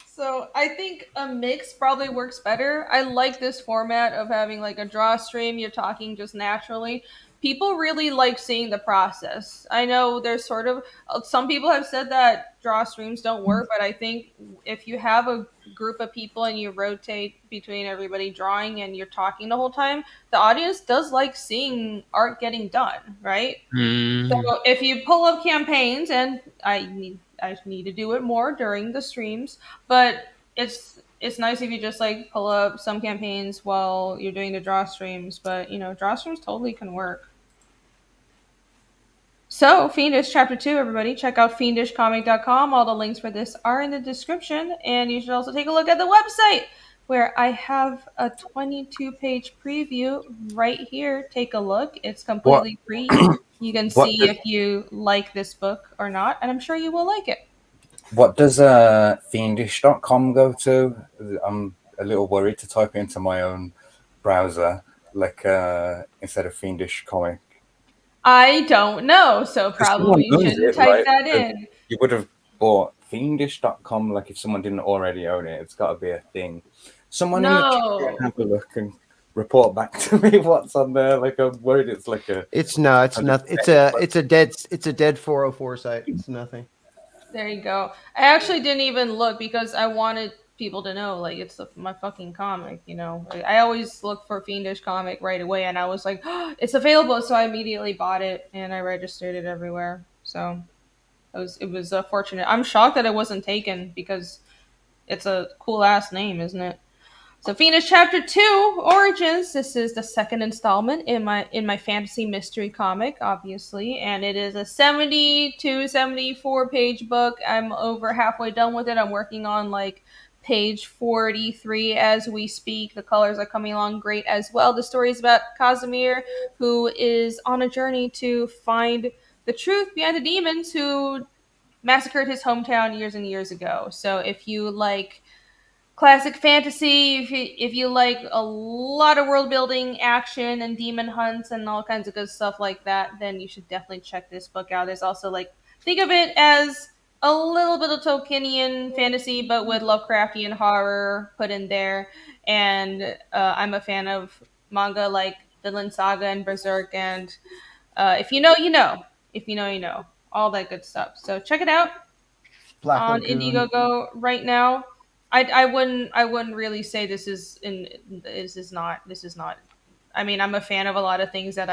So I think a mix probably works better. I like this format of having like a draw stream. You're talking just naturally. People really like seeing the process. I know there's sort of some people have said that draw streams don't work, but I think if you have a group of people and you rotate between everybody drawing and you're talking the whole time, the audience does like seeing art getting done, right? So if you pull up campaigns, and I need to do it more during the streams, but it's nice if you just like pull up some campaigns while you're doing the draw streams. But you know, draw streams totally can work. So, Fiendish Chapter 2, everybody. Check out fiendishcomic.com. All the links for this are in the description. And you should also take a look at the website, where I have a 22-page preview right here. Take a look. It's completely free. You can see if you like this book or not, and I'm sure you will like it. What does fiendish.com go to? I'm a little worried to type into my own browser, like instead of Fiendish Comic. I don't know, so probably you shouldn't type that in. You would have bought fiendish.com, like if someone didn't already own it. It's got to be a thing. Someone in the chat have a look and report back to me what's on there. Like I'm worried it's like a. It's nothing. It's a dead 404 site. It's nothing. There you go. I actually didn't even look because I wanted people to know, like, it's my fucking comic, you know. I always look for Fiendish Comic right away, and I was like, oh, it's available, so I immediately bought it and I registered it everywhere. So it was fortunate. I'm shocked that it wasn't taken because it's a cool ass name, isn't it? So Fiendish Chapter 2 Origins. This is the second installment in my fantasy mystery comic, obviously, and it is a 74 page book. I'm over halfway done with it. I'm working on like page 43 as we speak. The colors are coming along great as well. The story is about Casimir, who is on a journey to find the truth behind the demons who massacred his hometown years and years ago. So if you like classic fantasy, if you like a lot of world building, action, and demon hunts and all kinds of good stuff like that, then you should definitely check this book out. There's also like, think of it as a little bit of Tolkienian fantasy, but with Lovecraftian horror put in there. And I'm a fan of manga like Vinland Saga and Berserk, and if you know, you know. If you know, you know. All that good stuff. So check it out on Indiegogo right now. I wouldn't really say this is not. I mean, I'm a fan of a lot of things that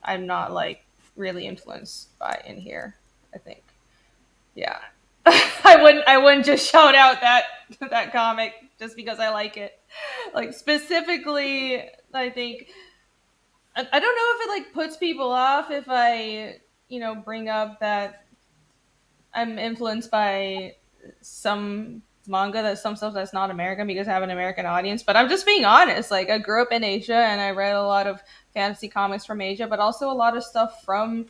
I'm not like really influenced by in here, I think. Yeah. I wouldn't just shout out that comic just because I like it. Like specifically, I think I don't know if it like puts people off if I, bring up that I'm influenced by some manga, some stuff that's not American because I have an American audience. But I'm just being honest. Like I grew up in Asia and I read a lot of fantasy comics from Asia, but also a lot of stuff from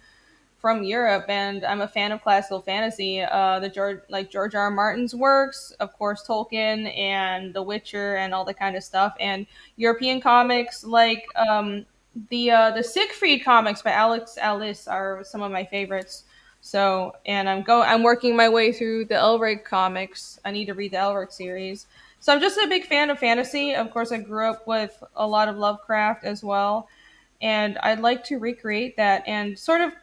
Europe, and I'm a fan of classical fantasy. George R. R. Martin's works, of course, Tolkien and The Witcher and all that kind of stuff, and European comics like the Siegfried comics by Alex Alice are some of my favorites. So, and I'm working my way through the Elric comics. I need to read the Elric series. So I'm just a big fan of fantasy. Of course, I grew up with a lot of Lovecraft as well, and I'd like to recreate that and sort of.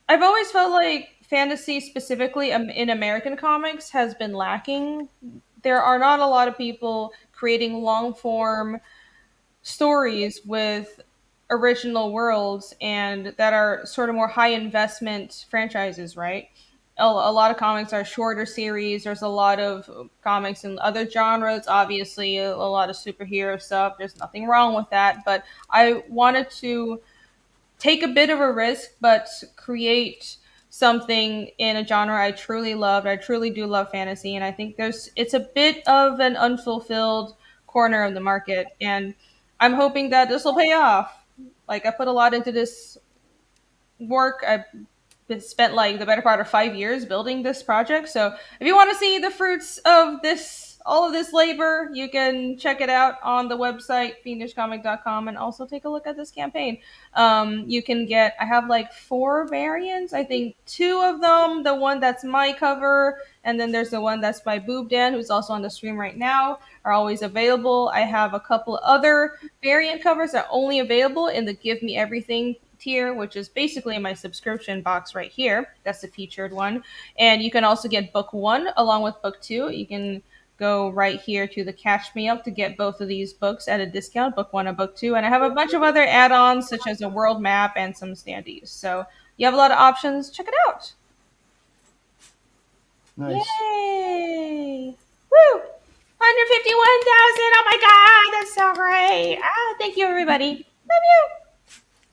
I've always felt like fantasy specifically in American comics has been lacking. There are not a lot of people creating long form stories with original worlds and that are sort of more high investment franchises, right? A lot of comics are shorter series. There's a lot of comics in other genres, obviously, a lot of superhero stuff. There's nothing wrong with that. But I wanted to take a bit of a risk, but create something in a genre I truly loved. I truly do love fantasy, and I think it's a bit of an unfulfilled corner of the market, and I'm hoping that this will pay off. Like I put a lot into this work. I spent like the better part of 5 years building this project. So if you want to see the fruits of all of this labor, you can check it out on the website fiendishcomic.com and also take a look at this campaign. You can get, I have like 4 variants. I think 2 of them, the one that's my cover, and then there's the one that's by Boob Dan, who's also on the stream right now, are always available. I have a couple other variant covers that are only available in the Give Me Everything tier, which is basically my subscription box right here. That's the featured one. And you can also get book 1 along with book 2. You can go right here to the Catch Me Up to get both of these books at a discount, book 1 and book 2. And I have a bunch of other add-ons such as a world map and some standees. So you have a lot of options. Check it out. Nice. Yay! Woo! 151,000. Oh my god, that's so great. Thank you everybody. Love you.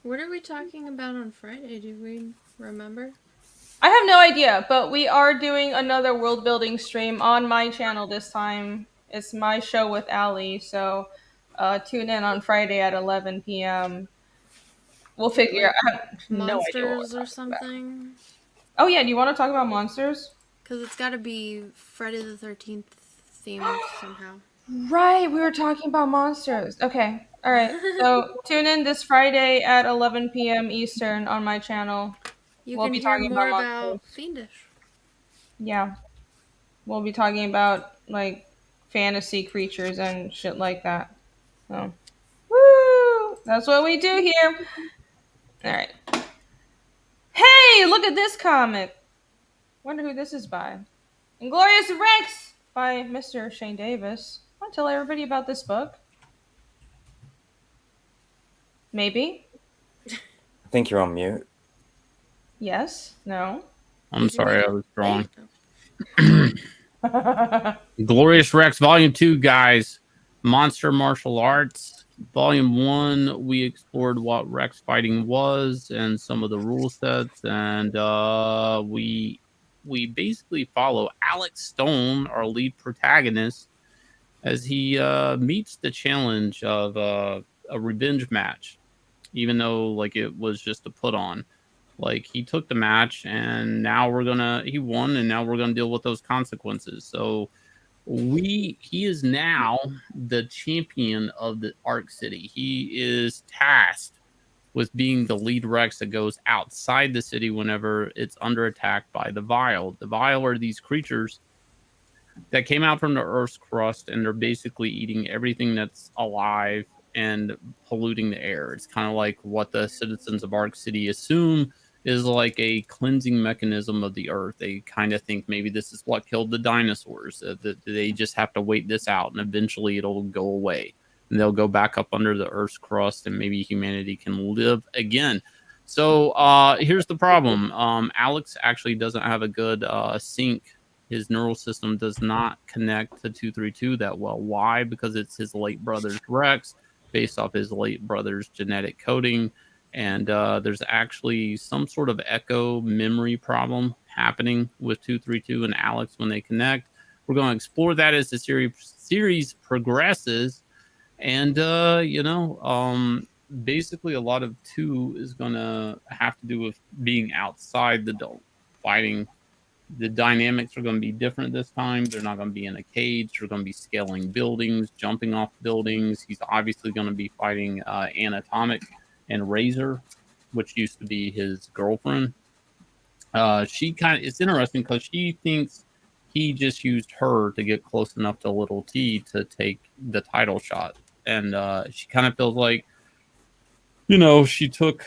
What are we talking about on Friday? Do we remember? I have no idea, but we are doing another world building stream on my channel this time. It's my show with Ali, so tune in on Friday at 11 p.m. We'll figure out. I have no idea what Monsters or something? Oh yeah, do you want to talk about monsters? Because it's got to be Friday the 13th themed somehow. Right, we were talking about monsters. Okay, all right. So tune in this Friday at 11 p.m. Eastern on my channel. You We'll can be hear talking more about about monsters. Fiendish. Yeah, we'll be talking about like fantasy creatures and shit like that. So, woo! That's what we do here. All right. Hey, look at this comic. Wonder who this is by. Inglorious Rex by Mr. Shane Davis. Want to tell everybody about this book? Maybe. I think you're on mute. Yes. No. I'm sorry, I was wrong. Glorious Rex, Volume 2, guys. Monster Martial Arts. Volume 1, we explored what Rex fighting was and some of the rule sets, and we basically follow Alex Stone, our lead protagonist, as he meets the challenge of a revenge match, even though like it was just a put on. Like he took the match, and now he won, and now we're gonna deal with those consequences. So he is now the champion of the Arc City. He is tasked with being the lead Rex that goes outside the city whenever it's under attack by the Vile. The Vile are these creatures that came out from the Earth's crust, and they're basically eating everything that's alive and polluting the air. It's kind of like what the citizens of Arc City assume is like a cleansing mechanism of the earth. They kind of think maybe this is what killed the dinosaurs. That they just have to wait this out, and eventually it'll go away. And they'll go back up under the Earth's crust, and maybe humanity can live again. So here's the problem. Alex actually doesn't have a good sync. His neural system does not connect to 232 that well. Why? Because it's his late brother's Rex, based off his late brother's genetic coding. And there's actually some sort of echo memory problem happening with 232 and Alex when they connect. We're going to explore that as the series progresses. And, basically a lot of 2 is going to have to do with being outside the dome, fighting. The dynamics are going to be different this time. They're not going to be in a cage. They're going to be scaling buildings, jumping off buildings. He's obviously going to be fighting Anatomic and Razor, which used to be his girlfriend. It's interesting because she thinks he just used her to get close enough to Little T to take the title shot. And she kind of feels like you know, he took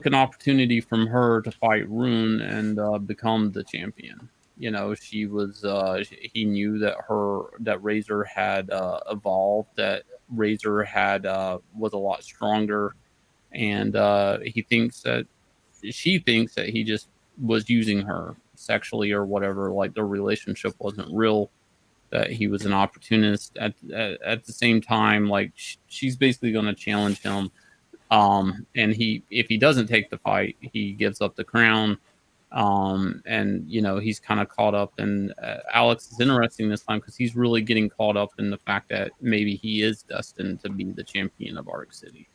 an opportunity from her to fight Rune and become the champion. You know, he knew that Razor had evolved, that Razor had was a lot stronger, and she thinks that he just was using her sexually or whatever, like their relationship wasn't real, that he was an opportunist. At the same time, like she's basically going to challenge him, and if he doesn't take the fight, he gives up the crown. And you know, he's kind of caught up, and Alex is interesting this time because he's really getting caught up in the fact that maybe he is destined to be the champion of Arc City.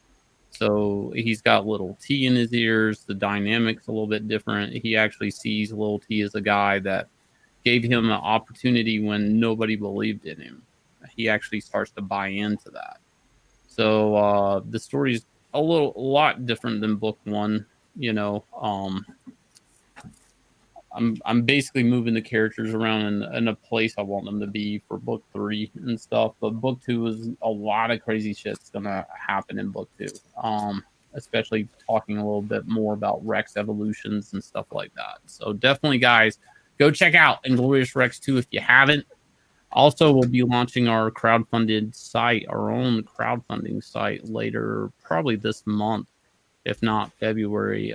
So he's got Little T in his ears. The dynamic's a little bit different. He actually sees Little T as a guy that gave him an opportunity when nobody believed in him. He actually starts to buy into that. So the story's a lot different than book one. You know, I'm basically moving the characters around in a place I want them to be for book 3 and stuff. But book 2 is a lot of crazy shit's gonna happen in book 2. Especially talking a little bit more about Rex evolutions and stuff like that. So definitely, guys, go check out Inglorious Rex 2 if you haven't. Also, we'll be launching our crowdfunded site, our own crowdfunding site later, probably this month, if not February.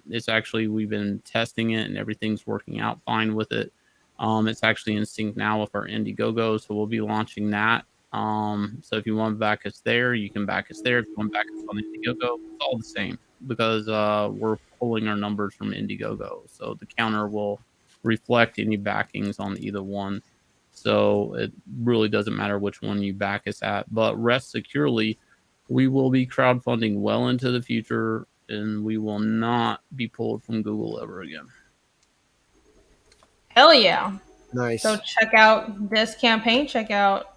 It's actually, we've been testing it and everything's working out fine with it. It's actually in sync now with our Indiegogo, so we'll be launching that. So if you want to back us there, you can back us there. If you want to back us on Indiegogo, it's all the same because we're pulling our numbers from Indiegogo. So the counter will reflect any backings on either one. So it really doesn't matter which one you back us at. But rest securely, we will be crowdfunding well into the future, and we will not be pulled from Google ever again. Hell yeah. Nice. So check out this campaign. Check out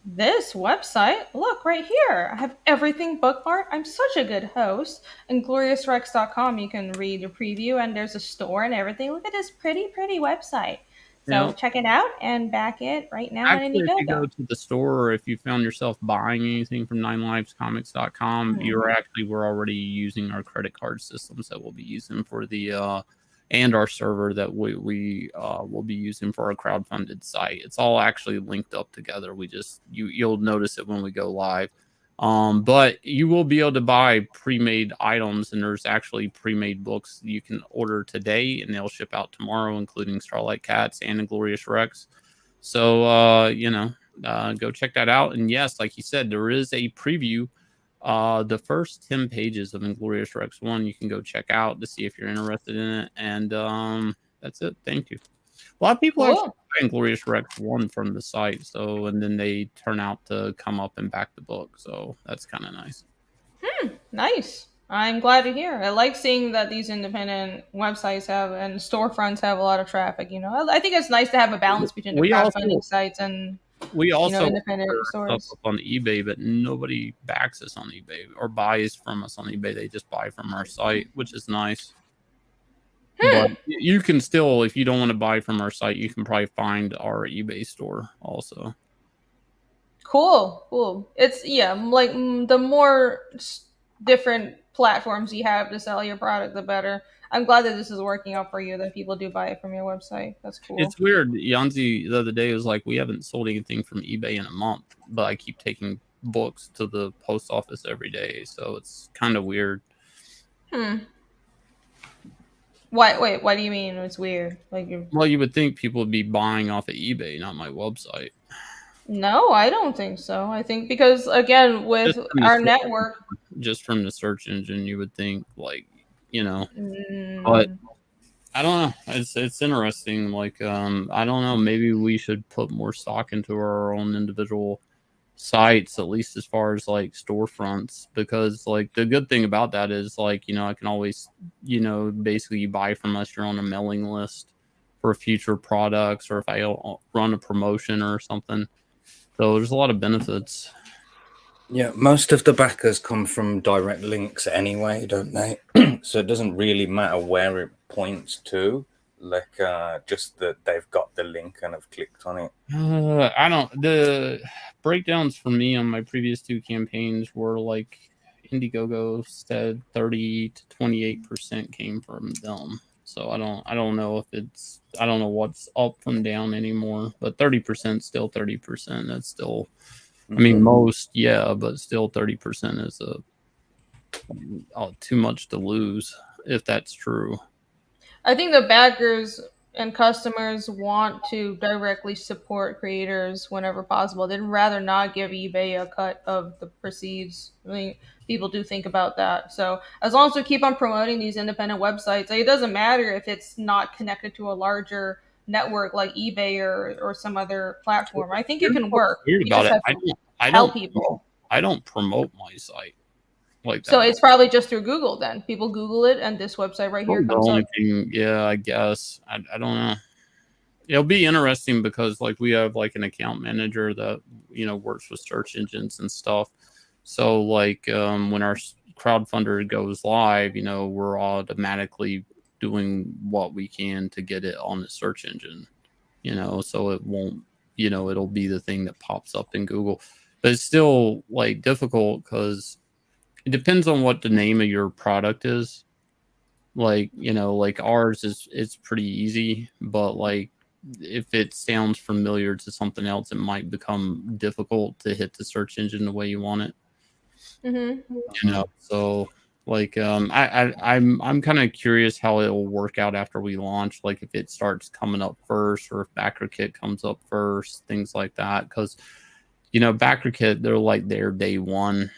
this website. Look right here. I have everything bookmarked. I'm such a good host. And gloriousrex.com, you can read the preview, and there's a store and everything. Look at this pretty website. So check it out and back it right now. Actually, if you go to the store, or if you found yourself buying anything from 9livescomics.com, we're already using our credit card systems that we'll be using for the and our server that we will be using for our crowdfunded site. It's all actually linked up together. We just you'll notice it when we go live. But you will be able to buy pre-made items, and there's actually pre-made books you can order today, and they'll ship out tomorrow, including Starlight Cats and Inglorious Rex. So go check that out. And yes, like you said, there is a preview. The first 10 pages of Inglorious Rex 1 you can go check out to see if you're interested in it. And that's it. Thank you. A lot of people actually buy Inglorious Rex 1 from the site, and then they turn out to come up and back the book. So that's kind of nice. Nice. I'm glad to hear. I like seeing that these independent websites and storefronts have a lot of traffic. You know, I think it's nice to have a balance between the crowdfunding sites and independent stores. Stuff up on eBay, but nobody backs us on eBay or buys from us on eBay. They just buy from our site, which is nice. But you can still, if you don't want to buy from our site, you can probably find our eBay store also. Cool. It's like the more different platforms you have to sell your product, the better. I'm glad that this is working out for you, that people do buy it from your website. That's cool. It's weird. Yanzi the other day was like, we haven't sold anything from eBay in a month, but I keep taking books to the post office every day. So it's kind of weird. Wait, what do you mean it's weird? Well, you would think people would be buying off of eBay, not my website. No, I don't think so. I think because, again, with our network... Just from the search engine, you would think, but I don't know. It's interesting. Like, I don't know. Maybe we should put more stock into our own individual sites, at least as far as like storefronts, because like the good thing about that is like, I can always, basically you buy from us, you're on a mailing list for future products, or if I run a promotion or something. So there's a lot of benefits. Yeah, most of the backers come from direct links anyway, don't they? So it doesn't really matter where it points to, like just that they've got the link and have clicked on it. The breakdowns for me on my previous 2 campaigns were like, Indiegogo said 30 to 28% came from them. So I don't know if it's, I don't know what's up from down anymore, but 30% still 30%. That's still, I mean, most, yeah, but still 30% is too much to lose if that's true. I think the backers and customers want to directly support creators whenever possible. They'd rather not give eBay a cut of the proceeds. I mean, people do think about that. So as long as we keep on promoting these independent websites, like, it doesn't matter if it's not connected to a larger network like eBay or some other platform. I think it can work. Weird You about just it. have to tell people. I don't promote my site like that. So it's probably just through Google then. People Google it and this website right here The comes only up. thing, yeah, I guess. I don't know. It'll be interesting because like we have like an account manager that, you know, works with search engines and stuff. So like when our crowdfunder goes live, you know, we're automatically doing what we can to get it on the search engine, you know, so it won't, you know, it'll be the thing that pops up in Google. But it's still like difficult because it depends on what the name of your product is. Like, you know, like ours is, it's pretty easy, but like if it sounds familiar to something else, it might become difficult to hit the search engine the way you want it. Mm-hmm. You know, so like I'm kind of curious how it will work out after we launch, like if it starts coming up first or if BackerKit comes up first, things like that. Because, you know, BackerKit, they're like their day one.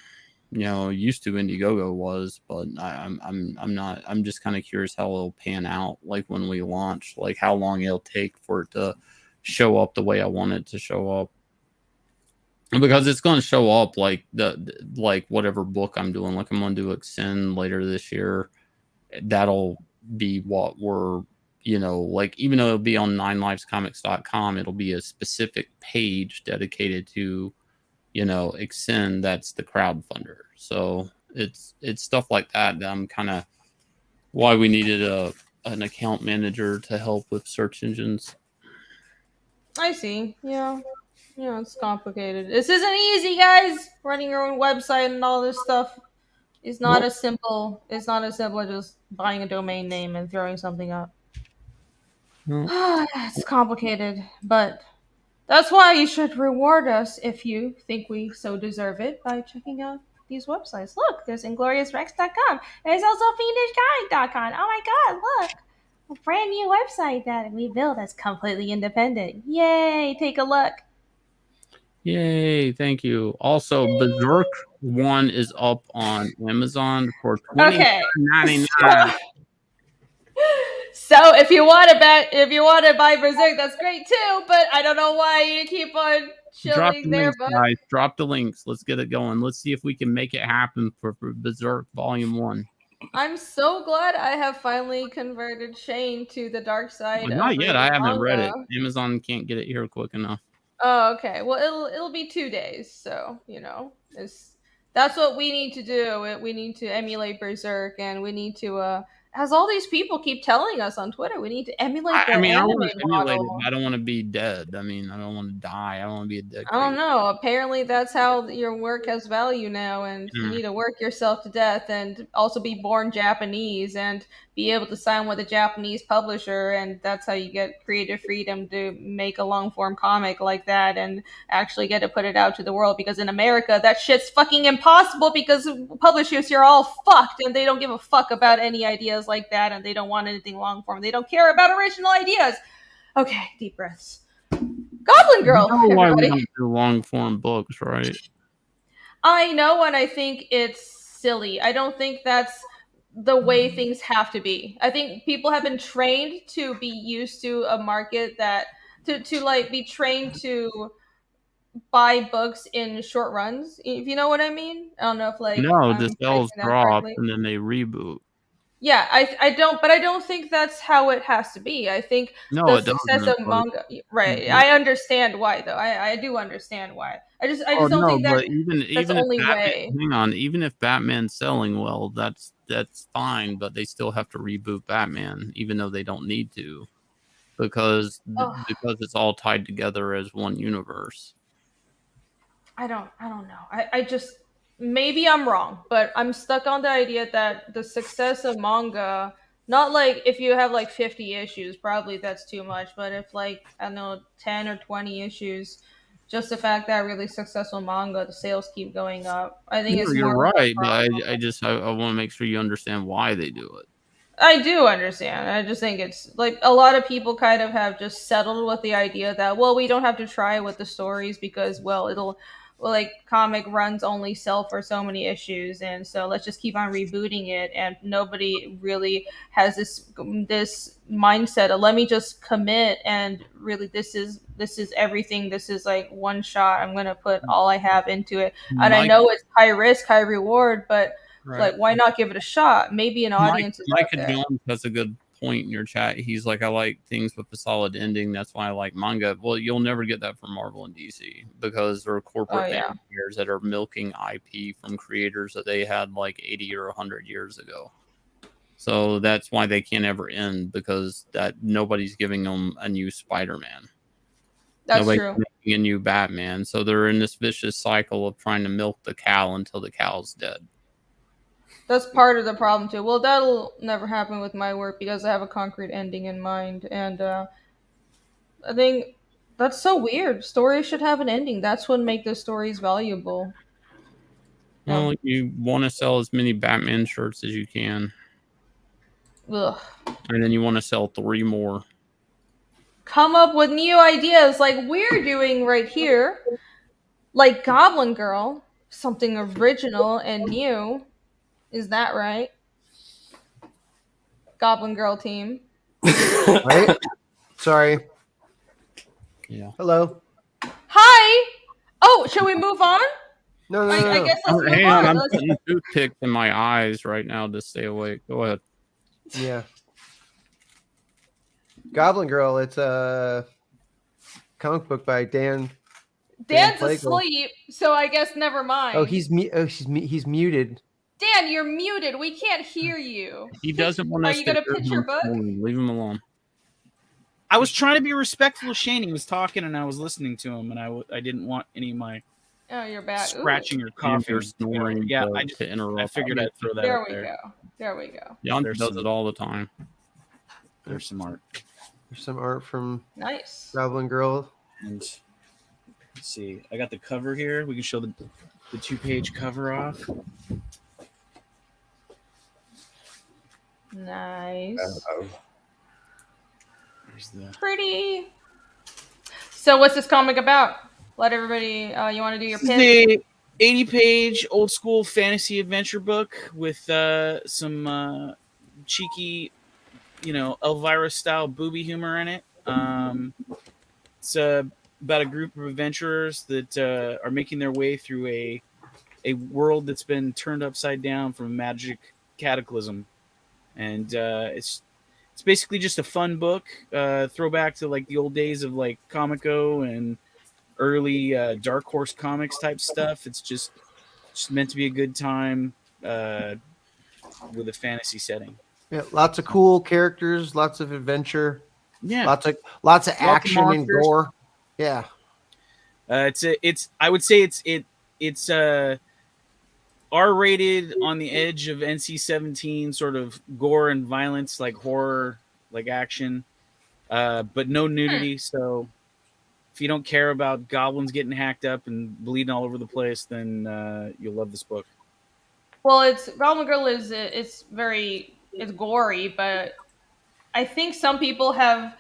You know, used to Indiegogo was, but I'm not. I'm just kind of curious how it'll pan out, like when we launch, like how long it'll take for it to show up the way I want it to show up, because it's going to show up like like whatever book I'm doing. Like I'm going to do Extend later this year. That'll be what we're, you know, like even though it'll be on 9livescomics.com, it'll be a specific page dedicated to, you know, Extend. That's the crowdfunder. So it's stuff like that that I'm kind of why we needed an account manager to help with search engines. I see. Yeah. Yeah, it's complicated. This isn't easy, guys. Running your own website and all this stuff is not Nope. as simple. It's not as simple as just buying a domain name and throwing something up. Nope. It's complicated, but that's why you should reward us if you think we so deserve it by checking out these websites. Look, there's ingloriousrex.com. There's also fiendishguide.com. Oh my god, look. A brand new website that we built that's completely independent. Yay, take a look. Yay, thank you. Also, Berserk 1 is up on Amazon for Okay. $29.99. So if you want to buy Berserk, that's great too. But I don't know why you keep on Drop chilling the there. links, But guys. Drop the links. Let's get it going. Let's see if we can make it happen for Berserk Volume 1. I'm so glad I have finally converted Shane to the dark side. Well, not yet. I haven't read it. Manga. Amazon can't get it here quick enough. Oh, okay. Well, it'll be 2 days, so you know, that's what we need to do. We need to emulate Berserk, and we need to, as all these people keep telling us on Twitter, we need to emulate the I mean, I anime want to emulate it, model. but I don't want to be dead. I mean, I don't want to die. I don't want to be a dead. I don't know. Apparently, that's how your work has value now, and you need to work yourself to death, and also be born Japanese and be able to sign with a Japanese publisher, and that's how you get creative freedom to make a long form comic like that and actually get to put it out to the world. Because in America, that shit's fucking impossible because publishers here are all fucked, and they don't give a fuck about any ideas like that, and they don't want anything long form. They don't care about original ideas. Okay, deep breaths. Goblin Girl, You know why we everybody. don't do long form books, right? I know, and I think it's silly. I don't think that's the way things have to be. I think people have been trained to be used to a market that to like be trained to buy books in short runs. If you know what I mean. I don't know if like No, I'm the sales phrasing that drop correctly. and then they reboot. Yeah, I don't think that's how it has to be. I think No, the it success doesn't. of But manga, right? I understand why though. I do understand why. I just oh don't no, think but that's the even if only Batman, way. hang on, even if Batman's selling well, that's fine. But they still have to reboot Batman, even though they don't need to, because it's all tied together as one universe. I don't know. I just maybe I'm wrong, but I'm stuck on the idea that the success of manga, not like if you have like 50 issues, probably that's too much, but if like, I don't know, 10 or 20 issues, just the fact that really successful manga, the sales keep going up. I think No, it's you're more of a right, but problem. I want to make sure you understand why they do it. I do understand. I just think it's like a lot of people kind of have just settled with the idea that, well, we don't have to try with the stories because, well, it'll, well, like comic runs only sell for so many issues, and so let's just keep on rebooting it. And nobody really has this mindset of let me just commit and really this is everything. This is like one shot. I'm gonna put all I have into it, and I Mike, know it's high risk, high reward, but right. like, why not give it a shot? Maybe an audience is out Micah there. Jones has a good point in your chat. He's like, I like things with a solid ending. That's why I like manga. Well, you'll never get that from Marvel and DC because they're corporate vampires that are milking IP from creators that they had like 80 or 100 years ago. So that's why they can't ever end, because that nobody's giving them a new Spider-Man. That's Nobody's true. making a new Batman. So they're in this vicious cycle of trying to milk the cow until the cow's dead. That's part of the problem too. Well, that'll never happen with my work because I have a concrete ending in mind, and I think that's so weird. Stories should have an ending. That's what make the stories valuable. Well, you want to sell as many Batman shirts as you can. Ugh. And then you want to sell 3 more. Come up with new ideas like we're doing right here. Like Goblin Girl. Something original and new. Is that right? Goblin Girl team. Right? Sorry. Yeah. Hello. Hi! Oh, shall we move on? No. I guess let's move Hang on. on, I'm putting toothpicks in my eyes right now to stay awake. Go ahead. Yeah. Goblin Girl, it's a comic book by Dan. Dan's Plagle. asleep, so I guess never mind. Oh, he's muted. Dan, you're muted. We can't hear you. He doesn't want Are us you to gonna hear pitch him your book? snoring. Leave him alone. I was trying to be respectful of Shane. He was talking, and I was listening to him, and I didn't want any of my Oh, you're back. scratching or coughing. You're snoring. Yeah, to interrupt. I figured I'd throw that There up we there. go. There we go. Jan There's does some- it all the time. There's some art. There's some art from Nice. Goblin Girl. And let's see. I got the cover here. We can show the 2-page cover off. Nice. There's the Pretty. So what's this comic about? Let everybody, you want to do your This pitch? is a 80-page old school fantasy adventure book with some cheeky, Elvira style booby humor in it. It's about a group of adventurers that are making their way through a world that's been turned upside down from a magic cataclysm, and it's basically just a fun book, throwback to like the old days of like Comico and early Dark Horse Comics type stuff. It's just meant to be a good time with a fantasy setting. Yeah, lots of cool characters, lots of adventure. Yeah, lots of action and monsters. gore. Yeah. I would say it's R-rated on the edge of NC-17, sort of gore and violence, like horror, like action, but no nudity. So if you don't care about goblins getting hacked up and bleeding all over the place, then you'll love this book. Well, it's Goblin Girl is it's gory, but I think some people have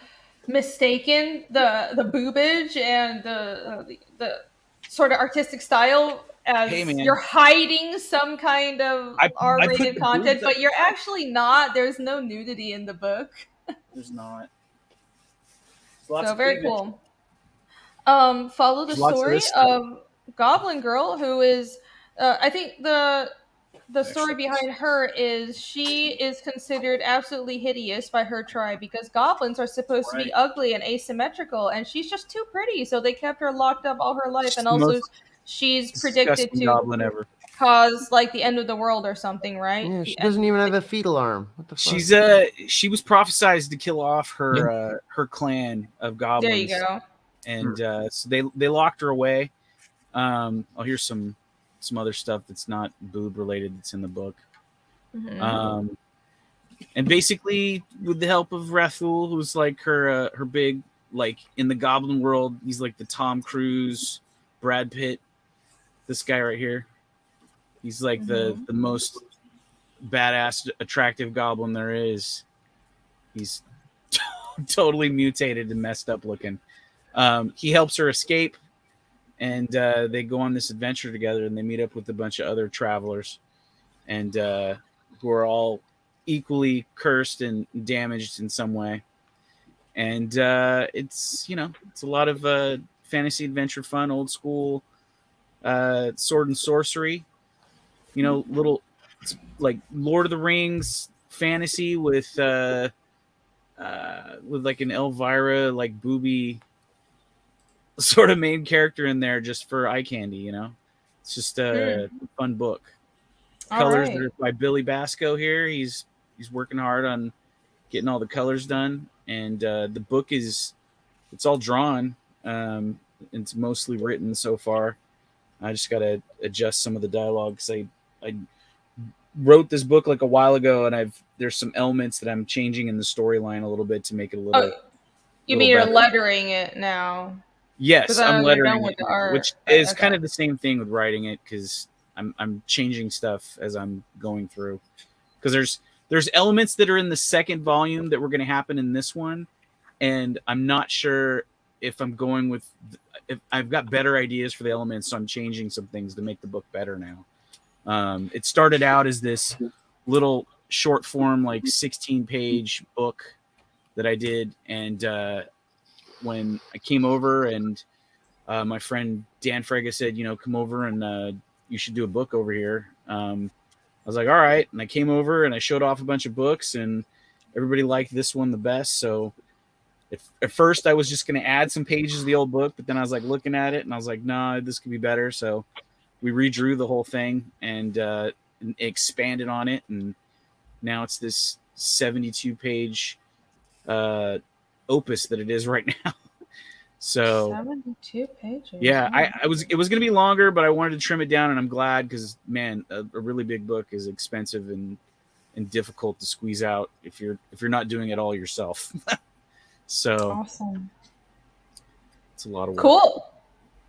mistaken the boobage and the sort of artistic style as Hey, man. you're hiding some kind of I put R-rated the content, boobs but you're actually not. There's no nudity in the book. There's not. So very cool. Follow the Lots of story this stuff. of Goblin Girl, who is, I think the story behind her is she is considered absolutely hideous by her tribe because goblins are supposed to be ugly and asymmetrical, and she's just too pretty, so they kept her locked up all her life. And also, she's predicted Disgusting to goblin ever. cause like the end of the world or something, right? Yeah, she doesn't even have a fetal arm. What the fuck? She was prophesized to kill off her clan of goblins. There you go. And so they locked her away. Here's some some other stuff that's not boob related that's in the book. Mhm. And basically, with the help of Rathul, who's like her big, like in the Goblin world, he's like the Tom Cruise, Brad Pitt. This guy right here, he's like the most badass, attractive goblin there is. He's totally mutated and messed up looking. He helps her escape, and they go on this adventure together, and they meet up with a bunch of other travelers, and who are all equally cursed and damaged in some way. And it's it's a lot of fantasy adventure fun, old school sword and sorcery. Little like Lord of the Rings fantasy with like an Elvira like booby sort of main character in there just for eye candy. It's just a fun book. All Colors right. are by Billy Basco here. He's working hard on getting all the colors done, and the book it's all drawn. It's mostly written so far. I just got to adjust some of the dialogue because I wrote this book like a while ago, and there's some elements that I'm changing in the storyline a little bit to make it a little. You little mean you're better. lettering it now? Yes, 'Cause I I'm know you're done lettering with it, the art. which Right, is okay. kind of the same thing with writing it because I'm changing stuff as I'm going through. Because there's elements that are in the second volume that were going to happen in this one, and I'm not sure if I'm going with if I've got better ideas for the elements, so I'm changing some things to make the book better now. It started out as this little short form, like 16-page book that I did, and when I came over and my friend Dan Frega said, come over and you should do a book over here. I was like, all right. And I came over and I showed off a bunch of books, and everybody liked this one the best. So at first I was just going to add some pages of the old book, but then I was like looking at it and I was like, nah, this could be better. So we redrew the whole thing and expanded on it. And now it's this 72-page opus that it is right now. So 72 pages. yeah, Oh. it was going to be longer, but I wanted to trim it down, and I'm glad because man, a really big book is expensive and difficult to squeeze out if you're not doing it all yourself. So Awesome. It's a lot of work. Cool.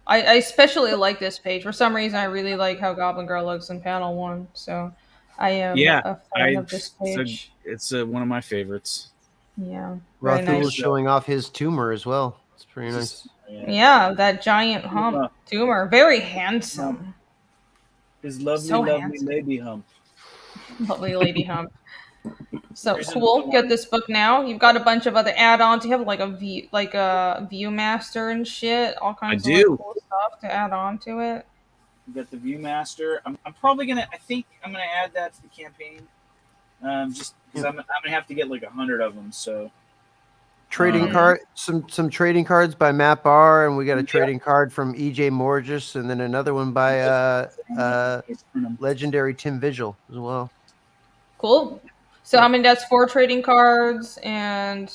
I especially like this page. For some reason, I really like how Goblin Girl looks in panel 1. So I am a fan of this page. It's one of my favorites. Yeah. Very Rathul nice. is showing off his tumor as well. It's pretty nice. Yeah, that giant hump tumor. Very handsome. His lovely, So lovely handsome. lady hump. Lovely lady hump. So cool. Get this book now. You've got a bunch of other add-ons. You have like a Viewmaster and shit. All kinds of like, cool stuff to add on to it. You got the Viewmaster. I'm probably gonna. I think I'm gonna add that to the campaign. Just because I'm gonna have to get like 100 of them. So Trading card, some trading cards by Matt Barr, and we got a trading card from EJ Morges, and then another one by legendary Tim Vigil as well. Cool. So I mean that's 4 trading cards, and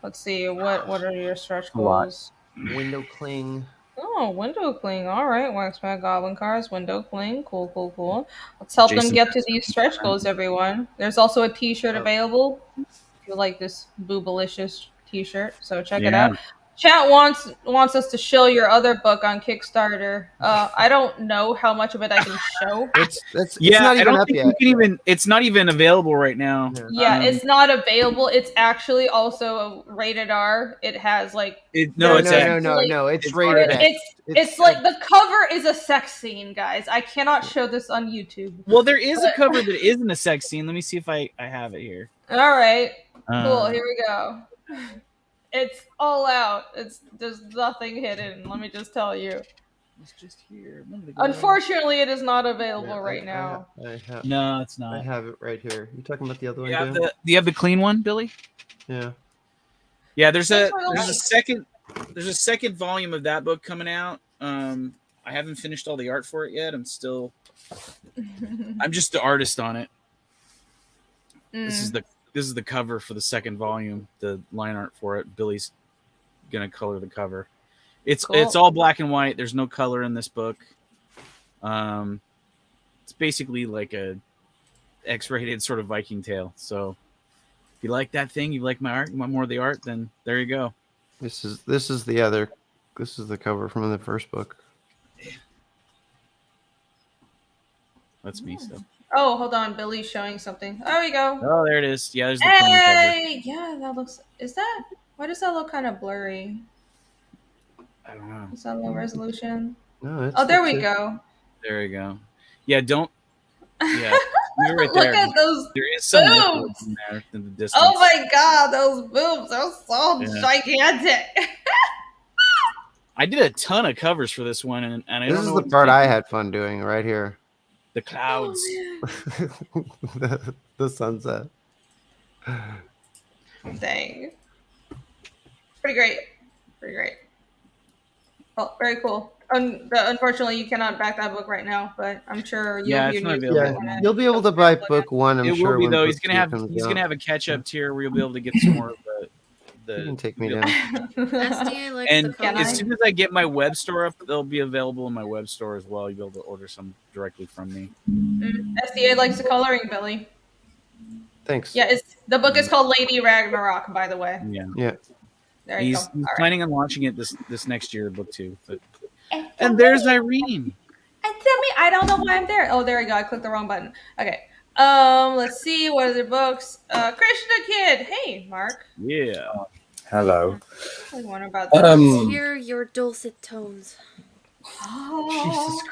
let's see what are your stretch goals? Window Cling. Oh, Window Cling. All right, Waxback Goblin cards, Window Cling. Cool. Let's help them Jason get to these stretch goals, everyone. There's also a T-shirt available. If you like this boobalicious T-shirt, so check it out. Chat wants us to show your other book on Kickstarter. I don't know how much of it I can show. It's not even up yet. It's not even available right now. Yeah, it's not available. It's actually also rated R. It has like no. It's rated X. It's like the cover is a sex scene, guys. I cannot show this on YouTube. Well, there is a cover that isn't a sex scene. Let me see if I have it here. All right, cool. Here we go. It's all out. There's nothing hidden. Let me just tell you. It's just here. Unfortunately, it is not available right now. No, it's not. I have it right here. You talking about the other one? Do you have the clean one, Billy? Yeah. Yeah, there's a second volume of that book coming out. I haven't finished all the art for it yet. I'm just the artist on it. This is the cover for the second volume, the line art for it. Billy's gonna color the cover. It's all black and white. There's no color in this book. It's basically like a X-rated sort of Viking tale. So if you like that thing, you like my art, you want more of the art, then there you go. This is the cover from the first book. That's me stuff. Oh, hold on. Billy's showing something. There we go. Oh, there it is. Yeah, there's the clean cover. Hey! Yeah, that looks... Is that... Why does that look kind of blurry? I don't know. Is that low resolution? No, Oh, there we go. There you go. Yeah, don't. Yeah, you're right Look there. at those There is some nipples boobs. in there in the distance. Oh my god, those boobs are so Yeah. gigantic. I did a ton of covers for this one, and I This don't is know the what to part think. I had fun doing right here. The clouds. the sunset. Dang. Pretty great. Pretty great. Oh, very cool. Unfortunately, you cannot back that book right now, but I'm sure you'll Yeah, be it's not used available. Yeah, you'll be able to buy book one. I'm It sure will be when though. book two comes He's out. gonna have a catch up tier where you'll be able to get some more of the. You can take me down. SDA likes And the color. as soon as I get my web store up, they'll be available in my web store as well. You'll be able to order some directly from me. SDA likes the coloring, Billy. Thanks. Yeah, the book is called Lady Ragnarok, by the way. Yeah. Yeah. There you He's go. All right. planning on launching it this next year, book 2. But and there's Irene. And tell me, I don't know why I'm there. Oh, there we go. I clicked the wrong button. Okay. Let's see. What other books? Krishna Kid. Hey, Mark. Yeah. Hello. I wonder about Let's this. hear your dulcet tones. Jesus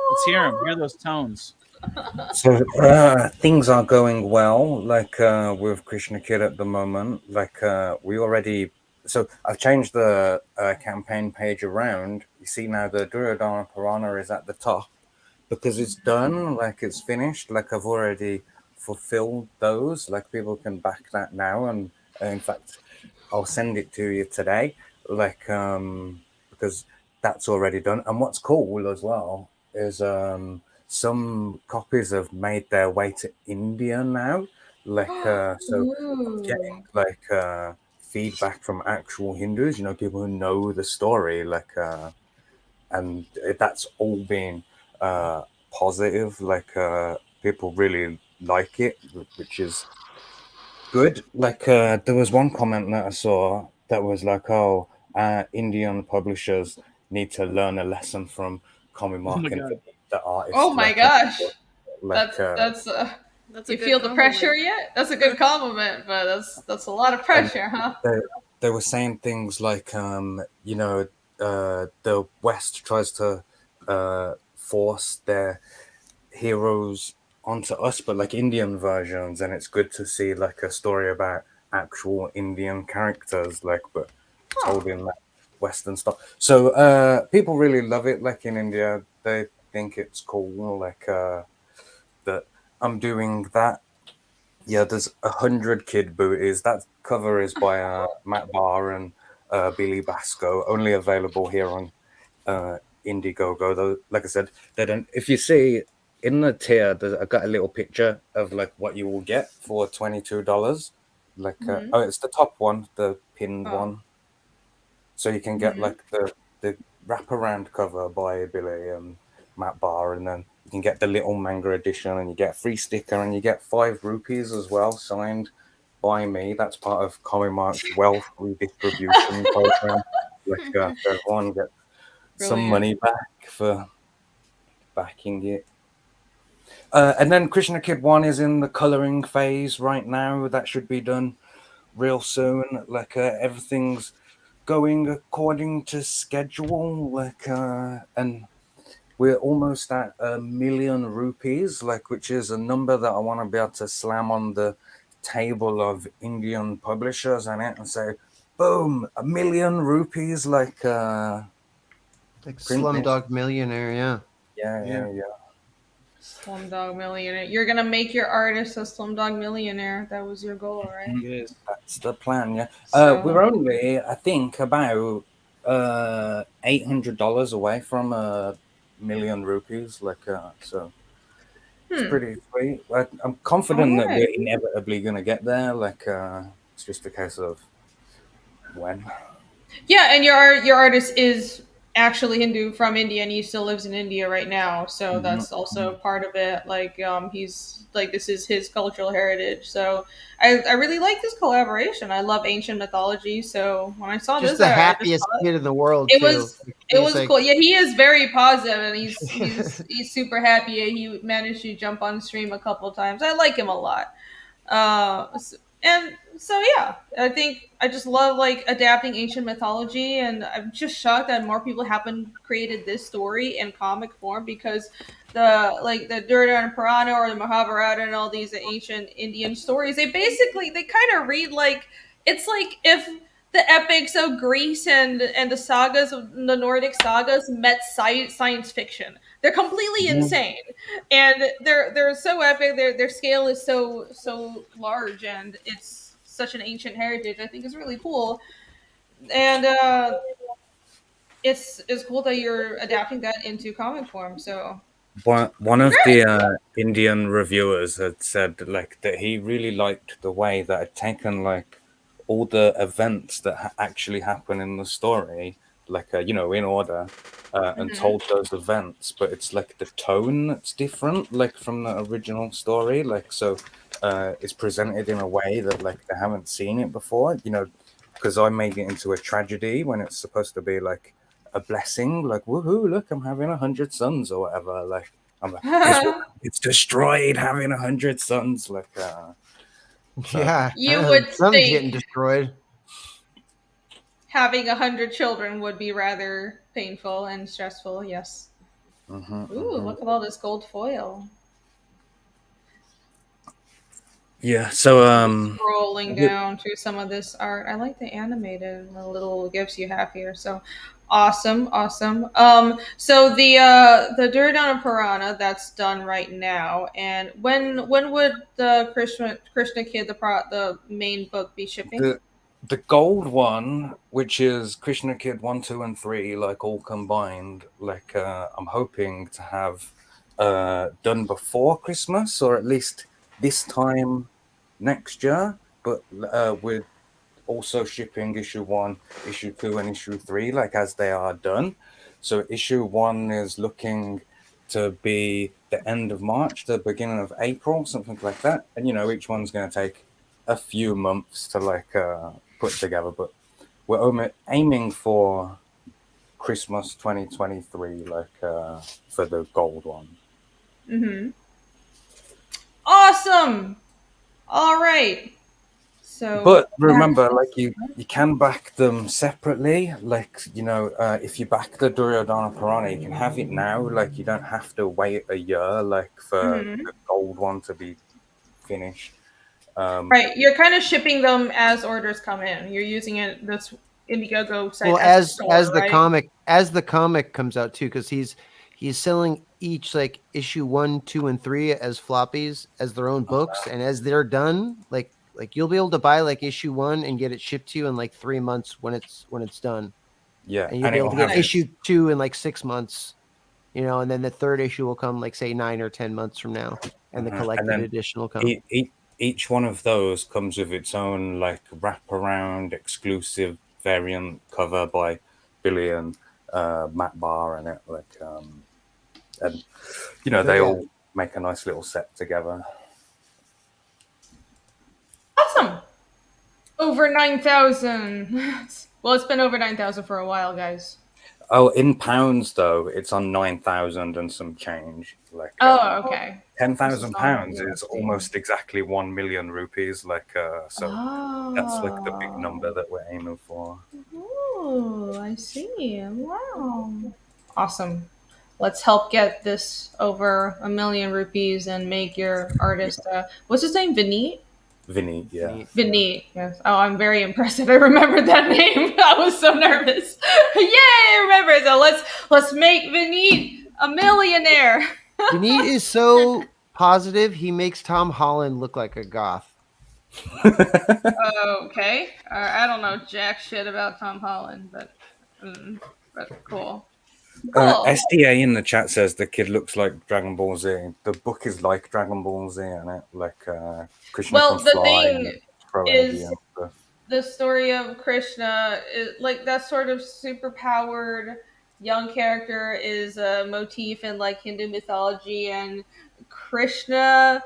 Let's hear him. Hear those tones. So things are going well, like with Krishna Kid at the moment. Like we already, so I've changed the campaign page around. You see now the Duryodhana Purana is at the top because it's done, like it's finished. Like I've already fulfilled those. Like people can back that now, and in fact, I'll send it to you today. Like because that's already done. And what's cool as well is some copies have made their way to India now. Like so I'm getting like feedback from actual Hindus, you know, people who know the story, like and that's all been positive. Like people really like it, which is good. Like there was one comment that I saw that was like, oh, Indian publishers need to learn a lesson from Comic Oh my Mark and God. the artists. Oh my like, gosh. like, That's a you good feel the compliment. pressure yet? That's a good compliment, but that's a lot of pressure, huh? they were saying things like, you know, the West tries to force their heroes onto us, but like Indian versions, and it's good to see like a story about actual Indian characters, like but told in that Western style. So people really love it. Like in India, they think it's cool. Like that I'm doing that. Yeah, there's 100 kid booties. That cover is by Matt Barr and Billy Basco. Only available here on Indiegogo. Though, like I said, they don't. If you see in the tier, I got a little picture of like what you will get for $22. Like, oh, it's the top one, the pinned one. So you can get like the wraparound cover by Billy and Matt Barr, and then you can get the little manga edition, and you get a free sticker, and you get 5 rupees as well, signed by me. That's part of Comic Mark's wealth redistribution program. Like everyone gets some money back for backing it. And then Krishna Kid 1 is in the coloring phase right now. That should be done real soon. Like everything's going according to schedule. Like and we're almost at 1 million rupees, like which is a number that I want to be able to slam on the table of Indian publishers and it and say, boom, 1 million rupees, like Slumdog Millionaire, yeah. Yeah. Slumdog Millionaire. You're gonna make your artist a Slumdog Millionaire. That was your goal, right? Yes. That's the plan, yeah. So- We're only, I think, about $800 away from 1 million rupees, like so it's pretty sweet. I'm confident that we're inevitably gonna get there. Like it's just a case of when. Yeah, and your artist is actually Hindu from India, and he still lives in India right now. So Mhm. that's also part of it. Like, he's like, this is his cultural heritage. So I really like this collaboration. I love ancient mythology. So when I saw Just this, the I just happiest thought kid in the world it too. was it He's was like, cool. Yeah, he is very positive, and he's super happy. He managed to jump on stream a couple of times. I like him a lot. And so yeah, I think I just love like adapting ancient mythology, and I'm just shocked that more people haven't created this story in comic form, because the Durga Purana or the Mahabharata and all these ancient Indian stories, they kind of read like, it's like if the epics of Greece and the sagas of the Nordic sagas met science fiction. They're completely insane, and they're so epic. Their scale is so large, and it's such an ancient heritage. I think is really cool, and it's cool that you're adapting that into comic form. So One of the congrats. Indian reviewers had said like that he really liked the way that had taken like all the events that actually happen in the story, like in order, and Mhm. told those events, but it's like the tone that's different, like from the original story, like so. It's presented in a way that like they haven't seen it before, because I made it into a tragedy when it's supposed to be like a blessing, like woohoo! Look, I'm having 100 sons or whatever. Like I'm like, it's destroyed having 100 sons. Like, so yeah, You would sun's think getting destroyed. having 100 children would be rather painful and stressful. Yes. Ooh, mhm. look at all this gold foil. Yeah. So Scrolling down through some of this art. I like the animated the little gifts you have here. So awesome, awesome. So the Duryodhana Purana that's done right now, and when would the Krishna Kid the main book be shipping? the gold one, which is Krishna Kid 1, 2, and 3, like all combined, like I'm hoping to have done before Christmas, or at least this time next year. But with also shipping issue 1, issue 2, and issue 3, like as they are done. So issue 1 is looking to be the end of March, the beginning of April, something like that. And each one's going to take a few months to like put together, but we're aiming for Christmas 2023, like for the gold one. Mm-hmm. Awesome. All right. So But remember, like you can back them separately. Like if you back the Duryodhana Purana, you can have it now. Like you don't have to wait a year, like for Mhm. the gold one to be finished. Right, you're kind of shipping them as orders come in. You're using it this Indiegogo site Well, as a as store, right? the comic comes out too, because he's selling each like issue 1, 2, and 3 as floppies as their own books, and as they're done, like you'll be able to buy like issue 1 and get it shipped to you in like 3 months when it's done, Yeah, and you'll and be able it'll to get have Nice. issue 2 in like 6 months, and then the third issue will come like say 9 or 10 months from now, and the and collected then edition will come. each one of those comes with its own like wraparound exclusive variant cover by Billy and Matt Barr in it. Like and So they yeah, all make a nice little set together. Awesome. Over 9,000. Well, it's been over 9,000 for a while, guys. Oh, in pounds though, it's on 9,000 and some change. Like Oh, okay. ten This is thousand on pounds is USD. almost exactly 1 million rupees. Like so, that's like the big number Oh. that we're aiming for. Ooh, I see. Wow. Awesome. Let's help get this over 1 million rupees and make your artist. What's his name? Vineet. Vinny, yeah. neat. Vineet. Yes. Oh, I'm very impressed that I remembered that name. I was so nervous. Yay! I remember it. So let's make Vineet a millionaire. Benit is so positive, he makes Tom Holland look like a goth. Okay. I don't know jack shit about Tom Holland, but cool. Cool. SDA in the chat says the kid looks like Dragon Ball Z. The book is like Dragon Ball Z, and it like Krishna can Well, the fly and thing throw energy is, and stuff. the story of Krishna is like that sort of super powered young character is a motif in like Hindu mythology, and Krishna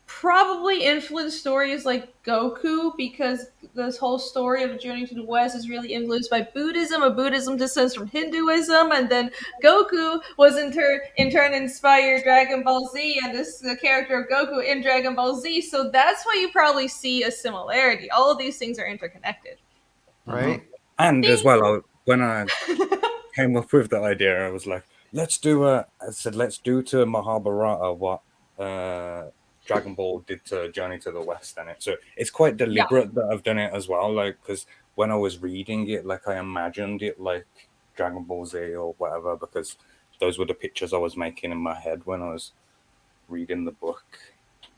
probably influenced stories like Goku, because this whole story of a journey to the West is really influenced by Buddhism, and Buddhism descends from Hinduism, and then Goku was in turn inspired Dragon Ball Z, and this the character of Goku in Dragon Ball Z. So that's why you probably see a similarity. All of these things are interconnected. Right. And as well, when I came up with the idea, I was like, let's do to Mahabharata what Dragon Ball did to Journey to the West in it. So it's quite deliberate that I've done it as well, like, because when I was reading it, like, I imagined it like Dragon Ball Z or whatever, because those were the pictures I was making in my head when I was reading the book.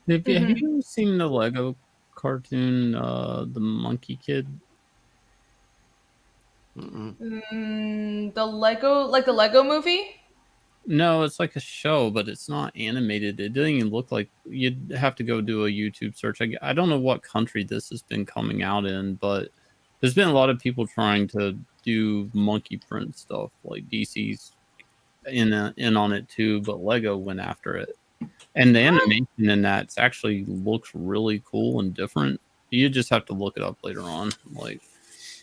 Have you seen the Lego cartoon, The Monkey Kid? The Lego movie? No, it's like a show, but it's not animated. It doesn't even look like you'd have to go do a YouTube search. I don't know what country this has been coming out in, but there's been a lot of people trying to do monkey print stuff. Like DC's in on it too, but Lego went after it. And the animation in that actually looks really cool and different. You just have to look it up later on. Like,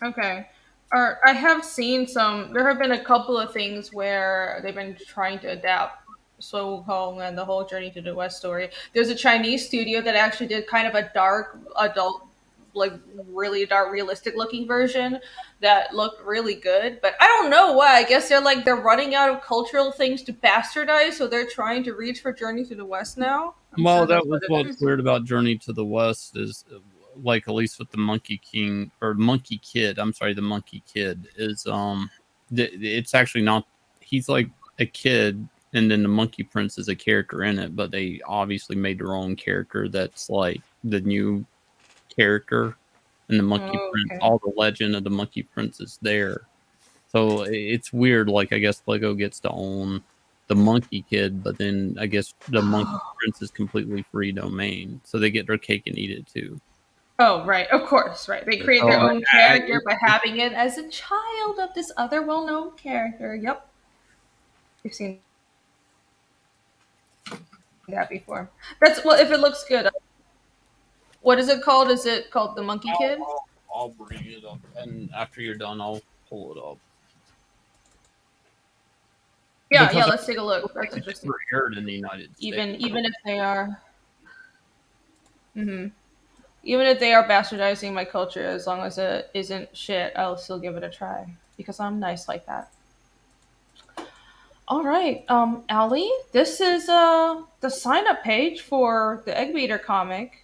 Okay. I have seen some. There have been a couple of things where they've been trying to adapt Sun Wukong and the whole Journey to the West story. There's a Chinese studio that actually did kind of a dark adult, like really dark, realistic looking version that looked really good. But I don't know why. I guess they're running out of cultural things to bastardize, so they're trying to reach for Journey to the West now. well, that was what's weird about Journey to the West is, like, at least with the Monkey King or Monkey Kid. I'm sorry, the Monkey Kid is it's actually not. He's like a kid, and then the Monkey Prince is a character in it, but they obviously made their own character that's like the new character, and the Monkey Prince. Okay. All the legend of the Monkey Prince is there. So it's weird. Like, I guess Lego gets to own the Monkey Kid, but then I guess the Monkey Prince is completely free domain, so they get their cake and eat it too. Oh, right. Of course, right. They create their own character by having it as a child of this other well-known character. Yep. We've seen that before. That's well, if it looks good. What is it called? Is it called The Monkey Kid? I'll bring it up, and after you're done, I'll pull it up. Yeah, Because yeah. Let's take a look. That's interesting. They're aired in the United States. Even if they are, even if they are bastardizing my culture, as long as it isn't shit, I'll still give it a try because I'm nice like that. All right, Allie, this is the sign-up page for the Egg Beater comic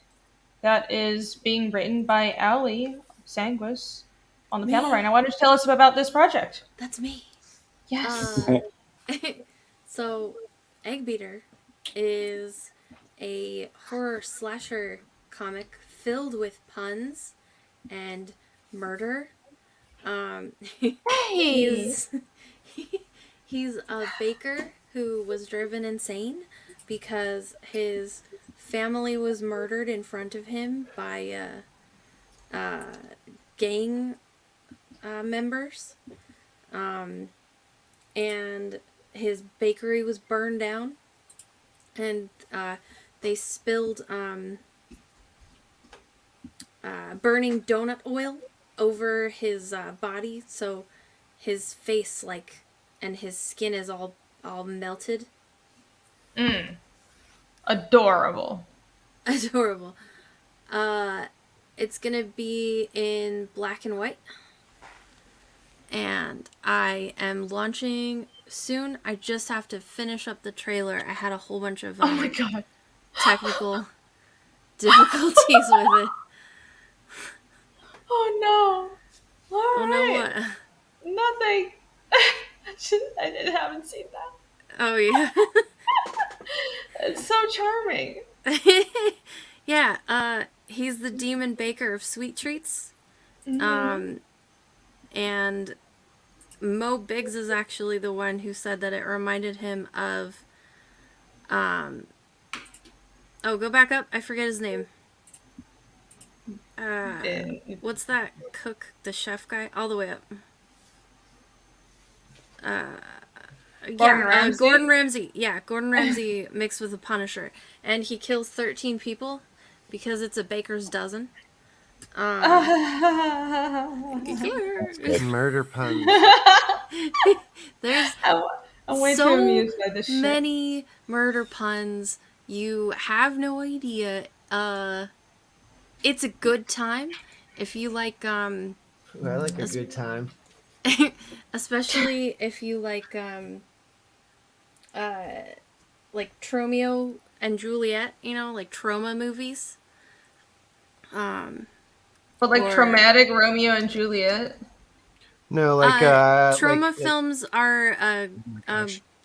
that is being written by Allie Sanguis on the panel right now. Why don't you tell us about this project? That's me. Yes. So, Egg Beater is a horror slasher comic filled with puns and murder. He's a baker who was driven insane because his family was murdered in front of him by gang members. And his bakery was burned down. And they spilled burning donut oil over his body, so his face, like, and his skin is all melted. Adorable. Adorable. It's gonna be in black and white, and I am launching soon. I just have to finish up the trailer. I had a whole bunch of Oh my god, technical difficulties with it. Oh no! All Oh no, right. what? Nothing. I haven't seen that. Oh yeah. It's so charming. Yeah, he's the demon baker of sweet treats. And Mo Biggs is actually the one who said that it reminded him of oh, go back up. I forget his name. What's that cook, the chef guy? All the way up. Gordon Ramsay. Yeah, Gordon Ramsay mixed with a Punisher, and he kills 13 people because it's a baker's dozen. Murder puns. There's I'm way too so amused by this shit. many murder puns. You have no idea. It's a good time if you like. I like a good time. Especially if you like Tromeo and Juliet, like trauma movies. But like traumatic Romeo and Juliet. No, like trauma films are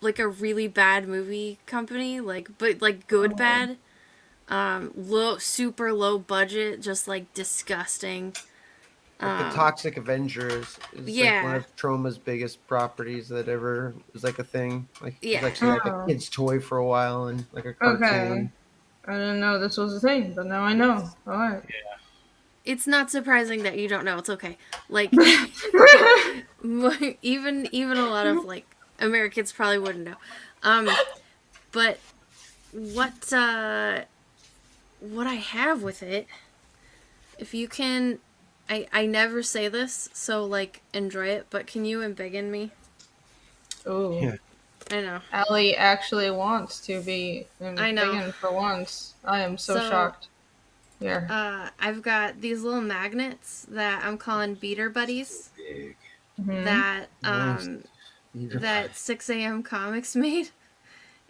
like a really bad movie company, but good bad. Super low budget, just like disgusting. Like the Toxic Avengers is like one of Troma's biggest properties that ever was like a thing. Like it was actually like a kid's toy for a while and like a cartoon. Okay. I didn't know this was a thing, but now I know. All right. Yeah. It's not surprising that you don't know. It's okay. Like even a lot of like Americans probably wouldn't know. But what I have with it, if you can, I never say this, so like enjoy it, but can you embiggen me? Oh. Yeah. I know. Allie actually wants to be embiggened for once. I am so shocked. Here. I've got these little magnets that I'm calling beater buddies. That that 6 a.m. Comics made.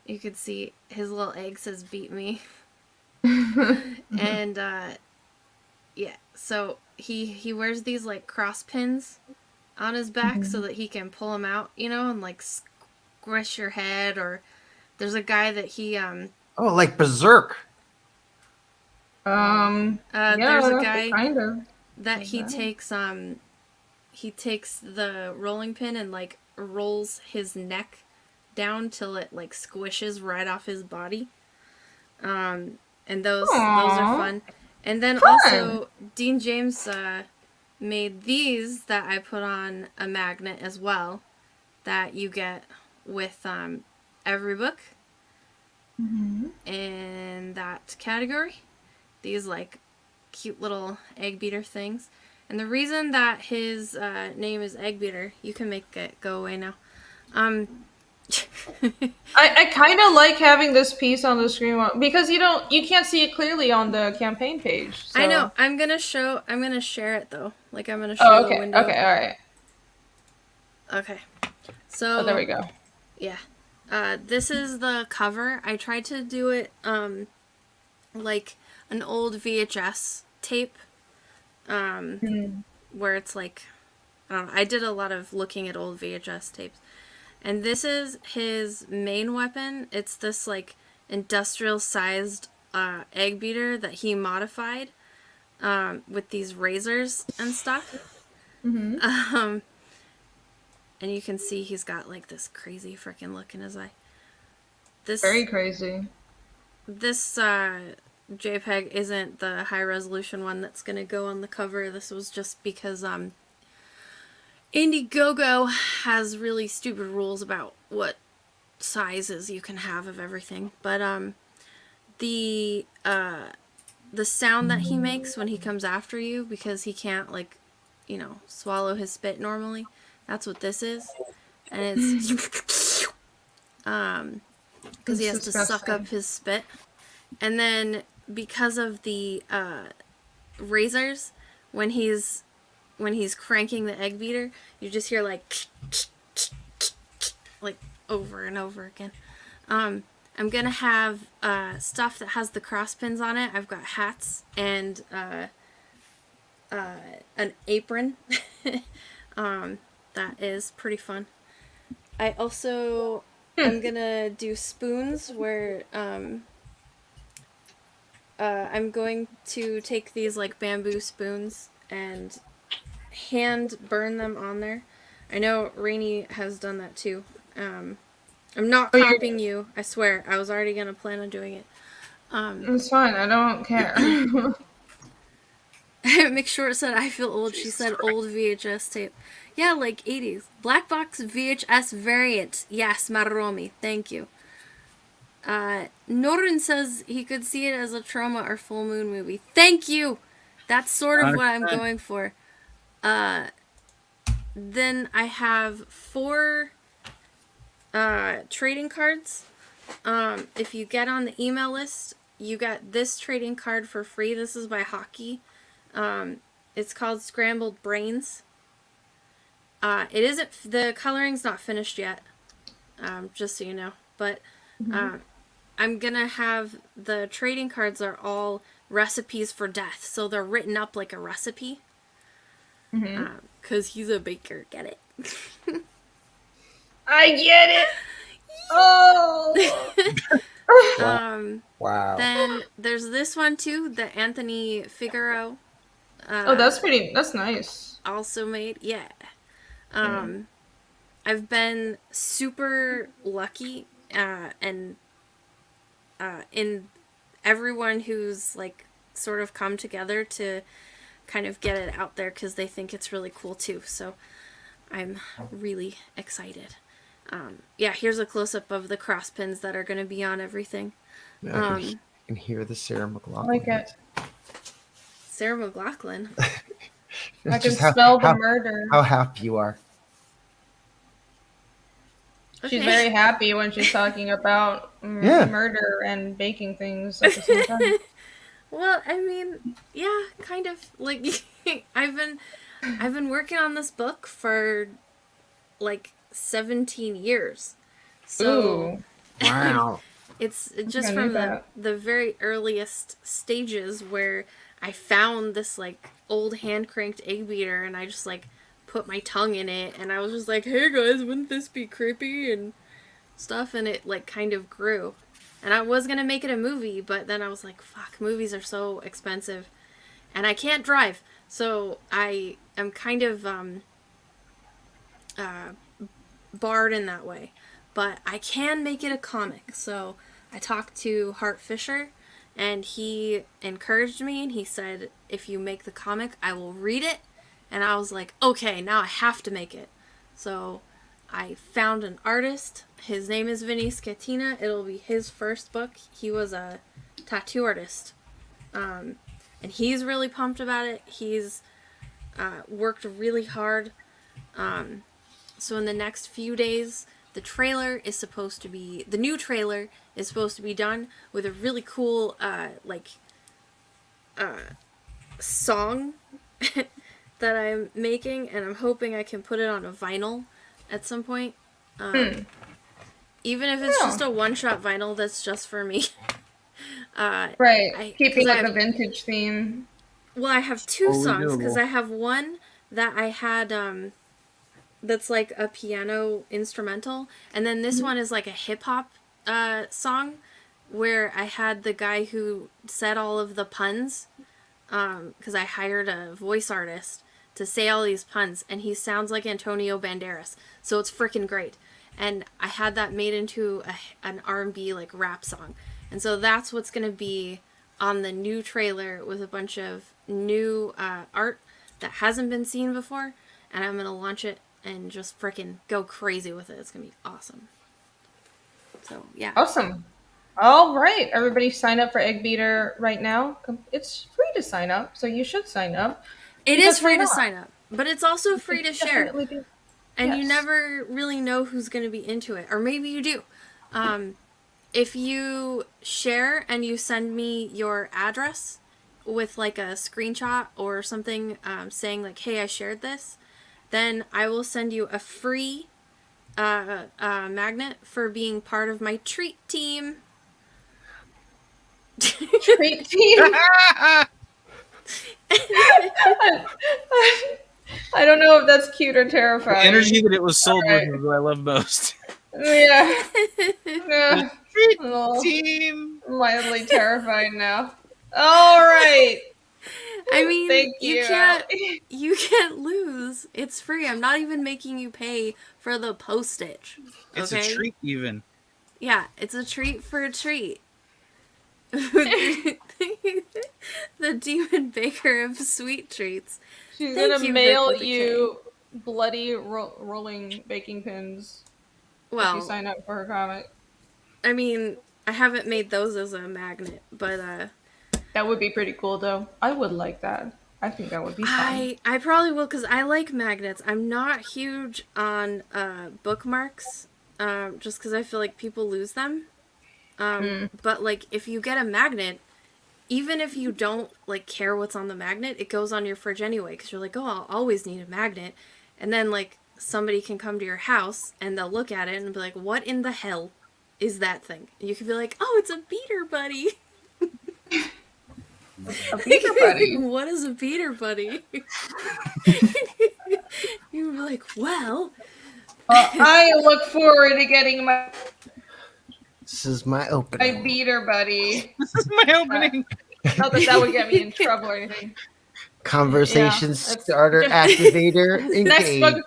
You could see his little egg says "beat me," and yeah. So he wears these like cross pins on his back so that he can pull them out, and like squish your head. Or there's a guy that he Oh, like Berserk. Yeah, there's a guy kind of that he takes the rolling pin and like rolls his neck down till it like squishes right off his body. And those are fun. And then also Dean James made these that I put on a magnet as well that you get with every book in that category. These like cute little egg beater things. And the reason that his name is Egg Beater, you can make it go away now. I kind of like having this piece on the screen because you can't see it clearly on the campaign page. So. I know. I'm gonna share it though. Like I'm gonna show the window. Okay, all right. Okay. So there we go. Yeah. This is the cover. I tried to do it like an old VHS tape. Where it's like, I don't know, I did a lot of looking at old VHS tapes. And this is his main weapon. It's this like industrial sized egg beater that he modified with these razors and stuff. And you can see he's got like this crazy freaking look in his eye. Very crazy. This JPEG isn't the high resolution one that's going to go on the cover. This was just because Indiegogo has really stupid rules about what sizes you can have of everything. But the sound that he makes when he comes after you, because he can't like, swallow his spit normally, that's what this is. And it's because he has to suck up his spit. And then because of the razors, when he's cranking the egg beater, you just hear like over and over again. I'm gonna have stuff that has the cross pins on it. I've got hats and an apron. That is pretty fun. I also am gonna do spoons where I'm going to take these like bamboo spoons and hand burn them on there. I know Rainey has done that too. I'm not copying you, I swear. I was already gonna plan on doing it. It's fine, I don't care. McShort said, I feel old. She said old VHS tape. Yeah, like 80s. Black box VHS variant. Yes, Maromi. Thank you. Norin says he could see it as a trauma or full moon movie. Thank you! That's sort of what I'm going for. Then I have 4 trading cards. If you get on the email list, you got this trading card for free. This is by Hockey. It's called Scrambled Brains. It isn't, the coloring's not finished yet, just so you know. But I'm gonna have, the trading cards are all recipes for death, so they're written up like a recipe. Cause he's a baker, get it? I get it. Oh. Wow. Then there's this one too, the Anthony Figaro. Oh, that's nice. Also made, yeah. I've been super lucky, and in everyone who's like sort of come together to kind of get it out there because they think it's really cool too. So I'm really excited. Yeah, here's a close-up of the cross pins that are going to be on everything. I can hear the Sarah McLachlan. Like it. Sarah McLachlan. I can smell the murder. How happy you are. She's very happy when she's talking about murder and baking things at the same time. Well, I mean, yeah, kind of. Like, I've been working on this book for like 17 years. So Ooh. Wow. It's just from the very earliest stages where I found this like old hand cranked egg beater and I just like put my tongue in it and I was just like, hey guys, wouldn't this be creepy and stuff, and it like kind of grew. And I was gonna make it a movie, but then I was like, fuck, movies are so expensive and I can't drive, so I am kind of barred in that way. But I can make it a comic. So I talked to Hart Fisher and he encouraged me and he said, if you make the comic, I will read it. And I was like, okay, now I have to make it. So I found an artist. His name is Vinny Scatina. It'll be his first book. He was a tattoo artist. And he's really pumped about it. He's worked really hard. So in the next few days, the new trailer is supposed to be done with a really cool, song that I'm making, and I'm hoping I can put it on a vinyl at some point. Even if it's just a one-shot vinyl that's just for me. Right. Keeping like the vintage theme. Well, I have 2 songs, because I have one that I had, that's like a piano instrumental, and then this one is like a hip-hop song where I had the guy who said all of the puns, because I hired a voice artist to say all these puns, and he sounds like Antonio Banderas, so it's freaking great. And I had that made into an R&B like rap song, and so that's what's gonna be on the new trailer with a bunch of new art that hasn't been seen before, and I'm gonna launch it and just freaking go crazy with it. It's gonna be awesome. So yeah. Awesome. All right, everybody sign up for Egg Beater right now. It's free to sign up, so you should sign up. It is free to sign up, but it's also free to share. And you never really know who's going to be into it, or maybe you do. If you share and you send me your address with like a screenshot or something saying like, hey, I shared this, then I will send you a free magnet for being part of my treat team. Treat team? I don't know if that's cute or terrifying. The energy that it was sold with is what I love most. Yeah. Yeah. Treat team. Mildly terrified now. All right. I mean, Thank you can't lose. It's free. I'm not even making you pay for the postage. It's a treat even. Yeah, it's a treat for a treat. the demon baker of sweet treats. She's Thank gonna you, mail Vic with a K. you bloody rolling baking pins if you Well, sign up for her comic. I mean, I haven't made those as a magnet, but that would be pretty cool though. I would like that. I think that would be fun. I probably will because I like magnets. I'm not huge on bookmarks, just because I feel like people lose them. But like if you get a magnet, even if you don't like care what's on the magnet, it goes on your fridge anyway because you're like, oh, I'll always need a magnet, and then like somebody can come to your house and they'll look at it and be like, what in the hell is that thing? And you can be like, oh, it's a beater buddy. A beater buddy? What is a beater buddy? You'd be like, well, I look forward to getting my This is my opening. my beater buddy. This is my opening. Not that that would get me in trouble or anything. Conversation Yeah, starter activator Next engaged. book,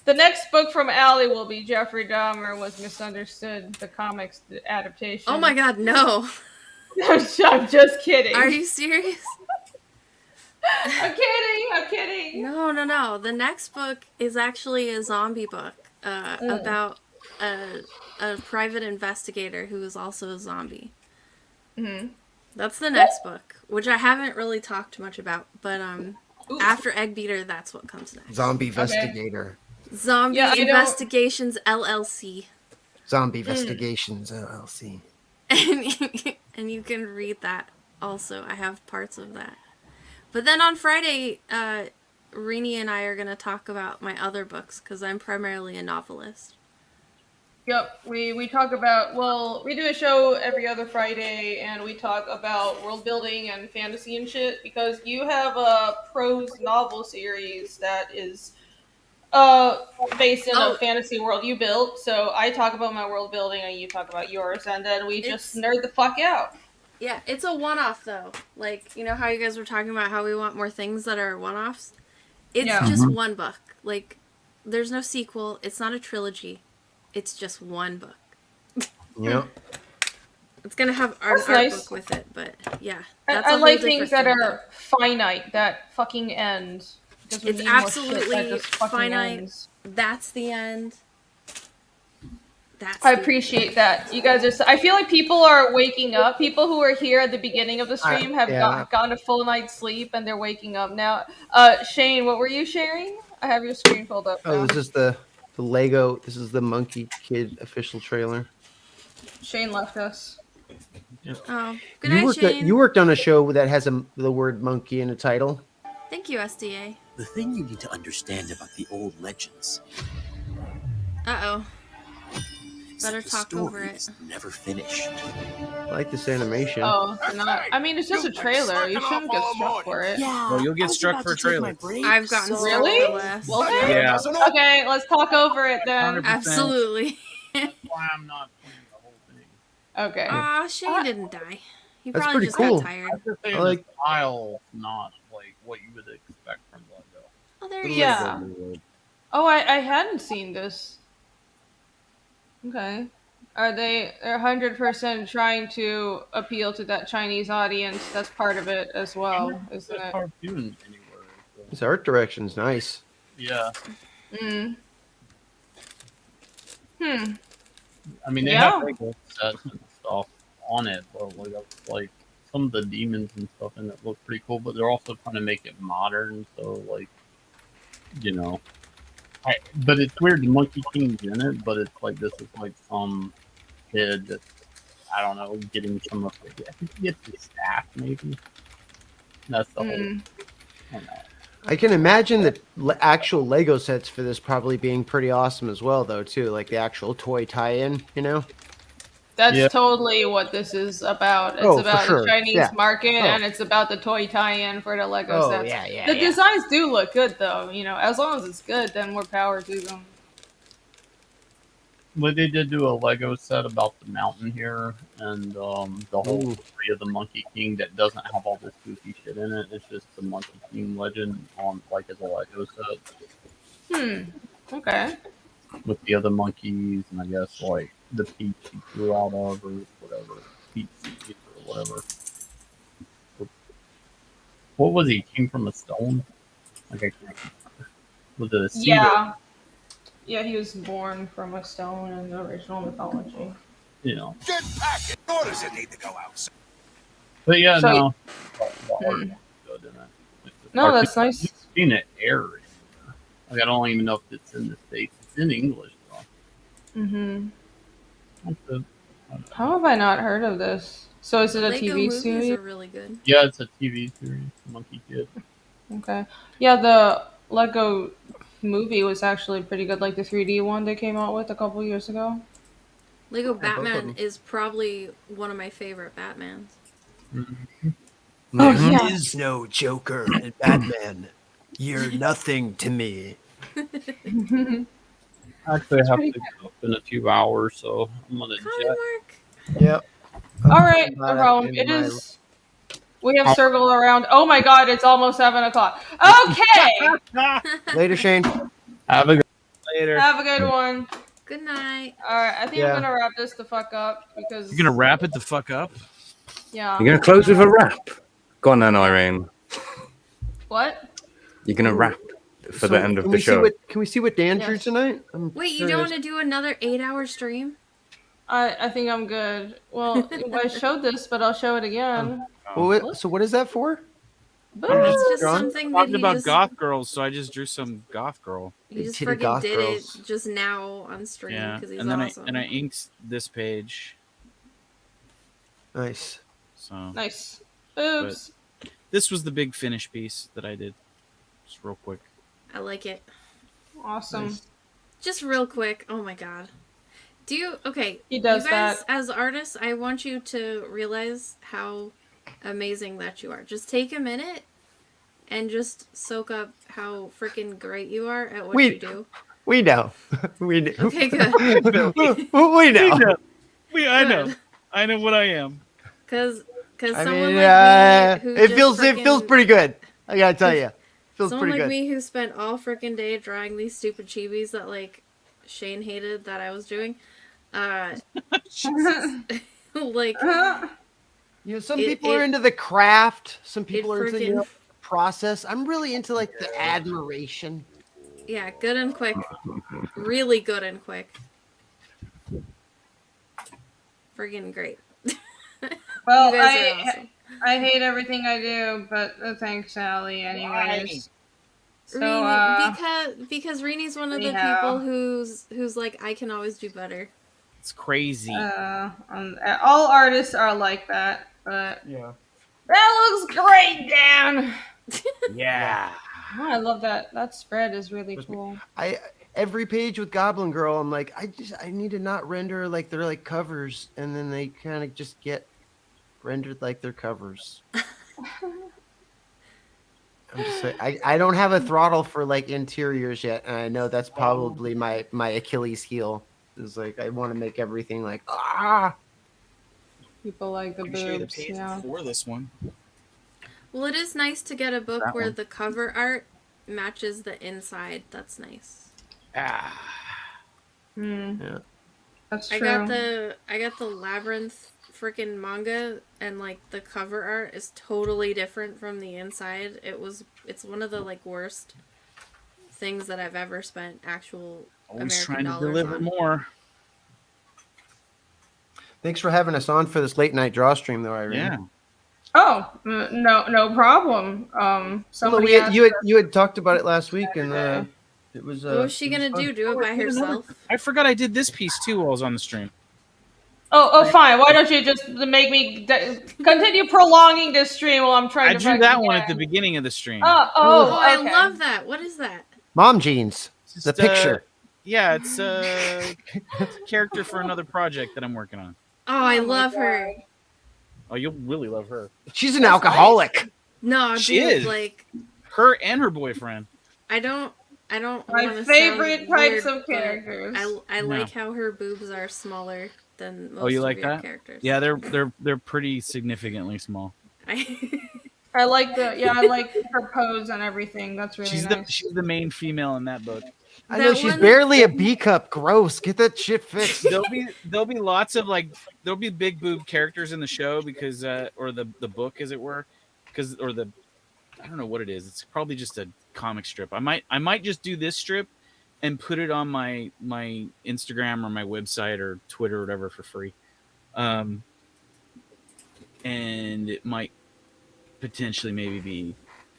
the next book from Allie will be Jeffrey Dahmer Was Misunderstood, the comics adaptation. oh my god, no. I'm just kidding. Are you serious? I'm kidding. No. The next book is actually a zombie book about a private investigator who is also a zombie. Mm-hmm. That's the next book, which I haven't really talked much about, but after Egg Beater, that's what comes next. Zombie investigator. Zombie Investigations LLC. Zombie Investigations LLC. And you can read that also. I have parts of that. But then on Friday, Rini and I are going to talk about my other books because I'm primarily a novelist. Yep, we talk about, well, we do a show every other Friday, and we talk about world building and fantasy and shit, because you have a prose novel series that is based in a fantasy world you built, so I talk about my world building and you talk about yours, and then we just nerd the fuck out. Yeah, it's a one-off, though. Like, you know how you guys were talking about how we want more things that are one-offs? It's just one book. Like, there's no sequel. It's not a trilogy. It's just one book. Yep. It's gonna have an art book with it, but yeah. That's I like things that are finite, that fucking end. It's absolutely finite. Ends. That's the end. I appreciate that. You guys are. I feel like people are waking up. People who were here at the beginning of the stream have gotten a full night's sleep, and they're waking up now. Shane, what were you sharing? I have your screen pulled up. Oh, this is the Lego. This is the Monkey Kid official trailer. Shane left us. Oh, good night, Shane. You worked on a show that has the word monkey in the title. Thank you, SDA. The thing you need to understand about the old legends. Uh-oh. Better talk over it. Never finished. I like this animation. Oh, I mean, it's just a trailer. You shouldn't get struck for it. Yeah, well, you'll get struck for a trailer. I've gotten struck really? for less. Well, yeah. Okay, let's talk over it then. 100%. Absolutely. Why I'm not playing the whole thing. Okay. Aw, Shane didn't die. He That's probably pretty just cool. got tired. I like style, not like what you would expect from Lego. Oh, there you go. Oh, I hadn't seen this. Okay. They're 100% trying to appeal to that Chinese audience. That's part of it as well, isn't it? Cartoon anywhere. So. This art direction's nice. Yeah. I mean, they have Lego sets and stuff on it, but like some of the demons and stuff in it look pretty cool. But they're also trying to make it modern, so like, you know. But it's weird. The Monkey King's in it, but it's like this is like some kid that I don't know getting some of it. I think he gets his staff maybe. That's the whole. I don't know. I can imagine the actual Lego sets for this probably being pretty awesome as well, though, too. Like the actual toy tie-in, you know? That's totally what this is about. It's about the Chinese market, and it's about the toy tie-in for the Lego sets. The designs do look good, though. You know, as long as it's good, then more power to them. But they did do a Lego set about the mountain here, and the whole story of the Monkey King that doesn't have all this goofy shit in it. It's just the Monkey King legend on like as a Lego set. Okay. With the other monkeys, and I guess like the peach he grew out of, or whatever. whatever. Pete or whatever. What was he? King from a stone? Like I can't remember. Was it a cedar? Yeah. Yeah, he was born from a stone in the original mythology. You know. Get packing. Orders that need to go out. But yeah, So- no. No, that's nice. I've seen it air. Like I don't even know if it's in the States. It's in English though. Mm-hmm. That's it. How have I not heard of this? So is it a Lego TV movies series? are really good. Yeah, it's a TV series. Monkey Kid. Okay. Yeah, the Lego movie was actually pretty good, like the 3D one they came out with a couple years ago. Lego both of Batman them. is probably one of my favorite Batmans. Oh, There yeah. is no Joker in Batman. You're nothing to me. Actually, I have to go up in a few hours, so I'm gonna jet. Yep. All right, no problem. It is. We have circle around. Oh my god, it's almost 7 o'clock. Okay. Later, Shane. Have a good later. Have a good one. Good night. All right, I think Yeah. I'm gonna wrap this the fuck up because. You're gonna wrap it the fuck up? Yeah. You're gonna close with a rap. Go on then, Irene. What? You're gonna rap for the end of Can the we see show. can we see what Dan drew tonight? I'm Wait, you don't want to do another 8-hour stream? I think I'm good. Well, I showed this, but I'll show it again. Well, so what is that for? It's just Drawn? something that Talking he about just, goth girls, so I just drew some goth girl. he just Titty freaking goth did girls. it just now on stream Yeah, because he's and then awesome. I inked this page. Nice. So Nice. Oops. this was the big finish piece that I did. Just real quick. I like it. Awesome. Nice. Just real quick. Oh my god. Do you okay? He does you guys, that. as artists, I want you to realize how amazing that you are. Just take a minute and just soak up how freaking great you are at what you do. We know. We know. Okay, good. we know. I know what I am. Cause I someone mean, like me who it just feels frickin- pretty good. I gotta tell you, feels someone pretty like good. me who spent all freaking day drawing these stupid chibis that like Shane hated that I was doing. Like You know, some it- people are it- into the craft. Some people are into freaking- the process. I'm really into like the admiration. yeah, good and quick. Really good and quick. Friggin' great. Well, You guys are awesome. I hate everything I do, but thanks, Allie. Anyways. So, because Rini's one of the anyhow. people who's like, I can always do better. It's crazy. all artists are like that, but yeah, that looks great, Dan. Yeah. Oh, I love that. That spread is really cool. Every page with Goblin Girl, I'm like, I need to not render like they're like covers, and then they kind of just get rendered like they're covers. I'm just like, I don't have a throttle for like interiors yet, and I know that's probably my Achilles heel. Is like I want to make everything like People like the I can show you the boobs. page Yeah. before this one. Well, it is nice to get a book That where one. the cover art matches the inside. That's nice. Yeah. That's I true. got the Labyrinth freaking manga, and like the cover art is totally different from the inside. It's one of the like worst things that I've ever spent actual Always American trying to dollars deliver on. more. Thanks for having us on for this late night draw stream, though, Irene. Yeah. Oh, no problem. Well, Somebody asked you had talked about it last week, and it was. What was she gonna do? Do it by herself? I forgot I did this piece too while I was on the stream. Oh, fine. Why don't you just make me continue prolonging this stream while I'm trying I to drew find that the one game? at the beginning of the stream. Oh, I okay. love that. What is that? Mom jeans. The Just, picture. Yeah, it's a character for another project that I'm working on. Oh, I love her. Oh, you'll really love her. She's an alcoholic. No, She dude, is. like her and her boyfriend. I don't My wanna favorite sound types weird, of but characters. I like how her boobs are smaller than most Oh, you of like your that? characters. Yeah, they're pretty significantly small. I like her pose and everything. That's really nice. She's the main female in that book. I know she's barely a B cup. Gross. Get that shit fixed. There'll be lots of there'll be big boob characters in the show because or the book as it were, because or the I don't know what it is. It's probably just a comic strip. I might just do this strip and put it on my Instagram or my website or Twitter or whatever for free. And it might potentially maybe be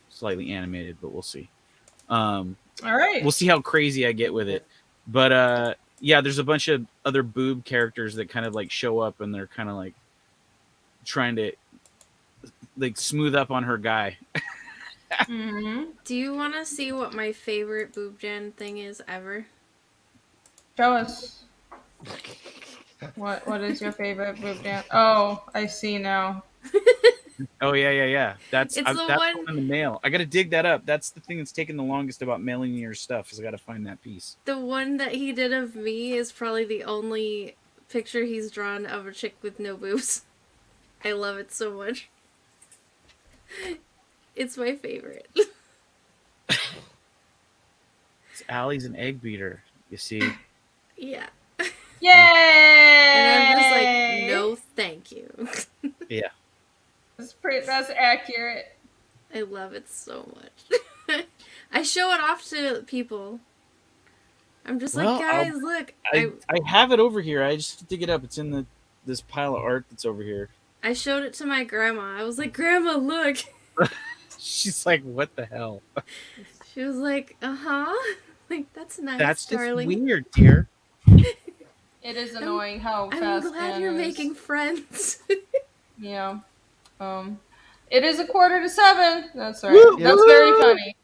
slightly animated, but we'll see. All right. We'll see how crazy I get with it. But yeah, there's a bunch of other boob characters that kind of show up and they're kind of trying to smooth up on her guy. Mm-hmm. Do you want to see what my favorite boob gen thing is ever? Show us. What is your favorite boob gen? Oh, I see now. Oh yeah. That's It's the that's one- in the mail. I got to dig that up. That's the thing that's taken the longest about mailing me your stuff. Is I got to find that piece. The one that he did of me is probably the only picture he's drawn of a chick with no boobs. I love it so much. It's my favorite. Allie's an egg beater. You see. Yeah. Yay! And I'm just like, no, thank you. Yeah. That's accurate. I love it so much. I show it off to people. I'm just like, guys, look. I have it over here. I just have to dig it up. It's in this pile of art that's over here. I showed it to my grandma. I was like, Grandma, look. She's like, what the hell? She was like, uh-huh. Like, that's nice, That's just darling. weird, dear. It is annoying how I'm fast glad Dan you're is. making friends. Yeah. It is 6:45. That's right. Woo! That's very funny.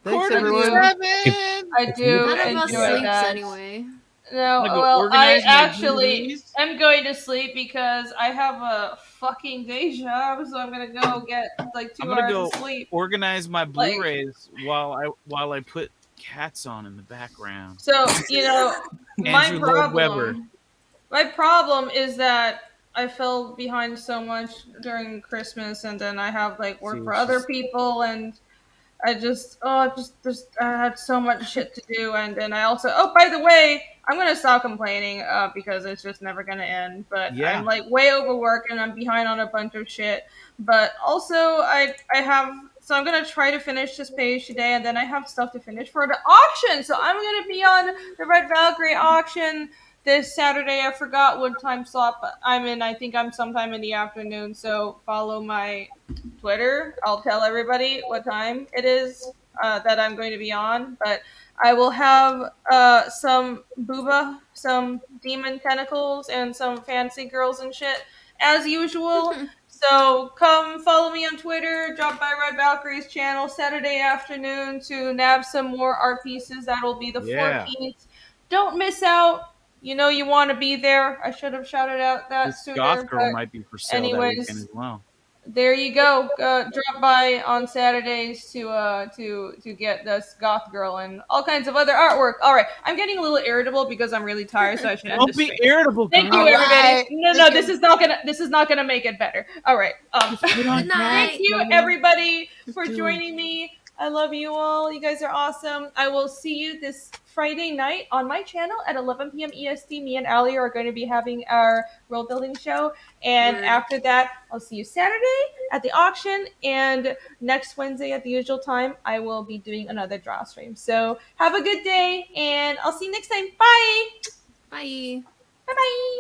Thanks, 6:47. everyone. I do None of us enjoy sleeps that. anyway. No, I'm gonna go well, I organize my actually DVDs. am going to sleep because I have a fucking day job, so I'm gonna go get 2 I'm gonna hours go of sleep. organize my Blu-rays while I put cats on in the background. So my Andrew Lloyd Webber. problem is that I fell behind so much during Christmas, and then I have work for other people, and I I had so much shit to do, and then I also by the way, I'm gonna stop complaining because it's just never gonna end. But Yeah. I'm way overworked and I'm behind on a bunch of shit. But also I have. So I'm going to try to finish this page today, and then I have stuff to finish for the auction. So I'm going to be on the Red Valkyrie auction this Saturday. I forgot what time slot I'm in. I think I'm sometime in the afternoon. So follow my Twitter. I'll tell everybody what time it is that I'm going to be on. But I will have some booba, some demon tentacles, and some fancy girls and shit as usual. So come follow me on Twitter, drop by Red Valkyrie's channel Saturday afternoon to nab some more art pieces. That'll be the Yeah. 14th. Don't miss out. You know you want to be there. I should have shouted out that This sooner. goth girl but might be for sale that anyways, weekend as well. there you go. Drop by on Saturdays to get this goth girl and all kinds of other artwork. All right, I'm getting a little irritable because I'm really tired, so I should end Don't this be stream. irritable. Thank you, girl. everybody. No, this is not gonna make it better. All right. Good night. Thank you, everybody, for joining me. I love you all. You guys are awesome. I will see you this Friday night on my channel at 11 p.m. EST. Me and Allie are going to be having our world building show. And Word. after that, I'll see you Saturday at the auction. And next Wednesday at the usual time, I will be doing another draw stream. So have a good day, and I'll see you next time. Bye. Bye. Bye-bye.